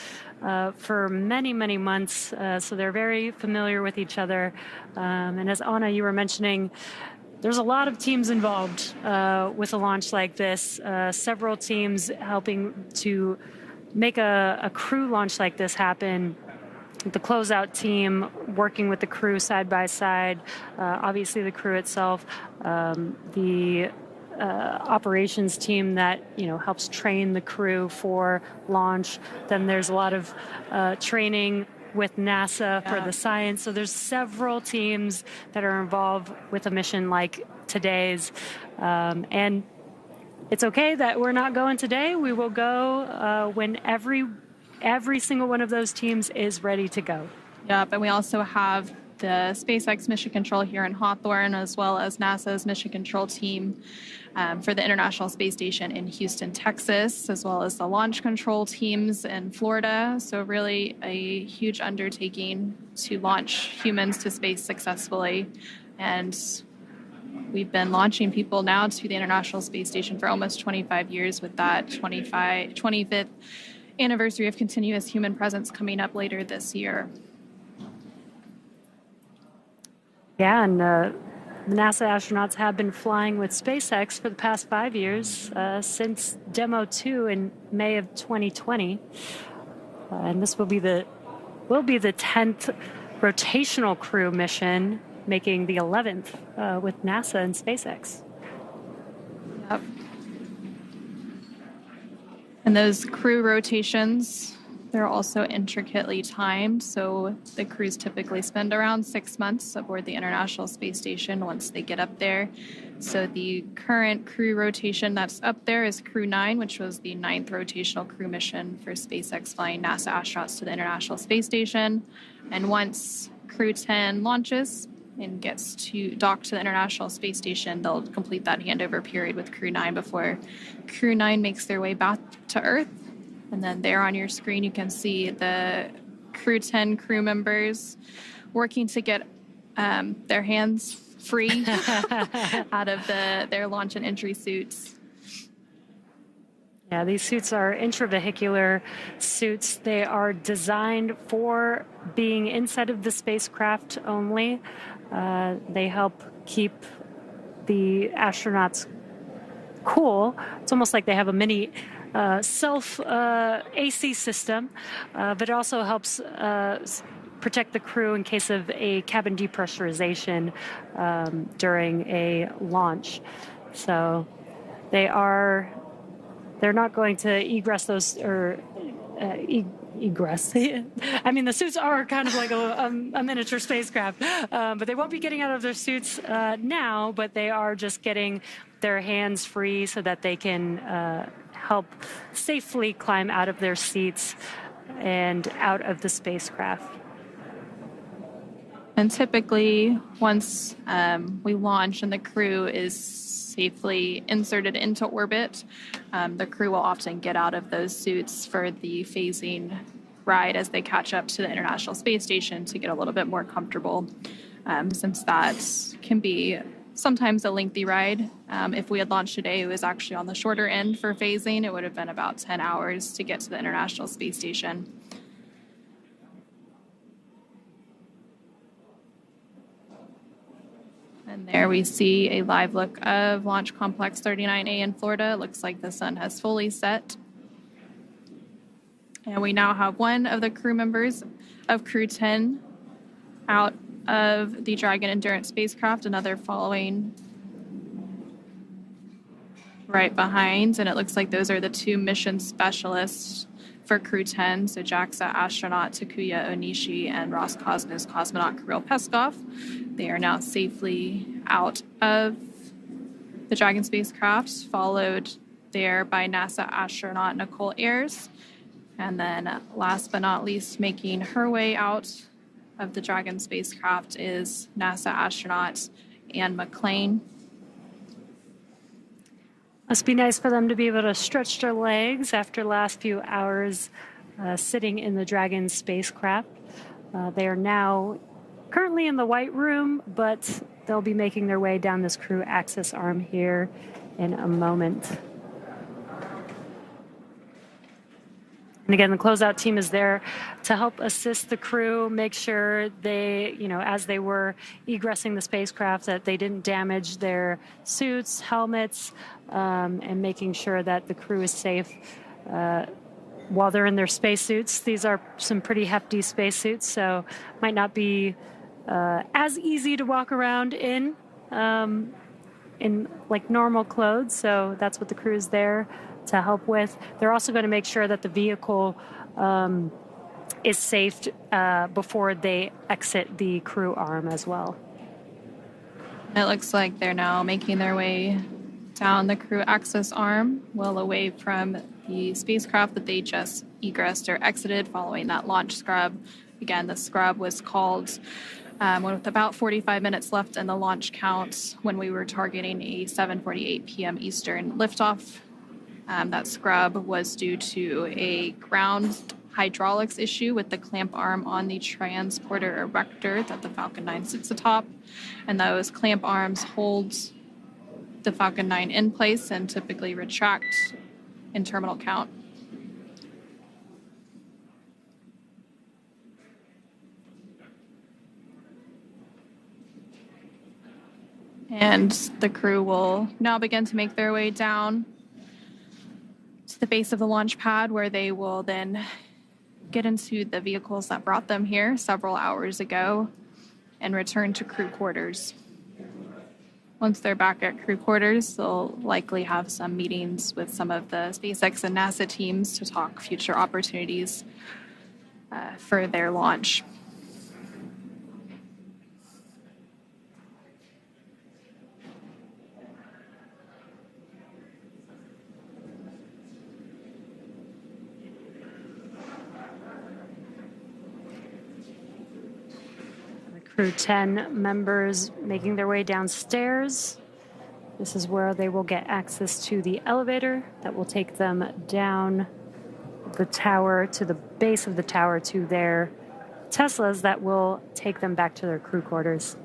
for many, many months, so they're very familiar with each other. And as Anna, you were mentioning, there's a lot of teams involved with a launch like this. Several teams helping to make a crew launch like this happen. The closeout team working with the crew side by side, obviously the crew itself, the operations team that helps train the crew for launch. Then there's a lot of training with NASA for the science. So there's several teams that are involved with a mission like today's. And it's okay that we're not going today. We will go when every single one of those teams is ready to go. Yep, and we also have the SpaceX Mission Control here in Hawthorne, as well as NASA's Mission Control team for the International Space Station in Houston, Texas, as well as the launch control teams in Florida. So really a huge undertaking to launch humans to space successfully. And we've been launching people now to the International Space Station for almost 25 years, with that 25th anniversary of continuous human presence coming up later this year. Yeah, and the NASA astronauts have been flying with SpaceX for the past 5 years, since Demo 2 in May of 2020. And this will be the 10th rotational crew mission, making the 11th with NASA and SpaceX. Yep. And those crew rotations, they're also intricately timed. So the crews typically spend around 6 months aboard the International Space Station once they get up there. So the current crew rotation that's up there is Crew-9, which was the 9th rotational crew mission for SpaceX flying NASA astronauts to the International Space Station. And once Crew-10 launches and gets to dock to the International Space Station, they'll complete that handover period with Crew-9 before Crew-9 makes their way back to Earth. And then there on your screen, you can see the Crew-10 crew members working to get their hands free out of their launch and entry suits. Yeah, these suits are intravehicular suits. They are designed for being inside of the spacecraft only. They help keep the astronauts cool. It's almost like they have a mini self AC system, but it also helps protect the crew in case of a cabin depressurization during a launch. So they're not going to egress those or egress. I mean, the suits are kind of like a miniature spacecraft, but they won't be getting out of their suits now, but they are just getting their hands free so that they can help safely climb out of their seats and out of the spacecraft. And typically, once we launch and the crew is safely inserted into orbit, the crew will often get out of those suits for the phasing ride as they catch up to the International Space Station to get a little bit more comfortable, since that can be sometimes a lengthy ride. If we had launched today, it was actually on the shorter end for phasing. It would have been about 10 hours to get to the International Space Station. And there we see a live look of Launch Complex 39A in Florida. It looks like the sun has fully set. And we now have one of the crew members of Crew-10 out of the Dragon Endurance spacecraft, another following right behind. And it looks like those are the two mission specialists for Crew-10, so JAXA astronaut Takuya Onishi and Roscosmos cosmonaut Kirill Peskov. They are now safely out of the Dragon spacecraft, followed there by NASA astronaut Nicole Ayers. And then last but not least, making her way out of the Dragon spacecraft is NASA astronaut Anne McClain. Must be nice for them to be able to stretch their legs after the last few hours sitting in the Dragon spacecraft. They are now currently in the White Room, but they'll be making their way down this crew access arm here in a moment. And again, the closeout team is there to help assist the crew, make sure they, as they were egressing the spacecraft, that they didn't damage their suits, helmets, and making sure that the crew is safe while they're in their spacesuits. These are some pretty hefty spacesuits, so might not be as easy to walk around in like normal clothes. So that's what the crew is there to help with. They're also going to make sure that the vehicle is safe before they exit the crew arm as well. It looks like they're now making their way down the crew access arm, well away from the spacecraft that they just egressed or exited following that launch scrub. Again, the scrub was called with about 45 minutes left in the launch count when we were targeting a 7:48 p.m. Eastern liftoff. That scrub was due to a ground hydraulics issue with the clamp arm on the transporter erector that the Falcon 9 sits atop. And those clamp arms hold the Falcon 9 in place and typically retract in terminal count. And the crew will now begin to make their way down to the base of the launch pad, where they will then get into the vehicles that brought them here several hours ago and return to crew quarters. Once they're back at crew quarters, they'll likely have some meetings with some of the SpaceX and NASA teams to talk future opportunities for their launch. Crew-10 members making their way downstairs. This is where they will get access to the elevator that will take them down the tower to the base of the tower to their Teslas that will take them back to their crew quarters.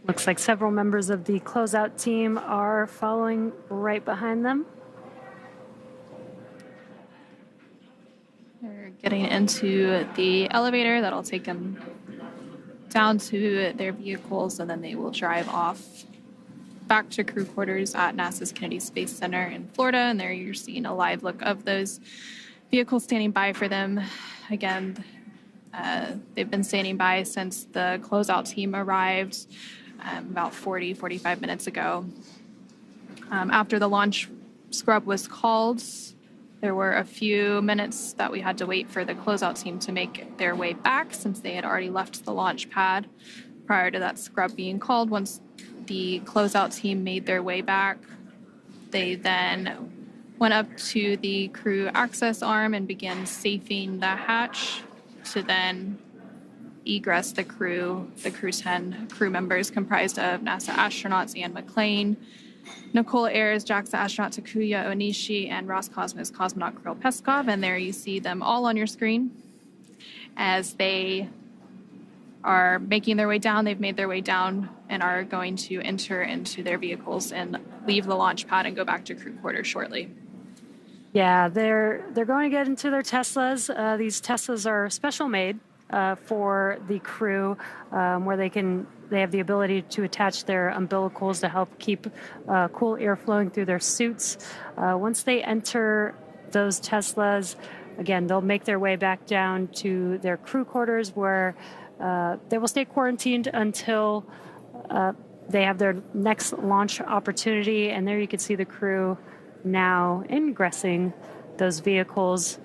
Looks like several members of the closeout team are following right behind them. They're getting into the elevator that'll take them down to their vehicles, and then they will drive off back to crew quarters at NASA's Kennedy Space Center in Florida. And there you're seeing a live look of those vehicles standing by for them. Again, they've been standing by since the closeout team arrived about 45 minutes ago. After the launch scrub was called, there were a few minutes that we had to wait for the closeout team to make their way back, since they had already left the launch pad prior to that scrub being called. Once the closeout team made their way back, they then went up to the crew access arm and began safing the hatch to then egress the crew. The Crew-10 crew members comprised of NASA astronauts Anne McClain, Nicole Ayers, JAXA astronaut Takuya Onishi, and Roscosmos cosmonaut Kirill Peskov. And there you see them all on your screen as they are making their way down. They've made their way down and are going to enter into their vehicles and leave the launch pad and go back to crew quarters shortly. Yeah, they're going to get into their Teslas. These Teslas are special made for the crew, where they have the ability to attach their umbilicals to help keep cool air flowing through their suits. Once they enter those Teslas, again, they'll make their way back down to their crew quarters, where they will stay quarantined until they have their next launch opportunity. And there you can see the crew now ingressing those vehicles.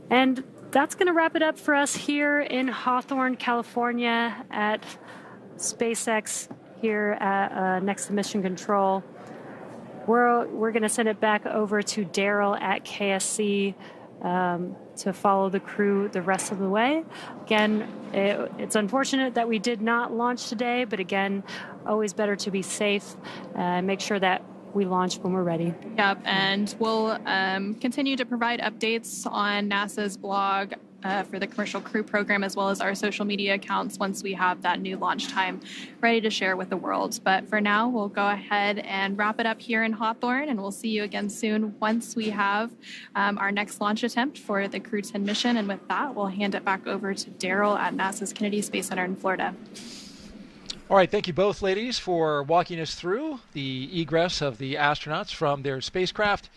And that's going to wrap it up for us here in Hawthorne, California at SpaceX here at, next to Mission Control. We're going to send it back over to Daryl at KSC to follow the crew the rest of the way. Again, it's unfortunate that we did not launch today, but again, always better to be safe and make sure that we launch when we're ready. Yep, and we'll continue to provide updates on NASA's blog for the Commercial Crew Program, as well as our social media accounts once we have that new launch time ready to share with the world. But for now, we'll go ahead and wrap it up here in Hawthorne, and we'll see you again soon once we have our next launch attempt for the Crew-10 mission. And with that, we'll hand it back over to Daryl at NASA's Kennedy Space Center in Florida. All right, thank you both, ladies, for walking us through the egress of the astronauts from their spacecraft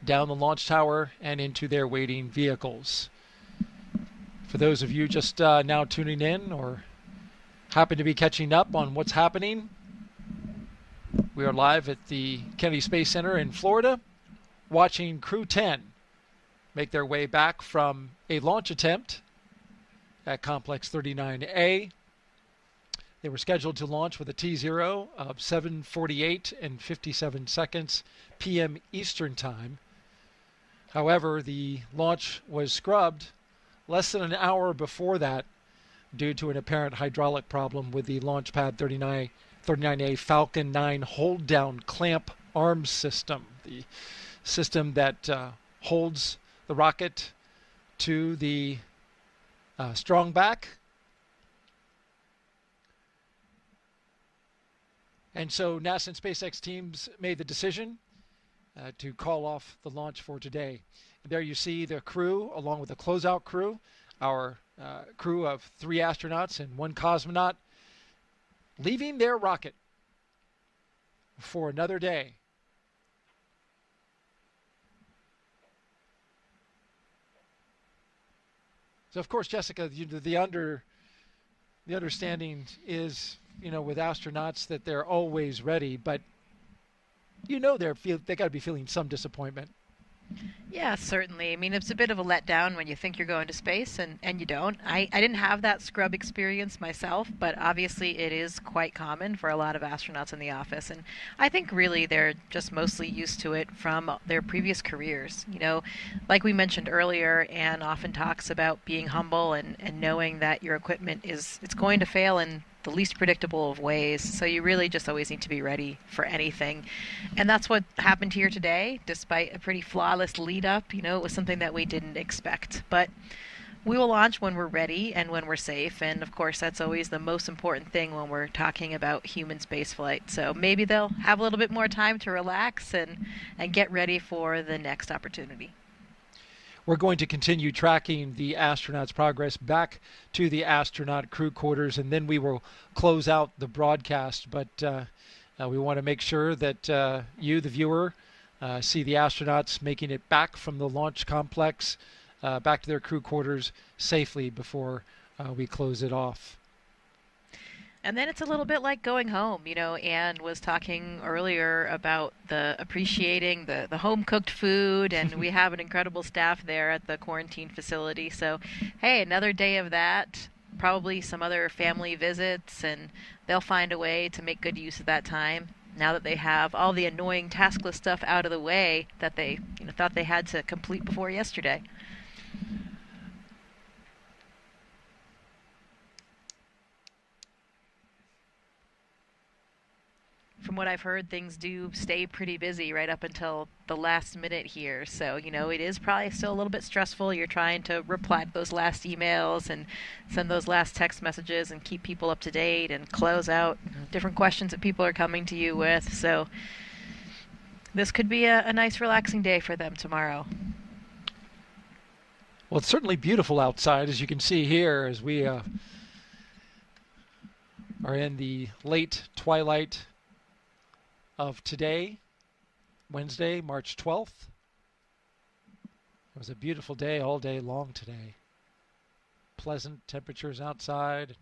down the launch tower and into their waiting vehicles. For those of you just now tuning in or happen to be catching up on what's happening, we are live at the Kennedy Space Center in Florida, watching Crew-10 make their way back from a launch attempt at Complex 39A. They were scheduled to launch with a T0 of 7:48 and 57 seconds p.m. Eastern Time. However, the launch was scrubbed less than an hour before that due to an apparent hydraulic problem with the Launch Pad 39A Falcon 9 hold-down clamp arm system, the system that holds the rocket to the strong back. And so NASA and SpaceX teams made the decision to call off the launch for today. There you see the crew, along with the closeout crew, our crew of 3 astronauts and 1 cosmonaut, leaving their rocket for another day. So, of course, Jessica, the understanding is, with astronauts that they're always ready, but they got to be feeling some disappointment. Yeah, certainly. I mean, it's a bit of a letdown when you think you're going to space and you don't. I didn't have that scrub experience myself, but obviously it is quite common for a lot of astronauts in the office. And I think really they're just mostly used to it from their previous careers. Like we mentioned earlier, Anne often talks about being humble and knowing that your equipment it's going to fail in the least predictable of ways. So you really just always need to be ready for anything. And that's what happened here today, despite a pretty flawless lead up. It was something that we didn't expect. But we will launch when we're ready and when we're safe. And of course, that's always the most important thing when we're talking about human spaceflight. So maybe they'll have a little bit more time to relax and get ready for the next opportunity. We're going to continue tracking the astronauts' progress back to the astronaut crew quarters, and then we will close out the broadcast. But we want to make sure that you, the viewer, see the astronauts making it back from the launch complex back to their crew quarters safely before we close it off. And then it's a little bit like going home. Anne was talking earlier about appreciating the home-cooked food, and we have an incredible staff there at the quarantine facility. So, hey, another day of that, probably some other family visits, and they'll find a way to make good use of that time now that they have all the annoying taskless stuff out of the way that they thought they had to complete before yesterday. From what I've heard, things do stay pretty busy right up until the last minute here. So, it is probably still a little bit stressful. You're trying to reply to those last emails and send those last text messages and keep people up to date and close out different questions that people are coming to you with. So this could be a nice relaxing day for them tomorrow. Well, it's certainly beautiful outside, as you can see here, as we are in the late twilight of today, Wednesday, March 12th. It was a beautiful day all day long today. Pleasant temperatures outside.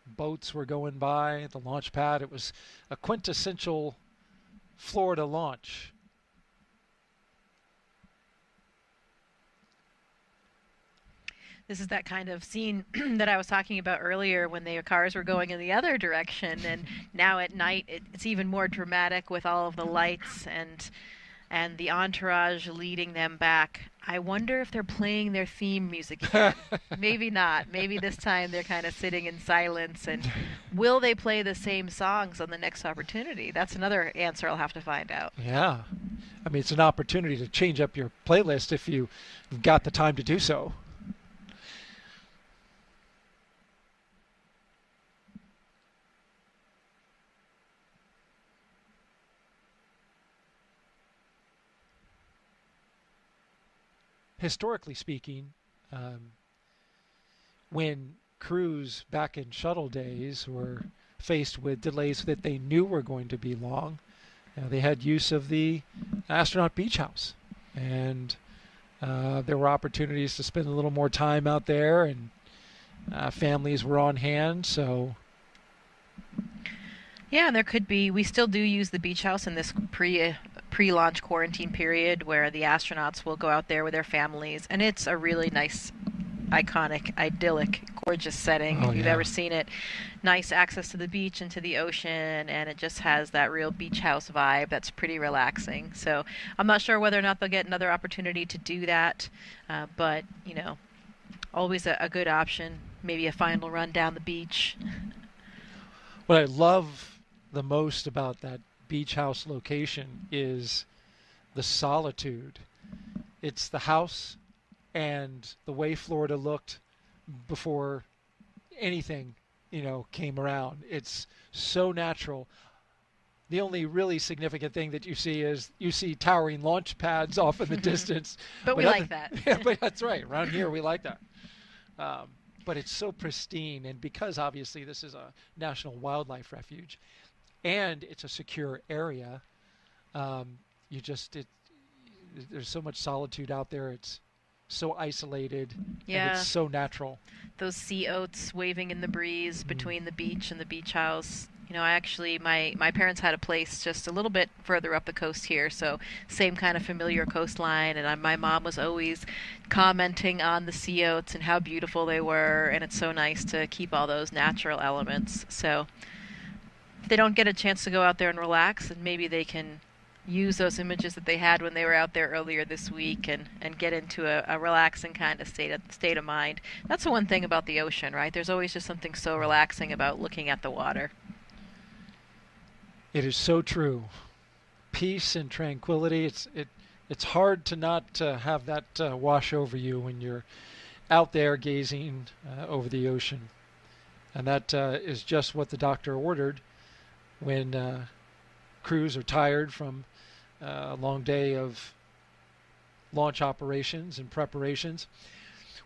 Boats were going by the launch pad. It was a quintessential Florida launch. This is that kind of scene that I was talking about earlier when the cars were going in the other direction, and now at night it's even more dramatic with all of the lights. And and the entourage leading them back. I wonder if they're playing their theme music again. Maybe not. Maybe this time they're kind of sitting in silence. And will they play the same songs on the next opportunity? That's another answer I'll have to find out. Yeah. I mean, it's an opportunity to change up your playlist if you've got the time to do so. Historically speaking, when crews back in shuttle days were faced with delays that they knew were going to be long, they had use of the astronaut beach house. And there were opportunities to spend a little more time out there, and families were on hand. So yeah, and there could be, we still do use the beach house in this pre-launch quarantine period where the astronauts will go out there with their families, and it's a really nice, iconic, idyllic, gorgeous setting if you've ever seen it. Nice access to the beach and to the ocean, and it just has that real beach house vibe that's pretty relaxing. So I'm not sure whether or not they'll get another opportunity to do that, but you know, always a good option. Maybe a final run down the beach. What I love the most about that beach house location is the solitude. It's the house and the way Florida looked before anything, came around. It's so natural. The only really significant thing that you see towering launch pads off in the distance. But we like that. Yeah, but that's right. Around here, we like that. But it's so pristine, and because obviously this is a national wildlife refuge, and it's a secure area, there's so much solitude out there. It's so isolated, and it's so natural. Those sea oats waving in the breeze between the beach and the beach house. I actually, my parents had a place just a little bit further up the coast here, so same kind of familiar coastline, and my mom was always commenting on the sea oats and how beautiful they were, and it's so nice to keep all those natural elements. So if they don't get a chance to go out there and relax, and maybe they can use those images that they had when they were out there earlier this week and get into a relaxing kind of state of mind. That's the one thing about the ocean, right? There's always just something so relaxing about looking at the water. It is so true. Peace and tranquility. It's hard to not have that wash over you when you're out there gazing over the ocean. And that is just what the doctor ordered when crews are tired from a long day of launch operations and preparations.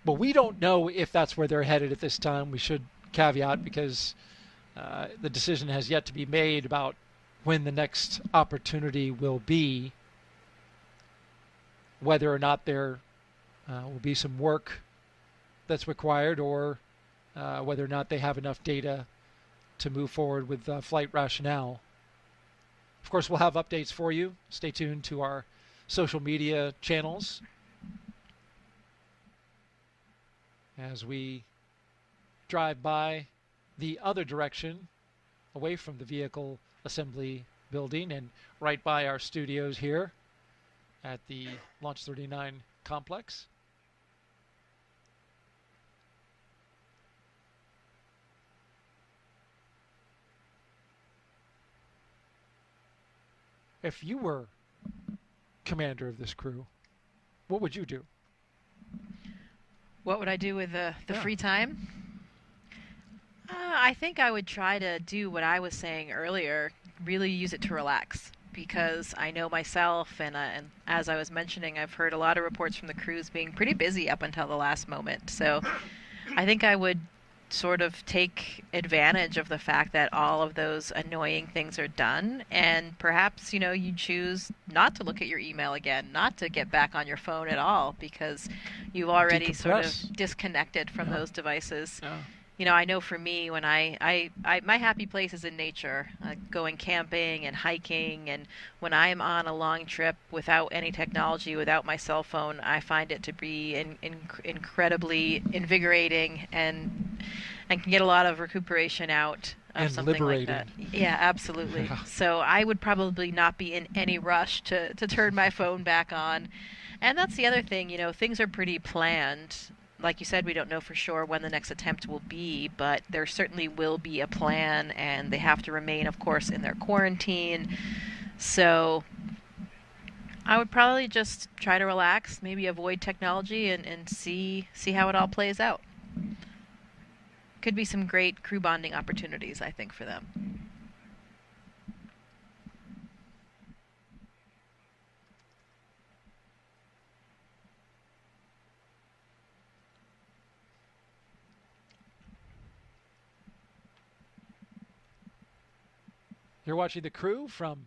But we don't know if that's where they're headed at this time. We should caveat, because the decision has yet to be made about when the next opportunity will be, whether or not there will be some work that's required, or whether or not they have enough data to move forward with flight rationale. Of course, we'll have updates for you. Stay tuned to our social media channels as we drive by the other direction, away from the vehicle assembly building and right by our studios here at the Launch 39 complex. If you were commander of this crew, what would you do? What would I do with the free time? I think I would try to do what I was saying earlier, really use it to relax, because I know myself, and as I was mentioning, I've heard a lot of reports from the crews being pretty busy up until the last moment. So I think I would sort of take advantage of the fact that all of those annoying things are done, and perhaps, you choose not to look at your email again, not to get back on your phone at all, because you've already sort of disconnected from those devices. I know for me, when I my happy place is in nature, going camping and hiking, and when I am on a long trip without any technology, without my cell phone, I find it to be incredibly invigorating, and can get a lot of recuperation out of something liberating. like that. Yeah, absolutely. Yeah. So I would probably not be in any rush to turn my phone back on. And that's the other thing, things are pretty planned. Like you said, we don't know for sure when the next attempt will be, but there certainly will be a plan, and they have to remain, of course, in their quarantine. So I would probably just try to relax, maybe avoid technology, and see how it all plays out. Could be some great crew bonding opportunities, I think, for them. You're watching the crew from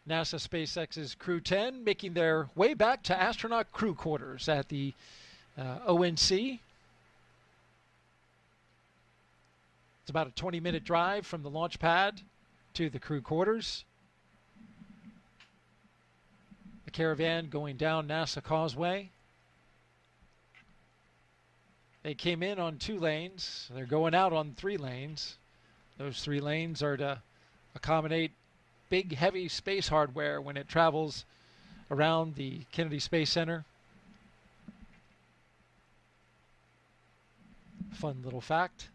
NASA SpaceX's Crew-10 making their way back to astronaut crew quarters at the ONC. It's about a 20-minute drive from the launch pad to the crew quarters. The caravan going down NASA Causeway. They came in on 2 lanes. They're going out on 3 lanes. Those 3 lanes are to accommodate big, heavy space hardware when it travels around the Kennedy Space Center. Fun little fact.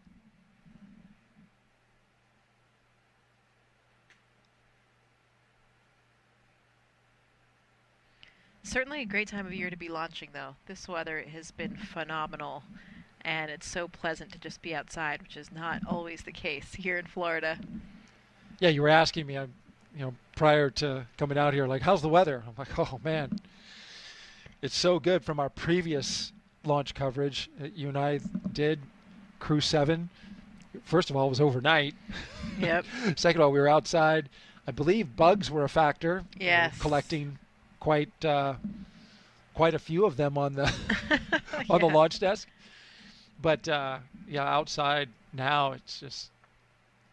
Certainly a great time of year to be launching, though. This weather has been phenomenal, and it's so pleasant to just be outside, which is not always the case here in Florida. Yeah, you were asking me, prior to coming out here, like, how's the weather? I'm like, oh, man. It's so good from our previous launch coverage that you and I did, Crew-7. First of all, it was overnight. Yep. Second of all, we were outside. I believe bugs were a factor. Yes. Collecting quite a few of them on the on the launch desk. But yeah, outside now, it's just,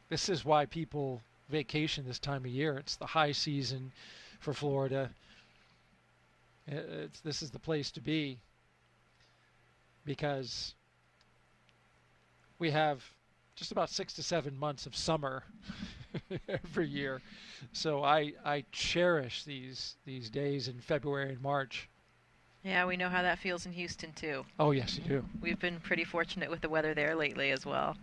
this is why people vacation this time of year. It's the high season for Florida. This is the place to be, because we have just about 6 to 7 months of summer every year. So I cherish these days in February and March. Yeah, we know how that feels in Houston, too. Oh, yes, you do. We've been pretty fortunate with the weather there lately as well.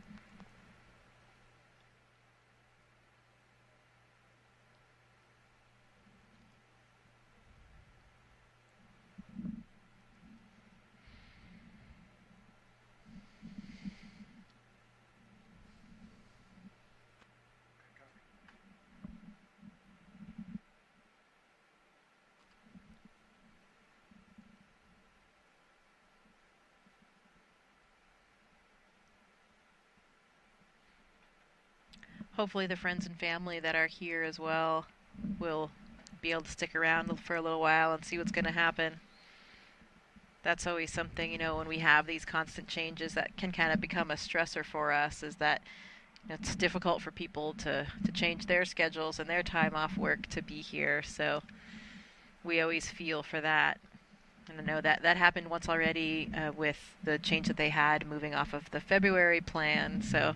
Hopefully the friends and family that are here as well will be able to stick around for a little while and see what's going to happen. That's always something, when we have these constant changes that can kind of become a stressor for us, is that it's difficult for people to change their schedules and their time off work to be here. So we always feel for that. And I know that happened once already with the change that they had moving off of the February plan. So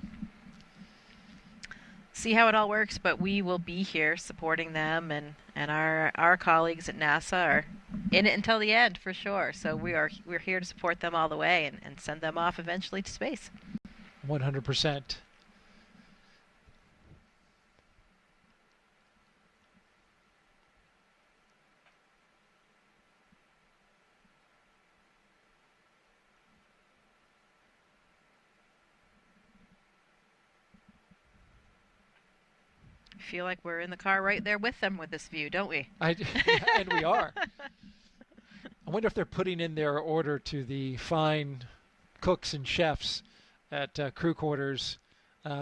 see how it all works, but we will be here supporting them, and our colleagues at NASA are in it until the end for sure. So we're here to support them all the way and send them off eventually to space. 100%. Feel like we're in the car right there with them with this view, don't we? And we are. I wonder if they're putting in their order to the fine cooks and chefs at crew quarters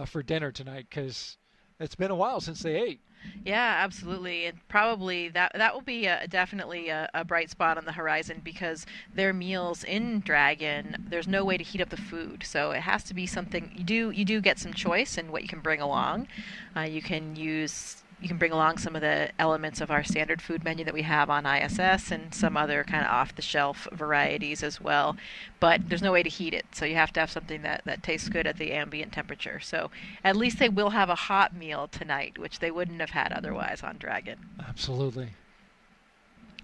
for dinner tonight, because it's been a while since they ate. Yeah, absolutely, and probably that will be definitely a bright spot on the horizon, because their meals in Dragon, there's no way to heat up the food, so it has to be something you do get some choice in what you can bring along. You can use you can bring along some of the elements of our standard food menu that we have on ISS and some other kind of off-the-shelf varieties as well. But there's no way to heat it, so you have to have something that tastes good at the ambient temperature. So at least they will have a hot meal tonight, which they wouldn't have had otherwise on Dragon. Absolutely.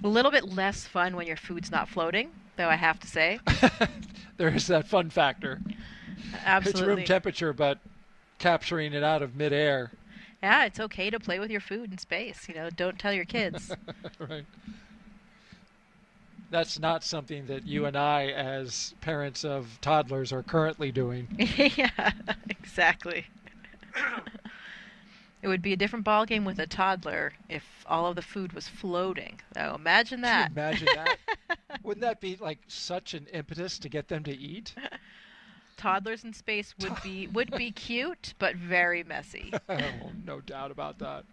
A little bit less fun when your food's not floating, though, I have to say. There is that fun factor. Absolutely. It's room temperature, but capturing it out of midair. Yeah, it's okay to play with your food in space. Don't tell your kids. Right. That's not something that you and I, as parents of toddlers, are currently doing. Yeah, exactly. It would be a different ballgame with a toddler if all of the food was floating. Oh, imagine that. Can you imagine that? Wouldn't that be like such an impetus to get them to eat? Toddlers in space would be cute, but very messy. Oh, no doubt about that.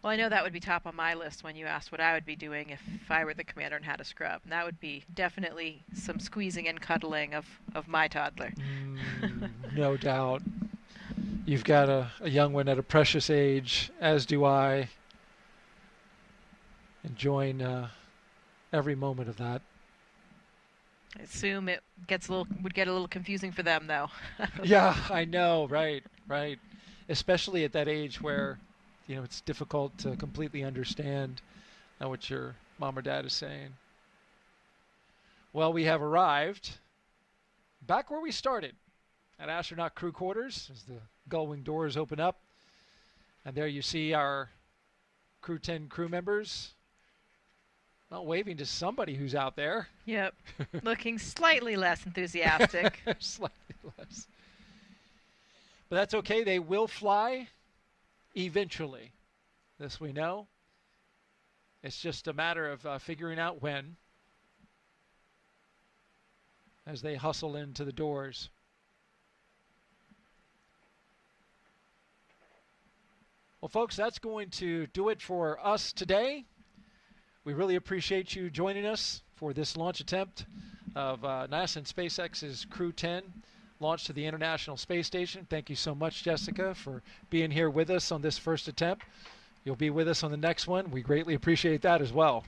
Well, I know that would be top on my list when you asked what I would be doing if I were the commander and had a scrub. And that would be definitely some squeezing and cuddling of my toddler. No doubt. You've got a young one at a precious age, as do I. Enjoying every moment of that. I assume it would get a little confusing for them, though. Yeah, I know, right. Especially at that age where, it's difficult to completely understand what your mom or dad is saying. Well, we have arrived back where we started, at astronaut crew quarters, as the gull-wing doors open up. And there you see our Crew-10 crew members waving to somebody who's out there. Yep. Looking slightly less enthusiastic. Slightly less. But that's okay. They will fly eventually. This we know. It's just a matter of figuring out when, as they hustle into the doors. Well, folks, that's going to do it for us today. We really appreciate you joining us for this launch attempt of NASA and SpaceX's Crew-10 launch to the International Space Station. Thank you so much, Jessica, for being here with us on this first attempt. You'll be with us on the next one. We greatly appreciate that as well.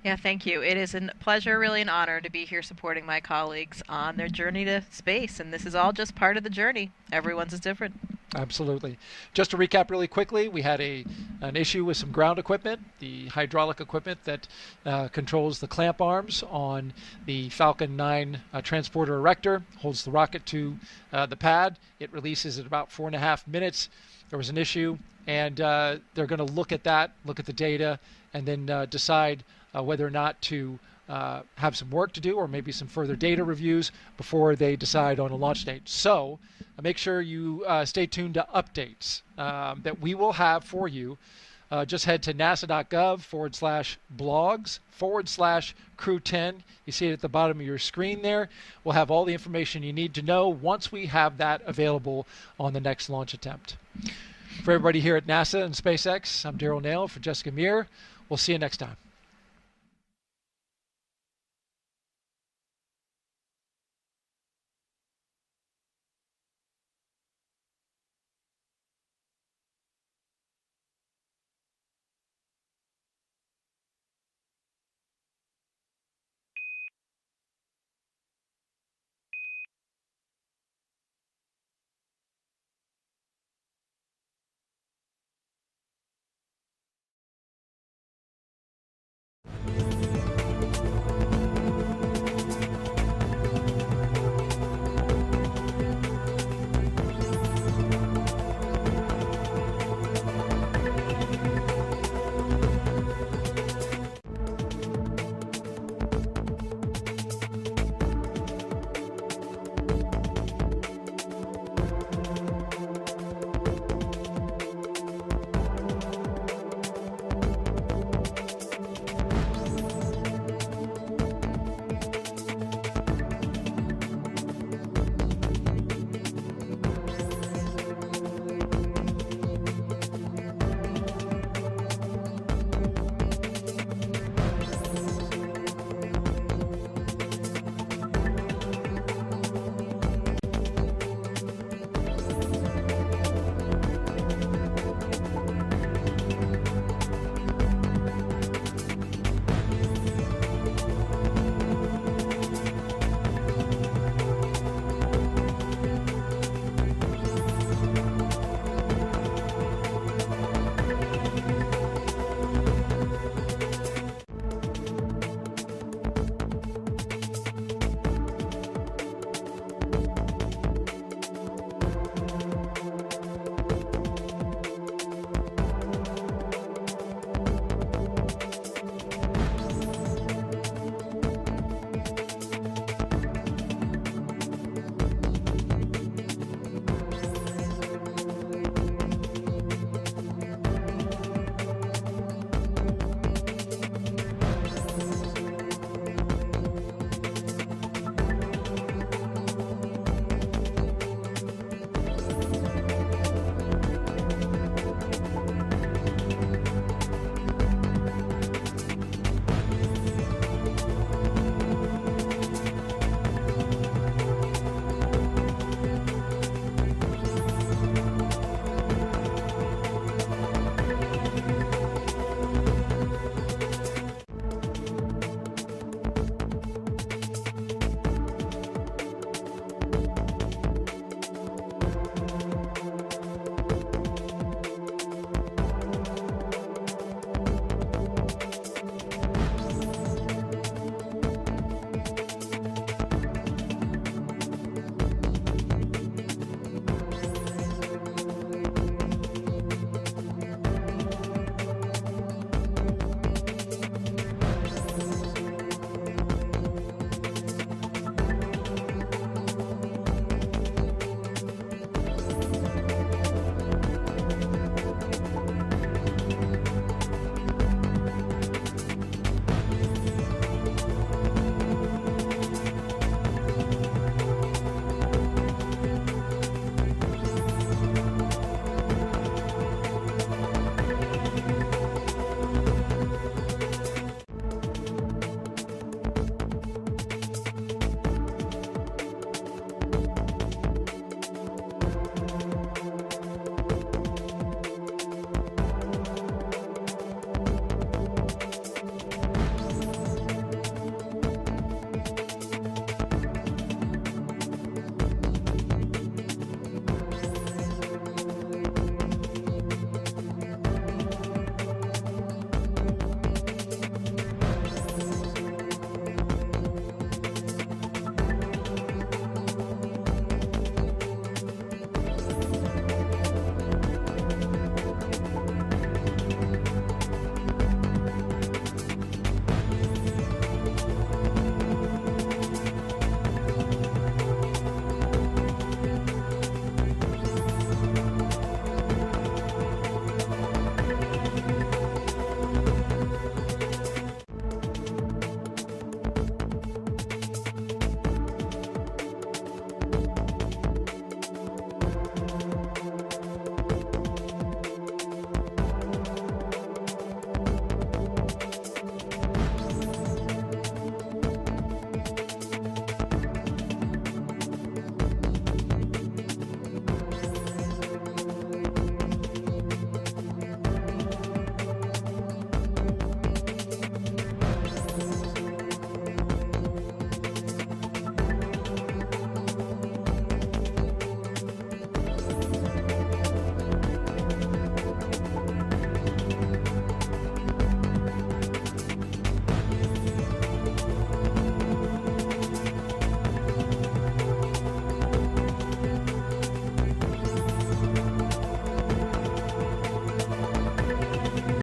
Yeah, thank you. It is a pleasure, really an honor to be here supporting my colleagues on their journey to space. And this is all just part of the journey. Everyone's is different. Absolutely. Just to recap really quickly, we had an issue with some ground equipment, the hydraulic equipment that controls the clamp arms on the Falcon 9 transporter erector, holds the rocket to the pad. It releases at about 4.5 minutes. There was an issue, and they're going to look at that, look at the data, and then decide whether or not to have some work to do or maybe some further data reviews before they decide on a launch date. So make sure you stay tuned to updates that we will have for you. Just head to nasa.gov/blogs/Crew-10. You see it at the bottom of your screen there. We'll have all the information you need to know once we have that available on the next launch attempt. For everybody here at NASA and SpaceX, I'm Daryl Nail for Jessica Muir. We'll see you next time.